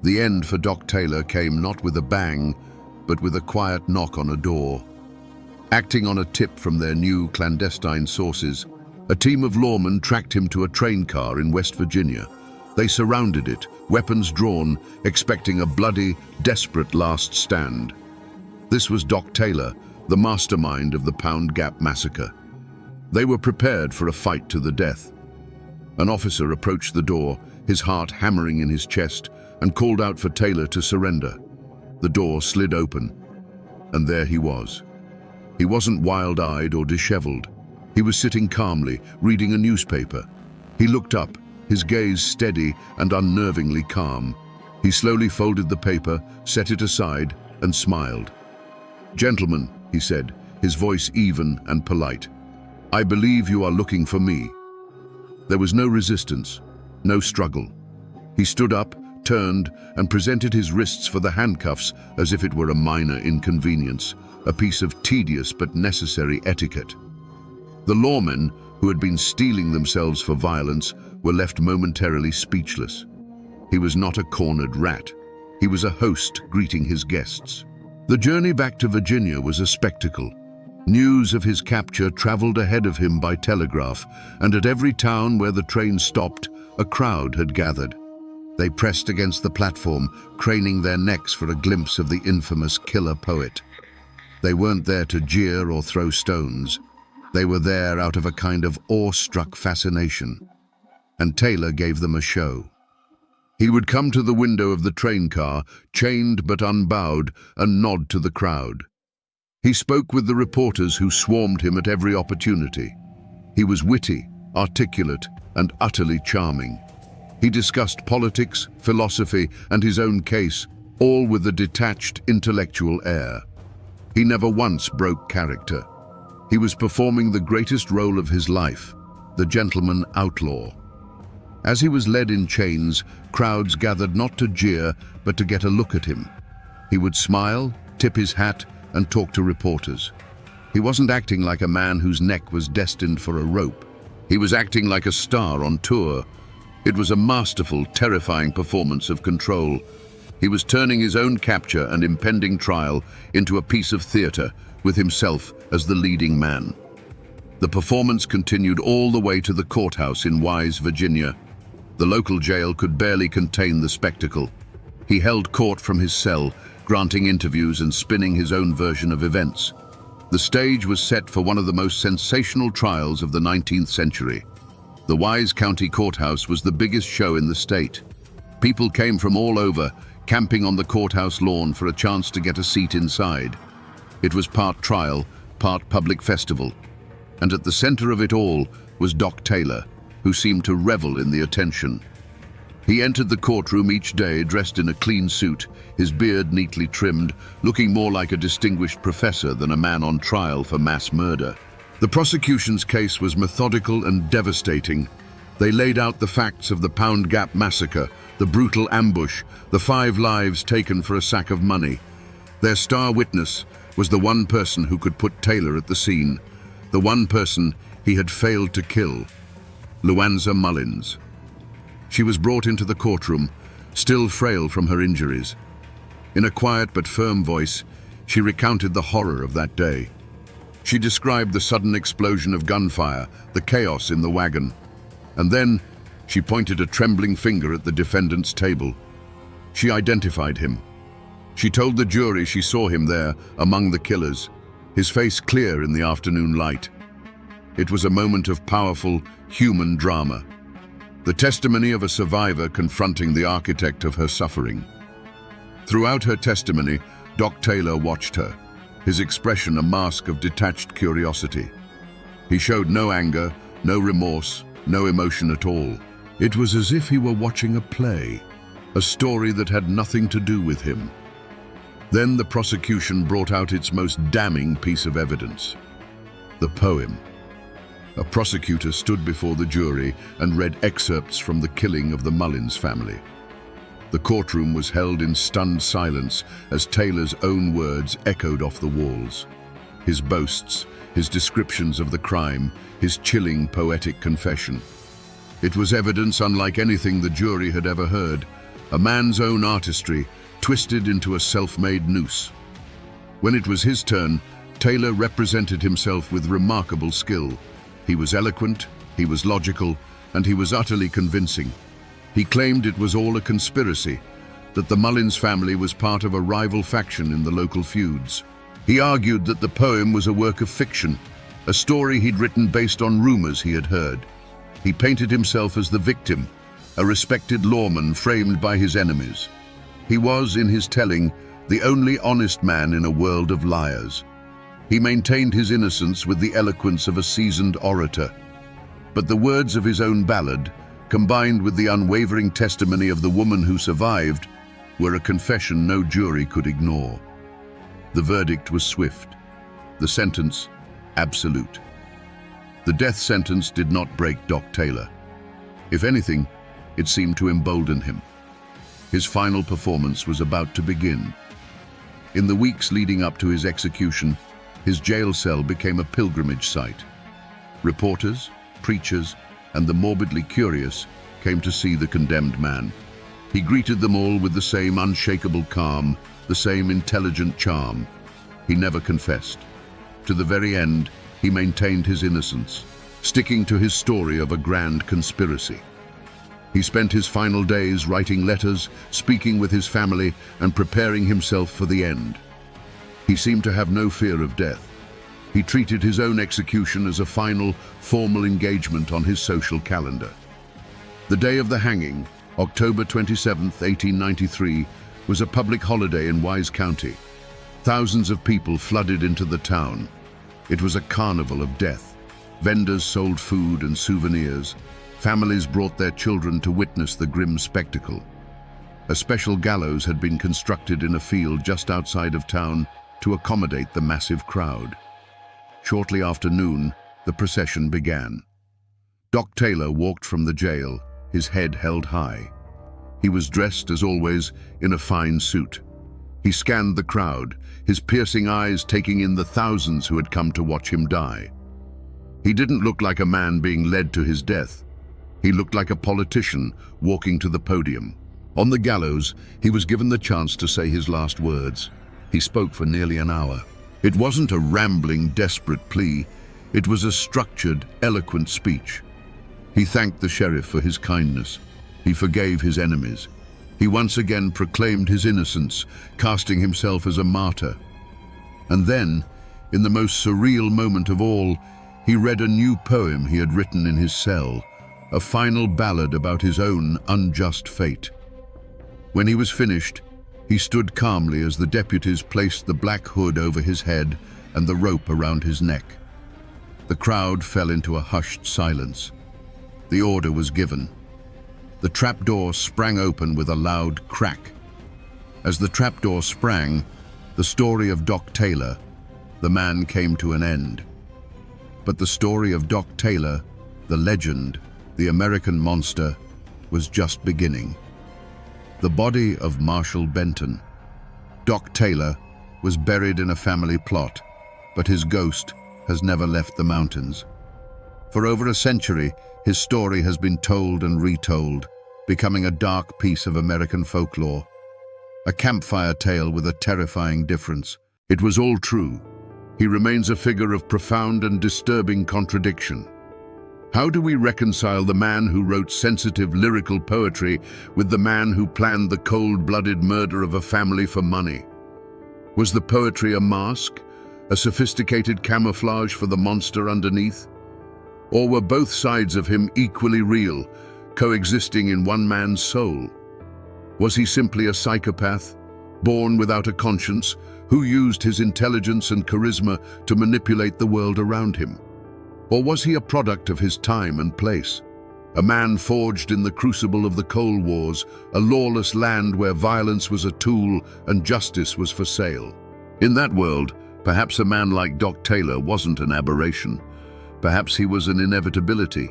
The end for Doc Taylor came not with a bang, but with a quiet knock on a door. Acting on a tip from their new clandestine sources, a team of lawmen tracked him to a train car in West Virginia. They surrounded it, weapons drawn, expecting a bloody, desperate last stand. This was Doc Taylor, the mastermind of the Pound Gap massacre. They were prepared for a fight to the death. An officer approached the door, his heart hammering in his chest, and called out for Taylor to surrender. The door slid open, and there he was. He wasn't wild-eyed or disheveled. He was sitting calmly, reading a newspaper. He looked up, his gaze steady and unnervingly calm. He slowly folded the paper, set it aside, and smiled. "Gentlemen," he said, his voice even and polite, "I believe you are looking for me." There was no resistance, no struggle. He stood up, turned, and presented his wrists for the handcuffs as if it were a minor inconvenience, a piece of tedious but necessary etiquette. The lawmen, who had been steeling themselves for violence, were left momentarily speechless. He was not a cornered rat. He was a host greeting his guests. The journey back to Virginia was a spectacle. News of his capture traveled ahead of him by telegraph, and at every town where the train stopped, a crowd had gathered. They pressed against the platform, craning their necks for a glimpse of the infamous killer poet. They weren't there to jeer or throw stones. They were there out of a kind of awe-struck fascination. And Taylor gave them a show. He would come to the window of the train car, chained but unbowed, and nod to the crowd. He spoke with the reporters who swarmed him at every opportunity. He was witty, articulate, and utterly charming. He discussed politics, philosophy, and his own case, all with a detached, intellectual air. He never once broke character. He was performing the greatest role of his life, the gentleman outlaw. As he was led in chains, crowds gathered not to jeer, but to get a look at him. He would smile, tip his hat, and talk to reporters. He wasn't acting like a man whose neck was destined for a rope. He was acting like a star on tour. It was a masterful, terrifying performance of control. He was turning his own capture and impending trial into a piece of theater, with himself as the leading man. The performance continued all the way to the courthouse in Wise, Virginia. The local jail could barely contain the spectacle. He held court from his cell, granting interviews and spinning his own version of events. The stage was set for one of the most sensational trials of the 19th century. The Wise County Courthouse was the biggest show in the state. People came from all over, camping on the courthouse lawn for a chance to get a seat inside. It was part trial, part public festival. And at the center of it all was Doc Taylor, who seemed to revel in the attention. He entered the courtroom each day dressed in a clean suit, his beard neatly trimmed, looking more like a distinguished professor than a man on trial for mass murder. The prosecution's case was methodical and devastating. They laid out the facts of the Pound Gap massacre, the brutal ambush, the 5 lives taken for a sack of money. Their star witness was the one person who could put Taylor at the scene, the one person he had failed to kill, Luanza Mullins. She was brought into the courtroom, still frail from her injuries. In a quiet but firm voice, she recounted the horror of that day. She described the sudden explosion of gunfire, the chaos in the wagon. And then, she pointed a trembling finger at the defendant's table. She identified him. She told the jury she saw him there, among the killers, his face clear in the afternoon light. It was a moment of powerful, human drama. The testimony of a survivor confronting the architect of her suffering. Throughout her testimony, Doc Taylor watched her, his expression a mask of detached curiosity. He showed no anger, no remorse, no emotion at all. It was as if he were watching a play, a story that had nothing to do with him. Then the prosecution brought out its most damning piece of evidence, the poem. A prosecutor stood before the jury and read excerpts from the killing of the Mullins family. The courtroom was held in stunned silence as Taylor's own words echoed off the walls. His boasts, his descriptions of the crime, his chilling poetic confession. It was evidence unlike anything the jury had ever heard, a man's own artistry twisted into a self-made noose. When it was his turn, Taylor represented himself with remarkable skill. He was eloquent, he was logical, and he was utterly convincing. He claimed it was all a conspiracy, that the Mullins family was part of a rival faction in the local feuds. He argued that the poem was a work of fiction, a story he'd written based on rumors he had heard. He painted himself as the victim, a respected lawman framed by his enemies. He was, in his telling, the only honest man in a world of liars. He maintained his innocence with the eloquence of a seasoned orator. But the words of his own ballad, combined with the unwavering testimony of the woman who survived, were a confession no jury could ignore. The verdict was swift. The sentence, absolute. The death sentence did not break Doc Taylor. If anything, it seemed to embolden him. His final performance was about to begin. In the weeks leading up to his execution, his jail cell became a pilgrimage site. Reporters, preachers, and the morbidly curious came to see the condemned man. He greeted them all with the same unshakable calm, the same intelligent charm. He never confessed. To the very end, he maintained his innocence, sticking to his story of a grand conspiracy. He spent his final days writing letters, speaking with his family, and preparing himself for the end. He seemed to have no fear of death. He treated his own execution as a final, formal engagement on his social calendar. The day of the hanging, October 27, 1893, was a public holiday in Wise County. Thousands of people flooded into the town. It was a carnival of death. Vendors sold food and souvenirs. Families brought their children to witness the grim spectacle. A special gallows had been constructed in a field just outside of town to accommodate the massive crowd. Shortly after noon, the procession began. Doc Taylor walked from the jail, his head held high. He was dressed, as always, in a fine suit. He scanned the crowd, his piercing eyes taking in the thousands who had come to watch him die. He didn't look like a man being led to his death. He looked like a politician walking to the podium. On the gallows, he was given the chance to say his last words. He spoke for nearly an hour. It wasn't a rambling, desperate plea. It was a structured, eloquent speech. He thanked the sheriff for his kindness. He forgave his enemies. He once again proclaimed his innocence, casting himself as a martyr. And then, in the most surreal moment of all, he read a new poem he had written in his cell, a final ballad about his own unjust fate. When he was finished, he stood calmly as the deputies placed the black hood over his head and the rope around his neck. The crowd fell into a hushed silence. The order was given. The trapdoor sprang open with a loud crack. As the trapdoor sprang, the story of Doc Taylor, the man, came to an end. But the story of Doc Taylor, the legend, the American monster, was just beginning. The body of Marshall Benton. Doc Taylor was buried in a family plot, but his ghost has never left the mountains. For over a century, his story has been told and retold, becoming a dark piece of American folklore. A campfire tale with a terrifying difference. It was all true. He remains a figure of profound and disturbing contradiction. How do we reconcile the man who wrote sensitive lyrical poetry with the man who planned the cold-blooded murder of a family for money? Was the poetry a mask, a sophisticated camouflage for the monster underneath? Or were both sides of him equally real, coexisting in one man's soul? Was he simply a psychopath, born without a conscience, who used his intelligence and charisma to manipulate the world around him? Or was he a product of his time and place, a man forged in the crucible of the Cold Wars, a lawless land where violence was a tool and justice was for sale? In that world, perhaps a man like Doc Taylor wasn't an aberration. Perhaps he was an inevitability.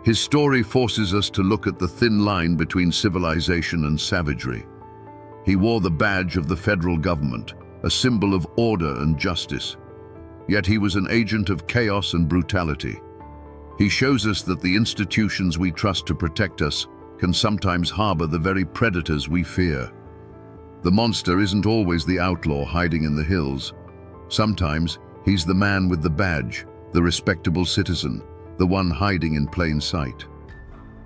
His story forces us to look at the thin line between civilization and savagery. He wore the badge of the federal government, a symbol of order and justice. Yet he was an agent of chaos and brutality. He shows us that the institutions we trust to protect us can sometimes harbor the very predators we fear. The monster isn't always the outlaw hiding in the hills. Sometimes he's the man with the badge, the respectable citizen, the one hiding in plain sight.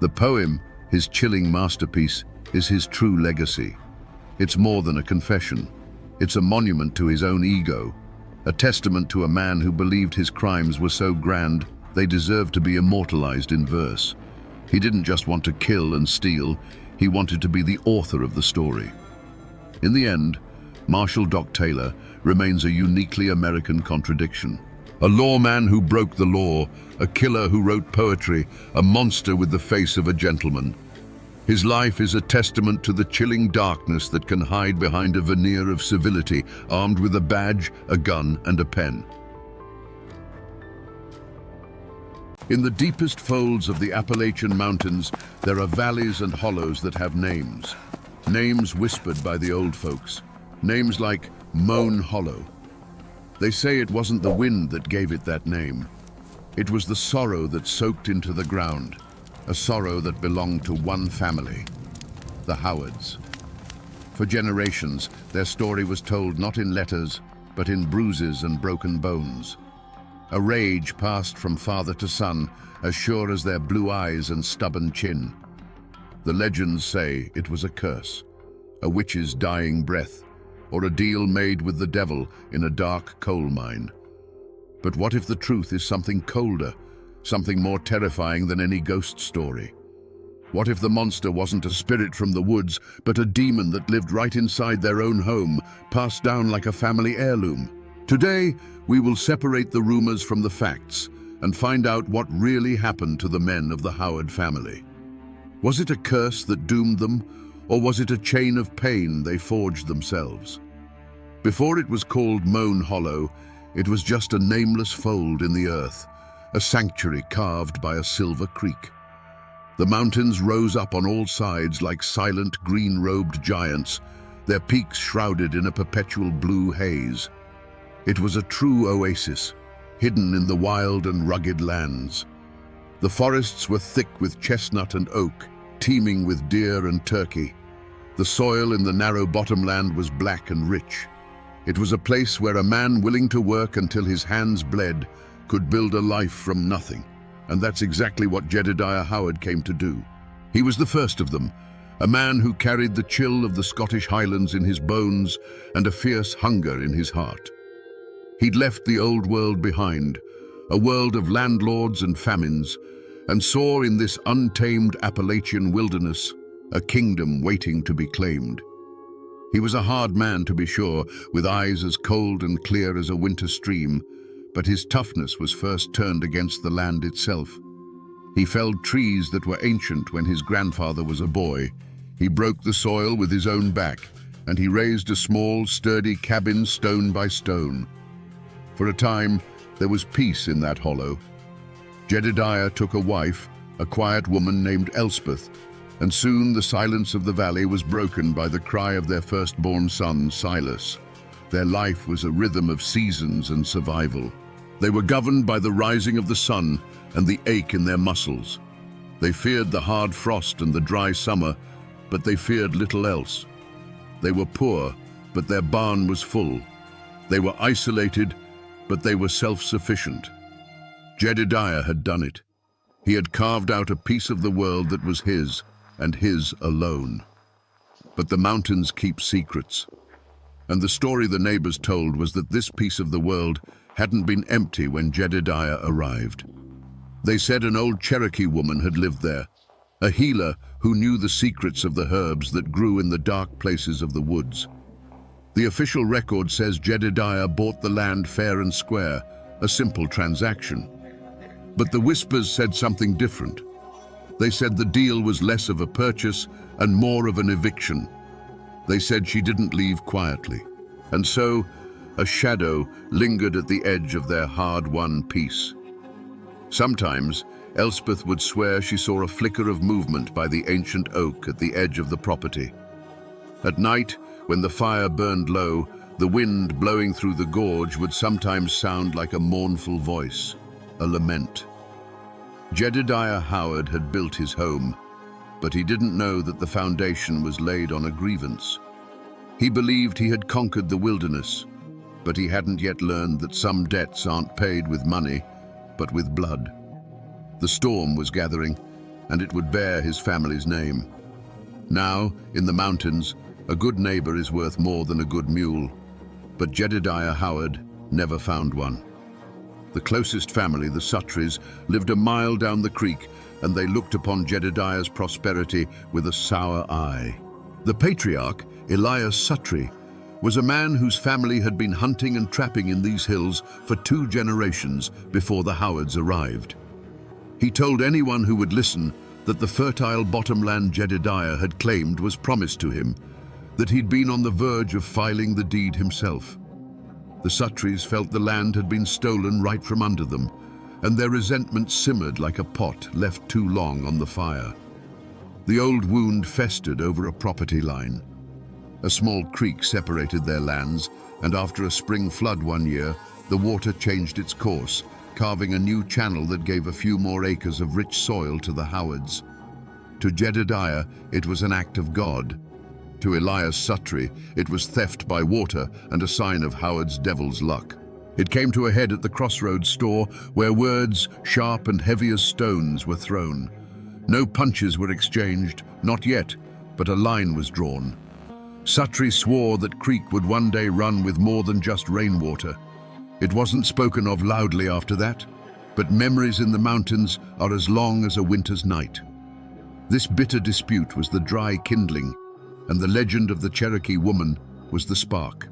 The poem, his chilling masterpiece, is his true legacy. It's more than a confession. It's a monument to his own ego, a testament to a man who believed his crimes were so grand they deserved to be immortalized in verse. He didn't just want to kill and steal, he wanted to be the author of the story. In the end, Marshall Doc Taylor remains a uniquely American contradiction. A lawman who broke the law, a killer who wrote poetry, a monster with the face of a gentleman. His life is a testament to the chilling darkness that can hide behind a veneer of civility, armed with a badge, a gun, and a pen. In the deepest folds of the Appalachian Mountains, there are valleys and hollows that have names. Names whispered by the old folks. Names like Moan Hollow. They say it wasn't the wind that gave it that name. It was the sorrow that soaked into the ground, a sorrow that belonged to one family, the Howards. For generations, their story was told not in letters, but in bruises and broken bones. A rage passed from father to son, as sure as their blue eyes and stubborn chin. The legends say it was a curse, a witch's dying breath, or a deal made with the devil in a dark coal mine. But what if the truth is something colder, something more terrifying than any ghost story? What if the monster wasn't a spirit from the woods, but a demon that lived right inside their own home, passed down like a family heirloom? Today, we will separate the rumors from the facts and find out what really happened to the men of the Howard family. Was it a curse that doomed them, or was it a chain of pain they forged themselves? Before it was called Moan Hollow, it was just a nameless fold in the earth, a sanctuary carved by a silver creek. The mountains rose up on all sides like silent green-robed giants, their peaks shrouded in a perpetual blue haze. It was a true oasis, hidden in the wild and rugged lands. The forests were thick with chestnut and oak, teeming with deer and turkey. The soil in the narrow bottomland was black and rich. It was a place where a man willing to work until his hands bled could build a life from nothing. And that's exactly what Jedediah Howard came to do. He was the first of them, a man who carried the chill of the Scottish Highlands in his bones and a fierce hunger in his heart. He'd left the old world behind, a world of landlords and famines, and saw in this untamed Appalachian wilderness a kingdom waiting to be claimed. He was a hard man, to be sure, with eyes as cold and clear as a winter stream, but his toughness was first turned against the land itself. He felled trees that were ancient when his grandfather was a boy. He broke the soil with his own back, and he raised a small, sturdy cabin stone by stone. For a time, there was peace in that hollow. Jedediah took a wife, a quiet woman named Elspeth, and soon the silence of the valley was broken by the cry of their firstborn son, Silas. Their life was a rhythm of seasons and survival. They were governed by the rising of the sun and the ache in their muscles. They feared the hard frost and the dry summer, but they feared little else. They were poor, but their barn was full. They were isolated, but they were self-sufficient. Jedediah had done it. He had carved out a piece of the world that was his, and his alone. But the mountains keep secrets. And the story the neighbors told was that this piece of the world hadn't been empty when Jedediah arrived. They said an old Cherokee woman had lived there, a healer who knew the secrets of the herbs that grew in the dark places of the woods. The official record says Jedediah bought the land fair and square, a simple transaction. But the whispers said something different. They said the deal was less of a purchase and more of an eviction. They said she didn't leave quietly, and so a shadow lingered at the edge of their hard-won peace. Sometimes Elspeth would swear she saw a flicker of movement by the ancient oak at the edge of the property. At night, when the fire burned low, the wind blowing through the gorge would sometimes sound like a mournful voice, a lament. Jedediah Howard had built his home, but he didn't know that the foundation was laid on a grievance. He believed he had conquered the wilderness, but he hadn't yet learned that some debts aren't paid with money, but with blood. The storm was gathering, and it would bear his family's name. Now, in the mountains, a good neighbor is worth more than a good mule, but Jedediah Howard never found one. The closest family, the Sutries, lived a mile down the creek, and they looked upon Jedediah's prosperity with a sour eye. The patriarch, Elias Sutry, was a man whose family had been hunting and trapping in these hills for 2 generations before the Howards arrived. He told anyone who would listen that the fertile bottomland Jedediah had claimed was promised to him, that he'd been on the verge of filing the deed himself. The Sutries felt the land had been stolen right from under them, and their resentment simmered like a pot left too long on the fire. The old wound festered over a property line. A small creek separated their lands, and after a spring flood one year, the water changed its course, carving a new channel that gave a few more acres of rich soil to the Howards. To Jedediah, it was an act of God. To Elias Sutry, it was theft by water and a sign of Howard's devil's luck. It came to a head at the crossroads store, where words, sharp and heavy as stones, were thrown. No punches were exchanged, not yet, but a line was drawn. Sutry swore that creek would one day run with more than just rainwater. It wasn't spoken of loudly after that, but memories in the mountains are as long as a winter's night. This bitter dispute was the dry kindling, and the legend of the Cherokee woman was the spark.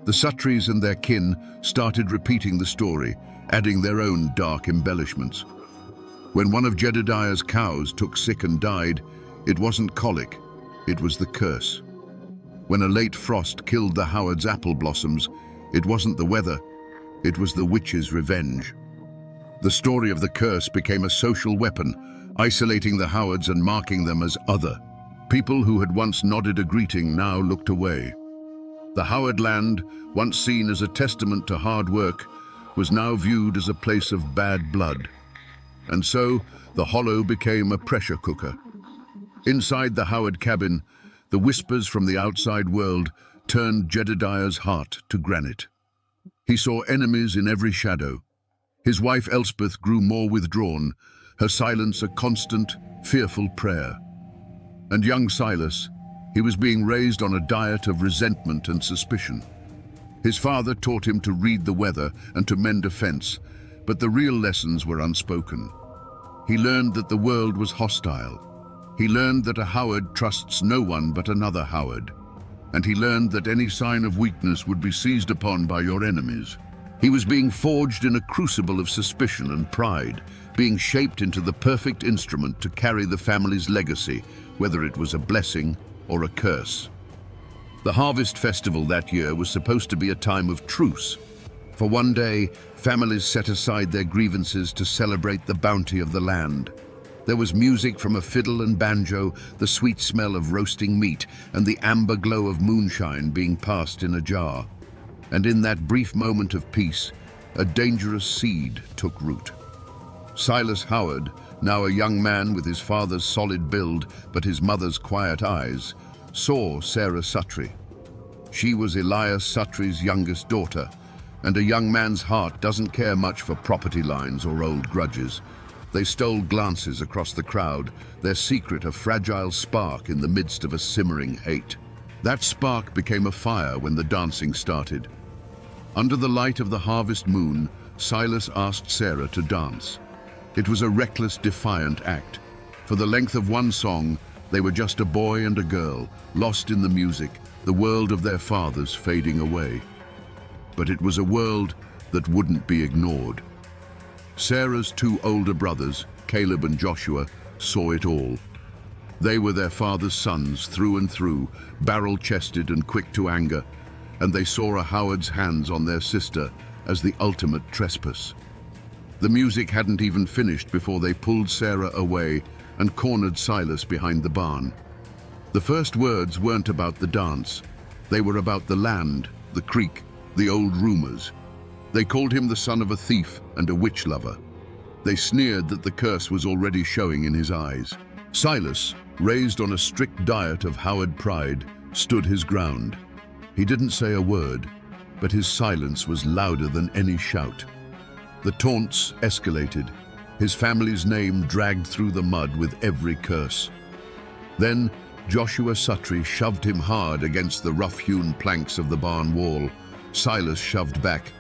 The Sutries and their kin started repeating the story, adding their own dark embellishments. When one of Jedediah's cows took sick and died, it wasn't colic, it was the curse. When a late frost killed the Howards' apple blossoms, it wasn't the weather, it was the witch's revenge. The story of the curse became a social weapon, isolating the Howards and marking them as other. People who had once nodded a greeting now looked away. The Howard land, once seen as a testament to hard work, was now viewed as a place of bad blood. And so, the hollow became a pressure cooker. Inside the Howard cabin, the whispers from the outside world turned Jedediah's heart to granite. He saw enemies in every shadow. His wife Elspeth grew more withdrawn, her silence a constant, fearful prayer. And young Silas, he was being raised on a diet of resentment and suspicion. His father taught him to read the weather and to mend a fence, but the real lessons were unspoken. He learned that the world was hostile. He learned that a Howard trusts no one but another Howard. And he learned that any sign of weakness would be seized upon by your enemies. He was being forged in a crucible of suspicion and pride, being shaped into the perfect instrument to carry the family's legacy, whether it was a blessing or a curse. The harvest festival that year was supposed to be a time of truce. For one day, families set aside their grievances to celebrate the bounty of the land. There was music from a fiddle and banjo, the sweet smell of roasting meat, and the amber glow of moonshine being passed in a jar. And in that brief moment of peace, a dangerous seed took root. Silas Howard, now a young man with his father's solid build but his mother's quiet eyes, saw Sarah Sutry. She was Elias Sutry's youngest daughter, and a young man's heart doesn't care much for property lines or old grudges. They stole glances across the crowd, their secret a fragile spark in the midst of a simmering hate. That spark became a fire when the dancing started. Under the light of the harvest moon, Silas asked Sarah to dance. It was a reckless, defiant act. For the length of one song, they were just a boy and a girl, lost in the music, the world of their fathers fading away. But it was a world that wouldn't be ignored. Sarah's 2 older brothers, Caleb and Joshua, saw it all. They were their father's sons through and through, barrel-chested and quick to anger, and they saw a Howard's hands on their sister as the ultimate trespass. The music hadn't even finished before they pulled Sarah away and cornered Silas behind the barn. The first words weren't about the dance. They were about the land, the creek, the old rumors. They called him the son of a thief and a witch lover. They sneered that the curse was already showing in his eyes. Silas, raised on a strict diet of Howard pride, stood his ground. He didn't say a word, but his silence was louder than any shout. The taunts escalated, his family's name dragged through the mud with every curse. Then Joshua Suttree shoved him hard against the rough-hewn planks of the barn wall. Silas shoved back,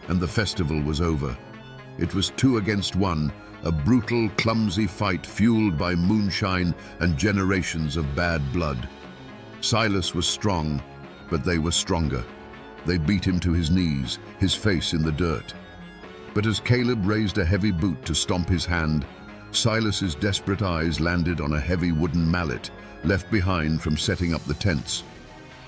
and the festival was over. It was 2 against 1, a brutal, clumsy fight fueled by moonshine and generations of bad blood. Silas was strong, but they were stronger. They beat him to his knees, his face in the dirt. But as Caleb raised a heavy boot to stomp his hand, Silas's desperate eyes landed on a heavy wooden mallet left behind from setting up the tents.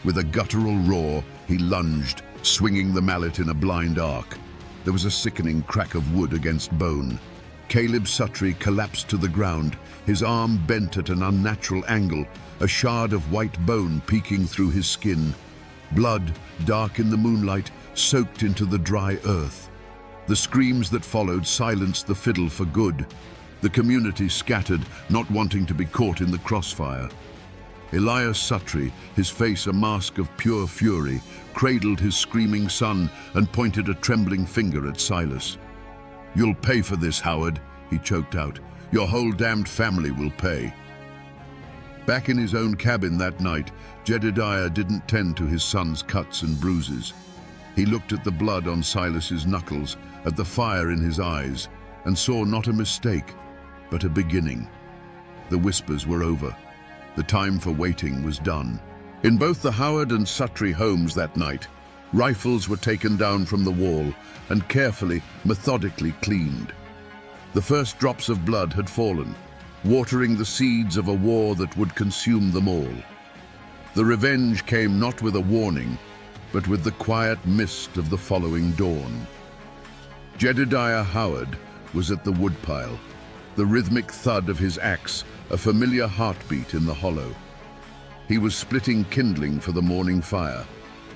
With a guttural roar, he lunged, swinging the mallet in a blind arc. There was a sickening crack of wood against bone. Caleb Suttree collapsed to the ground, his arm bent at an unnatural angle, a shard of white bone peeking through his skin. Blood, dark in the moonlight, soaked into the dry earth. The screams that followed silenced the fiddle for good. The community scattered, not wanting to be caught in the crossfire. Elias Suttree, his face a mask of pure fury, cradled his screaming son and pointed a trembling finger at Silas. "You'll pay for this, Howard," he choked out. "Your whole damned family will pay." Back in his own cabin that night, Jedediah didn't tend to his son's cuts and bruises. He looked at the blood on Silas's knuckles, at the fire in his eyes, and saw not a mistake, but a beginning. The whispers were over. The time for waiting was done. In both the Howard and Suttree homes that night, rifles were taken down from the wall and carefully, methodically cleaned. The first drops of blood had fallen, watering the seeds of a war that would consume them all. The revenge came not with a warning, but with the quiet mist of the following dawn. Jedediah Howard was at the woodpile, the rhythmic thud of his axe, a familiar heartbeat in the hollow. He was splitting kindling for the morning fire,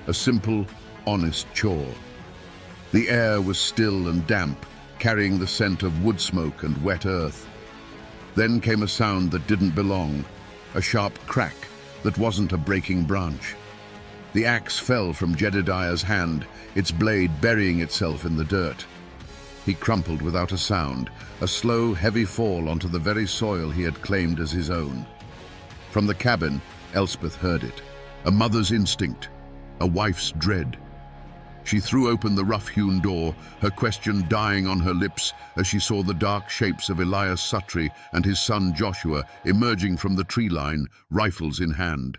a simple, honest chore. The air was still and damp, carrying the scent of wood smoke and wet earth. Then came a sound that didn't belong, a sharp crack that wasn't a breaking branch. The axe fell from Jedediah's hand, its blade burying itself in the dirt. He crumpled without a sound, a slow, heavy fall onto the very soil he had claimed as his own. From the cabin, Elspeth heard it, a mother's instinct, a wife's dread. She threw open the rough-hewn door, her question dying on her lips as she saw the dark shapes of Elias Suttree and his son Joshua emerging from the tree line, rifles in hand.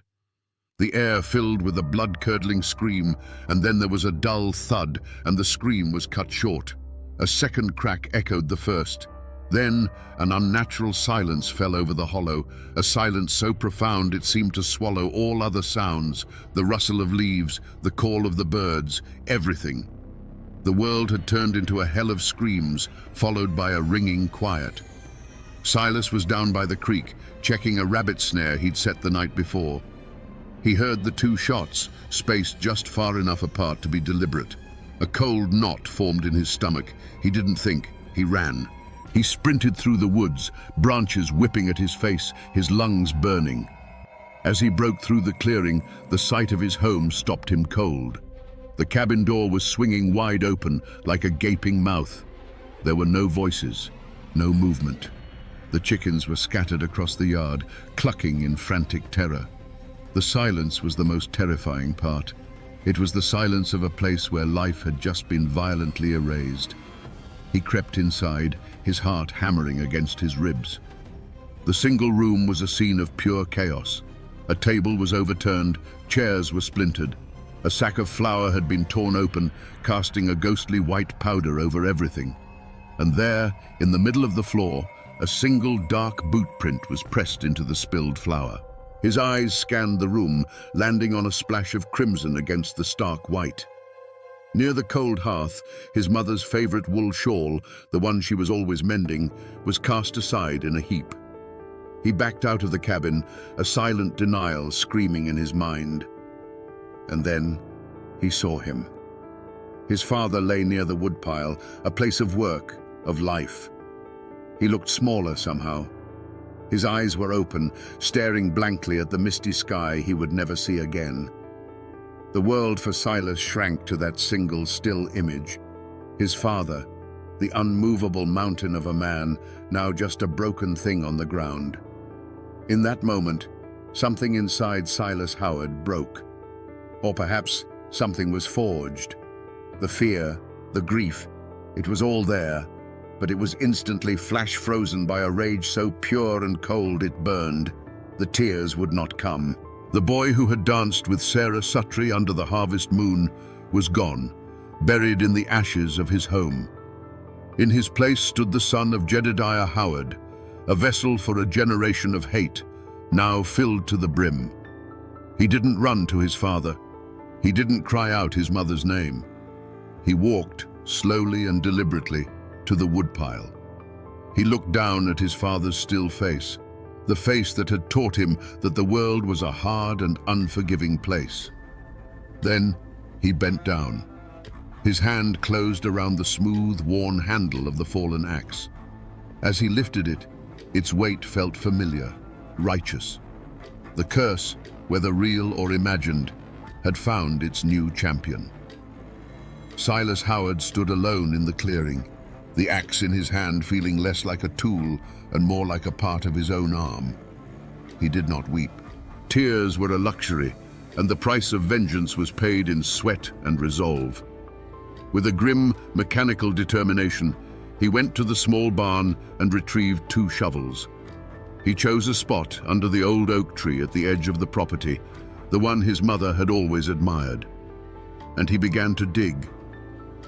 The air filled with a blood-curdling scream, and then there was a dull thud, and the scream was cut short. A second crack echoed the first. Then an unnatural silence fell over the hollow, a silence so profound it seemed to swallow all other sounds, the rustle of leaves, the call of the birds, everything. The world had turned into a hell of screams, followed by a ringing quiet. Silas was down by the creek, checking a rabbit snare he'd set the night before. He heard the 2 shots, spaced just far enough apart to be deliberate. A cold knot formed in his stomach. He didn't think, he ran. He sprinted through the woods, branches whipping at his face, his lungs burning. As he broke through the clearing, the sight of his home stopped him cold. The cabin door was swinging wide open, like a gaping mouth. There were no voices, no movement. The chickens were scattered across the yard, clucking in frantic terror. The silence was the most terrifying part. It was the silence of a place where life had just been violently erased. He crept inside, his heart hammering against his ribs. The single room was a scene of pure chaos. A table was overturned, chairs were splintered. A sack of flour had been torn open, casting a ghostly white powder over everything. And there, in the middle of the floor, a single dark boot print was pressed into the spilled flour. His eyes scanned the room, landing on a splash of crimson against the stark white. Near the cold hearth, his mother's favorite wool shawl, the one she was always mending, was cast aside in a heap. He backed out of the cabin, a silent denial screaming in his mind. And then he saw him. His father lay near the woodpile, a place of work, of life. He looked smaller somehow. His eyes were open, staring blankly at the misty sky he would never see again. The world for Silas shrank to that single still image. His father, the unmovable mountain of a man, now just a broken thing on the ground. In that moment, something inside Silas Howard broke. Or perhaps something was forged. The fear, the grief, it was all there, but it was instantly flash-frozen by a rage so pure and cold it burned. The tears would not come. The boy who had danced with Sarah Suttree under the harvest moon was gone, buried in the ashes of his home. In his place stood the son of Jedediah Howard, a vessel for a generation of hate, now filled to the brim. He didn't run to his father. He didn't cry out his mother's name. He walked, slowly and deliberately, to the woodpile. He looked down at his father's still face, the face that had taught him that the world was a hard and unforgiving place. Then he bent down. His hand closed around the smooth, worn handle of the fallen axe. As he lifted it, its weight felt familiar, righteous. The curse, whether real or imagined, had found its new champion. Silas Howard stood alone in the clearing, the axe in his hand feeling less like a tool and more like a part of his own arm. He did not weep. Tears were a luxury, and the price of vengeance was paid in sweat and resolve. With a grim, mechanical determination, he went to the small barn and retrieved 2 shovels. He chose a spot under the old oak tree at the edge of the property, the one his mother had always admired. And he began to dig.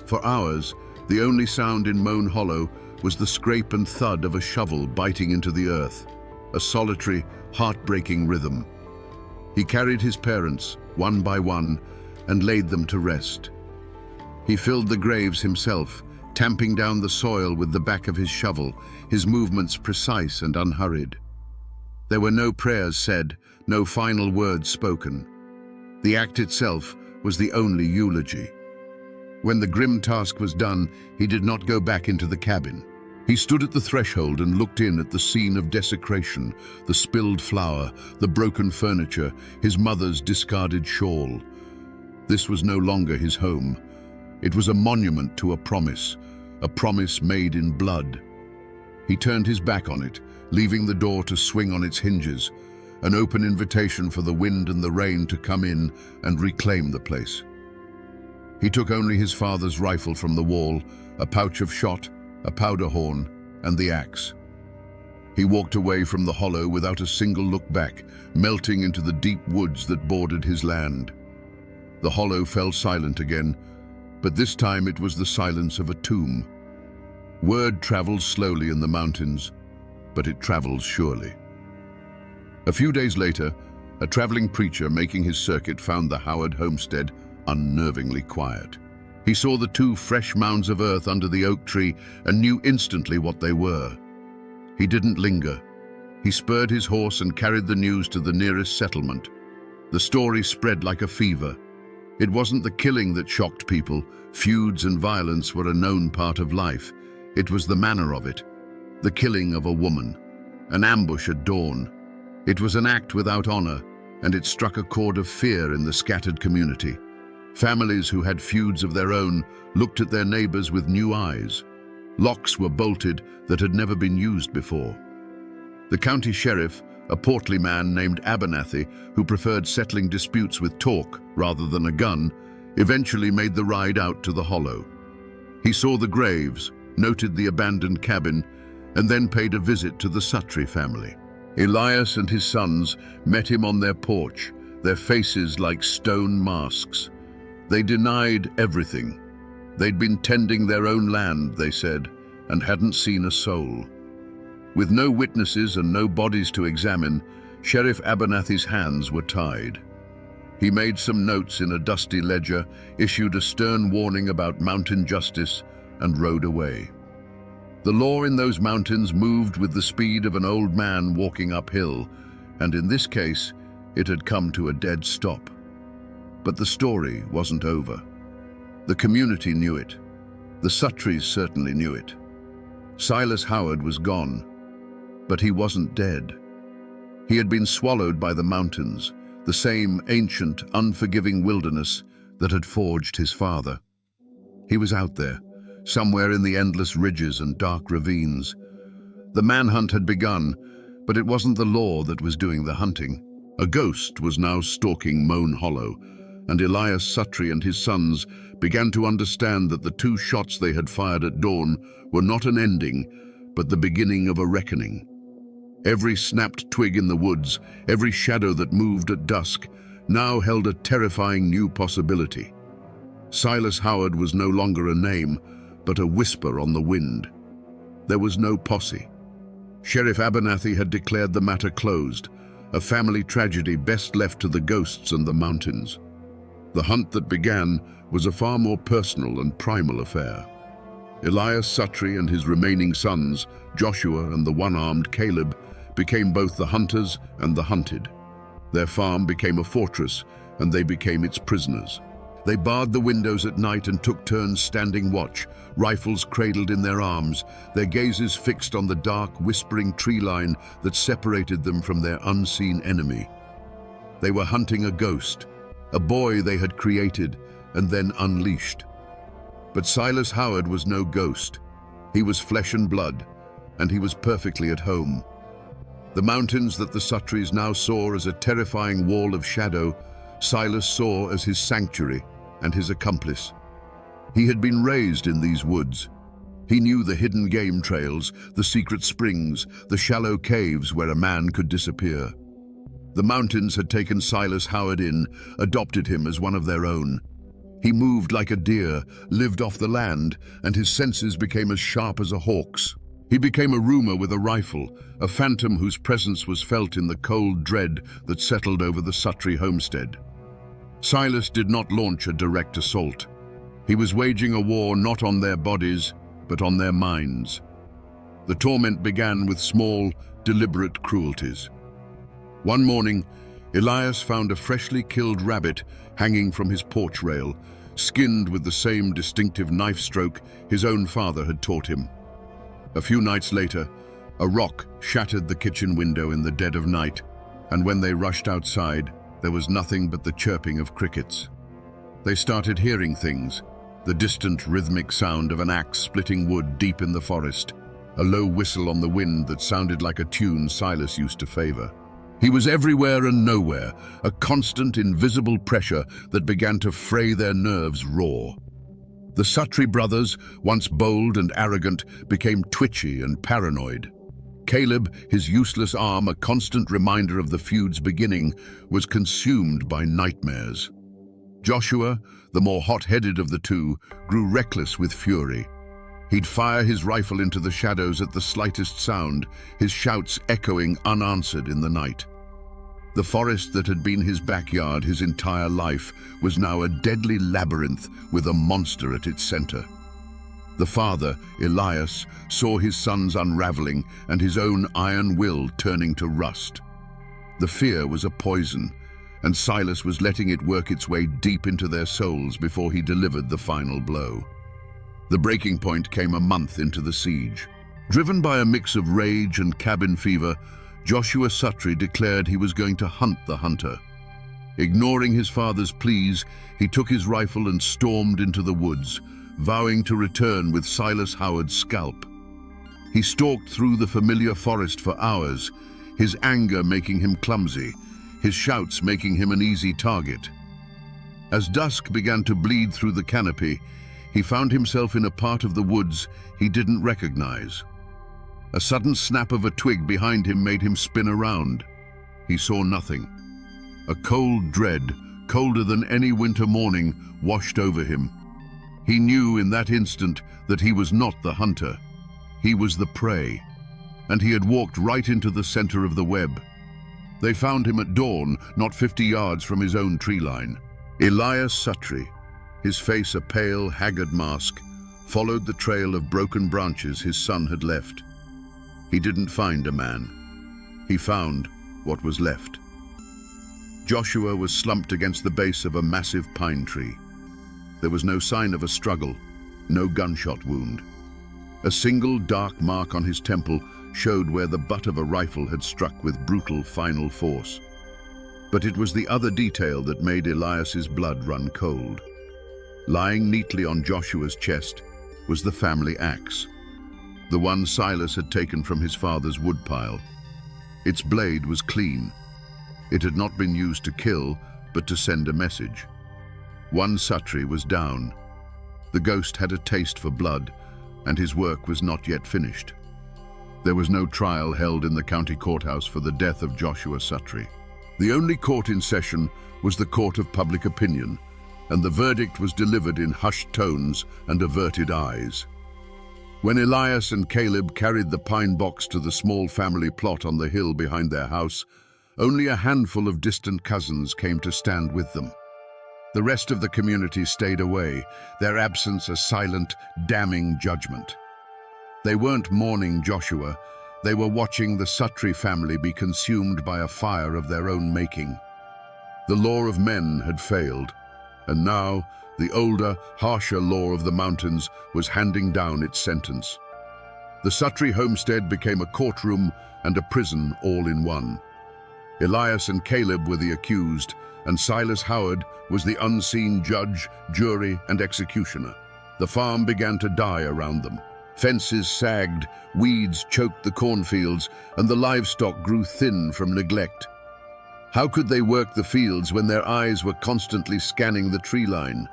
For hours, the only sound in Moan Hollow was the scrape and thud of a shovel biting into the earth, a solitary, heartbreaking rhythm. He carried his parents, one by one, and laid them to rest. He filled the graves himself, tamping down the soil with the back of his shovel, his movements precise and unhurried. There were no prayers said, no final words spoken. The act itself was the only eulogy. When the grim task was done, he did not go back into the cabin. He stood at the threshold and looked in at the scene of desecration, the spilled flour, the broken furniture, his mother's discarded shawl. This was no longer his home. It was a monument to a promise made in blood. He turned his back on it, leaving the door to swing on its hinges, an open invitation for the wind and the rain to come in and reclaim the place. He took only his father's rifle from the wall, a pouch of shot, a powder horn, and the axe. He walked away from the hollow without a single look back, melting into the deep woods that bordered his land. The hollow fell silent again, but this time it was the silence of a tomb. Word travels slowly in the mountains, but it travels surely. A few days later, a traveling preacher making his circuit found the Howard homestead unnervingly quiet. He saw the 2 fresh mounds of earth under the oak tree and knew instantly what they were. He didn't linger. He spurred his horse and carried the news to the nearest settlement. The story spread like a fever. It wasn't the killing that shocked people. Feuds and violence were a known part of life. It was the manner of it. The killing of a woman. An ambush at dawn. It was an act without honor, and it struck a chord of fear in the scattered community. Families who had feuds of their own looked at their neighbors with new eyes. Locks were bolted that had never been used before. The county sheriff, a portly man named Abernathy, who preferred settling disputes with talk rather than a gun, eventually made the ride out to the hollow. He saw the graves, noted the abandoned cabin, and then paid a visit to the Suttree family. Elias and his sons met him on their porch, their faces like stone masks. They denied everything. They'd been tending their own land, they said, and hadn't seen a soul. With no witnesses and no bodies to examine, Sheriff Abernathy's hands were tied. He made some notes in a dusty ledger, issued a stern warning about mountain justice, and rode away. The law in those mountains moved with the speed of an old man walking uphill, and in this case, it had come to a dead stop. But the story wasn't over. The community knew it. The Sutries certainly knew it. Silas Howard was gone, but he wasn't dead. He had been swallowed by the mountains, the same ancient, unforgiving wilderness that had forged his father. He was out there, somewhere in the endless ridges and dark ravines. The manhunt had begun, but it wasn't the law that was doing the hunting. A ghost was now stalking Moan Hollow, and Elias Sutrie and his sons began to understand that the 2 shots they had fired at dawn were not an ending, but the beginning of a reckoning. Every snapped twig in the woods, every shadow that moved at dusk, now held a terrifying new possibility. Silas Howard was no longer a name, but a whisper on the wind. There was no posse. Sheriff Abernathy had declared the matter closed, a family tragedy best left to the ghosts and the mountains. The hunt that began was a far more personal and primal affair. Elias Sutrie and his remaining sons, Joshua and the one-armed Caleb, became both the hunters and the hunted. Their farm became a fortress, and they became its prisoners. They barred the windows at night and took turns standing watch, rifles cradled in their arms, their gazes fixed on the dark, whispering tree line that separated them from their unseen enemy. They were hunting a ghost, a boy they had created and then unleashed. But Silas Howard was no ghost. He was flesh and blood, and he was perfectly at home. The mountains that the Sutries now saw as a terrifying wall of shadow, Silas saw as his sanctuary and his accomplice. He had been raised in these woods. He knew the hidden game trails, the secret springs, the shallow caves where a man could disappear. The mountains had taken Silas Howard in, adopted him as one of their own. He moved like a deer, lived off the land, and his senses became as sharp as a hawk's. He became a roomer with a rifle, a phantom whose presence was felt in the cold dread that settled over the Sutrie homestead. Silas did not launch a direct assault. He was waging a war not on their bodies, but on their minds. The torment began with small, deliberate cruelties. One morning, Elias found a freshly killed rabbit hanging from his porch rail, skinned with the same distinctive knife stroke his own father had taught him. A few nights later, a rock shattered the kitchen window in the dead of night, and when they rushed outside, there was nothing but the chirping of crickets. They started hearing things, the distant rhythmic sound of an axe splitting wood deep in the forest, a low whistle on the wind that sounded like a tune Silas used to favor. He was everywhere and nowhere, a constant, invisible pressure that began to fray their nerves raw. The Sutrie brothers, once bold and arrogant, became twitchy and paranoid. Caleb, his useless arm a constant reminder of the feud's beginning, was consumed by nightmares. Joshua, the more hot-headed of the two, grew reckless with fury. He'd fire his rifle into the shadows at the slightest sound, his shouts echoing unanswered in the night. The forest that had been his backyard his entire life was now a deadly labyrinth with a monster at its center. The father, Elias, saw his sons unraveling and his own iron will turning to rust. The fear was a poison, and Silas was letting it work its way deep into their souls before he delivered the final blow. The breaking point came a month into the siege. Driven by a mix of rage and cabin fever, Joshua Sutrie declared he was going to hunt the hunter. Ignoring his father's pleas, he took his rifle and stormed into the woods, vowing to return with Silas Howard's scalp. He stalked through the familiar forest for hours, his anger making him clumsy, his shouts making him an easy target. As dusk began to bleed through the canopy, he found himself in a part of the woods he didn't recognize. A sudden snap of a twig behind him made him spin around. He saw nothing. A cold dread, colder than any winter morning, washed over him. He knew in that instant that he was not the hunter. He was the prey, and he had walked right into the center of the web. They found him at dawn, not 50 yards from his own tree line. Elias Suttree, his face a pale, haggard mask, followed the trail of broken branches his son had left. He didn't find a man. He found what was left. Joshua was slumped against the base of a massive pine tree. There was no sign of a struggle, no gunshot wound. A single dark mark on his temple showed where the butt of a rifle had struck with brutal final force. But it was the other detail that made Elias's blood run cold. Lying neatly on Joshua's chest was the family axe, the one Silas had taken from his father's woodpile. Its blade was clean. It had not been used to kill, but to send a message. One Suttree was down. The ghost had a taste for blood, and his work was not yet finished. There was no trial held in the county courthouse for the death of Joshua Suttree. The only court in session was the court of public opinion, and the verdict was delivered in hushed tones and averted eyes. When Elias and Caleb carried the pine box to the small family plot on the hill behind their house, only a handful of distant cousins came to stand with them. The rest of the community stayed away, their absence a silent, damning judgment. They weren't mourning Joshua, they were watching the Suttree family be consumed by a fire of their own making. The law of men had failed, and now the older, harsher law of the mountains was handing down its sentence. The Suttree homestead became a courtroom and a prison all in one. Elias and Caleb were the accused, and Silas Howard was the unseen judge, jury, and executioner. The farm began to die around them. Fences sagged, weeds choked the cornfields, and the livestock grew thin from neglect. How could they work the fields when their eyes were constantly scanning the tree line?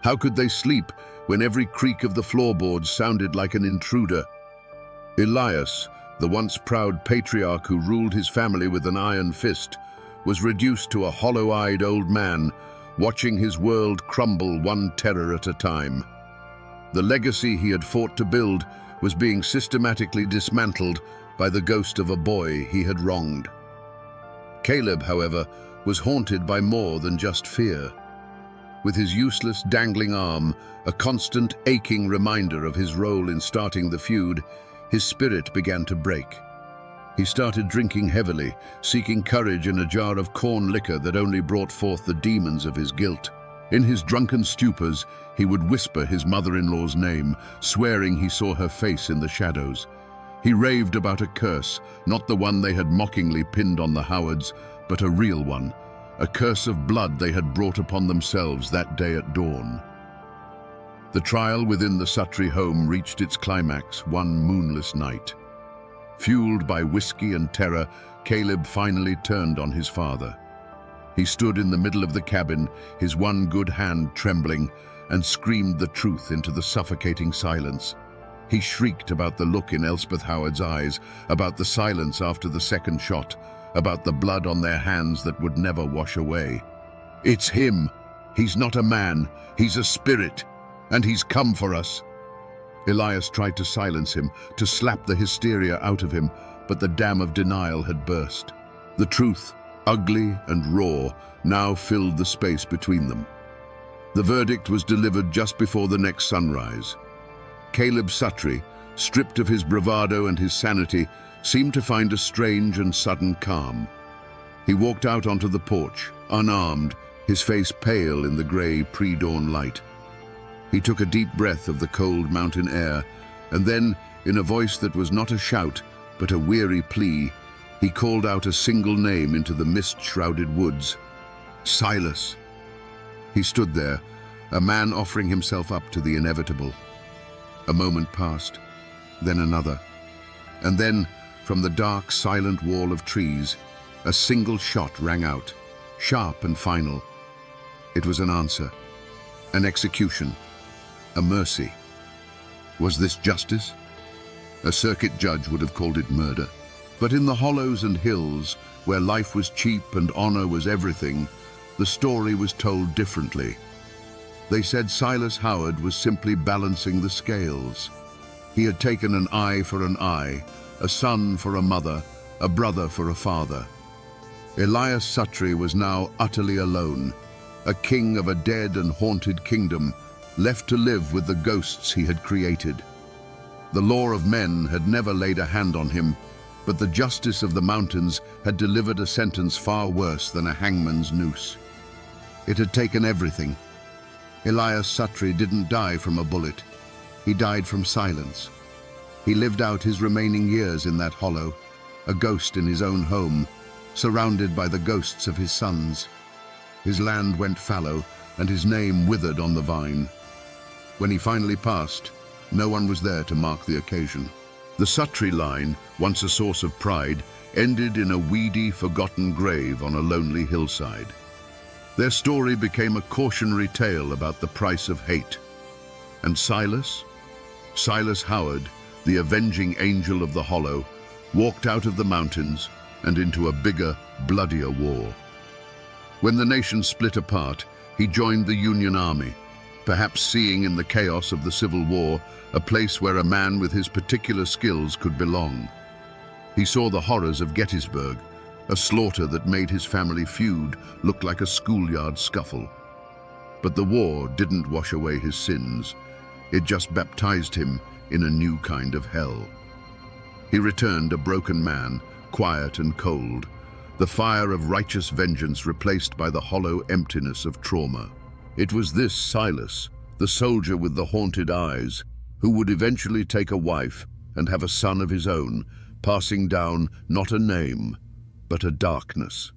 How could they sleep when every creak of the floorboards sounded like an intruder? Elias, the once proud patriarch who ruled his family with an iron fist, was reduced to a hollow-eyed old man, watching his world crumble one terror at a time. The legacy he had fought to build was being systematically dismantled by the ghost of a boy he had wronged. Caleb, however, was haunted by more than just fear. With his useless dangling arm, a constant aching reminder of his role in starting the feud, his spirit began to break. He started drinking heavily, seeking courage in a jar of corn liquor that only brought forth the demons of his guilt. In his drunken stupors, he would whisper his mother-in-law's name, swearing he saw her face in the shadows. He raved about a curse, not the one they had mockingly pinned on the Howards, but a real one, a curse of blood they had brought upon themselves that day at dawn. The trial within the Suttree home reached its climax one moonless night. Fueled by whiskey and terror, Caleb finally turned on his father. He stood in the middle of the cabin, his one good hand trembling, and screamed the truth into the suffocating silence. He shrieked about the look in Elspeth Howard's eyes, about the silence after the second shot, about the blood on their hands that would never wash away. "It's him. He's not a man. He's a spirit. And he's come for us." Elias tried to silence him, to slap the hysteria out of him, but the dam of denial had burst. The truth, ugly and raw, now filled the space between them. The verdict was delivered just before the next sunrise. Caleb Suttree, stripped of his bravado and his sanity, seemed to find a strange and sudden calm. He walked out onto the porch, unarmed, his face pale in the grey pre-dawn light. He took a deep breath of the cold mountain air, and then, in a voice that was not a shout, but a weary plea, he called out a single name into the mist-shrouded woods. Silas. He stood there, a man offering himself up to the inevitable. A moment passed, then another. And then, from the dark, silent wall of trees, a single shot rang out, sharp and final. It was an answer, an execution, a mercy. Was this justice? A circuit judge would have called it murder. But in the hollows and hills, where life was cheap and honor was everything, the story was told differently. They said Silas Howard was simply balancing the scales. He had taken an eye for an eye, a son for a mother, a brother for a father. Elias Suttree was now utterly alone, a king of a dead and haunted kingdom, left to live with the ghosts he had created. The law of men had never laid a hand on him, but the justice of the mountains had delivered a sentence far worse than a hangman's noose. It had taken everything. Elias Suttree didn't die from a bullet. He died from silence. He lived out his remaining years in that hollow, a ghost in his own home, surrounded by the ghosts of his sons. His land went fallow, and his name withered on the vine. When he finally passed, no one was there to mark the occasion. The Suttree line, once a source of pride, ended in a weedy, forgotten grave on a lonely hillside. Their story became a cautionary tale about the price of hate. And Silas Howard, the avenging angel of the hollow, walked out of the mountains and into a bigger, bloodier war. When the nation split apart, he joined the Union Army, perhaps seeing in the chaos of the Civil War a place where a man with his particular skills could belong. He saw the horrors of Gettysburg, a slaughter that made his family feud look like a schoolyard scuffle. But the war didn't wash away his sins. It just baptized him in a new kind of hell. He returned a broken man, quiet and cold, the fire of righteous vengeance replaced by the hollow emptiness of trauma. It was this Silas, the soldier with the haunted eyes, who would eventually take a wife and have a son of his own, passing down not a name, but a darkness.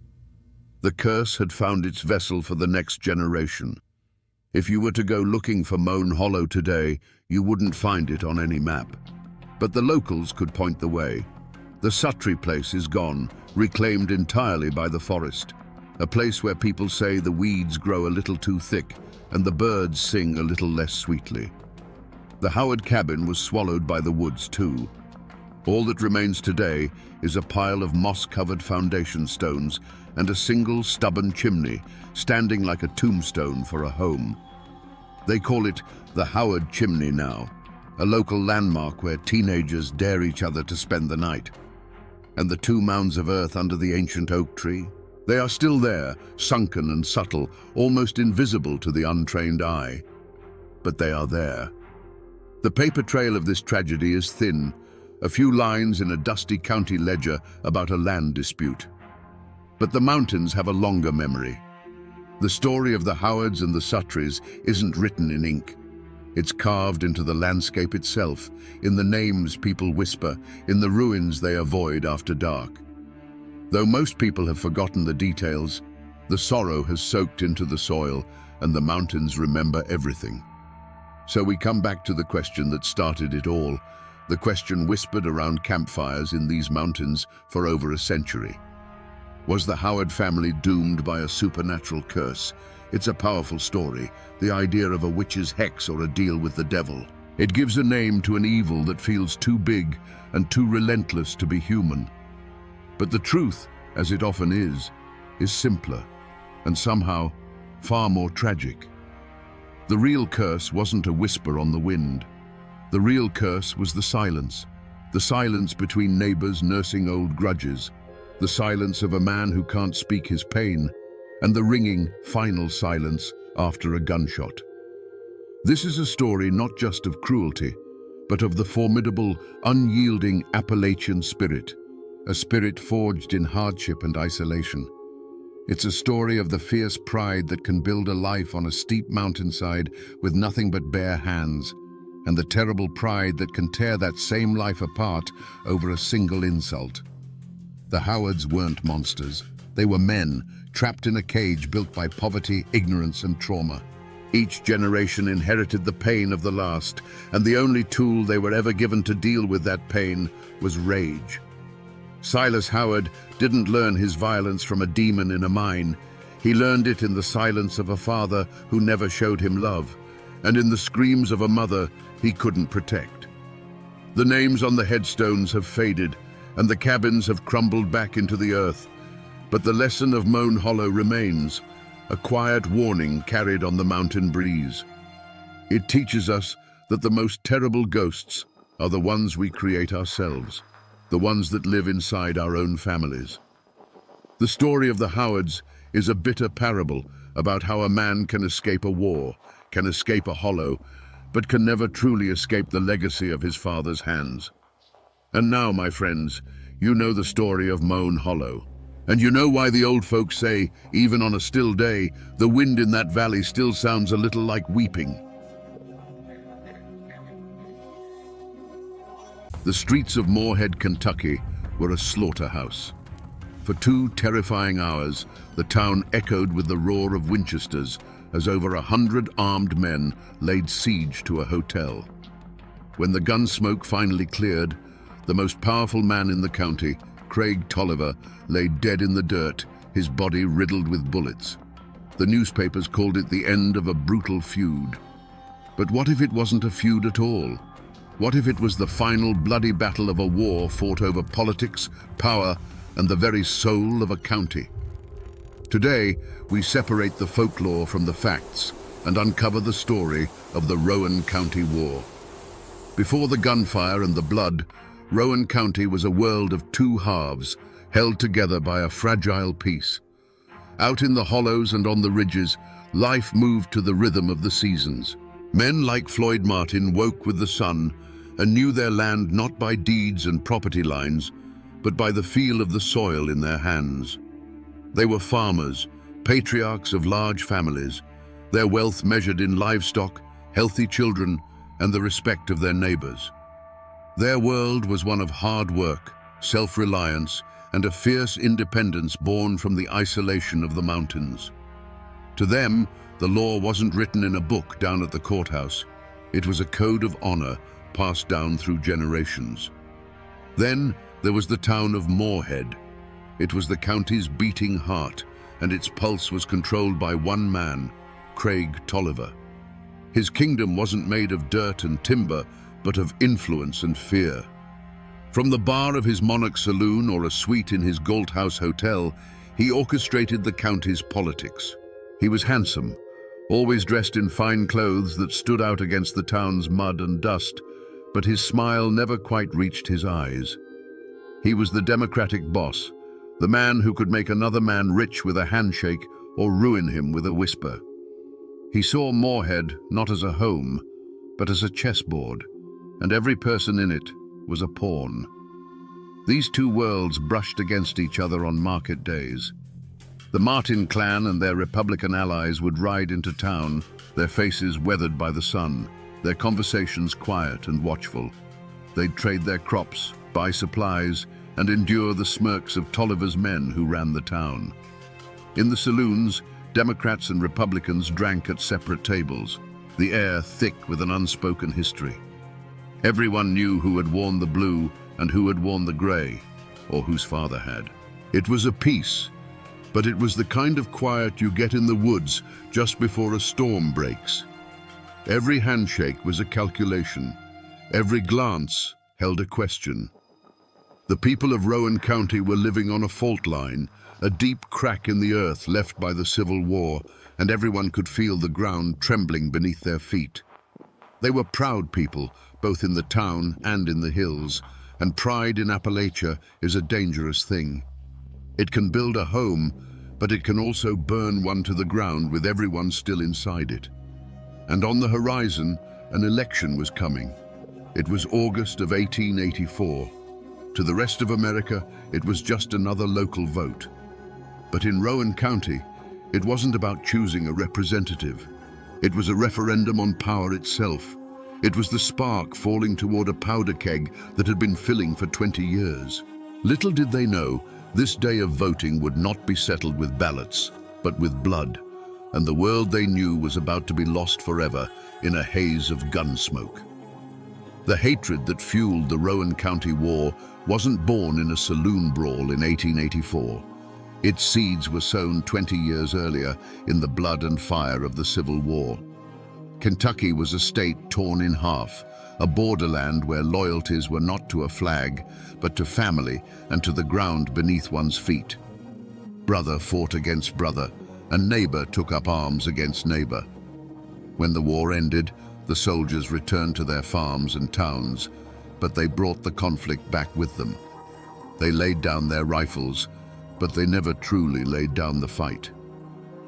The curse had found its vessel for the next generation. If you were to go looking for Moan Hollow today, you wouldn't find it on any map. But the locals could point the way. The Suttree place is gone, reclaimed entirely by the forest, a place where people say the weeds grow a little too thick and the birds sing a little less sweetly. The Howard cabin was swallowed by the woods too. All that remains today is a pile of moss-covered foundation stones and a single stubborn chimney standing like a tombstone for a home. They call it the Howard Chimney now, a local landmark where teenagers dare each other to spend the night. And the 2 mounds of earth under the ancient oak tree? They are still there, sunken and subtle, almost invisible to the untrained eye. But they are there. The paper trail of this tragedy is thin, a few lines in a dusty county ledger about a land dispute. But the mountains have a longer memory. The story of the Howards and the Suttrees isn't written in ink. It's carved into the landscape itself, in the names people whisper, in the ruins they avoid after dark. Though most people have forgotten the details, the sorrow has soaked into the soil and the mountains remember everything. So we come back to the question that started it all, the question whispered around campfires in these mountains for over a century. Was the Howard family doomed by a supernatural curse? It's a powerful story, the idea of a witch's hex or a deal with the devil. It gives a name to an evil that feels too big and too relentless to be human. But the truth, as it often is simpler and somehow far more tragic. The real curse wasn't a whisper on the wind. The real curse was the silence between neighbors nursing old grudges, the silence of a man who can't speak his pain, and the ringing, final silence after a gunshot. This is a story not just of cruelty, but of the formidable, unyielding Appalachian spirit, a spirit forged in hardship and isolation. It's a story of the fierce pride that can build a life on a steep mountainside with nothing but bare hands, and the terrible pride that can tear that same life apart over a single insult. The Howards weren't monsters. They were men, trapped in a cage built by poverty, ignorance, and trauma. Each generation inherited the pain of the last, and the only tool they were ever given to deal with that pain was rage. Silas Howard didn't learn his violence from a demon in a mine. He learned it in the silence of a father who never showed him love, and in the screams of a mother he couldn't protect. The names on the headstones have faded, and the cabins have crumbled back into the earth, but the lesson of Moan Hollow remains, a quiet warning carried on the mountain breeze. It teaches us that the most terrible ghosts are the ones we create ourselves, the ones that live inside our own families. The story of the Howards is a bitter parable about how a man can escape a war, can escape a hollow, but can never truly escape the legacy of his father's hands. And now, my friends, you know the story of Moan Hollow. And you know why the old folks say, even on a still day, the wind in that valley still sounds a little like weeping. The streets of Morehead, Kentucky were a slaughterhouse. For 2 terrifying hours, the town echoed with the roar of Winchesters as over 100 armed men laid siege to a hotel. When the gun smoke finally cleared, the most powerful man in the county, Craig Tolliver, lay dead in the dirt, his body riddled with bullets. The newspapers called it the end of a brutal feud. But what if it wasn't a feud at all? What if it was the final bloody battle of a war fought over politics, power, and the very soul of a county? Today, we separate the folklore from the facts and uncover the story of the Rowan County War. Before the gunfire and the blood, Rowan County was a world of 2 halves, held together by a fragile peace. Out in the hollows and on the ridges, life moved to the rhythm of the seasons. Men like Floyd Martin woke with the sun and knew their land not by deeds and property lines, but by the feel of the soil in their hands. They were farmers, patriarchs of large families, their wealth measured in livestock, healthy children, and the respect of their neighbors. Their world was one of hard work, self-reliance, and a fierce independence born from the isolation of the mountains. To them, the law wasn't written in a book down at the courthouse. It was a code of honor passed down through generations. Then there was the town of Morehead. It was the county's beating heart, and its pulse was controlled by one man, Craig Tolliver. His kingdom wasn't made of dirt and timber, but of influence and fear. From the bar of his Monarch saloon or a suite in his Galt House hotel, he orchestrated the county's politics. He was handsome, always dressed in fine clothes that stood out against the town's mud and dust, but his smile never quite reached his eyes. He was the democratic boss, the man who could make another man rich with a handshake or ruin him with a whisper. He saw Morehead not as a home, but as a chessboard, and every person in it was a pawn. These 2 worlds brushed against each other on market days. The Martin clan and their Republican allies would ride into town, their faces weathered by the sun, their conversations quiet and watchful. They'd trade their crops, buy supplies, and endure the smirks of Tolliver's men who ran the town. In the saloons, Democrats and Republicans drank at separate tables, the air thick with an unspoken history. Everyone knew who had worn the blue and who had worn the gray, or whose father had. It was a peace, but it was the kind of quiet you get in the woods just before a storm breaks. Every handshake was a calculation. Every glance held a question. The people of Rowan County were living on a fault line, a deep crack in the earth left by the Civil War, and everyone could feel the ground trembling beneath their feet. They were proud people, both in the town and in the hills, and pride in Appalachia is a dangerous thing. It can build a home, but it can also burn one to the ground with everyone still inside it. And on the horizon, an election was coming. It was August of 1884. To the rest of America, it was just another local vote. But in Rowan County, it wasn't about choosing a representative. It was a referendum on power itself. It was the spark falling toward a powder keg that had been filling for 20 years. Little did they know, this day of voting would not be settled with ballots, but with blood, and the world they knew was about to be lost forever in a haze of gun smoke. The hatred that fueled the Rowan County War wasn't born in a saloon brawl in 1884. Its seeds were sown 20 years earlier in the blood and fire of the Civil War. Kentucky was a state torn in half, a borderland where loyalties were not to a flag, but to family and to the ground beneath one's feet. Brother fought against brother, and neighbor took up arms against neighbor. When the war ended, the soldiers returned to their farms and towns, but they brought the conflict back with them. They laid down their rifles, but they never truly laid down the fight.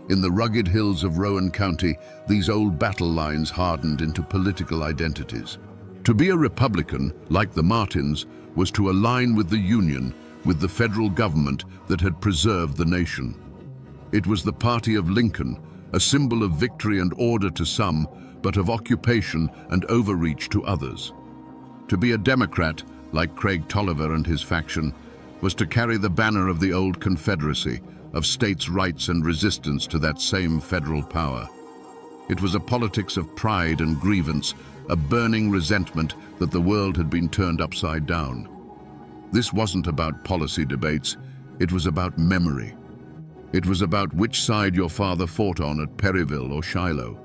In the rugged hills of Rowan County, these old battle lines hardened into political identities. To be a Republican, like the Martins, was to align with the Union, with the federal government that had preserved the nation. It was the party of Lincoln, a symbol of victory and order to some, but of occupation and overreach to others. To be a Democrat, like Craig Tolliver and his faction, was to carry the banner of the old Confederacy, of states' rights and resistance to that same federal power. It was a politics of pride and grievance, a burning resentment that the world had been turned upside down. This wasn't about policy debates, it was about memory. It was about which side your father fought on at Perryville or Shiloh.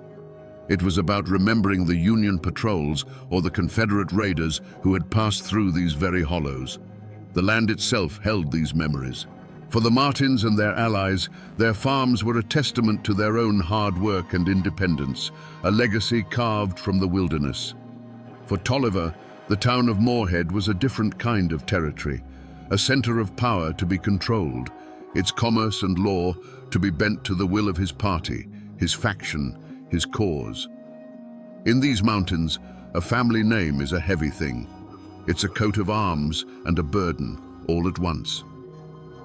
It was about remembering the Union patrols or the Confederate raiders who had passed through these very hollows. The land itself held these memories. For the Martins and their allies, their farms were a testament to their own hard work and independence, a legacy carved from the wilderness. For Tolliver, the town of Moorhead was a different kind of territory, a center of power to be controlled, its commerce and law to be bent to the will of his party, his faction, his cause. In these mountains, a family name is a heavy thing. It's a coat of arms and a burden, all at once.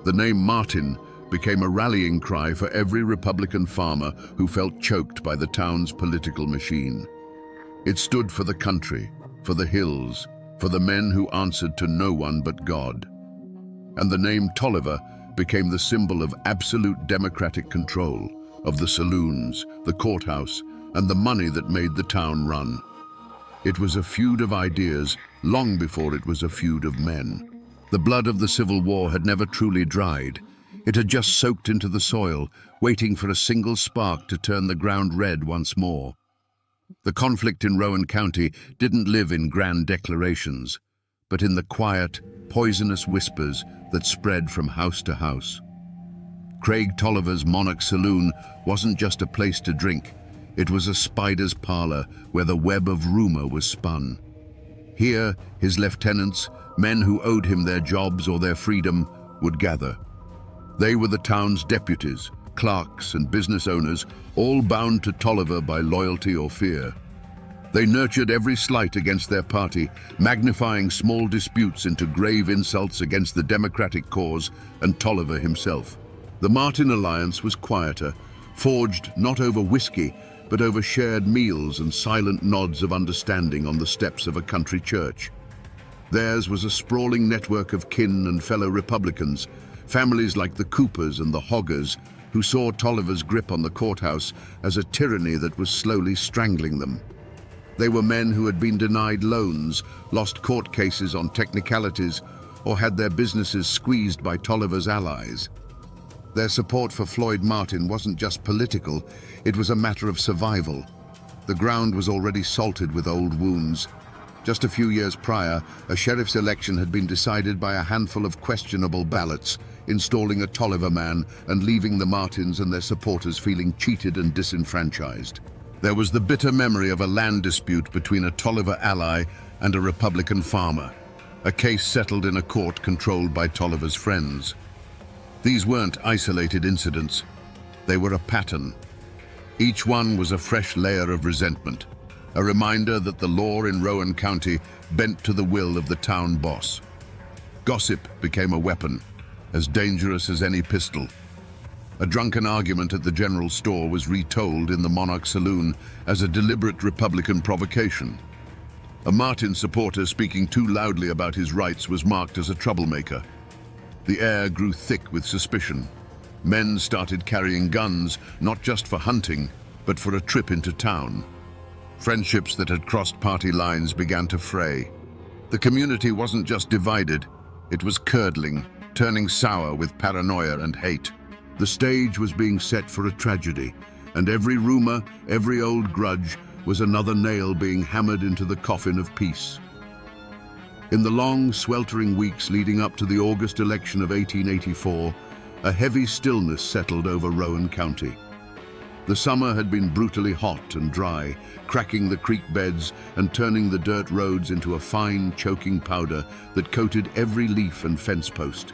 The name Martin became a rallying cry for every Republican farmer who felt choked by the town's political machine. It stood for the country, for the hills, for the men who answered to no one but God. And the name Tolliver became the symbol of absolute democratic control, of the saloons, the courthouse, and the money that made the town run. It was a feud of ideas long before it was a feud of men. The blood of the Civil War had never truly dried. It had just soaked into the soil, waiting for a single spark to turn the ground red once more. The conflict in Rowan County didn't live in grand declarations, but in the quiet, poisonous whispers that spread from house to house. Craig Tolliver's Monarch Saloon wasn't just a place to drink. It was a spider's parlor where the web of rumor was spun. Here, his lieutenants, men who owed him their jobs or their freedom, would gather. They were the town's deputies, clerks, and business owners, all bound to Tolliver by loyalty or fear. They nurtured every slight against their party, magnifying small disputes into grave insults against the Democratic cause and Tolliver himself. The Martin alliance was quieter, forged not over whiskey, but over shared meals and silent nods of understanding on the steps of a country church. Theirs was a sprawling network of kin and fellow Republicans, families like the Coopers and the Hoggers, who saw Tolliver's grip on the courthouse as a tyranny that was slowly strangling them. They were men who had been denied loans, lost court cases on technicalities, or had their businesses squeezed by Tolliver's allies. Their support for Floyd Martin wasn't just political, it was a matter of survival. The ground was already salted with old wounds. Just a few years prior, a sheriff's election had been decided by a handful of questionable ballots, installing a Tolliver man and leaving the Martins and their supporters feeling cheated and disenfranchised. There was the bitter memory of a land dispute between a Tolliver ally and a Republican farmer, a case settled in a court controlled by Tolliver's friends. These weren't isolated incidents, they were a pattern. Each one was a fresh layer of resentment, a reminder that the law in Rowan County bent to the will of the town boss. Gossip became a weapon, as dangerous as any pistol. A drunken argument at the general store was retold in the Monarch Saloon as a deliberate Republican provocation. A Martin supporter speaking too loudly about his rights was marked as a troublemaker. The air grew thick with suspicion. Men started carrying guns, not just for hunting, but for a trip into town. Friendships that had crossed party lines began to fray. The community wasn't just divided, it was curdling, turning sour with paranoia and hate. The stage was being set for a tragedy, and every rumor, every old grudge, was another nail being hammered into the coffin of peace. In the long, sweltering weeks leading up to the August election of 1884, a heavy stillness settled over Rowan County. The summer had been brutally hot and dry, cracking the creek beds and turning the dirt roads into a fine, choking powder that coated every leaf and fence post.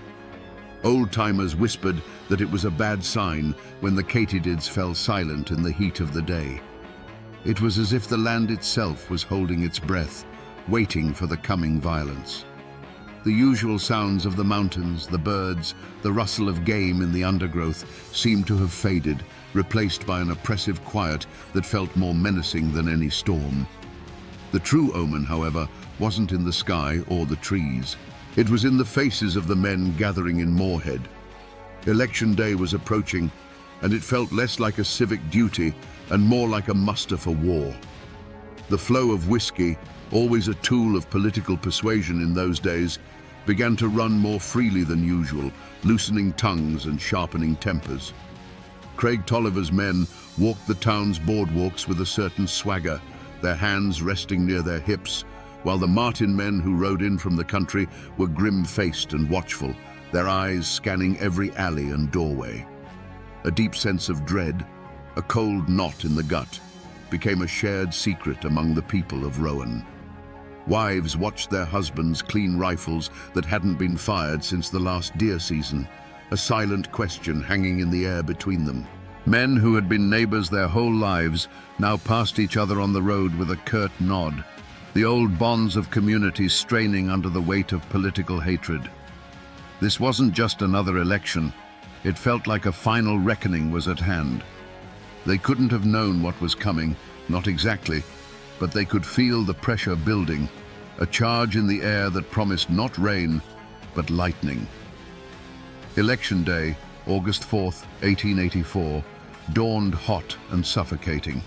Old-timers whispered that it was a bad sign when the katydids fell silent in the heat of the day. It was as if the land itself was holding its breath, waiting for the coming violence. The usual sounds of the mountains, the birds, the rustle of game in the undergrowth seemed to have faded, replaced by an oppressive quiet that felt more menacing than any storm. The true omen, however, wasn't in the sky or the trees. It was in the faces of the men gathering in Moorhead. Election day was approaching, and it felt less like a civic duty and more like a muster for war. The flow of whiskey, always a tool of political persuasion in those days, began to run more freely than usual, loosening tongues and sharpening tempers. Craig Tolliver's men walked the town's boardwalks with a certain swagger, their hands resting near their hips, while the Martin men who rode in from the country were grim-faced and watchful, their eyes scanning every alley and doorway. A deep sense of dread, a cold knot in the gut, became a shared secret among the people of Rowan. Wives watched their husbands clean rifles that hadn't been fired since the last deer season, a silent question hanging in the air between them. Men who had been neighbors their whole lives now passed each other on the road with a curt nod, the old bonds of community straining under the weight of political hatred. This wasn't just another election. It felt like a final reckoning was at hand. They couldn't have known what was coming, not exactly, but they could feel the pressure building, a charge in the air that promised not rain, but lightning. Election day, August 4th, 1884, dawned hot and suffocating.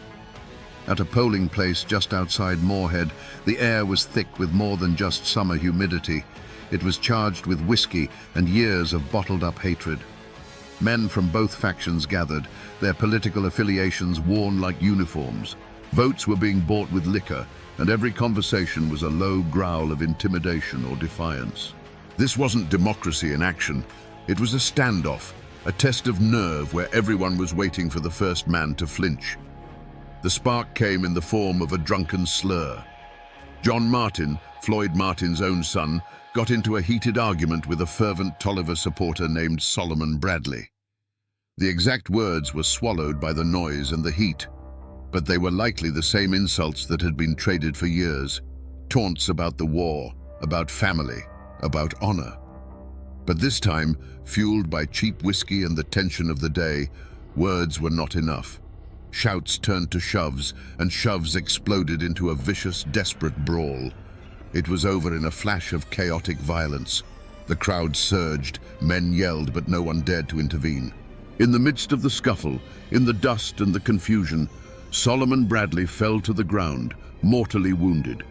At a polling place just outside Moorhead, the air was thick with more than just summer humidity. It was charged with whiskey and years of bottled-up hatred. Men from both factions gathered, their political affiliations worn like uniforms. Votes were being bought with liquor, and every conversation was a low growl of intimidation or defiance. This wasn't democracy in action. It was a standoff, a test of nerve where everyone was waiting for the first man to flinch. The spark came in the form of a drunken slur. John Martin, Floyd Martin's own son, got into a heated argument with a fervent Tolliver supporter named Solomon Bradley. The exact words were swallowed by the noise and the heat, but they were likely the same insults that had been traded for years. Taunts about the war, about family, about honor. But this time, fueled by cheap whiskey and the tension of the day, words were not enough. Shouts turned to shoves, and shoves exploded into a vicious, desperate brawl. It was over in a flash of chaotic violence. The crowd surged, men yelled, but no one dared to intervene. In the midst of the scuffle, in the dust and the confusion, Solomon Bradley fell to the ground, mortally wounded.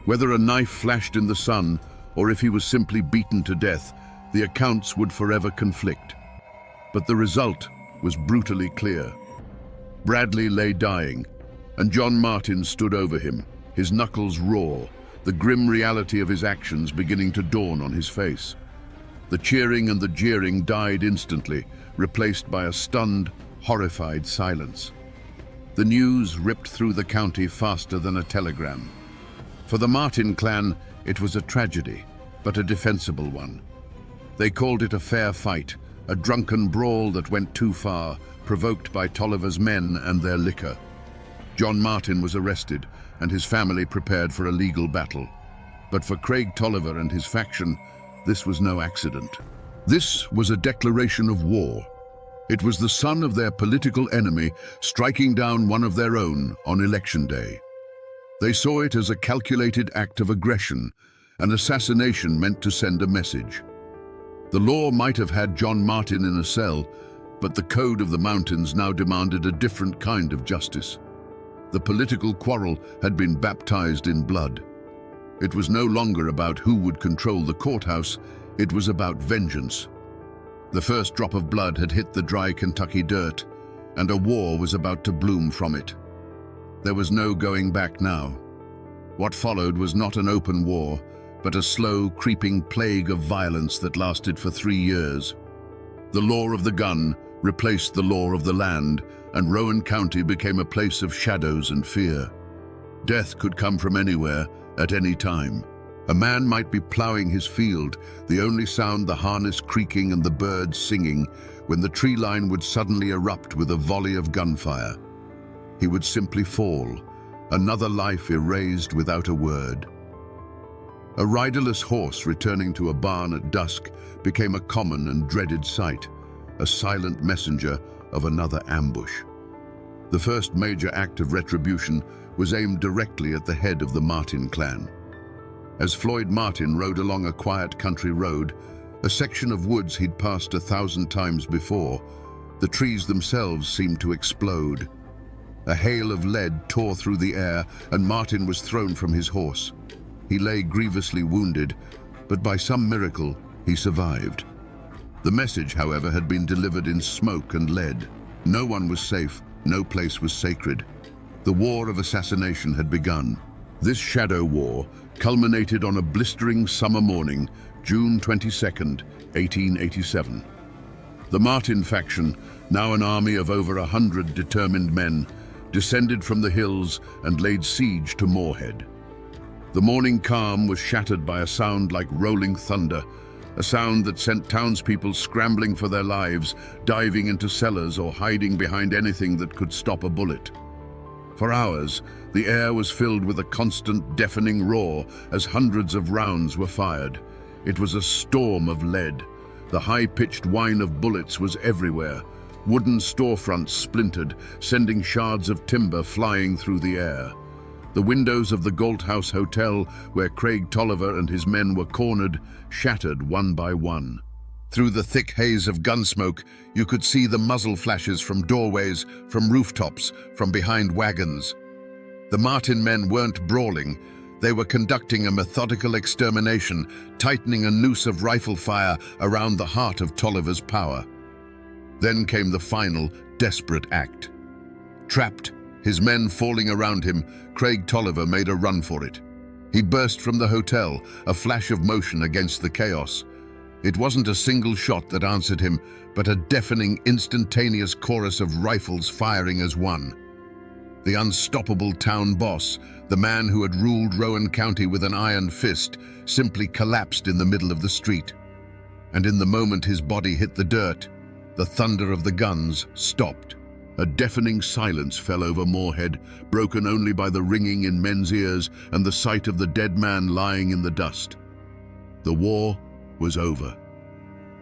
Whether a knife flashed in the sun, or if he was simply beaten to death, the accounts would forever conflict. But the result was brutally clear. Bradley lay dying, and John Martin stood over him, his knuckles raw, the grim reality of his actions beginning to dawn on his face. The cheering and the jeering died instantly, replaced by a stunned, horrified silence. The news ripped through the county faster than a telegram. For the Martin clan, it was a tragedy, but a defensible one. They called it a fair fight, a drunken brawl that went too far, provoked by Tolliver's men and their liquor. John Martin was arrested, and his family prepared for a legal battle. But for Craig Tolliver and his faction, this was no accident. This was a declaration of war. It was the son of their political enemy striking down one of their own on election day. They saw it as a calculated act of aggression, an assassination meant to send a message. The law might have had John Martin in a cell, but the code of the mountains now demanded a different kind of justice. The political quarrel had been baptized in blood. It was no longer about who would control the courthouse, it was about vengeance. The first drop of blood had hit the dry Kentucky dirt, and a war was about to bloom from it. There was no going back now. What followed was not an open war, but a slow, creeping plague of violence that lasted for 3 years. The law of the gun replaced the law of the land, and Rowan County became a place of shadows and fear. Death could come from anywhere, at any time. A man might be ploughing his field, the only sound the harness creaking and the birds singing, when the tree line would suddenly erupt with a volley of gunfire. He would simply fall, another life erased without a word. A riderless horse returning to a barn at dusk became a common and dreaded sight, a silent messenger of another ambush. The first major act of retribution was aimed directly at the head of the Martin clan. As Floyd Martin rode along a quiet country road, a section of woods he'd passed 1,000 times before, the trees themselves seemed to explode. A hail of lead tore through the air, and Martin was thrown from his horse. He lay grievously wounded, but by some miracle, he survived. The message, however, had been delivered in smoke and lead. No one was safe, no place was sacred. The war of assassination had begun. This shadow war culminated on a blistering summer morning, June 22nd, 1887. The Martin faction, now an army of over 100 determined men, descended from the hills and laid siege to Moorhead. The morning calm was shattered by a sound like rolling thunder, a sound that sent townspeople scrambling for their lives, diving into cellars or hiding behind anything that could stop a bullet. For hours, the air was filled with a constant, deafening roar as hundreds of rounds were fired. It was a storm of lead. The high-pitched whine of bullets was everywhere. Wooden storefronts splintered, sending shards of timber flying through the air. The windows of the Galt House Hotel, where Craig Tolliver and his men were cornered, shattered one by one. Through the thick haze of gunsmoke, you could see the muzzle flashes from doorways, from rooftops, from behind wagons. The Martin men weren't brawling. They were conducting a methodical extermination, tightening a noose of rifle fire around the heart of Tolliver's power. Then came the final, desperate act. Trapped, his men falling around him, Craig Tolliver made a run for it. He burst from the hotel, a flash of motion against the chaos. It wasn't a single shot that answered him, but a deafening, instantaneous chorus of rifles firing as one. The unstoppable town boss, the man who had ruled Rowan County with an iron fist, simply collapsed in the middle of the street. And in the moment his body hit the dirt, the thunder of the guns stopped. A deafening silence fell over Moorhead, broken only by the ringing in men's ears and the sight of the dead man lying in the dust. The war was over.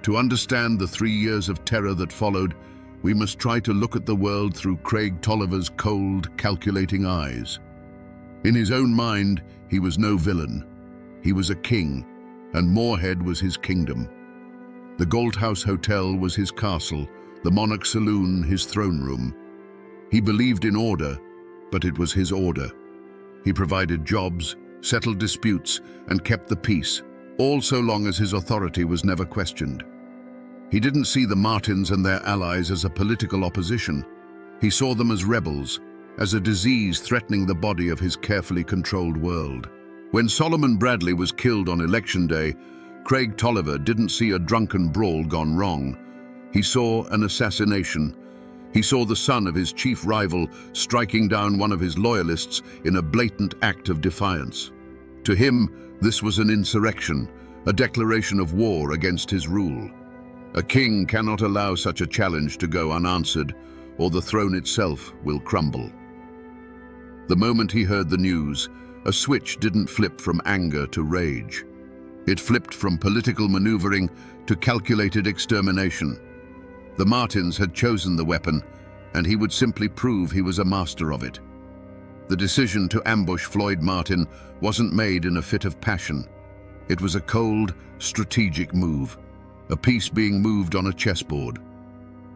To understand the 3 years of terror that followed, we must try to look at the world through Craig Tolliver's cold, calculating eyes. In his own mind, he was no villain. He was a king, and Moorhead was his kingdom. The Galt House Hotel was his castle, the Monarch Saloon his throne room. He believed in order, but it was his order. He provided jobs, settled disputes, and kept the peace, all so long as his authority was never questioned. He didn't see the Martins and their allies as a political opposition. He saw them as rebels, as a disease threatening the body of his carefully controlled world. When Solomon Bradley was killed on election day, Craig Tolliver didn't see a drunken brawl gone wrong. He saw an assassination. He saw the son of his chief rival striking down one of his loyalists in a blatant act of defiance. To him, this was an insurrection, a declaration of war against his rule. A king cannot allow such a challenge to go unanswered, or the throne itself will crumble. The moment he heard the news, a switch didn't flip from anger to rage. It flipped from political maneuvering to calculated extermination. The Martins had chosen the weapon, and he would simply prove he was a master of it. The decision to ambush Floyd Martin wasn't made in a fit of passion. It was a cold, strategic move, a piece being moved on a chessboard.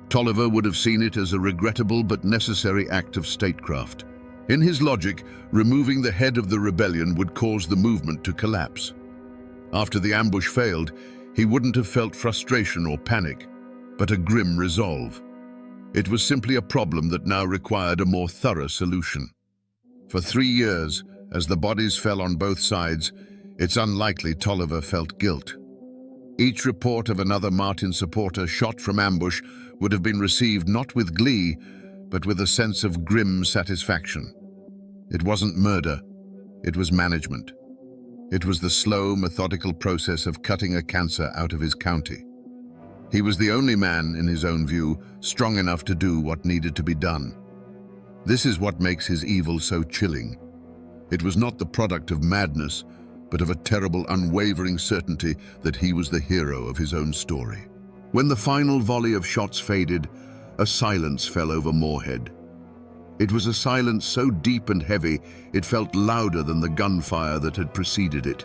Tolliver would have seen it as a regrettable but necessary act of statecraft. In his logic, removing the head of the rebellion would cause the movement to collapse. After the ambush failed, he wouldn't have felt frustration or panic, but a grim resolve. It was simply a problem that now required a more thorough solution. For 3 years, as the bodies fell on both sides, it's unlikely Tolliver felt guilt. Each report of another Martin supporter shot from ambush would have been received not with glee, but with a sense of grim satisfaction. It wasn't murder, it was management. It was the slow, methodical process of cutting a cancer out of his county. He was the only man, in his own view, strong enough to do what needed to be done. This is what makes his evil so chilling. It was not the product of madness, but of a terrible, unwavering certainty that he was the hero of his own story. When the final volley of shots faded, a silence fell over Moorhead. It was a silence so deep and heavy, it felt louder than the gunfire that had preceded it.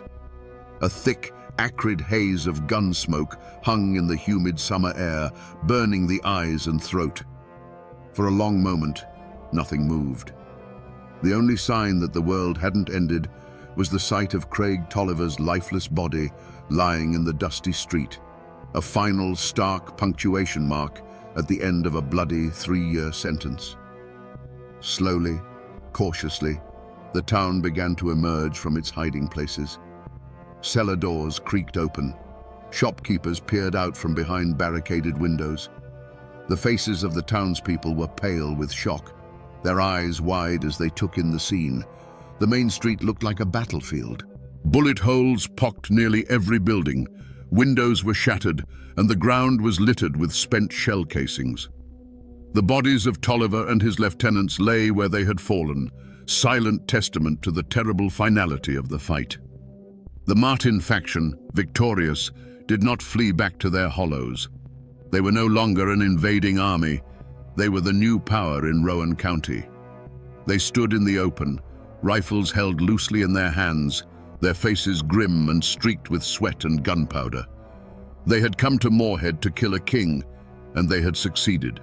A thick, acrid haze of gun smoke hung in the humid summer air, burning the eyes and throat. For a long moment, nothing moved. The only sign that the world hadn't ended was the sight of Craig Tolliver's lifeless body lying in the dusty street, a final, stark punctuation mark at the end of a bloody 3-year sentence. Slowly, cautiously, the town began to emerge from its hiding places. Cellar doors creaked open. Shopkeepers peered out from behind barricaded windows. The faces of the townspeople were pale with shock, their eyes wide as they took in the scene. The main street looked like a battlefield. Bullet holes pocked nearly every building. Windows were shattered, and the ground was littered with spent shell casings. The bodies of Tolliver and his lieutenants lay where they had fallen, silent testament to the terrible finality of the fight. The Martin faction, victorious, did not flee back to their hollows. They were no longer an invading army. They were the new power in Rowan County. They stood in the open, rifles held loosely in their hands, their faces grim and streaked with sweat and gunpowder. They had come to Moorhead to kill a king, and they had succeeded.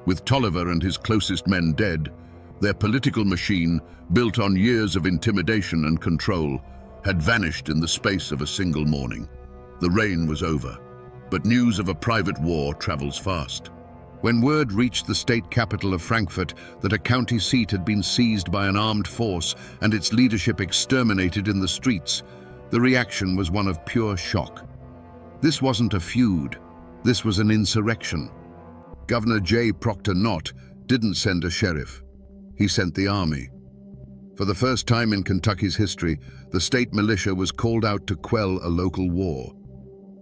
With Tolliver and his closest men dead, their political machine, built on years of intimidation and control, had vanished in the space of a single morning. The reign was over, but news of a private war travels fast. When word reached the state capital of Frankfurt that a county seat had been seized by an armed force and its leadership exterminated in the streets, the reaction was one of pure shock. This wasn't a feud, this was an insurrection. Governor J. Proctor Knott didn't send a sheriff. He sent the army. For the first time in Kentucky's history, the state militia was called out to quell a local war.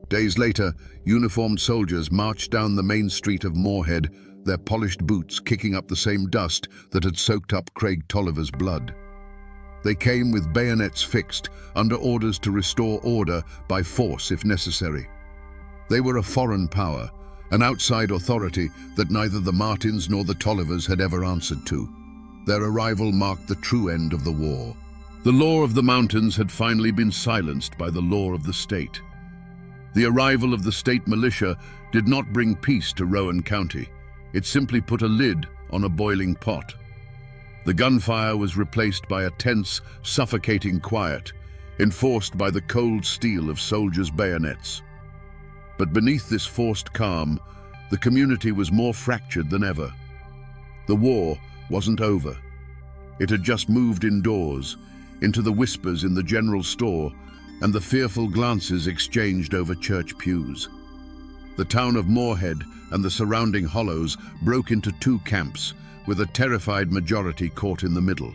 Days later, uniformed soldiers marched down the main street of Moorhead, their polished boots kicking up the same dust that had soaked up Craig Tolliver's blood. They came with bayonets fixed, under orders to restore order by force if necessary. They were a foreign power, an outside authority that neither the Martins nor the Tollivers had ever answered to. Their arrival marked the true end of the war. The law of the mountains had finally been silenced by the law of the state. The arrival of the state militia did not bring peace to Rowan County. It simply put a lid on a boiling pot. The gunfire was replaced by a tense, suffocating quiet, enforced by the cold steel of soldiers' bayonets. But beneath this forced calm, the community was more fractured than ever. The war wasn't over. It had just moved indoors, into the whispers in the general store and the fearful glances exchanged over church pews. The town of Moorhead and the surrounding hollows broke into two camps, with a terrified majority caught in the middle.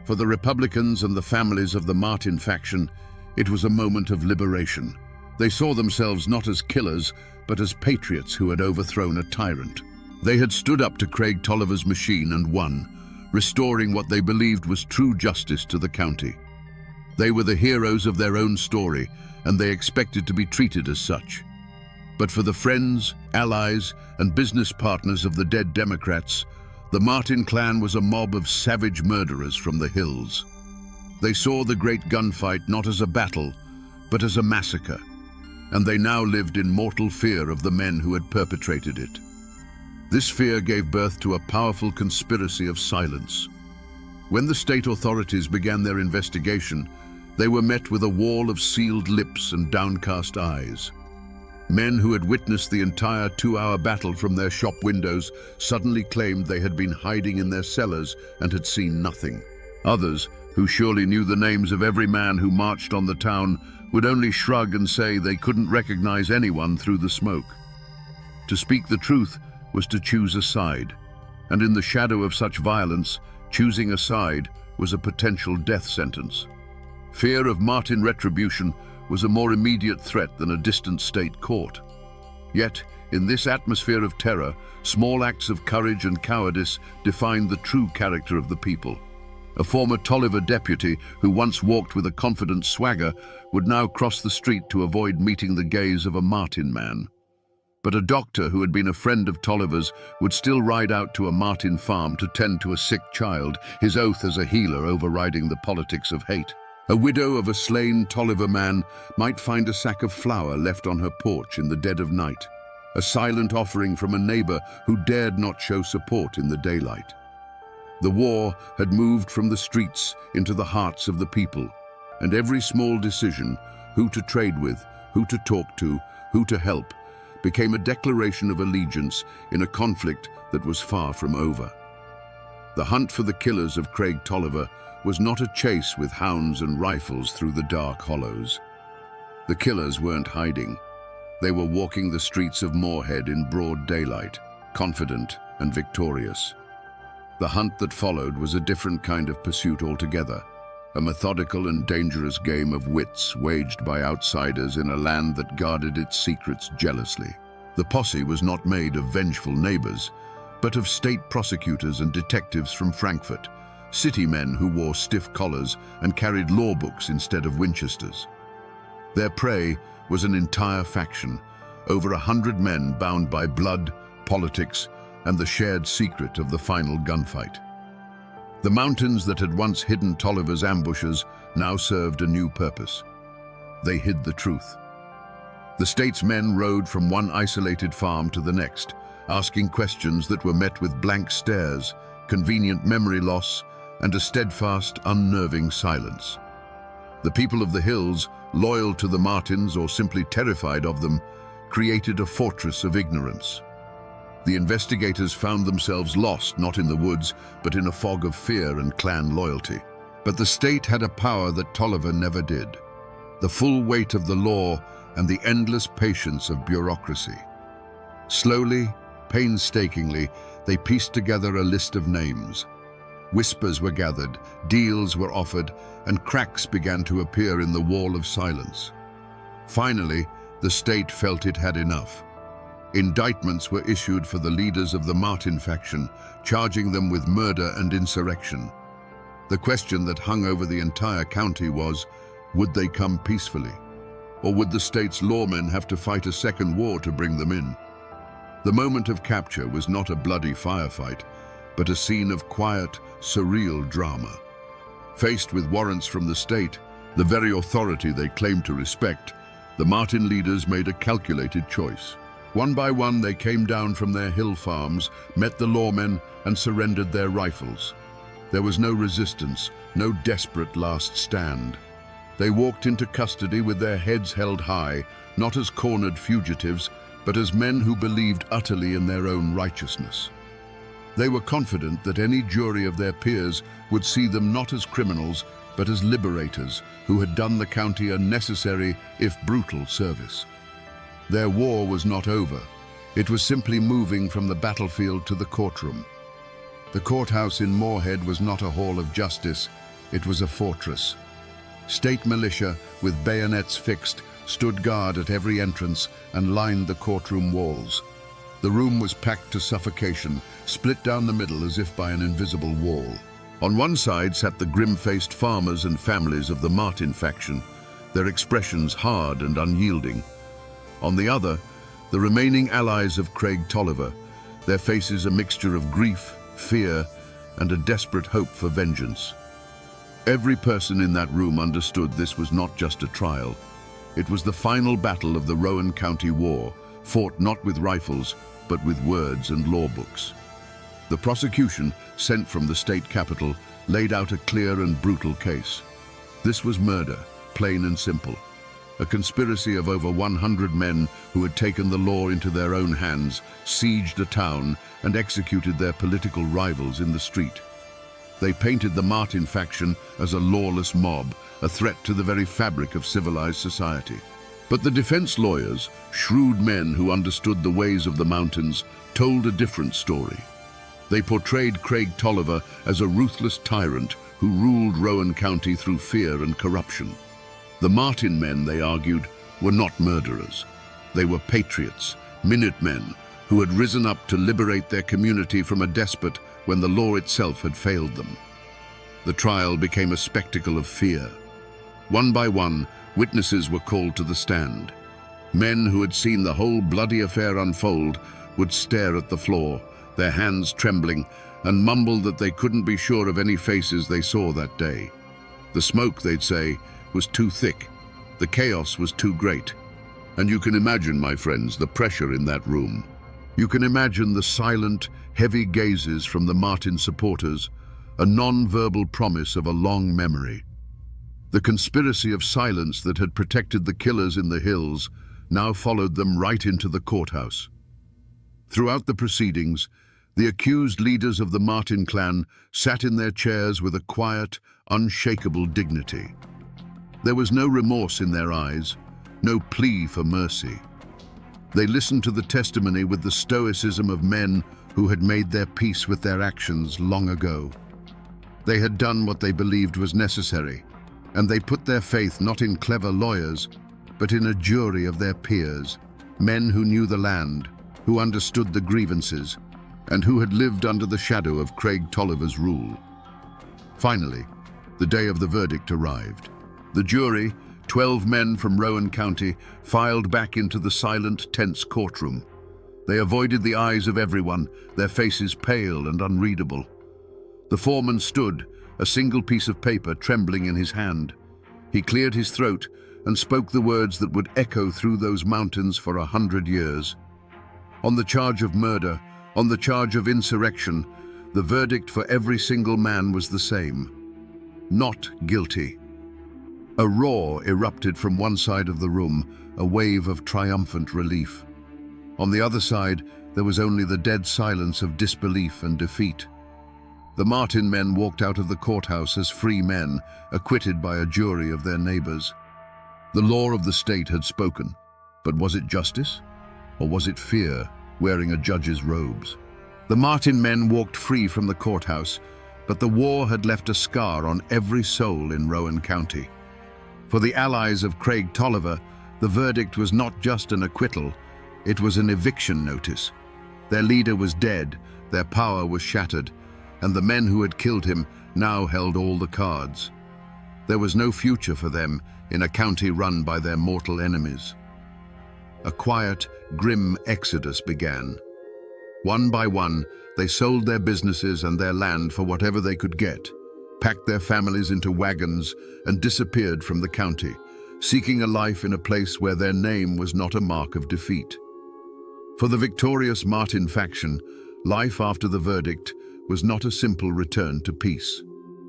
For the Republicans and the families of the Martin faction, it was a moment of liberation. They saw themselves not as killers, but as patriots who had overthrown a tyrant. They had stood up to Craig Tolliver's machine and won, restoring what they believed was true justice to the county. They were the heroes of their own story, and they expected to be treated as such. But for the friends, allies, and business partners of the dead Democrats, the Martin clan was a mob of savage murderers from the hills. They saw the great gunfight not as a battle, but as a massacre, and they now lived in mortal fear of the men who had perpetrated it. This fear gave birth to a powerful conspiracy of silence. When the state authorities began their investigation, they were met with a wall of sealed lips and downcast eyes. Men who had witnessed the entire 2-hour battle from their shop windows suddenly claimed they had been hiding in their cellars and had seen nothing. Others, who surely knew the names of every man who marched on the town, would only shrug and say they couldn't recognize anyone through the smoke. To speak the truth was to choose a side, and in the shadow of such violence, choosing a side was a potential death sentence. Fear of Martin retribution was a more immediate threat than a distant state court. Yet, in this atmosphere of terror, small acts of courage and cowardice defined the true character of the people. A former Tolliver deputy who once walked with a confident swagger would now cross the street to avoid meeting the gaze of a Martin man. But a doctor who had been a friend of Tolliver's would still ride out to a Martin farm to tend to a sick child, his oath as a healer overriding the politics of hate. A widow of a slain Tolliver man might find a sack of flour left on her porch in the dead of night, a silent offering from a neighbor who dared not show support in the daylight. The war had moved from the streets into the hearts of the people, and every small decision, who to trade with, who to talk to, who to help, became a declaration of allegiance in a conflict that was far from over. The hunt for the killers of Craig Tolliver was not a chase with hounds and rifles through the dark hollows. The killers weren't hiding. They were walking the streets of Moorhead in broad daylight, confident and victorious. The hunt that followed was a different kind of pursuit altogether, a methodical and dangerous game of wits waged by outsiders in a land that guarded its secrets jealously. The posse was not made of vengeful neighbors, but of state prosecutors and detectives from Frankfurt, city men who wore stiff collars and carried law books instead of Winchesters. Their prey was an entire faction, over 100 men bound by blood, politics, and the shared secret of the final gunfight. The mountains that had once hidden Tolliver's ambushes now served a new purpose. They hid the truth. The state's men rode from one isolated farm to the next, asking questions that were met with blank stares, convenient memory loss, and a steadfast, unnerving silence. The people of the hills, loyal to the Martins or simply terrified of them, created a fortress of ignorance. The investigators found themselves lost not in the woods, but in a fog of fear and clan loyalty. But the state had a power that Tolliver never did: the full weight of the law and the endless patience of bureaucracy. Slowly, painstakingly, they pieced together a list of names. Whispers were gathered, deals were offered, and cracks began to appear in the wall of silence. Finally, the state felt it had enough. Indictments were issued for the leaders of the Martin faction, charging them with murder and insurrection. The question that hung over the entire county was, would they come peacefully? Or would the state's lawmen have to fight a second war to bring them in? The moment of capture was not a bloody firefight, but a scene of quiet, surreal drama. Faced with warrants from the state, the very authority they claimed to respect, the Martin leaders made a calculated choice. One by one, they came down from their hill farms, met the lawmen, and surrendered their rifles. There was no resistance, no desperate last stand. They walked into custody with their heads held high, not as cornered fugitives, but as men who believed utterly in their own righteousness. They were confident that any jury of their peers would see them not as criminals, but as liberators who had done the county a necessary, if brutal, service. Their war was not over. It was simply moving from the battlefield to the courtroom. The courthouse in Moorhead was not a hall of justice, it was a fortress. State militia, with bayonets fixed, stood guard at every entrance and lined the courtroom walls. The room was packed to suffocation, split down the middle as if by an invisible wall. On one side sat the grim-faced farmers and families of the Martin faction, their expressions hard and unyielding. On the other, the remaining allies of Craig Tolliver, their faces a mixture of grief, fear, and a desperate hope for vengeance. Every person in that room understood this was not just a trial. It was the final battle of the Rowan County War, fought not with rifles, but with words and law books. The prosecution, sent from the state capital, laid out a clear and brutal case. This was murder, plain and simple. A conspiracy of over 100 men who had taken the law into their own hands, sieged a town, and executed their political rivals in the street. They painted the Martin faction as a lawless mob, a threat to the very fabric of civilized society. But the defense lawyers, shrewd men who understood the ways of the mountains, told a different story. They portrayed Craig Tolliver as a ruthless tyrant who ruled Rowan County through fear and corruption. The Martin men, they argued, were not murderers. They were patriots, Minutemen, who had risen up to liberate their community from a despot when the law itself had failed them. The trial became a spectacle of fear. One by one, witnesses were called to the stand. Men who had seen the whole bloody affair unfold would stare at the floor, their hands trembling, and mumble that they couldn't be sure of any faces they saw that day. The smoke, they'd say, was too thick. The chaos was too great. And you can imagine, my friends, the pressure in that room. You can imagine the silent, heavy gazes from the Martin supporters, a non-verbal promise of a long memory. The conspiracy of silence that had protected the killers in the hills now followed them right into the courthouse. Throughout the proceedings, the accused leaders of the Martin clan sat in their chairs with a quiet, unshakable dignity. There was no remorse in their eyes, no plea for mercy. They listened to the testimony with the stoicism of men who had made their peace with their actions long ago. They had done what they believed was necessary, and they put their faith not in clever lawyers, but in a jury of their peers, men who knew the land, who understood the grievances, and who had lived under the shadow of Craig Tolliver's rule. Finally, the day of the verdict arrived. The jury, 12 men from Rowan County, filed back into the silent, tense courtroom. They avoided the eyes of everyone, their faces pale and unreadable. The foreman stood, a single piece of paper trembling in his hand. He cleared his throat and spoke the words that would echo through those mountains for 100 years. On the charge of murder, on the charge of insurrection, the verdict for every single man was the same: not guilty. A roar erupted from one side of the room, a wave of triumphant relief. On the other side, there was only the dead silence of disbelief and defeat. The Martin men walked out of the courthouse as free men, acquitted by a jury of their neighbors. The law of the state had spoken, but was it justice? Or was it fear, wearing a judge's robes? The Martin men walked free from the courthouse, but the war had left a scar on every soul in Rowan County. For the allies of Craig Tolliver, the verdict was not just an acquittal, it was an eviction notice. Their leader was dead, their power was shattered, and the men who had killed him now held all the cards. There was no future for them in a county run by their mortal enemies. A quiet, grim exodus began. One by one, they sold their businesses and their land for whatever they could get, packed their families into wagons, and disappeared from the county, seeking a life in a place where their name was not a mark of defeat. For the victorious Martin faction, life after the verdict was not a simple return to peace.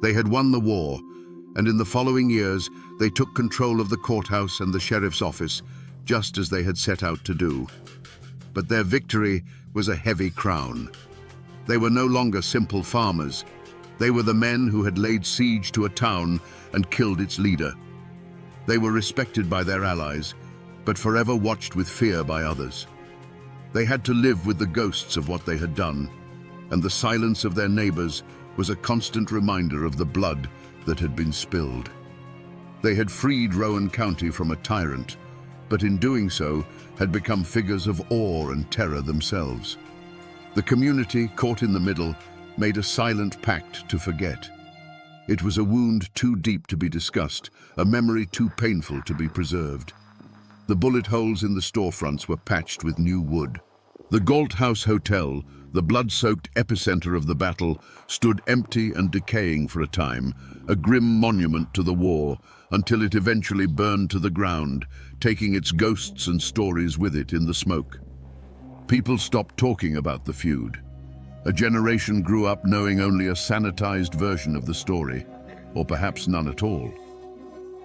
They had won the war, and in the following years, they took control of the courthouse and the sheriff's office, just as they had set out to do. But their victory was a heavy crown. They were no longer simple farmers. They were the men who had laid siege to a town and killed its leader. They were respected by their allies, but forever watched with fear by others. They had to live with the ghosts of what they had done, and the silence of their neighbors was a constant reminder of the blood that had been spilled. They had freed Rowan County from a tyrant, but in doing so had become figures of awe and terror themselves. The community, caught in the middle, made a silent pact to forget. It was a wound too deep to be discussed, a memory too painful to be preserved. The bullet holes in the storefronts were patched with new wood. The Galt House Hotel, the blood-soaked epicenter of the battle, stood empty and decaying for a time, a grim monument to the war, until it eventually burned to the ground, taking its ghosts and stories with it in the smoke. People stopped talking about the feud. A generation grew up knowing only a sanitized version of the story, or perhaps none at all.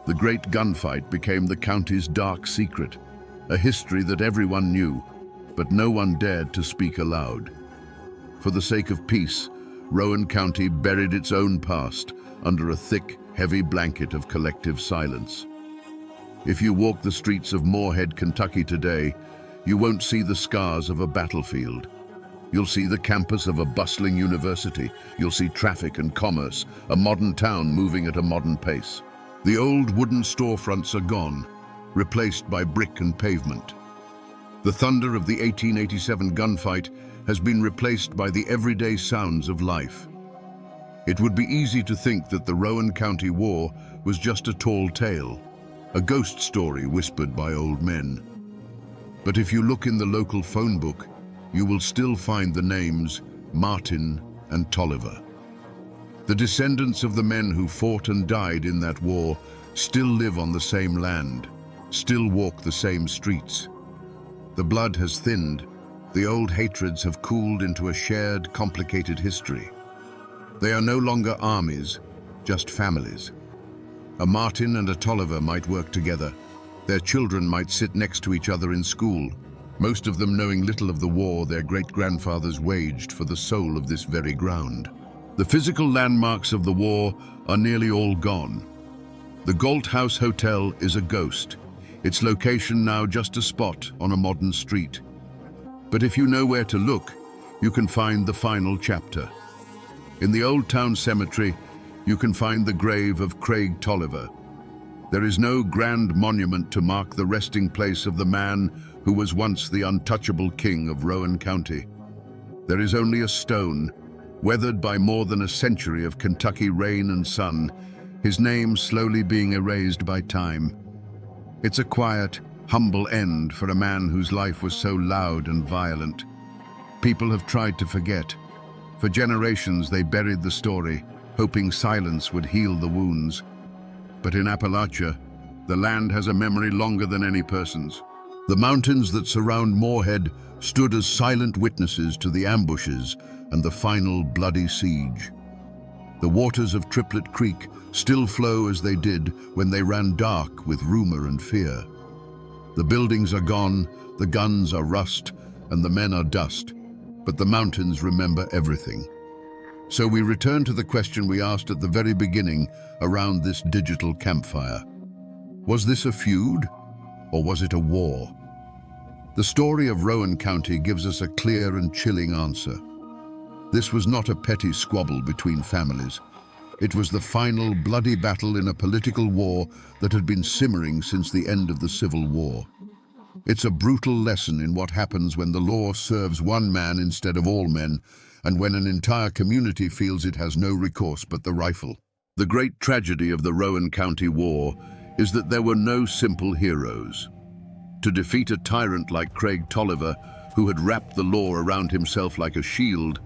The great gunfight became the county's dark secret, a history that everyone knew, but no one dared to speak aloud. For the sake of peace, Rowan County buried its own past under a thick, heavy blanket of collective silence. If you walk the streets of Moorhead, Kentucky today, you won't see the scars of a battlefield. You'll see the campus of a bustling university. You'll see traffic and commerce, a modern town moving at a modern pace. The old wooden storefronts are gone, replaced by brick and pavement. The thunder of the 1887 gunfight has been replaced by the everyday sounds of life. It would be easy to think that the Rowan County War was just a tall tale, a ghost story whispered by old men. But if you look in the local phone book, you will still find the names Martin and Tolliver. The descendants of the men who fought and died in that war still live on the same land, still walk the same streets. The blood has thinned, the old hatreds have cooled into a shared, complicated history. They are no longer armies, just families. A Martin and a Tolliver might work together. Their children might sit next to each other in school, most of them knowing little of the war their great-grandfathers waged for the soul of this very ground. The physical landmarks of the war are nearly all gone. The Galt House Hotel is a ghost, its location now just a spot on a modern street. But if you know where to look, you can find the final chapter. In the Old Town Cemetery, you can find the grave of Craig Tolliver. There is no grand monument to mark the resting place of the man who was once the untouchable king of Rowan County. There is only a stone, weathered by more than a century of Kentucky rain and sun, his name slowly being erased by time. It's a quiet, humble end for a man whose life was so loud and violent. People have tried to forget. For generations they buried the story, hoping silence would heal the wounds. But in Appalachia, the land has a memory longer than any person's. The mountains that surround Moorhead stood as silent witnesses to the ambushes and the final bloody siege. The waters of Triplet Creek still flow as they did when they ran dark with rumor and fear. The buildings are gone, the guns are rust, and the men are dust, but the mountains remember everything. So we return to the question we asked at the very beginning around this digital campfire. Was this a feud, or was it a war? The story of Rowan County gives us a clear and chilling answer. This was not a petty squabble between families. It was the final bloody battle in a political war that had been simmering since the end of the Civil War. It's a brutal lesson in what happens when the law serves one man instead of all men, and when an entire community feels it has no recourse but the rifle. The great tragedy of the Rowan County War is that there were no simple heroes. To defeat a tyrant like Craig Tolliver, who had wrapped the law around himself like a shield,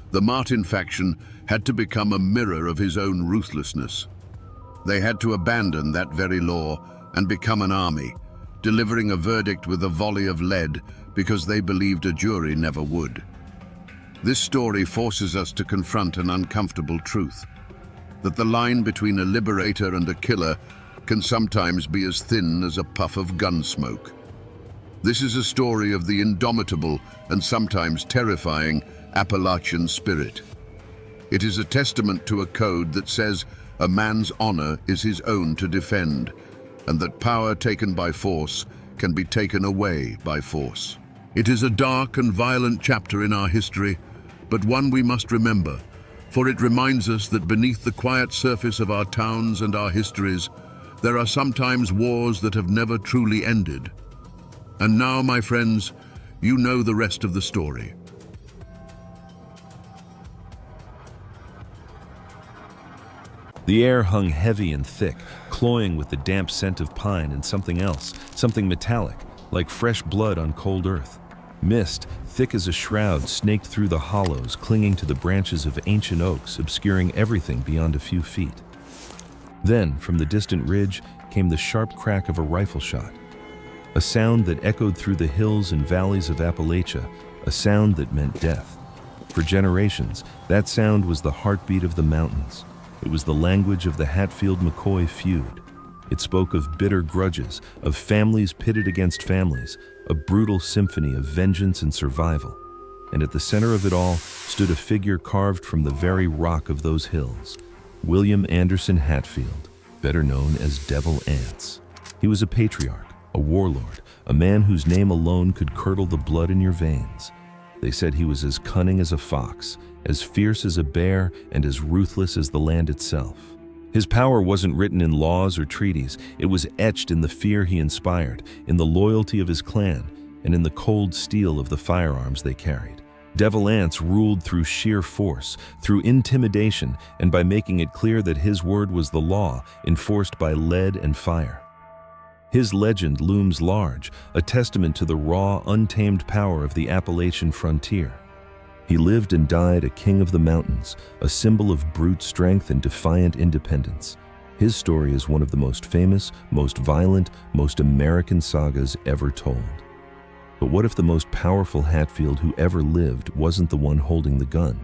the Martin faction had to become a mirror of his own ruthlessness. They had to abandon that very law and become an army, delivering a verdict with a volley of lead because they believed a jury never would. This story forces us to confront an uncomfortable truth, that the line between a liberator and a killer can sometimes be as thin as a puff of gun smoke. This is a story of the indomitable and sometimes terrifying Appalachian spirit. It is a testament to a code that says a man's honor is his own to defend, and that power taken by force can be taken away by force. It is a dark and violent chapter in our history, but one we must remember, for it reminds us that beneath the quiet surface of our towns and our histories, there are sometimes wars that have never truly ended. And now, my friends, you know the rest of the story. The air hung heavy and thick, cloying with the damp scent of pine and something else, something metallic, like fresh blood on cold earth. Mist, thick as a shroud, snaked through the hollows, clinging to the branches of ancient oaks, obscuring everything beyond a few feet. Then, from the distant ridge, came the sharp crack of a rifle shot. A sound that echoed through the hills and valleys of Appalachia, a sound that meant death. For generations, that sound was the heartbeat of the mountains. It was the language of the Hatfield-McCoy feud. It spoke of bitter grudges, of families pitted against families, a brutal symphony of vengeance and survival. And at the center of it all stood a figure carved from the very rock of those hills, William Anderson Hatfield, better known as Devil Anse. He was a patriarch, a warlord, a man whose name alone could curdle the blood in your veins. They said he was as cunning as a fox, as fierce as a bear, and as ruthless as the land itself. His power wasn't written in laws or treaties. It was etched in the fear he inspired, in the loyalty of his clan, and in the cold steel of the firearms they carried. Devil Anse ruled through sheer force, through intimidation, and by making it clear that his word was the law, enforced by lead and fire. His legend looms large, a testament to the raw, untamed power of the Appalachian frontier. He lived and died a king of the mountains, a symbol of brute strength and defiant independence. His story is one of the most famous, most violent, most American sagas ever told. But what if the most powerful Hatfield who ever lived wasn't the one holding the gun?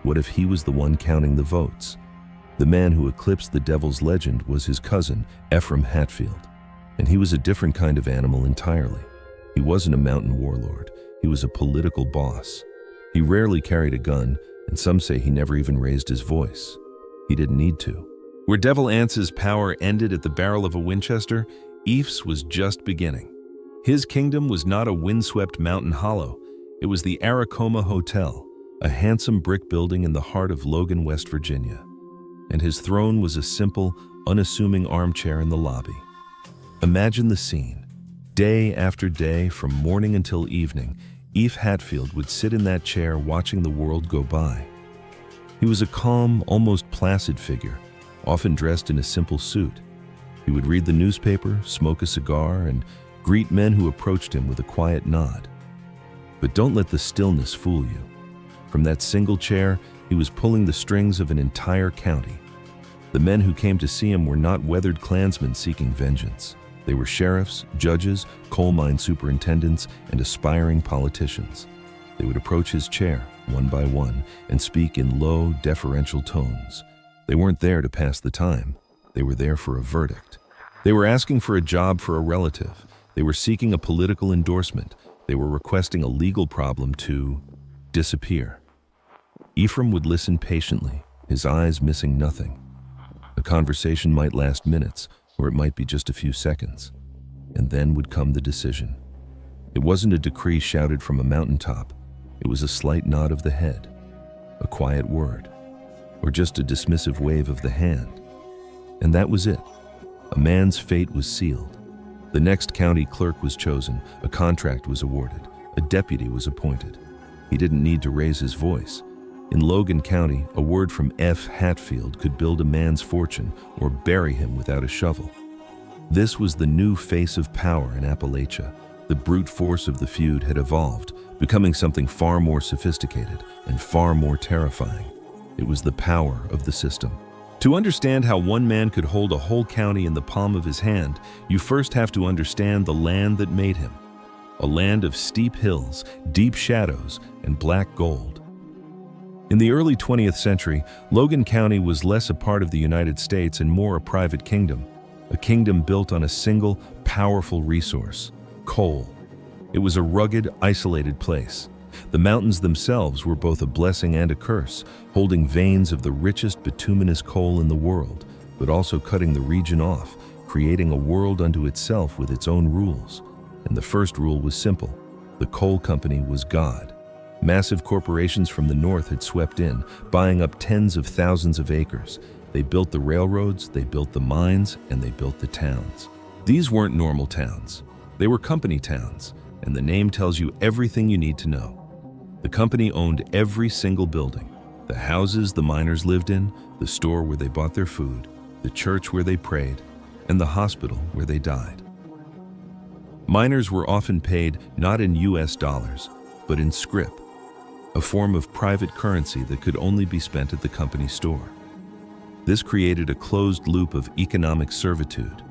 What if he was the one counting the votes? The man who eclipsed the devil's legend was his cousin, Ephraim Hatfield. And he was a different kind of animal entirely. He wasn't a mountain warlord. He was a political boss. He rarely carried a gun, and some say he never even raised his voice. He didn't need to. Where Devil Anse's power ended at the barrel of a Winchester, Eph's was just beginning. His kingdom was not a windswept mountain hollow. It was the Aracoma Hotel, a handsome brick building in the heart of Logan, West Virginia. And his throne was a simple, unassuming armchair in the lobby. Imagine the scene. Day after day, from morning until evening, Eph Hatfield would sit in that chair watching the world go by. He was a calm, almost placid figure, often dressed in a simple suit. He would read the newspaper, smoke a cigar, and greet men who approached him with a quiet nod. But don't let the stillness fool you. From that single chair, he was pulling the strings of an entire county. The men who came to see him were not weathered Klansmen seeking vengeance. They were sheriffs, judges, coal mine superintendents, and aspiring politicians. They would approach his chair, one by one, and speak in low, deferential tones. They weren't there to pass the time. They were there for a verdict. They were asking for a job for a relative. They were seeking a political endorsement. They were requesting a legal problem to disappear. Ephraim would listen patiently, his eyes missing nothing. A conversation might last minutes, or it might be just a few seconds. And then would come the decision. It wasn't a decree shouted from a mountaintop. It was a slight nod of the head, a quiet word, or just a dismissive wave of the hand. And that was it. A man's fate was sealed. The next county clerk was chosen, a contract was awarded, a deputy was appointed. He didn't need to raise his voice. In Logan County, a word from F. Hatfield could build a man's fortune or bury him without a shovel. This was the new face of power in Appalachia. The brute force of the feud had evolved, becoming something far more sophisticated and far more terrifying. It was the power of the system. To understand how one man could hold a whole county in the palm of his hand, you first have to understand the land that made him. A land of steep hills, deep shadows, and black gold. In the early 20th century, Logan County was less a part of the United States and more a private kingdom. A kingdom built on a single, powerful resource: coal. It was a rugged, isolated place. The mountains themselves were both a blessing and a curse, holding veins of the richest bituminous coal in the world, but also cutting the region off, creating a world unto itself with its own rules. And the first rule was simple: the coal company was God. Massive corporations from the north had swept in, buying up tens of thousands of acres. They built the railroads, they built the mines, and they built the towns. These weren't normal towns. They were company towns, and the name tells you everything you need to know. The company owned every single building: the houses the miners lived in, the store where they bought their food, the church where they prayed, and the hospital where they died. Miners were often paid not in US dollars, but in scrip, a form of private currency that could only be spent at the company store. This created a closed loop of economic servitude.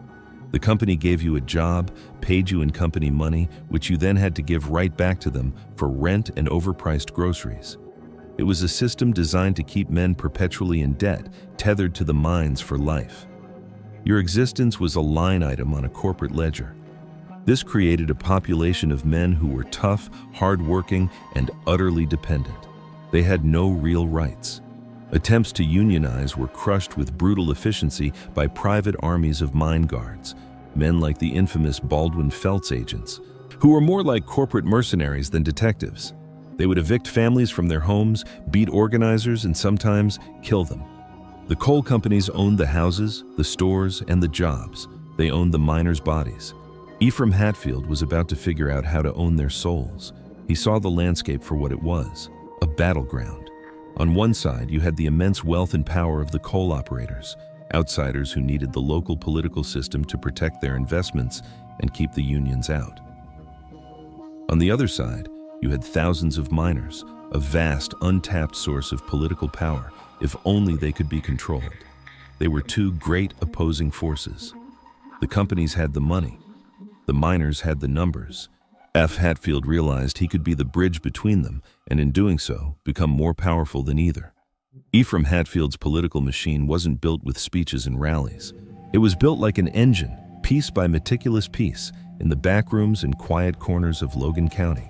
The company gave you a job, paid you in company money, which you then had to give right back to them for rent and overpriced groceries. It was a system designed to keep men perpetually in debt, tethered to the mines for life. Your existence was a line item on a corporate ledger. This created a population of men who were tough, hard-working, and utterly dependent. They had no real rights. Attempts to unionize were crushed with brutal efficiency by private armies of mine guards, men like the infamous Baldwin Felts agents, who were more like corporate mercenaries than detectives. They would evict families from their homes, beat organizers, and sometimes kill them. The coal companies owned the houses, the stores, and the jobs. They owned the miners' bodies. Ephraim Hatfield was about to figure out how to own their souls. He saw the landscape for what it was, a battleground. On one side, you had the immense wealth and power of the coal operators, outsiders who needed the local political system to protect their investments and keep the unions out. On the other side, you had thousands of miners, a vast, untapped source of political power, if only they could be controlled. They were two great opposing forces. The companies had the money. The miners had the numbers. F. Hatfield realized he could be the bridge between them, and in doing so, become more powerful than either. Ephraim Hatfield's political machine wasn't built with speeches and rallies. It was built like an engine, piece by meticulous piece, in the back rooms and quiet corners of Logan County.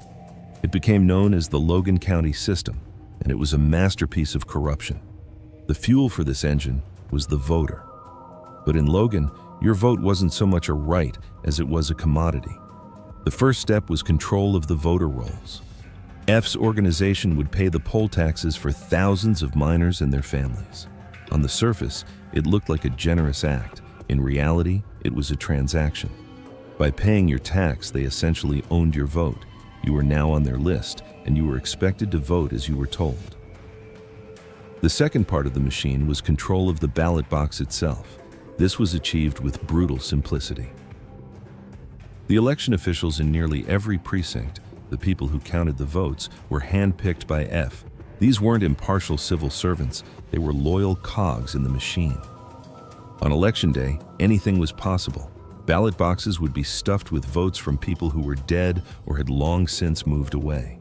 It became known as the Logan County System, and it was a masterpiece of corruption. The fuel for this engine was the voter. But in Logan, your vote wasn't so much a right as it was a commodity. The first step was control of the voter rolls. F's organization would pay the poll taxes for thousands of miners and their families. On the surface, it looked like a generous act. In reality, it was a transaction. By paying your tax, they essentially owned your vote. You were now on their list, and you were expected to vote as you were told. The second part of the machine was control of the ballot box itself. This was achieved with brutal simplicity. The election officials in nearly every precinct, the people who counted the votes, were handpicked by F. These weren't impartial civil servants, they were loyal cogs in the machine. On election day, anything was possible. Ballot boxes would be stuffed with votes from people who were dead or had long since moved away.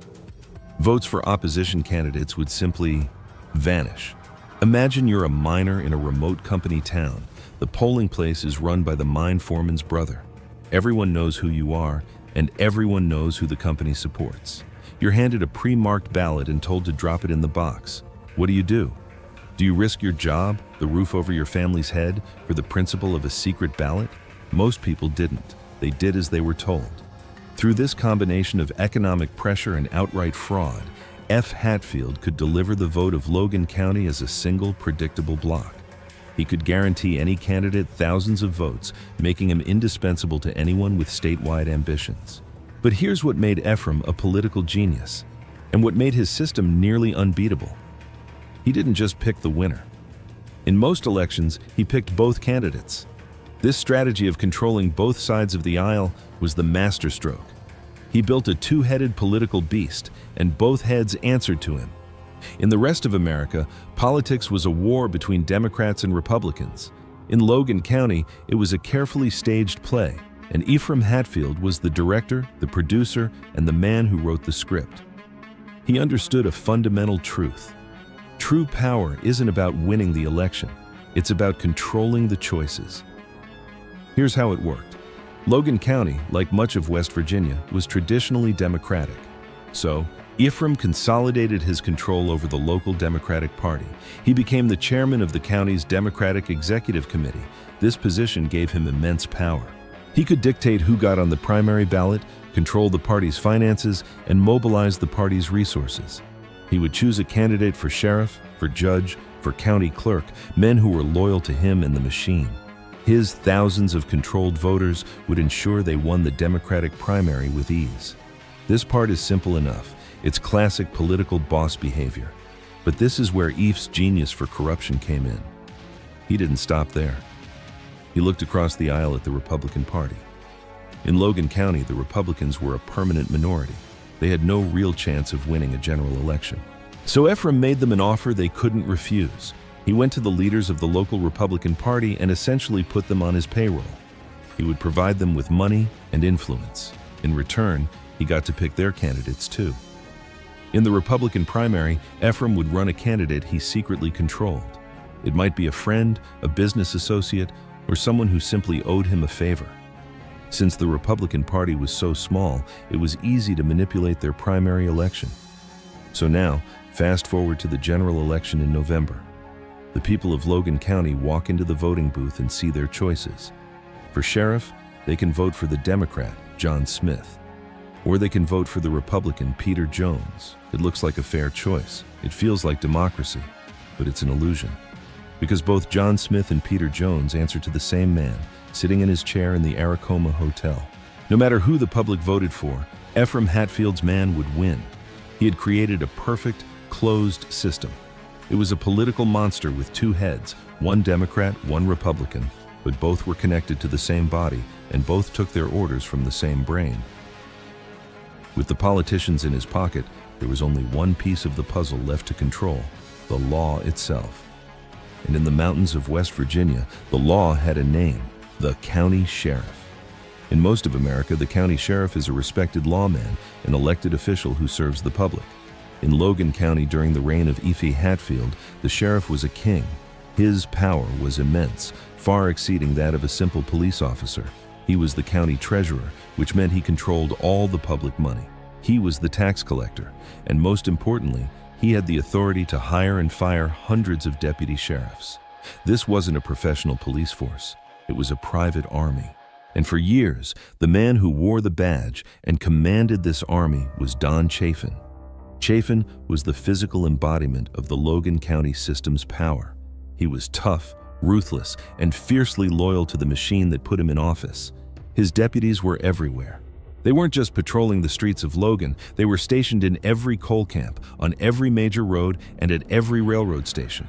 Votes for opposition candidates would simply vanish. Imagine you're a miner in a remote company town. The polling place is run by the mine foreman's brother. Everyone knows who you are, and everyone knows who the company supports. You're handed a pre-marked ballot and told to drop it in the box. What do? Do you risk your job, the roof over your family's head, for the principle of a secret ballot? Most people didn't. They did as they were told. Through this combination of economic pressure and outright fraud, F. Hatfield could deliver the vote of Logan County as a single, predictable block. He could guarantee any candidate thousands of votes, making him indispensable to anyone with statewide ambitions. But here's what made Ephraim a political genius, and what made his system nearly unbeatable. He didn't just pick the winner. In most elections, he picked both candidates. This strategy of controlling both sides of the aisle was the masterstroke. He built a two-headed political beast, and both heads answered to him. In the rest of America, politics was a war between Democrats and Republicans. In Logan County, it was a carefully staged play, and Ephraim Hatfield was the director, the producer, and the man who wrote the script. He understood a fundamental truth. True power isn't about winning the election. It's about controlling the choices. Here's how it worked. Logan County, like much of West Virginia, was traditionally Democratic. So, Ephraim consolidated his control over the local Democratic Party. He became the chairman of the county's Democratic Executive Committee. This position gave him immense power. He could dictate who got on the primary ballot, control the party's finances, and mobilize the party's resources. He would choose a candidate for sheriff, for judge, for county clerk, men who were loyal to him and the machine. His thousands of controlled voters would ensure they won the Democratic primary with ease. This part is simple enough. It's classic political boss behavior. But this is where Eph's genius for corruption came in. He didn't stop there. He looked across the aisle at the Republican Party. In Logan County, the Republicans were a permanent minority. They had no real chance of winning a general election. So Ephraim made them an offer they couldn't refuse. He went to the leaders of the local Republican Party and essentially put them on his payroll. He would provide them with money and influence. In return, he got to pick their candidates too. In the Republican primary, Ephraim would run a candidate he secretly controlled. It might be a friend, a business associate, or someone who simply owed him a favor. Since the Republican Party was so small, it was easy to manipulate their primary election. So now, fast forward to the general election in November. The people of Logan County walk into the voting booth and see their choices. For sheriff, they can vote for the Democrat, John Smith. Or they can vote for the Republican Peter Jones. It looks like a fair choice. It feels like democracy, but it's an illusion. Because both John Smith and Peter Jones answer to the same man, sitting in his chair in the Aracoma Hotel. No matter who the public voted for, Ephraim Hatfield's man would win. He had created a perfect, closed system. It was a political monster with two heads, one Democrat, one Republican, but both were connected to the same body, and both took their orders from the same brain. With the politicians in his pocket, there was only one piece of the puzzle left to control: the law itself. And in the mountains of West Virginia, the law had a name: the county sheriff. In most of America, the county sheriff is a respected lawman, an elected official who serves the public. In Logan County during the reign of Ephraim Hatfield, the sheriff was a king. His power was immense, far exceeding that of a simple police officer. He was the county treasurer, which meant he controlled all the public money. He was the tax collector, and most importantly, he had the authority to hire and fire hundreds of deputy sheriffs. This wasn't a professional police force. It was a private army. And for years, the man who wore the badge and commanded this army was Don Chafin. Chafin was the physical embodiment of the Logan County system's power. He was tough, ruthless, and fiercely loyal to the machine that put him in office. His deputies were everywhere. They weren't just patrolling the streets of Logan, they were stationed in every coal camp, on every major road, and at every railroad station.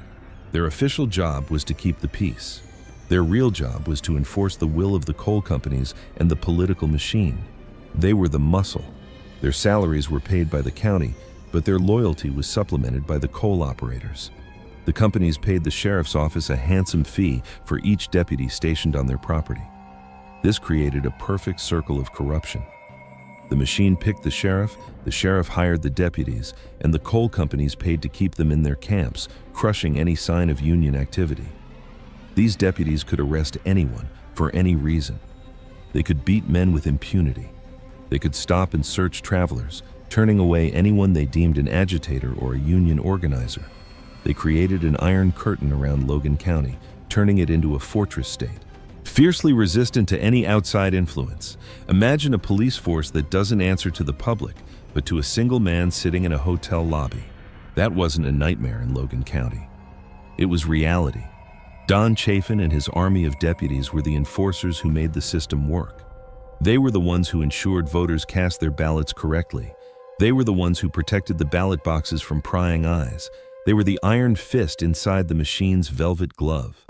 Their official job was to keep the peace. Their real job was to enforce the will of the coal companies and the political machine. They were the muscle. Their salaries were paid by the county, but their loyalty was supplemented by the coal operators. The companies paid the sheriff's office a handsome fee for each deputy stationed on their property. This created a perfect circle of corruption. The machine picked the sheriff hired the deputies, and the coal companies paid to keep them in their camps, crushing any sign of union activity. These deputies could arrest anyone, for any reason. They could beat men with impunity. They could stop and search travelers, turning away anyone they deemed an agitator or a union organizer. They created an iron curtain around Logan County, turning it into a fortress state. Fiercely resistant to any outside influence. Imagine a police force that doesn't answer to the public, but to a single man sitting in a hotel lobby. That wasn't a nightmare in Logan County. It was reality. Don Chafin and his army of deputies were the enforcers who made the system work. They were the ones who ensured voters cast their ballots correctly. They were the ones who protected the ballot boxes from prying eyes. They were the iron fist inside the machine's velvet glove.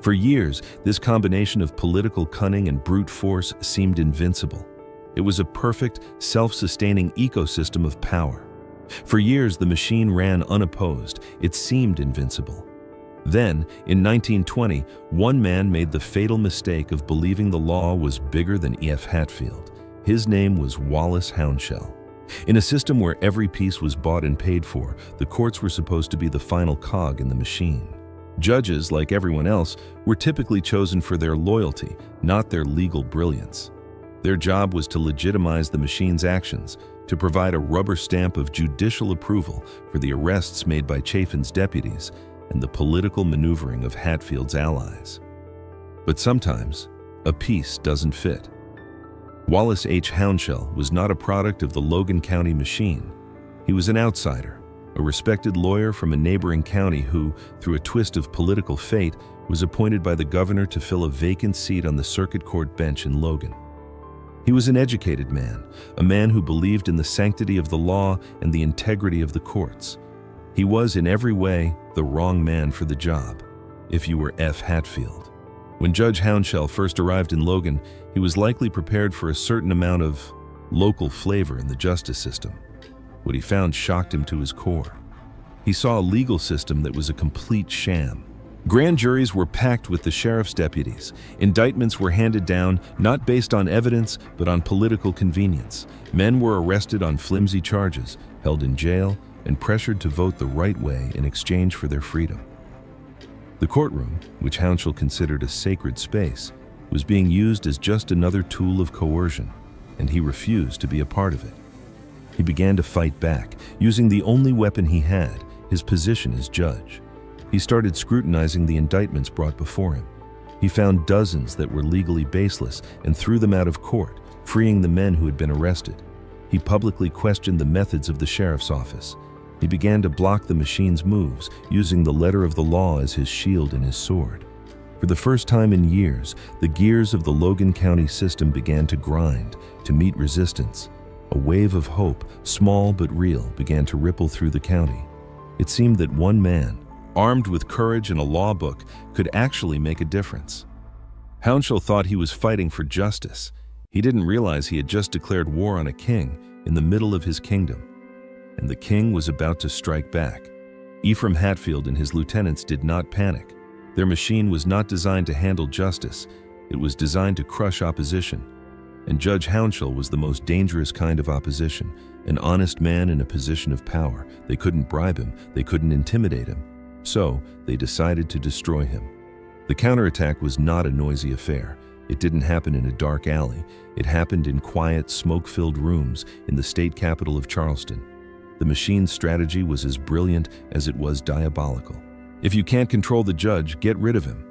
For years, this combination of political cunning and brute force seemed invincible. It was a perfect, self-sustaining ecosystem of power. For years, the machine ran unopposed. It seemed invincible. Then, in 1920, one man made the fatal mistake of believing the law was bigger than E.F. Hatfield. His name was Wallace Hounshell. In a system where every piece was bought and paid for, the courts were supposed to be the final cog in the machine. Judges, like everyone else, were typically chosen for their loyalty, not their legal brilliance. Their job was to legitimize the machine's actions, to provide a rubber stamp of judicial approval for the arrests made by Chafin's deputies and the political maneuvering of Hatfield's allies. But sometimes, a piece doesn't fit. Wallace H. Hounshell was not a product of the Logan County machine. He was an outsider, a respected lawyer from a neighboring county who, through a twist of political fate, was appointed by the governor to fill a vacant seat on the circuit court bench in Logan. He was an educated man, a man who believed in the sanctity of the law and the integrity of the courts. He was, in every way, the wrong man for the job, if you were F. Hatfield. When Judge Hounshell first arrived in Logan, he was likely prepared for a certain amount of local flavor in the justice system. What he found shocked him to his core. He saw a legal system that was a complete sham. Grand juries were packed with the sheriff's deputies. Indictments were handed down not based on evidence, but on political convenience. Men were arrested on flimsy charges, held in jail, and pressured to vote the right way in exchange for their freedom. The courtroom, which Hounshell considered a sacred space, was being used as just another tool of coercion, and he refused to be a part of it. He began to fight back, using the only weapon he had, his position as judge. He started scrutinizing the indictments brought before him. He found dozens that were legally baseless and threw them out of court, freeing the men who had been arrested. He publicly questioned the methods of the sheriff's office. He began to block the machine's moves, using the letter of the law as his shield and his sword. For the first time in years, the gears of the Logan County system began to grind, to meet resistance. A wave of hope, small but real, began to ripple through the county. It seemed that one man, armed with courage and a law book, could actually make a difference. Hounshell thought he was fighting for justice. He didn't realize he had just declared war on a king in the middle of his kingdom. And the king was about to strike back. Ephraim Hatfield and his lieutenants did not panic. Their machine was not designed to handle justice. It was designed to crush opposition. And Judge Hounshell was the most dangerous kind of opposition, an honest man in a position of power. They couldn't bribe him, they couldn't intimidate him. So, they decided to destroy him. The counterattack was not a noisy affair. It didn't happen in a dark alley. It happened in quiet, smoke-filled rooms in the state capital of Charleston. The machine's strategy was as brilliant as it was diabolical. If you can't control the judge, get rid of him.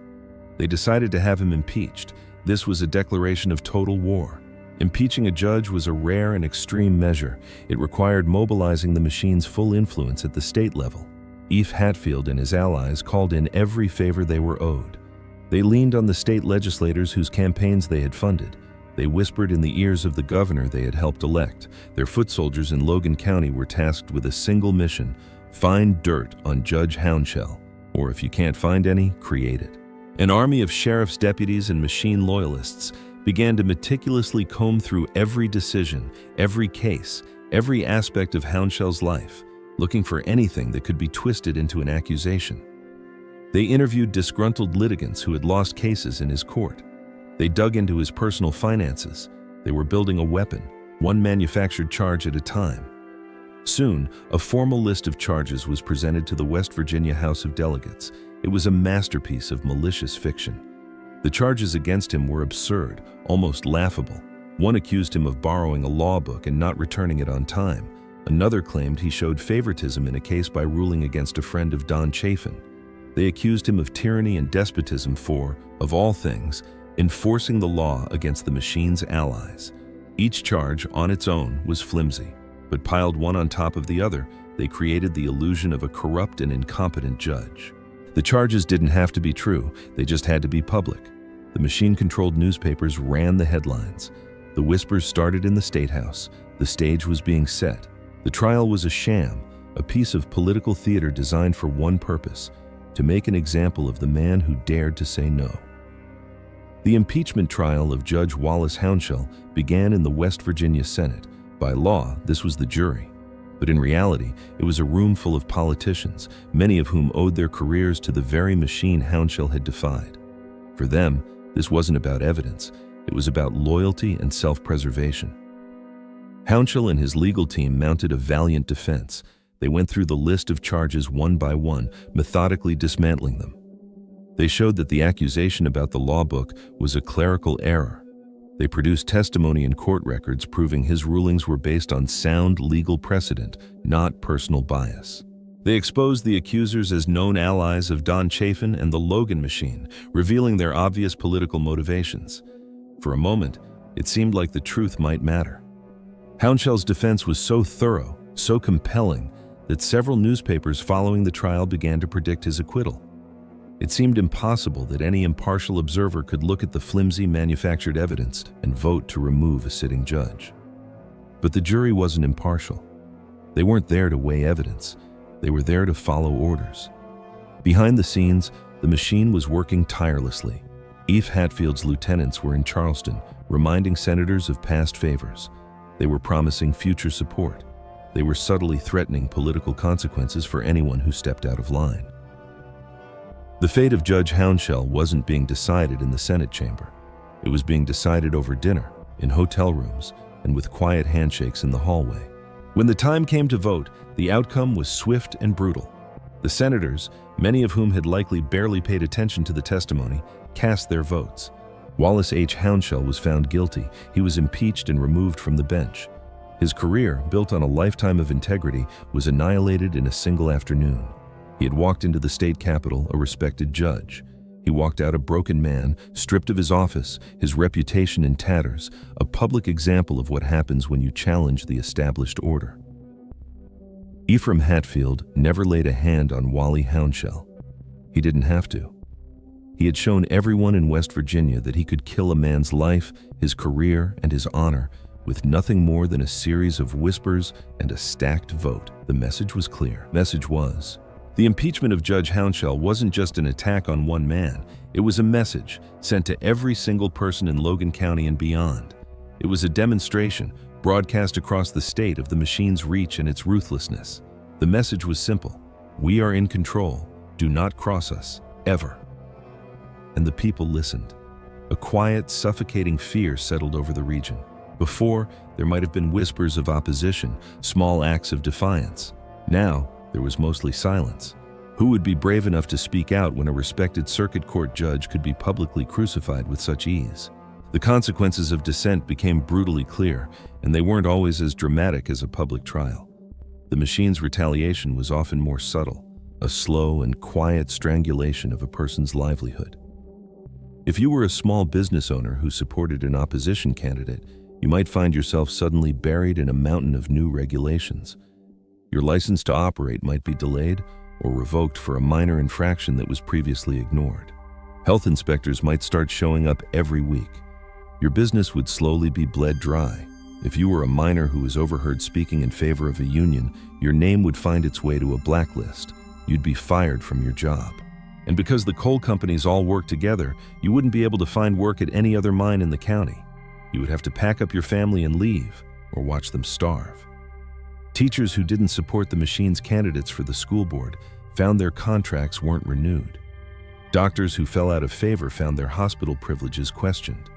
They decided to have him impeached. This was a declaration of total war. Impeaching a judge was a rare and extreme measure. It required mobilizing the machine's full influence at the state level. Ephraim Hatfield and his allies called in every favor they were owed. They leaned on the state legislators whose campaigns they had funded. They whispered in the ears of the governor they had helped elect. Their foot soldiers in Logan County were tasked with a single mission: find dirt on Judge Hounshell, or if you can't find any, create it. An army of sheriff's deputies and machine loyalists began to meticulously comb through every decision, every case, every aspect of Hounshell's life, looking for anything that could be twisted into an accusation. They interviewed disgruntled litigants who had lost cases in his court. They dug into his personal finances. They were building a weapon, one manufactured charge at a time. Soon, a formal list of charges was presented to the West Virginia House of Delegates. It was a masterpiece of malicious fiction. The charges against him were absurd, almost laughable. One accused him of borrowing a law book and not returning it on time. Another claimed he showed favoritism in a case by ruling against a friend of Don Chafin. They accused him of tyranny and despotism for, of all things, enforcing the law against the machine's allies. Each charge, on its own, was flimsy, but piled one on top of the other, they created the illusion of a corrupt and incompetent judge. The charges didn't have to be true, they just had to be public. The machine-controlled newspapers ran the headlines. The whispers started in the State House. The stage was being set. The trial was a sham, a piece of political theater designed for one purpose: to make an example of the man who dared to say no. The impeachment trial of Judge Wallace Hounshell began in the West Virginia Senate. By law, this was the jury. But in reality, it was a room full of politicians, many of whom owed their careers to the very machine Hounshell had defied. For them, this wasn't about evidence. It was about loyalty and self-preservation. Hounshell and his legal team mounted a valiant defense. They went through the list of charges one by one, methodically dismantling them. They showed that the accusation about the law book was a clerical error. They produced testimony and court records proving his rulings were based on sound legal precedent, not personal bias. They exposed the accusers as known allies of Don Chafin and the Logan machine, revealing their obvious political motivations. For a moment, it seemed like the truth might matter. Hounshell's defense was so thorough, so compelling, that several newspapers following the trial began to predict his acquittal. It seemed impossible that any impartial observer could look at the flimsy manufactured evidence and vote to remove a sitting judge. But the jury wasn't impartial. They weren't there to weigh evidence. They were there to follow orders. Behind the scenes, the machine was working tirelessly. Ephraim Hatfield's lieutenants were in Charleston, reminding senators of past favors. They were promising future support. They were subtly threatening political consequences for anyone who stepped out of line. The fate of Judge Hounshell wasn't being decided in the Senate chamber. It was being decided over dinner, in hotel rooms, and with quiet handshakes in the hallway. When the time came to vote, the outcome was swift and brutal. The senators, many of whom had likely barely paid attention to the testimony, cast their votes. Wallace H. Hounshell was found guilty. He was impeached and removed from the bench. His career, built on a lifetime of integrity, was annihilated in a single afternoon. He had walked into the state capitol a respected judge. He walked out a broken man, stripped of his office, his reputation in tatters, a public example of what happens when you challenge the established order. Ephraim Hatfield never laid a hand on Wally Houndshell. He didn't have to. He had shown everyone in West Virginia that he could kill a man's life, his career, and his honor with nothing more than a series of whispers and a stacked vote. The message was clear. Message was, the impeachment of Judge Houndshell wasn't just an attack on one man. It was a message sent to every single person in Logan County and beyond. It was a demonstration, broadcast across the state, of the machine's reach and its ruthlessness. The message was simple. We are in control. Do not cross us, ever. And the people listened. A quiet, suffocating fear settled over the region. Before, there might have been whispers of opposition, small acts of defiance. Now, there was mostly silence. Who would be brave enough to speak out when a respected circuit court judge could be publicly crucified with such ease? The consequences of dissent became brutally clear, and they weren't always as dramatic as a public trial. The machine's retaliation was often more subtle, a slow and quiet strangulation of a person's livelihood. If you were a small business owner who supported an opposition candidate, you might find yourself suddenly buried in a mountain of new regulations. Your license to operate might be delayed or revoked for a minor infraction that was previously ignored. Health inspectors might start showing up every week. Your business would slowly be bled dry. If you were a miner who was overheard speaking in favor of a union, your name would find its way to a blacklist. You'd be fired from your job. And because the coal companies all work together, you wouldn't be able to find work at any other mine in the county. You would have to pack up your family and leave, or watch them starve. Teachers who didn't support the machine's candidates for the school board found their contracts weren't renewed. Doctors who fell out of favor found their hospital privileges questioned.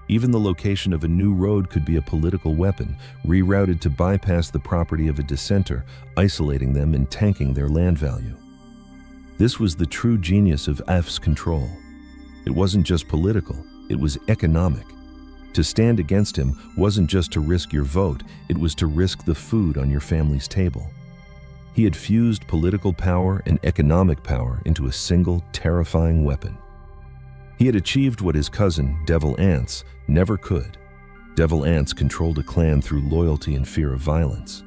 Even the location of a new road could be a political weapon, rerouted to bypass the property of a dissenter, isolating them and tanking their land value. This was the true genius of F's control. It wasn't just political, it was economic. To stand against him wasn't just to risk your vote, it was to risk the food on your family's table. He had fused political power and economic power into a single, terrifying weapon. He had achieved what his cousin, Devil Anse, never could. Devil Anse controlled a clan through loyalty and fear of violence.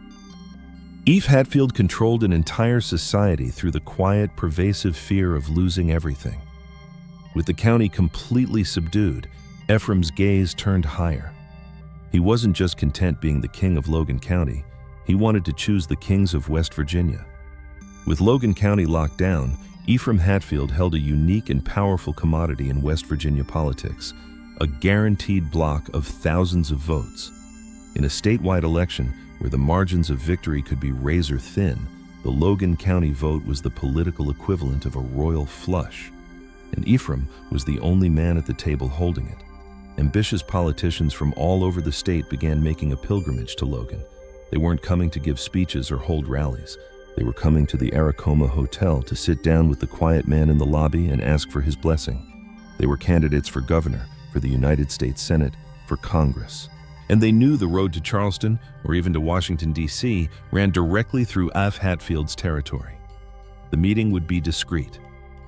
Eve Hatfield controlled an entire society through the quiet, pervasive fear of losing everything. With the county completely subdued, Ephraim's gaze turned higher. He wasn't just content being the king of Logan County, he wanted to choose the kings of West Virginia. With Logan County locked down, Ephraim Hatfield held a unique and powerful commodity in West Virginia politics, a guaranteed block of thousands of votes. In a statewide election where the margins of victory could be razor thin, the Logan County vote was the political equivalent of a royal flush, and Ephraim was the only man at the table holding it. Ambitious politicians from all over the state began making a pilgrimage to Logan. They weren't coming to give speeches or hold rallies. They were coming to the Aracoma Hotel to sit down with the quiet man in the lobby and ask for his blessing. They were candidates for governor, for the United States Senate, for Congress. And they knew the road to Charleston, or even to Washington, D.C., ran directly through F. Hatfield's territory. The meeting would be discreet.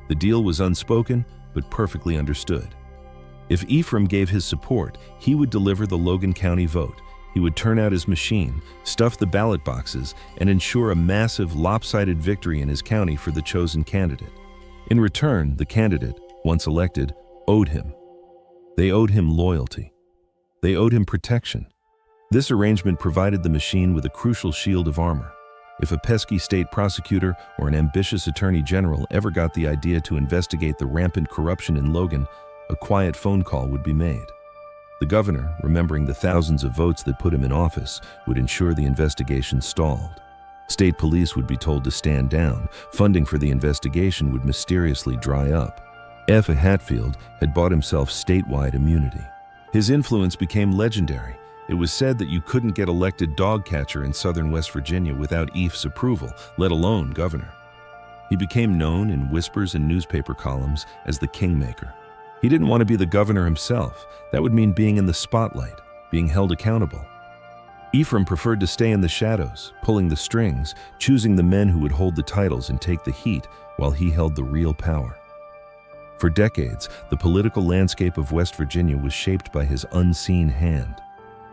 The deal was unspoken, but perfectly understood. If Ephraim gave his support, he would deliver the Logan County vote. He would turn out his machine, stuff the ballot boxes, and ensure a massive, lopsided victory in his county for the chosen candidate. In return, the candidate, once elected, owed him. They owed him loyalty. They owed him protection. This arrangement provided the machine with a crucial shield of armor. If a pesky state prosecutor or an ambitious attorney general ever got the idea to investigate the rampant corruption in Logan, a quiet phone call would be made. The governor, remembering the thousands of votes that put him in office, would ensure the investigation stalled. State police would be told to stand down. Funding for the investigation would mysteriously dry up. F. Hatfield had bought himself statewide immunity. His influence became legendary. It was said that you couldn't get elected dog catcher in southern West Virginia without Ef's approval, let alone governor. He became known in whispers and newspaper columns as the Kingmaker. He didn't want to be the governor himself. That would mean being in the spotlight, being held accountable. Ephraim preferred to stay in the shadows, pulling the strings, choosing the men who would hold the titles and take the heat while he held the real power. For decades, the political landscape of West Virginia was shaped by his unseen hand.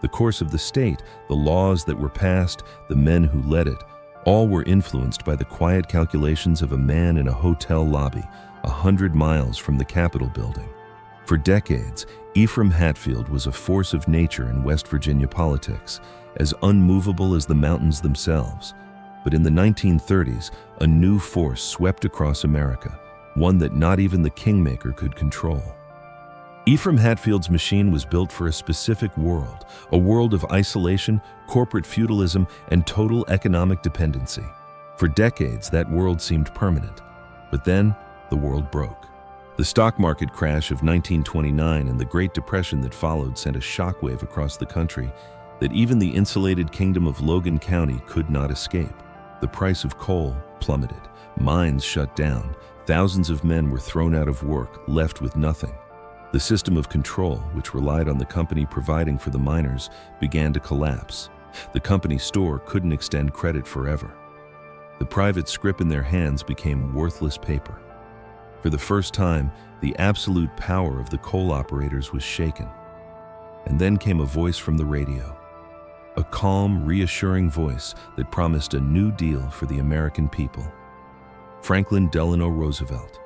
The course of the state, the laws that were passed, the men who led it, all were influenced by the quiet calculations of a man in a hotel lobby, 100 miles from the Capitol building. For decades, Ephraim Hatfield was a force of nature in West Virginia politics, as unmovable as the mountains themselves. But in the 1930s, a new force swept across America, one that not even the kingmaker could control. Ephraim Hatfield's machine was built for a specific world, a world of isolation, corporate feudalism, and total economic dependency. For decades, that world seemed permanent. But then, the world broke. The stock market crash of 1929 and the Great Depression that followed sent a shockwave across the country that even the insulated kingdom of Logan County could not escape. The price of coal plummeted, mines shut down, thousands of men were thrown out of work, left with nothing. The system of control, which relied on the company providing for the miners, began to collapse. The company store couldn't extend credit forever. The private scrip in their hands became worthless paper. For the first time, the absolute power of the coal operators was shaken. And then came a voice from the radio. A calm, reassuring voice that promised a new deal for the American people. Franklin Delano Roosevelt.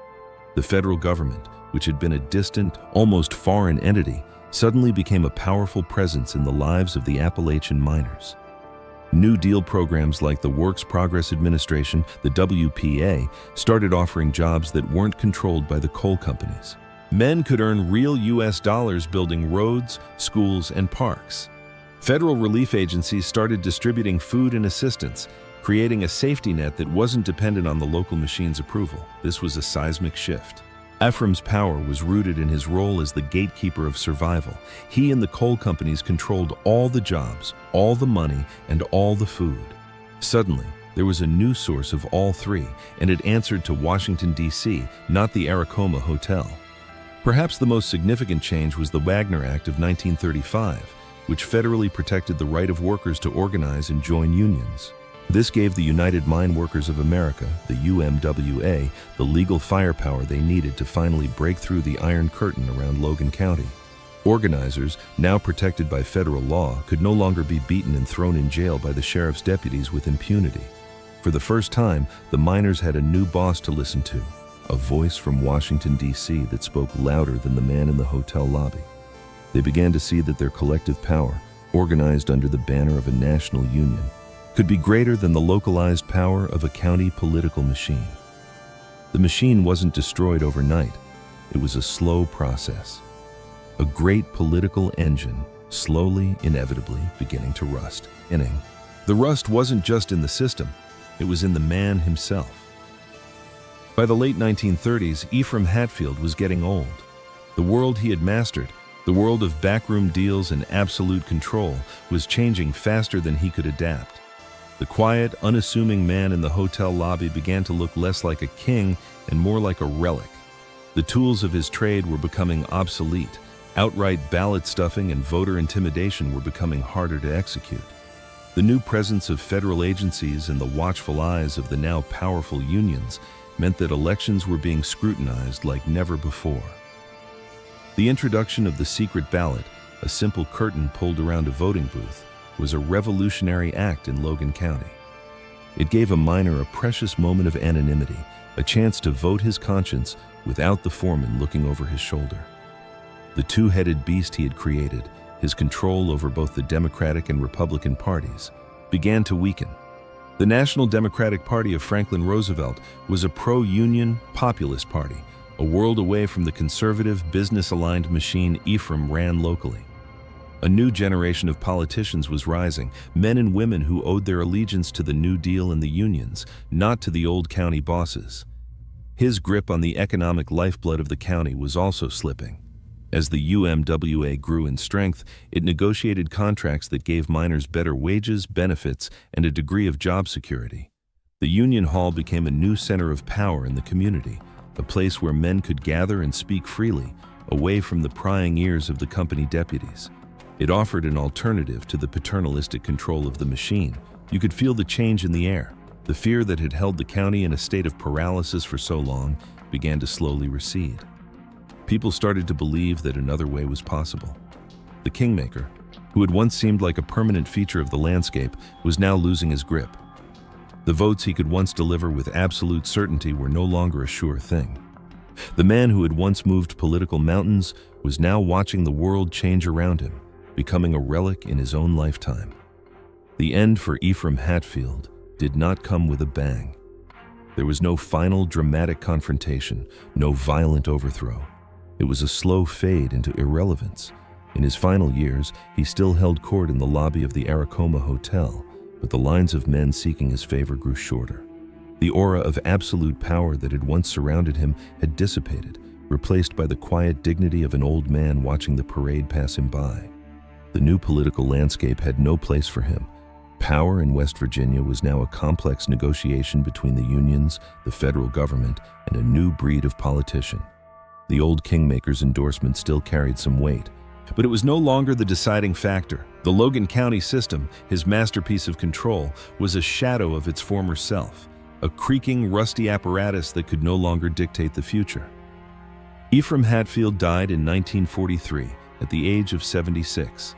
The federal government, which had been a distant, almost foreign entity, suddenly became a powerful presence in the lives of the Appalachian miners. New Deal programs like the Works Progress Administration, the WPA, started offering jobs that weren't controlled by the coal companies. Men could earn real US dollars building roads, schools, and parks. Federal relief agencies started distributing food and assistance, creating a safety net that wasn't dependent on the local machine's approval. This was a seismic shift. Ephraim's power was rooted in his role as the gatekeeper of survival. He and the coal companies controlled all the jobs, all the money, and all the food. Suddenly, there was a new source of all three, and it answered to Washington, D.C., not the Aracoma Hotel. Perhaps the most significant change was the Wagner Act of 1935, which federally protected the right of workers to organize and join unions. This gave the United Mine Workers of America, the UMWA, the legal firepower they needed to finally break through the Iron Curtain around Logan County. Organizers, now protected by federal law, could no longer be beaten and thrown in jail by the sheriff's deputies with impunity. For the first time, the miners had a new boss to listen to, a voice from Washington, D.C. that spoke louder than the man in the hotel lobby. They began to see that their collective power, organized under the banner of a national union, could be greater than the localized power of a county political machine. The machine wasn't destroyed overnight. It was a slow process. A great political engine, slowly, inevitably beginning to rust. The rust wasn't just in the system, it was in the man himself. By the late 1930s, Ephraim Hatfield was getting old. The world he had mastered, the world of backroom deals and absolute control, was changing faster than he could adapt. The quiet, unassuming man in the hotel lobby began to look less like a king and more like a relic. The tools of his trade were becoming obsolete. Outright ballot stuffing and voter intimidation were becoming harder to execute. The new presence of federal agencies and the watchful eyes of the now powerful unions meant that elections were being scrutinized like never before. The introduction of the secret ballot, a simple curtain pulled around a voting booth, was a revolutionary act in Logan County. It gave a miner a precious moment of anonymity, a chance to vote his conscience without the foreman looking over his shoulder. The two-headed beast he had created, his control over both the Democratic and Republican parties, began to weaken. The National Democratic Party of Franklin Roosevelt was a pro-union, populist party, a world away from the conservative, business-aligned machine Ephraim ran locally. A new generation of politicians was rising, men and women who owed their allegiance to the New Deal and the unions, not to the old county bosses. His grip on the economic lifeblood of the county was also slipping. As the UMWA grew in strength, it negotiated contracts that gave miners better wages, benefits, and a degree of job security. The Union Hall became a new center of power in the community, a place where men could gather and speak freely, away from the prying ears of the company deputies. It offered an alternative to the paternalistic control of the machine. You could feel the change in the air. The fear that had held the county in a state of paralysis for so long began to slowly recede. People started to believe that another way was possible. The kingmaker, who had once seemed like a permanent feature of the landscape, was now losing his grip. The votes he could once deliver with absolute certainty were no longer a sure thing. The man who had once moved political mountains was now watching the world change around him, becoming a relic in his own lifetime. The end for Ephraim Hatfield did not come with a bang. There was no final dramatic confrontation, no violent overthrow. It was a slow fade into irrelevance. In his final years, he still held court in the lobby of the Aracoma Hotel, but the lines of men seeking his favor grew shorter. The aura of absolute power that had once surrounded him had dissipated, replaced by the quiet dignity of an old man watching the parade pass him by. The new political landscape had no place for him. Power in West Virginia was now a complex negotiation between the unions, the federal government, and a new breed of politician. The old kingmaker's endorsement still carried some weight, but it was no longer the deciding factor. The Logan County system, his masterpiece of control, was a shadow of its former self, a creaking, rusty apparatus that could no longer dictate the future. Ephraim Hatfield died in 1943 at the age of 76.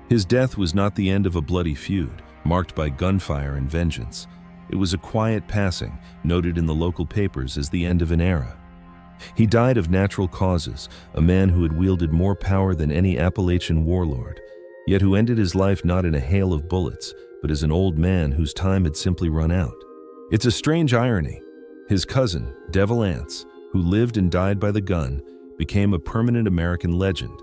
His death was not the end of a bloody feud, marked by gunfire and vengeance. It was a quiet passing, noted in the local papers as the end of an era. He died of natural causes, a man who had wielded more power than any Appalachian warlord, yet who ended his life not in a hail of bullets, but as an old man whose time had simply run out. It's a strange irony. His cousin, Devil Anse, who lived and died by the gun, became a permanent American legend.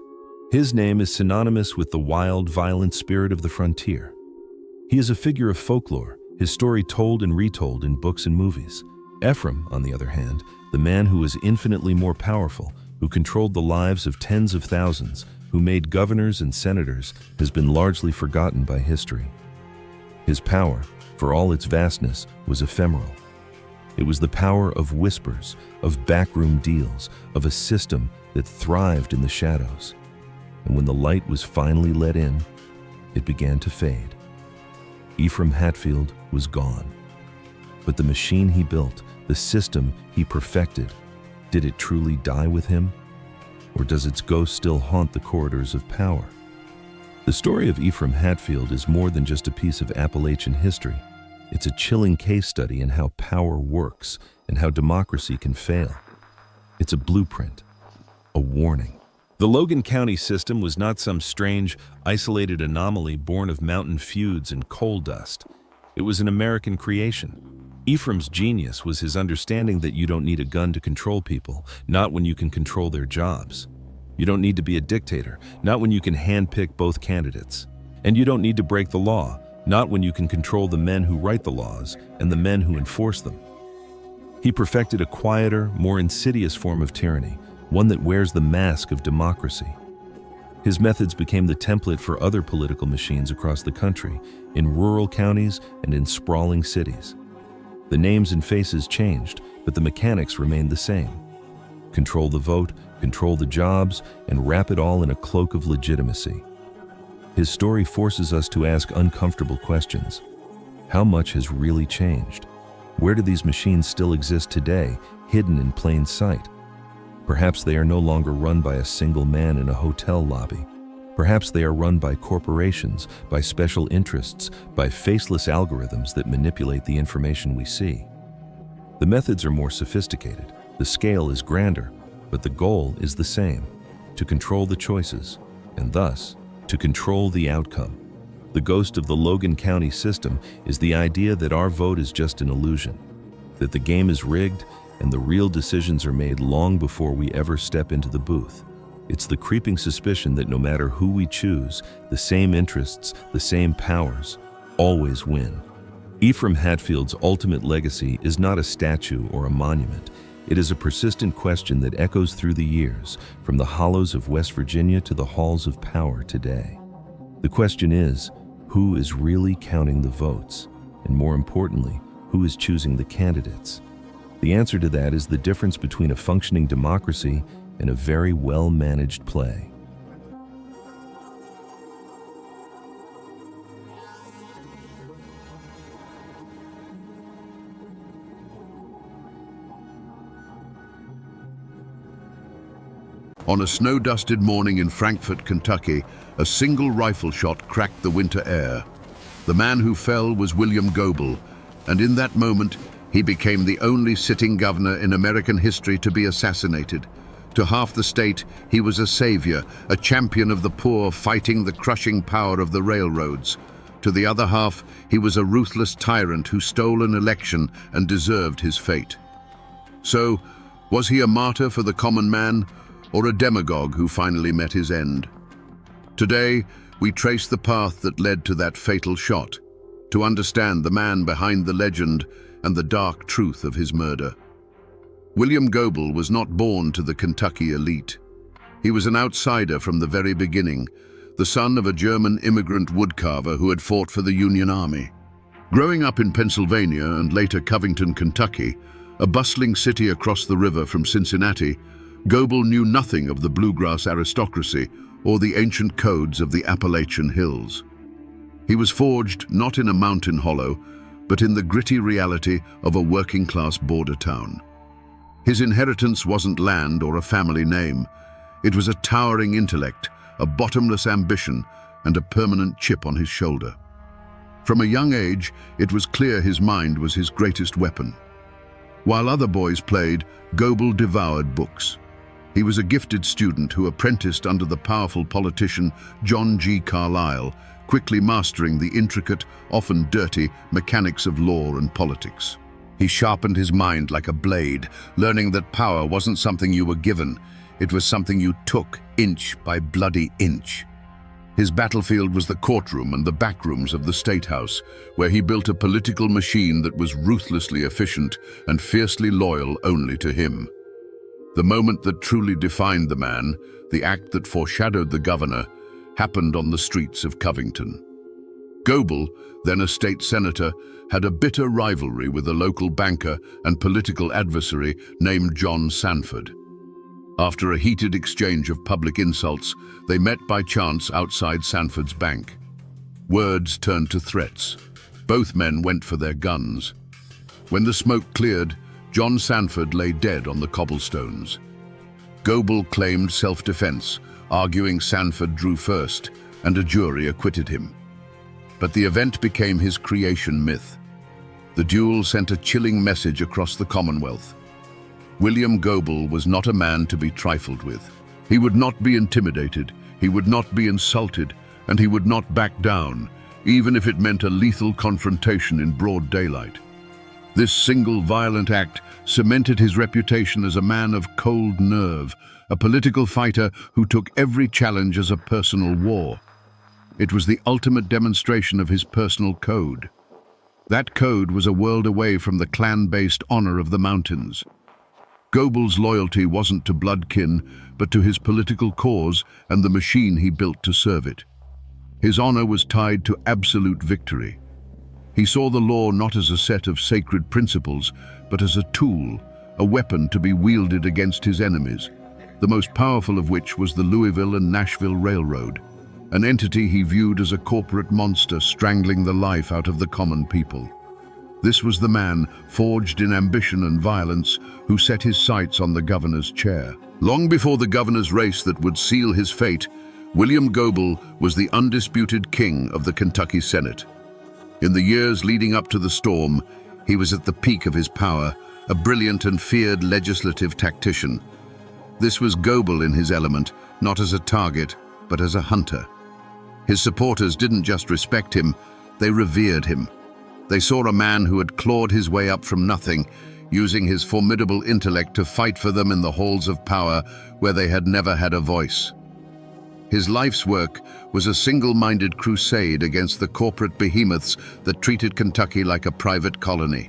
His name is synonymous with the wild, violent spirit of the frontier. He is a figure of folklore, his story told and retold in books and movies. Ephraim, on the other hand, the man who was infinitely more powerful, who controlled the lives of tens of thousands, who made governors and senators, has been largely forgotten by history. His power, for all its vastness, was ephemeral. It was the power of whispers, of backroom deals, of a system that thrived in the shadows. And when the light was finally let in, it began to fade. Ephraim Hatfield was gone. But the machine he built, the system he perfected, did it truly die with him? Or does its ghost still haunt the corridors of power? The story of Ephraim Hatfield is more than just a piece of Appalachian history. It's a chilling case study in how power works and how democracy can fail. It's a blueprint, a warning. The Logan County system was not some strange, isolated anomaly born of mountain feuds and coal dust. It was an American creation. Ephraim's genius was his understanding that you don't need a gun to control people, not when you can control their jobs. You don't need to be a dictator, not when you can handpick both candidates. And you don't need to break the law, not when you can control the men who write the laws and the men who enforce them. He perfected a quieter, more insidious form of tyranny, one that wears the mask of democracy. His methods became the template for other political machines across the country, in rural counties and in sprawling cities. The names and faces changed, but the mechanics remained the same. Control the vote, control the jobs, and wrap it all in a cloak of legitimacy. His story forces us to ask uncomfortable questions. How much has really changed? Where do these machines still exist today, hidden in plain sight? Perhaps they are no longer run by a single man in a hotel lobby. Perhaps they are run by corporations, by special interests, by faceless algorithms that manipulate the information we see. The methods are more sophisticated, the scale is grander, but the goal is the same: to control the choices, and thus, to control the outcome. The ghost of the Logan County system is the idea that our vote is just an illusion, that the game is rigged and the real decisions are made long before we ever step into the booth. It's the creeping suspicion that no matter who we choose, the same interests, the same powers, always win. Ephraim Hatfield's ultimate legacy is not a statue or a monument. It is a persistent question that echoes through the years, from the hollows of West Virginia to the halls of power today. The question is, who is really counting the votes? And more importantly, who is choosing the candidates? The answer to that is the difference between a functioning democracy and a very well-managed play. On a snow-dusted morning in Frankfort, Kentucky, a single rifle shot cracked the winter air. The man who fell was William Goebel, and in that moment, he became the only sitting governor in American history to be assassinated. To half the state, he was a savior, a champion of the poor fighting the crushing power of the railroads. To the other half, he was a ruthless tyrant who stole an election and deserved his fate. So, was he a martyr for the common man, or a demagogue who finally met his end? Today, we trace the path that led to that fatal shot, to understand the man behind the legend and the dark truth of his murder. William Goebel was not born to the Kentucky elite. He was an outsider from the very beginning, the son of a German immigrant woodcarver who had fought for the Union Army. Growing up in Pennsylvania and later Covington, Kentucky, a bustling city across the river from Cincinnati, Goebel knew nothing of the bluegrass aristocracy or the ancient codes of the Appalachian hills. He was forged not in a mountain hollow, but in the gritty reality of a working-class border town. His inheritance wasn't land or a family name. It was a towering intellect, a bottomless ambition, and a permanent chip on his shoulder. From a young age, it was clear his mind was his greatest weapon. While other boys played, Goebel devoured books. He was a gifted student who apprenticed under the powerful politician John G. Carlyle, quickly mastering the intricate, often dirty, mechanics of law and politics. He sharpened his mind like a blade, learning that power wasn't something you were given, it was something you took inch by bloody inch. His battlefield was the courtroom and the backrooms of the State House, where he built a political machine that was ruthlessly efficient and fiercely loyal only to him. The moment that truly defined the man, the act that foreshadowed the governor, happened on the streets of Covington. Goebel, then a state senator, had a bitter rivalry with a local banker and political adversary named John Sanford. After a heated exchange of public insults, they met by chance outside Sanford's bank. Words turned to threats. Both men went for their guns. When the smoke cleared, John Sanford lay dead on the cobblestones. Goebel claimed self-defense, arguing Sanford drew first, and a jury acquitted him. But the event became his creation myth. The duel sent a chilling message across the Commonwealth. William Goebel was not a man to be trifled with. He would not be intimidated, he would not be insulted, and he would not back down, even if it meant a lethal confrontation in broad daylight. This single violent act cemented his reputation as a man of cold nerve, a political fighter who took every challenge as a personal war. It was the ultimate demonstration of his personal code. That code was a world away from the clan-based honor of the mountains. Goebel's loyalty wasn't to bloodkin, but to his political cause and the machine he built to serve it. His honor was tied to absolute victory. He saw the law not as a set of sacred principles, but as a tool, a weapon to be wielded against his enemies, the most powerful of which was the Louisville and Nashville Railroad, an entity he viewed as a corporate monster strangling the life out of the common people. This was the man, forged in ambition and violence, who set his sights on the governor's chair. Long before the governor's race that would seal his fate, William Goebel was the undisputed king of the Kentucky Senate. In the years leading up to the storm, he was at the peak of his power, a brilliant and feared legislative tactician. This was Goebel in his element, not as a target, but as a hunter. His supporters didn't just respect him, they revered him. They saw a man who had clawed his way up from nothing, using his formidable intellect to fight for them in the halls of power where they had never had a voice. His life's work was a single-minded crusade against the corporate behemoths that treated Kentucky like a private colony.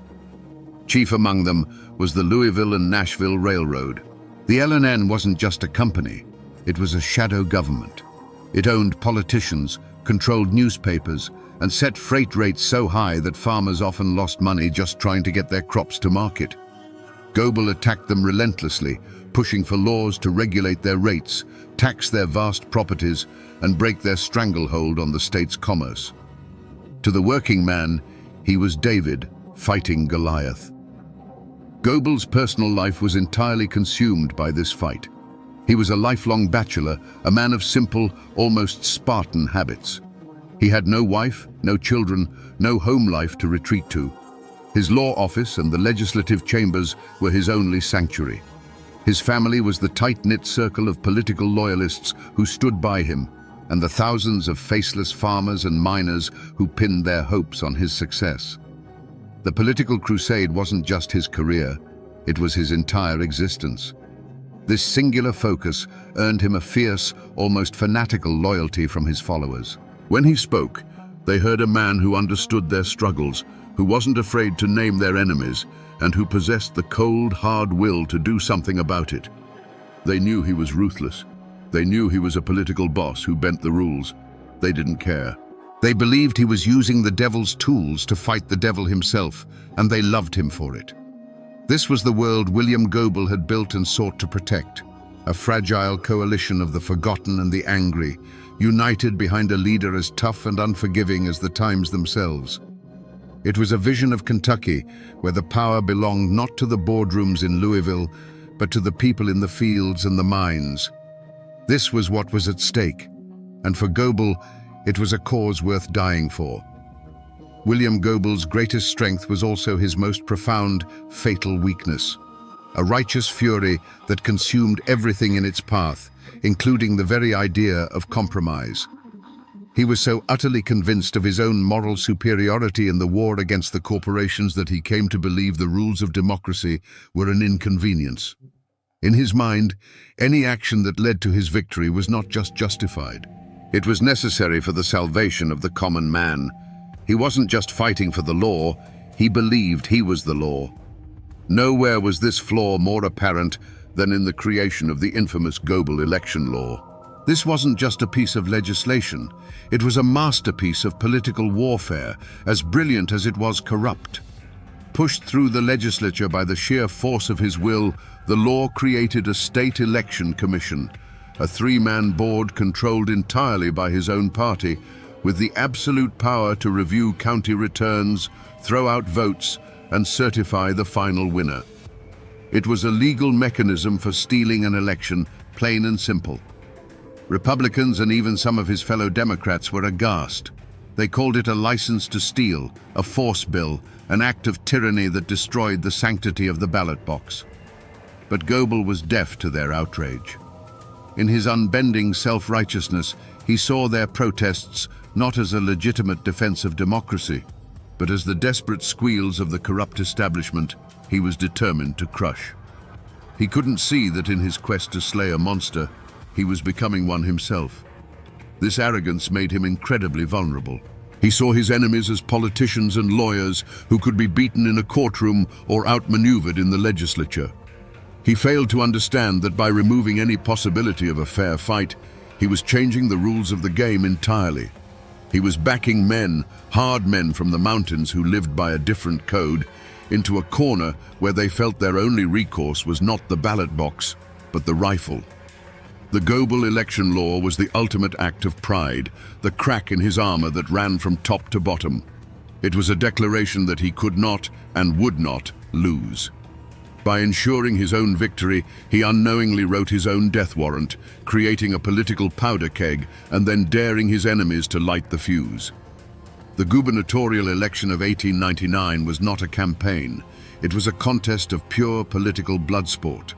Chief among them was the Louisville and Nashville Railroad. The L&N wasn't just a company, it was a shadow government. It owned politicians, controlled newspapers, and set freight rates so high that farmers often lost money just trying to get their crops to market. Goebel attacked them relentlessly, pushing for laws to regulate their rates, tax their vast properties, and break their stranglehold on the state's commerce. To the working man, he was David, fighting Goliath. Goebel's personal life was entirely consumed by this fight. He was a lifelong bachelor, a man of simple, almost Spartan habits. He had no wife, no children, no home life to retreat to. His law office and the legislative chambers were his only sanctuary. His family was the tight-knit circle of political loyalists who stood by him, and the thousands of faceless farmers and miners who pinned their hopes on his success. The political crusade wasn't just his career, it was his entire existence. This singular focus earned him a fierce, almost fanatical loyalty from his followers. When he spoke, they heard a man who understood their struggles, who wasn't afraid to name their enemies, and who possessed the cold, hard will to do something about it. They knew he was ruthless. They knew he was a political boss who bent the rules. They didn't care. They believed he was using the devil's tools to fight the devil himself, and they loved him for it. This was the world William Goebel had built and sought to protect, a fragile coalition of the forgotten and the angry, united behind a leader as tough and unforgiving as the times themselves. It was a vision of Kentucky, where the power belonged not to the boardrooms in Louisville, but to the people in the fields and the mines. This was what was at stake, and for Goebel, it was a cause worth dying for. William Goebel's greatest strength was also his most profound, fatal weakness, a righteous fury that consumed everything in its path, including the very idea of compromise. He was so utterly convinced of his own moral superiority in the war against the corporations that he came to believe the rules of democracy were an inconvenience. In his mind, any action that led to his victory was not just justified. It was necessary for the salvation of the common man. He wasn't just fighting for the law, he believed he was the law. Nowhere was this flaw more apparent than in the creation of the infamous Goebel election law. This wasn't just a piece of legislation, it was a masterpiece of political warfare, as brilliant as it was corrupt. Pushed through the legislature by the sheer force of his will, the law created a state election commission, a three-man board controlled entirely by his own party, with the absolute power to review county returns, throw out votes, and certify the final winner. It was a legal mechanism for stealing an election, plain and simple. Republicans and even some of his fellow Democrats were aghast. They called it a license to steal, a force bill, an act of tyranny that destroyed the sanctity of the ballot box. But Goebel was deaf to their outrage. In his unbending self-righteousness, he saw their protests not as a legitimate defense of democracy, but as the desperate squeals of the corrupt establishment he was determined to crush. He couldn't see that in his quest to slay a monster, he was becoming one himself. This arrogance made him incredibly vulnerable. He saw his enemies as politicians and lawyers who could be beaten in a courtroom or outmaneuvered in the legislature. He failed to understand that by removing any possibility of a fair fight, he was changing the rules of the game entirely. He was backing men, hard men from the mountains who lived by a different code, into a corner where they felt their only recourse was not the ballot box, but the rifle. The Goebel election law was the ultimate act of pride, the crack in his armor that ran from top to bottom. It was a declaration that he could not and would not lose. By ensuring his own victory, he unknowingly wrote his own death warrant, creating a political powder keg and then daring his enemies to light the fuse. The gubernatorial election of 1899 was not a campaign. It was a contest of pure political blood sport.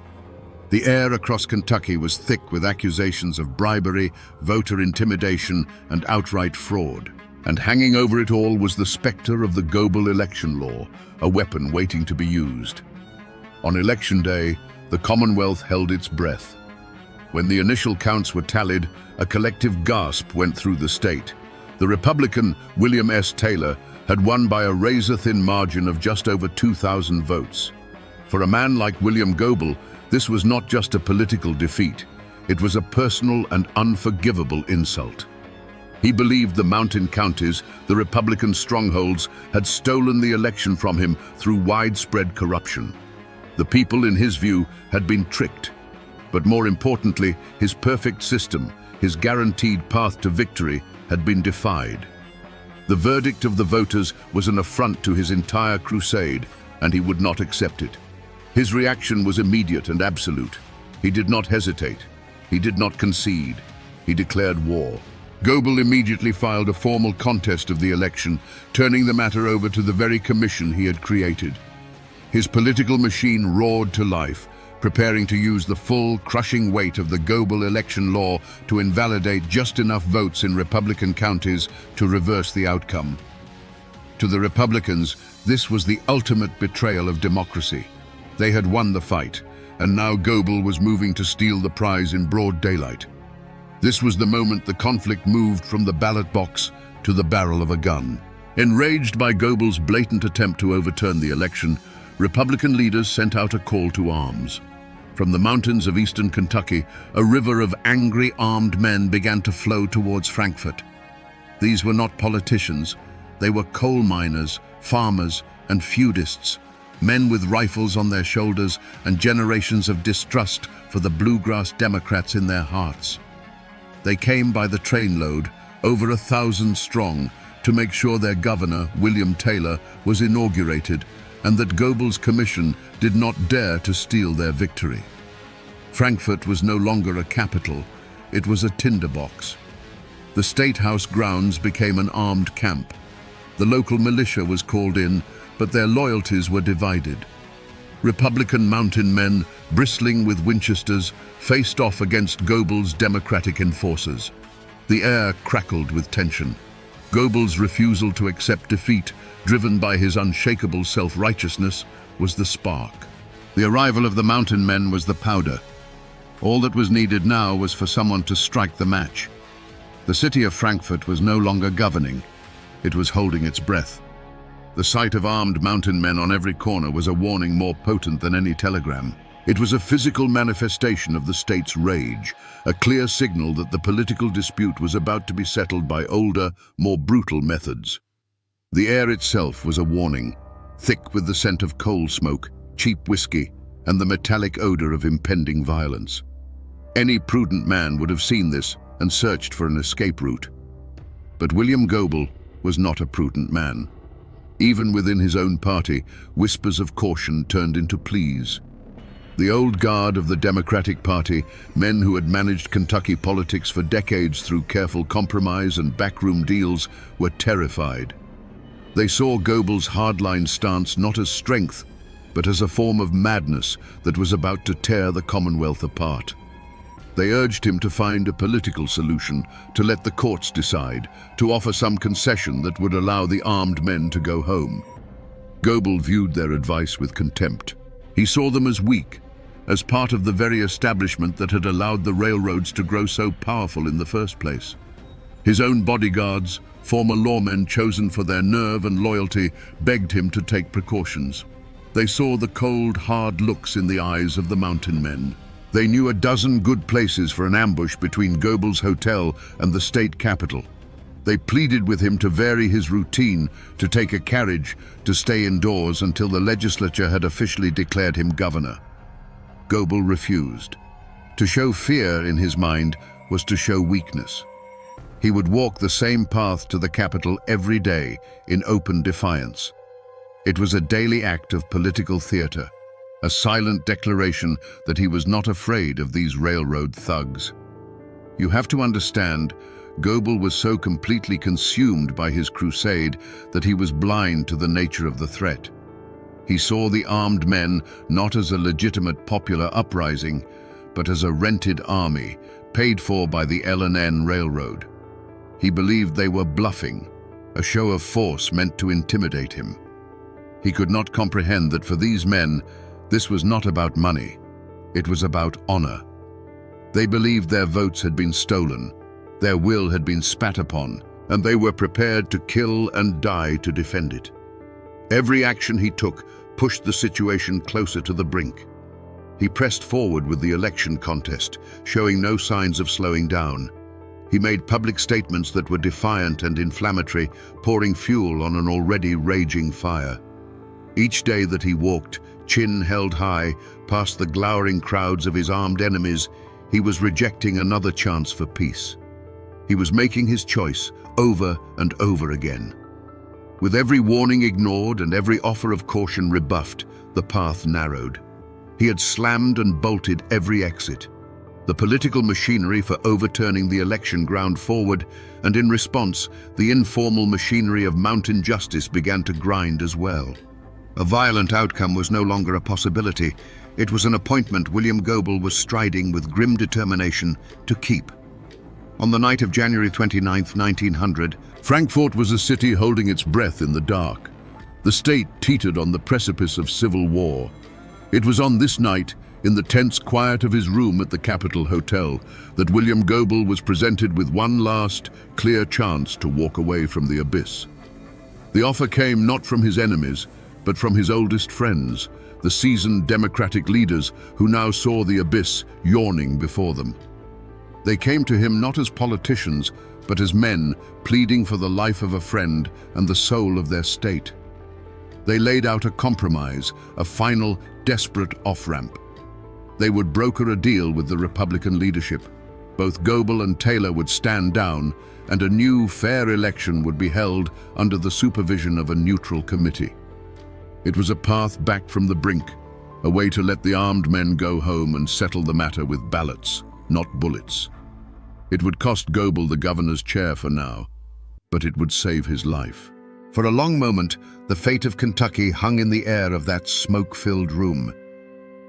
The air across Kentucky was thick with accusations of bribery, voter intimidation, and outright fraud. And hanging over it all was the specter of the Goebel election law, a weapon waiting to be used. On election day, the Commonwealth held its breath. When the initial counts were tallied, a collective gasp went through the state. The Republican, William S. Taylor, had won by a razor-thin margin of just over 2,000 votes. For a man like William Goebel, this was not just a political defeat. It was a personal and unforgivable insult. He believed the mountain counties, the Republican strongholds, had stolen the election from him through widespread corruption. The people, in his view, had been tricked. But more importantly, his perfect system, his guaranteed path to victory, had been defied. The verdict of the voters was an affront to his entire crusade, and he would not accept it. His reaction was immediate and absolute. He did not hesitate. He did not concede. He declared war. Goebel immediately filed a formal contest of the election, turning the matter over to the very commission he had created. His political machine roared to life, preparing to use the full, crushing weight of the Goebel election law to invalidate just enough votes in Republican counties to reverse the outcome. To the Republicans, this was the ultimate betrayal of democracy. They had won the fight, and now Goebel was moving to steal the prize in broad daylight. This was the moment the conflict moved from the ballot box to the barrel of a gun. Enraged by Goebel's blatant attempt to overturn the election, Republican leaders sent out a call to arms. From the mountains of eastern Kentucky, a river of angry armed men began to flow towards Frankfort. These were not politicians. They were coal miners, farmers, and feudists, men with rifles on their shoulders and generations of distrust for the bluegrass Democrats in their hearts. They came by the trainload, over 1,000 strong, to make sure their governor, William Taylor, was inaugurated and that Goebel's commission did not dare to steal their victory. Frankfort was no longer a capital, it was a tinderbox. The State House grounds became an armed camp. The local militia was called in, but their loyalties were divided. Republican mountain men, bristling with Winchesters, faced off against Goebel's Democratic enforcers. The air crackled with tension. Goebel's refusal to accept defeat, driven by his unshakable self-righteousness, was the spark. The arrival of the mountain men was the powder. All that was needed now was for someone to strike the match. The city of Frankfort was no longer governing. It was holding its breath. The sight of armed mountain men on every corner was a warning more potent than any telegram. It was a physical manifestation of the state's rage, a clear signal that the political dispute was about to be settled by older, more brutal methods. The air itself was a warning, thick with the scent of coal smoke, cheap whiskey, and the metallic odor of impending violence. Any prudent man would have seen this and searched for an escape route. But William Goebel was not a prudent man. Even within his own party, whispers of caution turned into pleas. The old guard of the Democratic Party, men who had managed Kentucky politics for decades through careful compromise and backroom deals, were terrified. They saw Goebel's hardline stance not as strength, but as a form of madness that was about to tear the Commonwealth apart. They urged him to find a political solution, to let the courts decide, to offer some concession that would allow the armed men to go home. Goebel viewed their advice with contempt. He saw them as weak, as part of the very establishment that had allowed the railroads to grow so powerful in the first place. His own bodyguards, former lawmen chosen for their nerve and loyalty, begged him to take precautions. They saw the cold, hard looks in the eyes of the mountain men. They knew a dozen good places for an ambush between Goebel's hotel and the state capitol. They pleaded with him to vary his routine, to take a carriage, to stay indoors until the legislature had officially declared him governor. Goebel refused. To show fear in his mind was to show weakness. He would walk the same path to the Capitol every day in open defiance. It was a daily act of political theater, a silent declaration that he was not afraid of these railroad thugs. You have to understand, Goebel was so completely consumed by his crusade that he was blind to the nature of the threat. He saw the armed men not as a legitimate popular uprising, but as a rented army, paid for by the L&N Railroad. He believed they were bluffing, a show of force meant to intimidate him. He could not comprehend that for these men, this was not about money, it was about honor. They believed their votes had been stolen, their will had been spat upon, and they were prepared to kill and die to defend it. Every action he took pushed the situation closer to the brink. He pressed forward with the election contest, showing no signs of slowing down. He made public statements that were defiant and inflammatory, pouring fuel on an already raging fire. Each day that he walked, chin held high, past the glowering crowds of his armed enemies, he was rejecting another chance for peace. He was making his choice over and over again. With every warning ignored and every offer of caution rebuffed, the path narrowed. He had slammed and bolted every exit. The political machinery for overturning the election ground forward, and in response, the informal machinery of mountain justice began to grind as well. A violent outcome was no longer a possibility. It was an appointment William Goebel was striding with grim determination to keep. On the night of January 29, 1900, Frankfurt was a city holding its breath in the dark. The state teetered on the precipice of civil war. It was on this night, in the tense quiet of his room at the Capitol Hotel, that William Goebel was presented with one last, clear chance to walk away from the abyss. The offer came not from his enemies, but from his oldest friends, the seasoned Democratic leaders who now saw the abyss yawning before them. They came to him not as politicians, but as men pleading for the life of a friend and the soul of their state. They laid out a compromise, a final, desperate off-ramp. They would broker a deal with the Republican leadership. Both Goebel and Taylor would stand down, and a new, fair election would be held under the supervision of a neutral committee. It was a path back from the brink, a way to let the armed men go home and settle the matter with ballots, not bullets. It would cost Goebel the governor's chair for now, but it would save his life. For a long moment, the fate of Kentucky hung in the air of that smoke-filled room.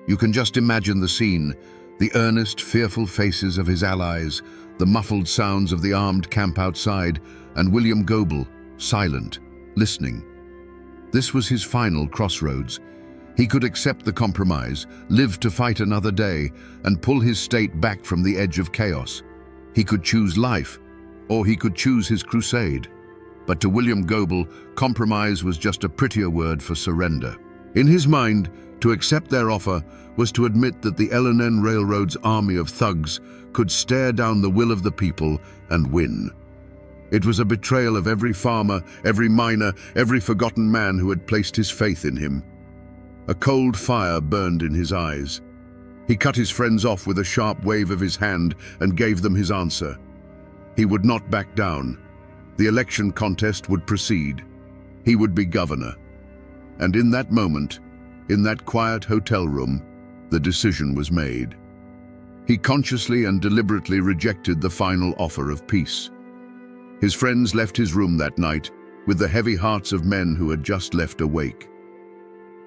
You can just imagine the scene, the earnest, fearful faces of his allies, the muffled sounds of the armed camp outside, and William Goebel, silent, listening. This was his final crossroads. He could accept the compromise, live to fight another day, and pull his state back from the edge of chaos. He could choose life, or he could choose his crusade. But to William Goebel, compromise was just a prettier word for surrender. In his mind, to accept their offer was to admit that the L&N Railroad's army of thugs could stare down the will of the people and win. It was a betrayal of every farmer, every miner, every forgotten man who had placed his faith in him. A cold fire burned in his eyes. He cut his friends off with a sharp wave of his hand and gave them his answer. He would not back down. The election contest would proceed. He would be governor. And in that moment, in that quiet hotel room, the decision was made. He consciously and deliberately rejected the final offer of peace. His friends left his room that night with the heavy hearts of men who had just left awake.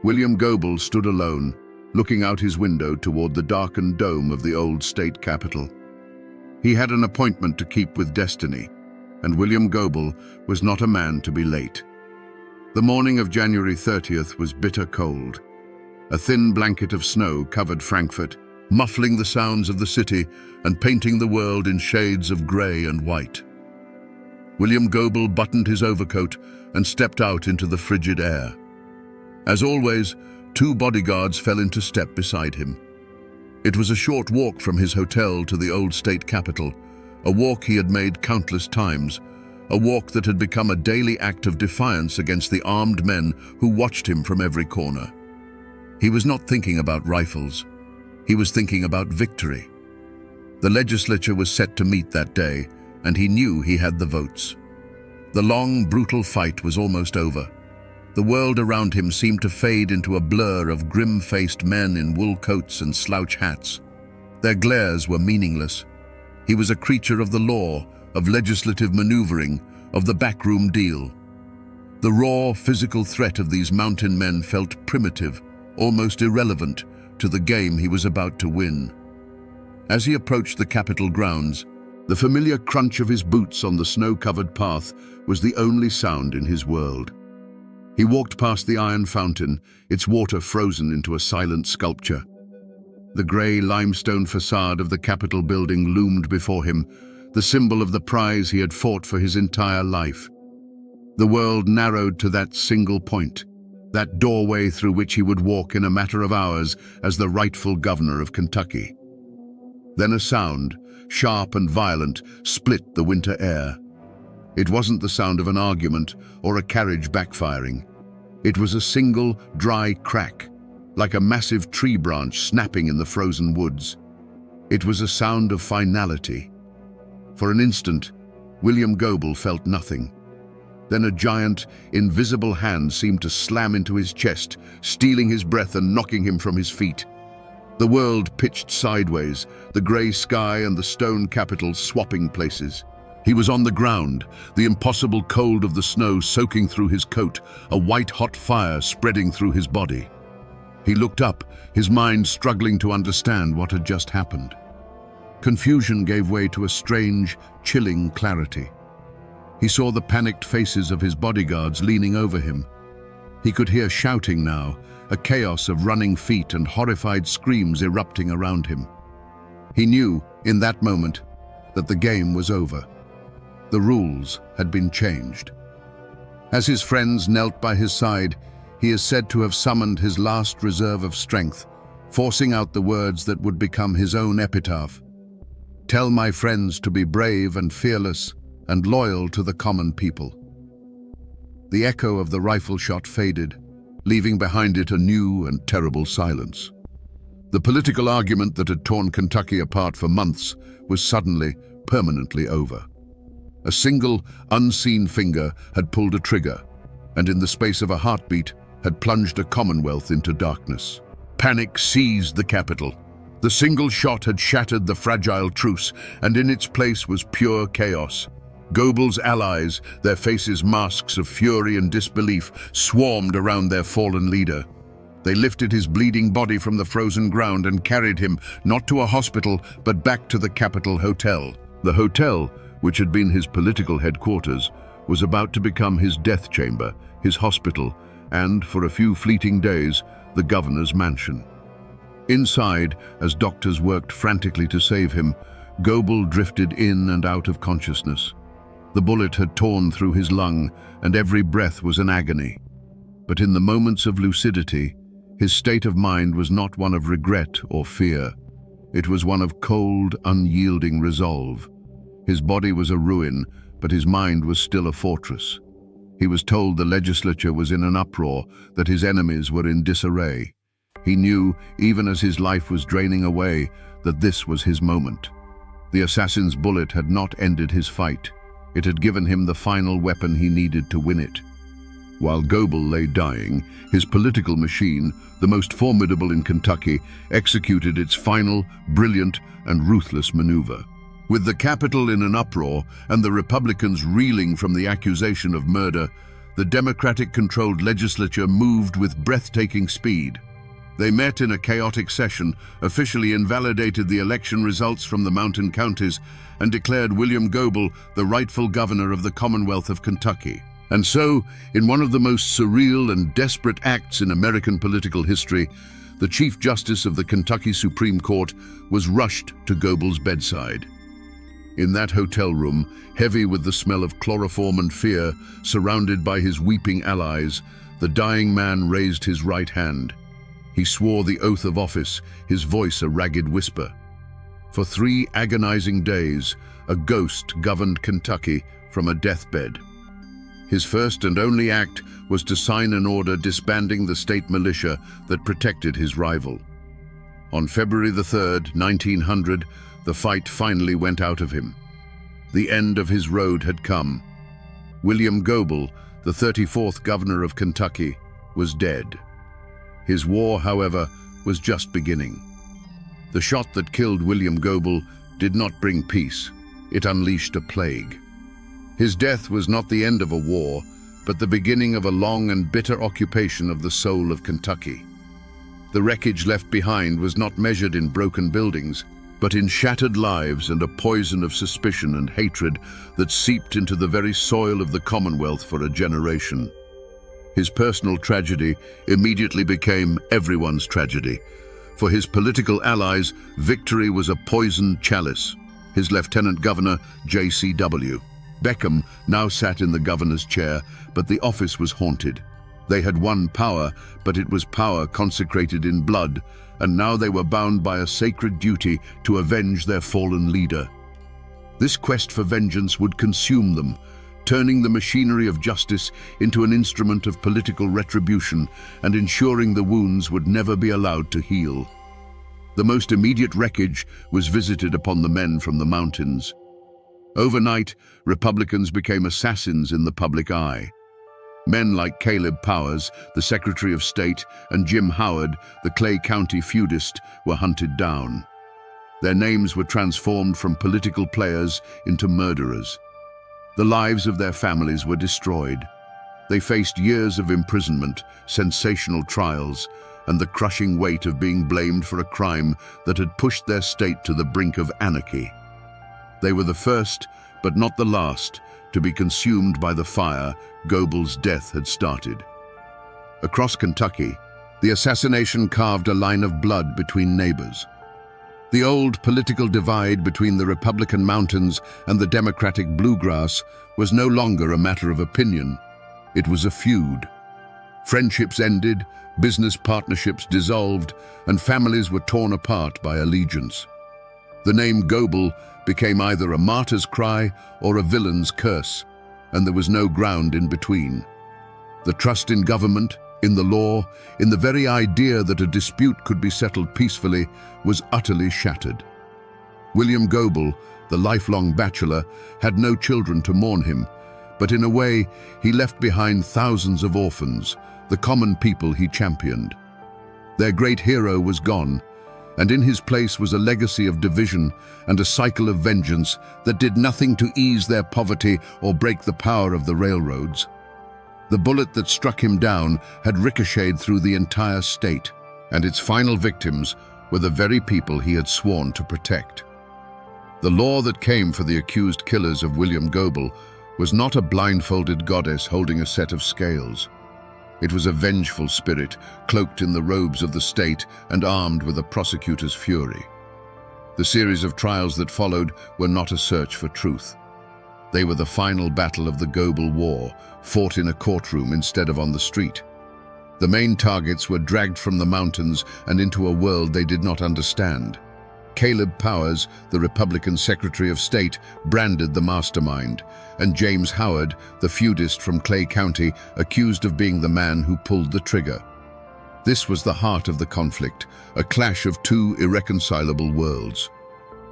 William Goebel stood alone, looking out his window toward the darkened dome of the old state capitol. He had an appointment to keep with destiny, and William Goebel was not a man to be late. The morning of January 30th was bitter cold. A thin blanket of snow covered Frankfurt, muffling the sounds of the city and painting the world in shades of gray and white. William Goebel buttoned his overcoat and stepped out into the frigid air. As always, 2 bodyguards fell into step beside him. It was a short walk from his hotel to the old state capitol, a walk he had made countless times, a walk that had become a daily act of defiance against the armed men who watched him from every corner. He was not thinking about rifles. He was thinking about victory. The legislature was set to meet that day, and he knew he had the votes. The long, brutal fight was almost over. The world around him seemed to fade into a blur of grim-faced men in wool coats and slouch hats. Their glares were meaningless. He was a creature of the law, of legislative maneuvering, of the backroom deal. The raw, physical threat of these mountain men felt primitive, almost irrelevant, to the game he was about to win. As he approached the Capitol grounds, the familiar crunch of his boots on the snow-covered path was the only sound in his world. He walked past the iron fountain, its water frozen into a silent sculpture. The grey limestone facade of the Capitol building loomed before him, the symbol of the prize he had fought for his entire life. The world narrowed to that single point, that doorway through which he would walk in a matter of hours as the rightful governor of Kentucky. Then a sound, sharp and violent, split the winter air. It wasn't the sound of an argument or a carriage backfiring. It was a single, dry crack, like a massive tree branch snapping in the frozen woods. It was a sound of finality. For an instant, William Goebel felt nothing. Then a giant, invisible hand seemed to slam into his chest, stealing his breath and knocking him from his feet. The world pitched sideways, the grey sky and the stone capital swapping places. He was on the ground, the impossible cold of the snow soaking through his coat, a white-hot fire spreading through his body. He looked up, his mind struggling to understand what had just happened. Confusion gave way to a strange, chilling clarity. He saw the panicked faces of his bodyguards leaning over him. He could hear shouting now, a chaos of running feet and horrified screams erupting around him. He knew, in that moment, that the game was over. The rules had been changed. As his friends knelt by his side, he is said to have summoned his last reserve of strength, forcing out the words that would become his own epitaph. "Tell my friends to be brave and fearless and loyal to the common people." The echo of the rifle shot faded, leaving behind it a new and terrible silence. The political argument that had torn Kentucky apart for months was suddenly, permanently over. A single, unseen finger had pulled a trigger, and in the space of a heartbeat had plunged a commonwealth into darkness. Panic seized the capital. The single shot had shattered the fragile truce, and in its place was pure chaos. Goebel's allies, their faces masks of fury and disbelief, swarmed around their fallen leader. They lifted his bleeding body from the frozen ground and carried him, not to a hospital, but back to the Capitol Hotel. The hotel, which had been his political headquarters, was about to become his death chamber, his hospital, and, for a few fleeting days, the governor's mansion. Inside, as doctors worked frantically to save him, Goebel drifted in and out of consciousness. The bullet had torn through his lung, and every breath was an agony. But in the moments of lucidity, his state of mind was not one of regret or fear. It was one of cold, unyielding resolve. His body was a ruin, but his mind was still a fortress. He was told the legislature was in an uproar, that his enemies were in disarray. He knew, even as his life was draining away, that this was his moment. The assassin's bullet had not ended his fight. It had given him the final weapon he needed to win it. While Goebel lay dying, his political machine, the most formidable in Kentucky, executed its final, brilliant, and ruthless maneuver. With the Capitol in an uproar and the Republicans reeling from the accusation of murder, the Democratic-controlled legislature moved with breathtaking speed. They met in a chaotic session, officially invalidated the election results from the mountain counties, and declared William Goebel the rightful governor of the Commonwealth of Kentucky. And so, in one of the most surreal and desperate acts in American political history, the Chief Justice of the Kentucky Supreme Court was rushed to Goebel's bedside. In that hotel room, heavy with the smell of chloroform and fear, surrounded by his weeping allies, the dying man raised his right hand. He swore the oath of office, his voice a ragged whisper. For 3 agonizing days, a ghost governed Kentucky from a deathbed. His first and only act was to sign an order disbanding the state militia that protected his rival. On February the 3rd, 1900, the fight finally went out of him. The end of his road had come. William Goebel, the 34th governor of Kentucky, was dead. His war, however, was just beginning. The shot that killed William Goebel did not bring peace. It unleashed a plague. His death was not the end of a war, but the beginning of a long and bitter occupation of the soul of Kentucky. The wreckage left behind was not measured in broken buildings, but in shattered lives and a poison of suspicion and hatred that seeped into the very soil of the Commonwealth for a generation. His personal tragedy immediately became everyone's tragedy. For his political allies, victory was a poisoned chalice. His lieutenant governor, J.C.W. Beckham, now sat in the governor's chair, but the office was haunted. They had won power, but it was power consecrated in blood, and now they were bound by a sacred duty to avenge their fallen leader. This quest for vengeance would consume them, turning the machinery of justice into an instrument of political retribution and ensuring the wounds would never be allowed to heal. The most immediate wreckage was visited upon the men from the mountains. Overnight, Republicans became assassins in the public eye. Men like Caleb Powers, the Secretary of State, and Jim Howard, the Clay County feudist, were hunted down. Their names were transformed from political players into murderers. The lives of their families were destroyed. They faced years of imprisonment, sensational trials, and the crushing weight of being blamed for a crime that had pushed their state to the brink of anarchy. They were the first, but not the last, to be consumed by the fire Goebel's death had started. Across Kentucky, the assassination carved a line of blood between neighbors. The old political divide between the Republican mountains and the Democratic bluegrass was no longer a matter of opinion. It was a feud. Friendships ended, business partnerships dissolved, and families were torn apart by allegiance. The name Goebel became either a martyr's cry or a villain's curse, and there was no ground in between. The trust in government, in the law, in the very idea that a dispute could be settled peacefully, was utterly shattered. William Goebel, the lifelong bachelor, had no children to mourn him, but in a way he left behind thousands of orphans, the common people he championed. Their great hero was gone, and in his place was a legacy of division and a cycle of vengeance that did nothing to ease their poverty or break the power of the railroads. The bullet that struck him down had ricocheted through the entire state, and its final victims were the very people he had sworn to protect. The law that came for the accused killers of William Goebel was not a blindfolded goddess holding a set of scales. It was a vengeful spirit, cloaked in the robes of the state and armed with a prosecutor's fury. The series of trials that followed were not a search for truth. They were the final battle of the Goebel War, fought in a courtroom instead of on the street. The main targets were dragged from the mountains and into a world they did not understand. Caleb Powers, the Republican Secretary of State, branded the mastermind, and James Howard, the feudist from Clay County, accused of being the man who pulled the trigger. This was the heart of the conflict, a clash of two irreconcilable worlds.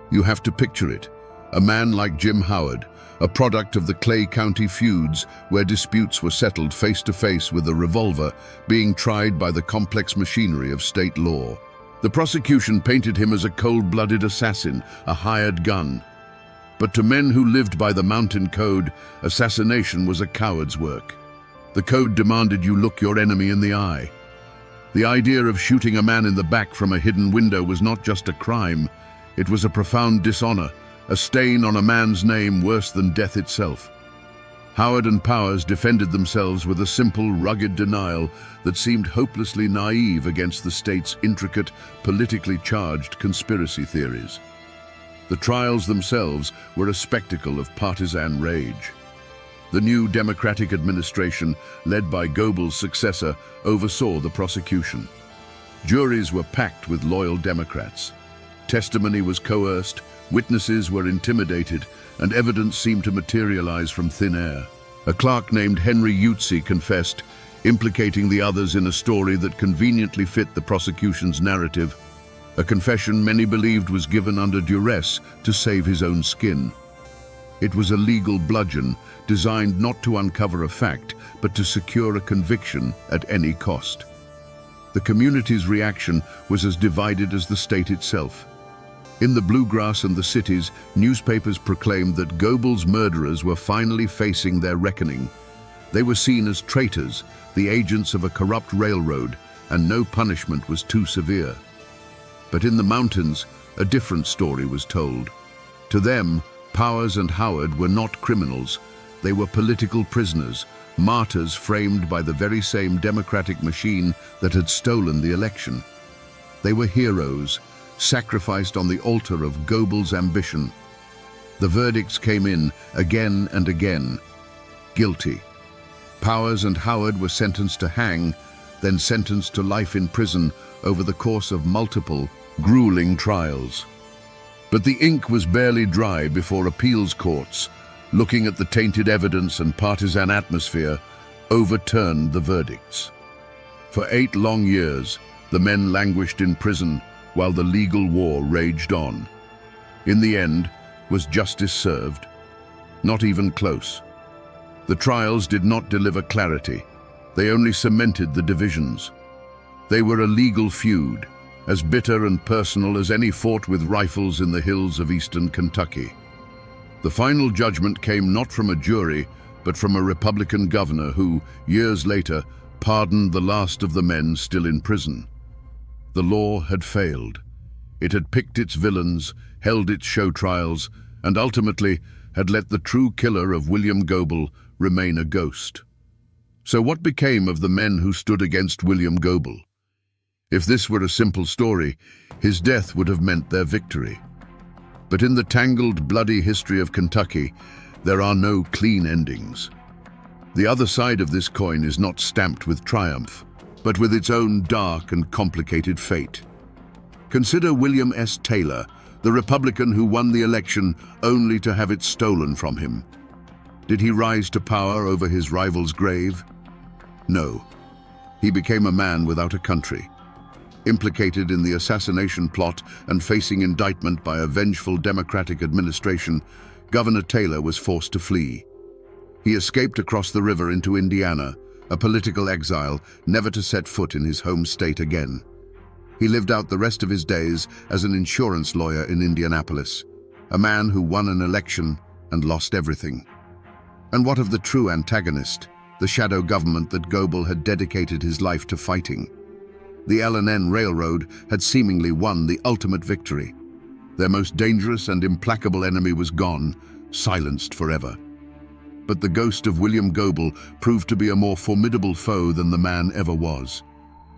You have to picture it. A man like Jim Howard, a product of the Clay County feuds where disputes were settled face-to-face with a revolver, being tried by the complex machinery of state law. The prosecution painted him as a cold-blooded assassin, a hired gun. But to men who lived by the mountain code, assassination was a coward's work. The code demanded you look your enemy in the eye. The idea of shooting a man in the back from a hidden window was not just a crime, it was a profound dishonor, a stain on a man's name worse than death itself. Howard and Powers defended themselves with a simple, rugged denial that seemed hopelessly naive against the state's intricate, politically charged conspiracy theories. The trials themselves were a spectacle of partisan rage. The new Democratic administration, led by Goebel's successor, oversaw the prosecution. Juries were packed with loyal Democrats. Testimony was coerced, witnesses were intimidated, and evidence seemed to materialize from thin air. A clerk named Henry Utsi confessed, implicating the others in a story that conveniently fit the prosecution's narrative, a confession many believed was given under duress to save his own skin. It was a legal bludgeon designed not to uncover a fact, but to secure a conviction at any cost. The community's reaction was as divided as the state itself. In the bluegrass and the cities, newspapers proclaimed that Goebel's murderers were finally facing their reckoning. They were seen as traitors, the agents of a corrupt railroad, and no punishment was too severe. But in the mountains, a different story was told. To them, Powers and Howard were not criminals. They were political prisoners, martyrs framed by the very same democratic machine that had stolen the election. They were heroes, sacrificed on the altar of Goebel's ambition. The verdicts came in again and again. Guilty. Powers and Howard were sentenced to hang, then sentenced to life in prison over the course of multiple, grueling trials. But the ink was barely dry before appeals courts, looking at the tainted evidence and partisan atmosphere, overturned the verdicts. For 8 long years, the men languished in prison while the legal war raged on. In the end, was justice served? Not even close. The trials did not deliver clarity. They only cemented the divisions. They were a legal feud, as bitter and personal as any fought with rifles in the hills of eastern Kentucky. The final judgment came not from a jury, but from a Republican governor who, years later, pardoned the last of the men still in prison. The law had failed. It had picked its villains, held its show trials, and ultimately had let the true killer of William Goebel remain a ghost. So what became of the men who stood against William Goebel? If this were a simple story, his death would have meant their victory. But in the tangled, bloody history of Kentucky, there are no clean endings. The other side of this coin is not stamped with triumph, but with its own dark and complicated fate. Consider William S. Taylor, the Republican who won the election only to have it stolen from him. Did he rise to power over his rival's grave? No. He became a man without a country. Implicated in the assassination plot and facing indictment by a vengeful Democratic administration, Governor Taylor was forced to flee. He escaped across the river into Indiana, a political exile, never to set foot in his home state again. He lived out the rest of his days as an insurance lawyer in Indianapolis, a man who won an election and lost everything. And what of the true antagonist, the shadow government that Goebel had dedicated his life to fighting? The L&N Railroad had seemingly won the ultimate victory. Their most dangerous and implacable enemy was gone, silenced forever. But the ghost of William Goebel proved to be a more formidable foe than the man ever was.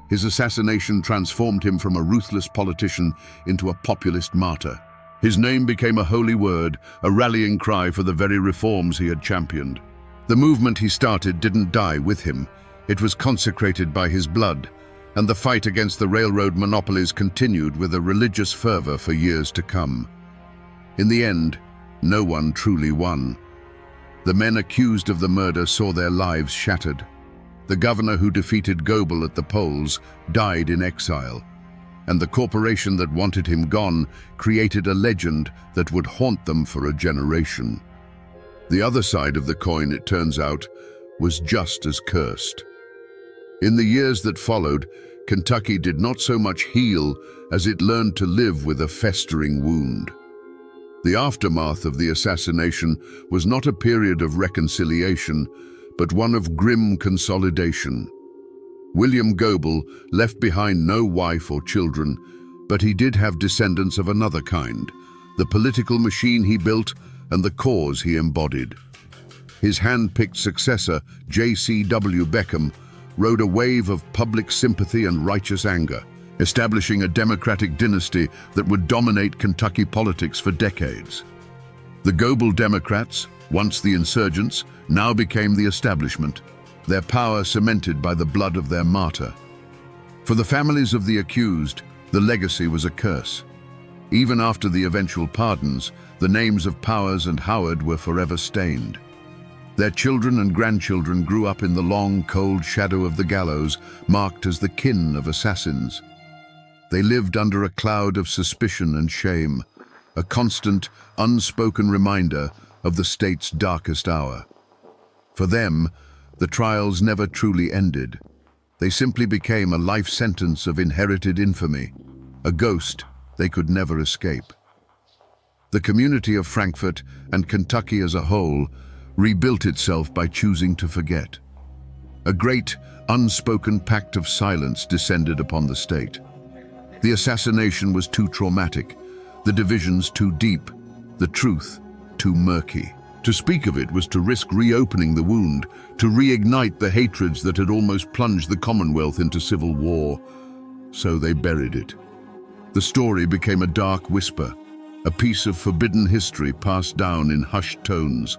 His assassination transformed him from a ruthless politician into a populist martyr. His name became a holy word, a rallying cry for the very reforms he had championed. The movement he started didn't die with him. It was consecrated by his blood, and the fight against the railroad monopolies continued with a religious fervor for years to come. In the end, no one truly won. The men accused of the murder saw their lives shattered. The governor who defeated Goebel at the polls died in exile, and the corporation that wanted him gone created a legend that would haunt them for a generation. The other side of the coin, it turns out, was just as cursed. In the years that followed, Kentucky did not so much heal as it learned to live with a festering wound. The aftermath of the assassination was not a period of reconciliation, but one of grim consolidation. William Goebel left behind no wife or children, but he did have descendants of another kind, the political machine he built and the cause he embodied. His hand-picked successor, J.C.W. Beckham, rode a wave of public sympathy and righteous anger, establishing a Democratic dynasty that would dominate Kentucky politics for decades. The Goebel Democrats, once the insurgents, now became the establishment, their power cemented by the blood of their martyr. For the families of the accused, the legacy was a curse. Even after the eventual pardons, the names of Powers and Howard were forever stained. Their children and grandchildren grew up in the long, cold shadow of the gallows, marked as the kin of assassins. They lived under a cloud of suspicion and shame, a constant, unspoken reminder of the state's darkest hour. For them, the trials never truly ended. They simply became a life sentence of inherited infamy, a ghost they could never escape. The community of Frankfort and Kentucky as a whole rebuilt itself by choosing to forget. A great, unspoken pact of silence descended upon the state. The assassination was too traumatic, the divisions too deep, the truth too murky. To speak of it was to risk reopening the wound, to reignite the hatreds that had almost plunged the Commonwealth into civil war. So they buried it. The story became a dark whisper, a piece of forbidden history passed down in hushed tones,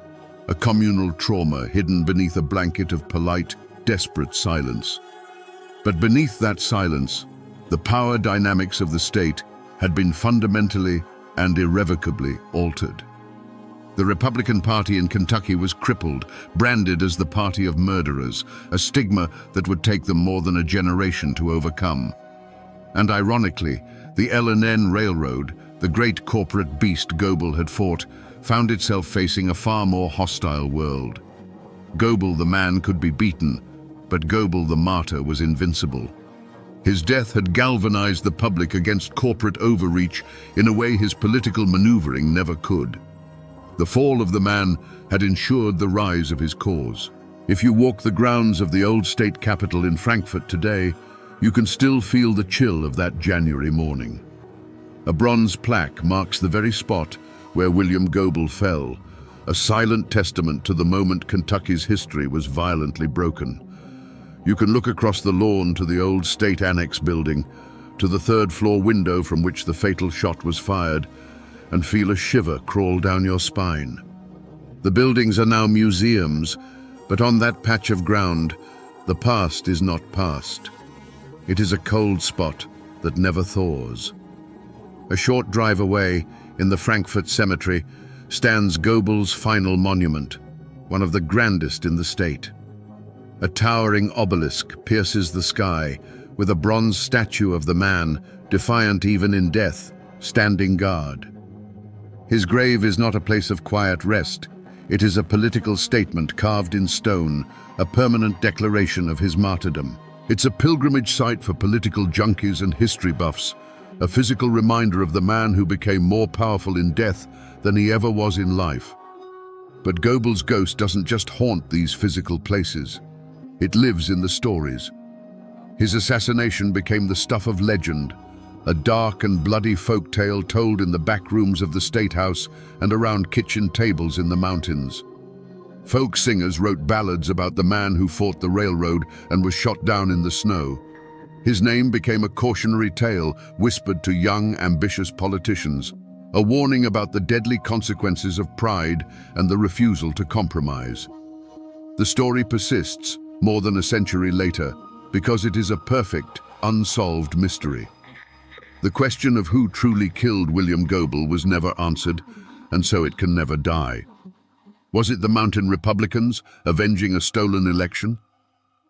a communal trauma hidden beneath a blanket of polite, desperate silence. But beneath that silence, the power dynamics of the state had been fundamentally and irrevocably altered. The Republican Party in Kentucky was crippled, branded as the party of murderers, a stigma that would take them more than a generation to overcome. And ironically, the L&N Railroad, the great corporate beast Goebel had fought, found itself facing a far more hostile world. Gobel the man could be beaten, but Gobel the martyr was invincible. His death had galvanized the public against corporate overreach in a way his political maneuvering never could. The fall of the man had ensured the rise of his cause. If you walk the grounds of the old state capitol in Frankfurt today, you can still feel the chill of that January morning. A bronze plaque marks the very spot where William Gobel fell, a silent testament to the moment Kentucky's history was violently broken. You can look across the lawn to the old state annex building, to the third-floor window from which the fatal shot was fired, and feel a shiver crawl down your spine. The buildings are now museums, but on that patch of ground, the past is not past. It is a cold spot that never thaws. A short drive away, in the Frankfurt Cemetery, stands Gobel's final monument, one of the grandest in the state. A towering obelisk pierces the sky, with a bronze statue of the man, defiant even in death, standing guard. His grave is not a place of quiet rest. It is a political statement carved in stone, a permanent declaration of his martyrdom. It's a pilgrimage site for political junkies and history buffs, a physical reminder of the man who became more powerful in death than he ever was in life. But Gobel's ghost doesn't just haunt these physical places. It lives in the stories. His assassination became the stuff of legend, a dark and bloody folk tale told in the back rooms of the State House and around kitchen tables in the mountains. Folk singers wrote ballads about the man who fought the railroad and was shot down in the snow. His name became a cautionary tale whispered to young, ambitious politicians, a warning about the deadly consequences of pride and the refusal to compromise. The story persists more than a century later because it is a perfect, unsolved mystery. The question of who truly killed William Gobel was never answered, and so it can never die. Was it the Mountain Republicans avenging a stolen election?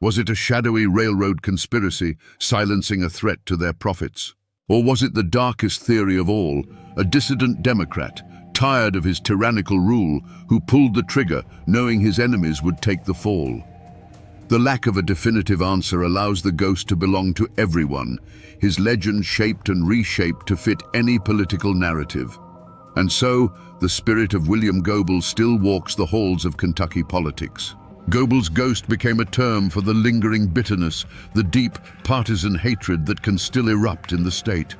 Was it a shadowy railroad conspiracy silencing a threat to their profits? Or was it the darkest theory of all, a dissident Democrat, tired of his tyrannical rule, who pulled the trigger knowing his enemies would take the fall? The lack of a definitive answer allows the ghost to belong to everyone, his legend shaped and reshaped to fit any political narrative. And so, the spirit of William Gobel still walks the halls of Kentucky politics. Gobel's ghost became a term for the lingering bitterness, the deep partisan hatred that can still erupt in the state.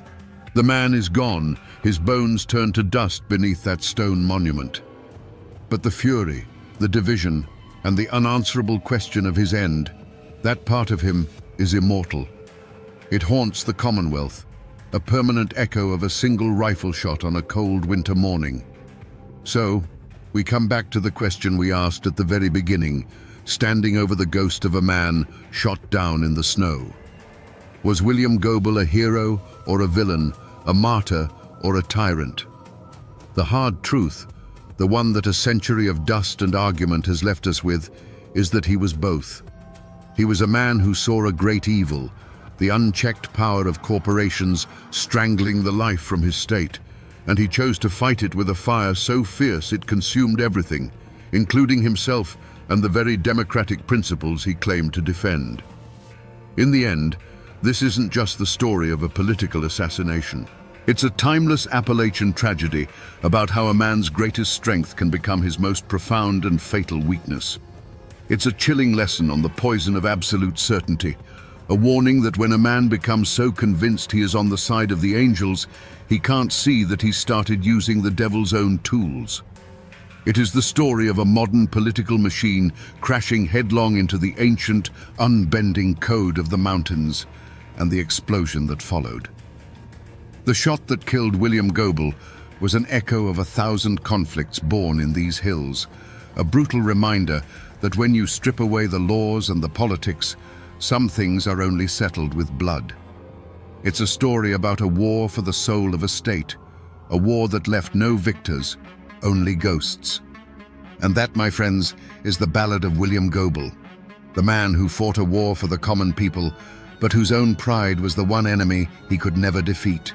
The man is gone, his bones turned to dust beneath that stone monument. But the fury, the division, and the unanswerable question of his end, that part of him is immortal. It haunts the Commonwealth, a permanent echo of a single rifle shot on a cold winter morning. So, we come back to the question we asked at the very beginning, standing over the ghost of a man shot down in the snow. Was William Gobel a hero or a villain, a martyr or a tyrant? The hard truth, the one that a century of dust and argument has left us with, is that he was both. He was a man who saw a great evil, the unchecked power of corporations strangling the life from his state, and he chose to fight it with a fire so fierce it consumed everything, including himself and the very democratic principles he claimed to defend. In the end, this isn't just the story of a political assassination. It's a timeless Appalachian tragedy about how a man's greatest strength can become his most profound and fatal weakness. It's a chilling lesson on the poison of absolute certainty, a warning that when a man becomes so convinced he is on the side of the angels, he can't see that he's started using the devil's own tools. It is the story of a modern political machine crashing headlong into the ancient, unbending code of the mountains and the explosion that followed. The shot that killed William Gobel was an echo of 1,000 conflicts born in these hills, a brutal reminder that when you strip away the laws and the politics, some things are only settled with blood. It's a story about a war for the soul of a state, a war that left no victors, only ghosts. And that, my friends, is the ballad of William Gobel, the man who fought a war for the common people, but whose own pride was the one enemy he could never defeat.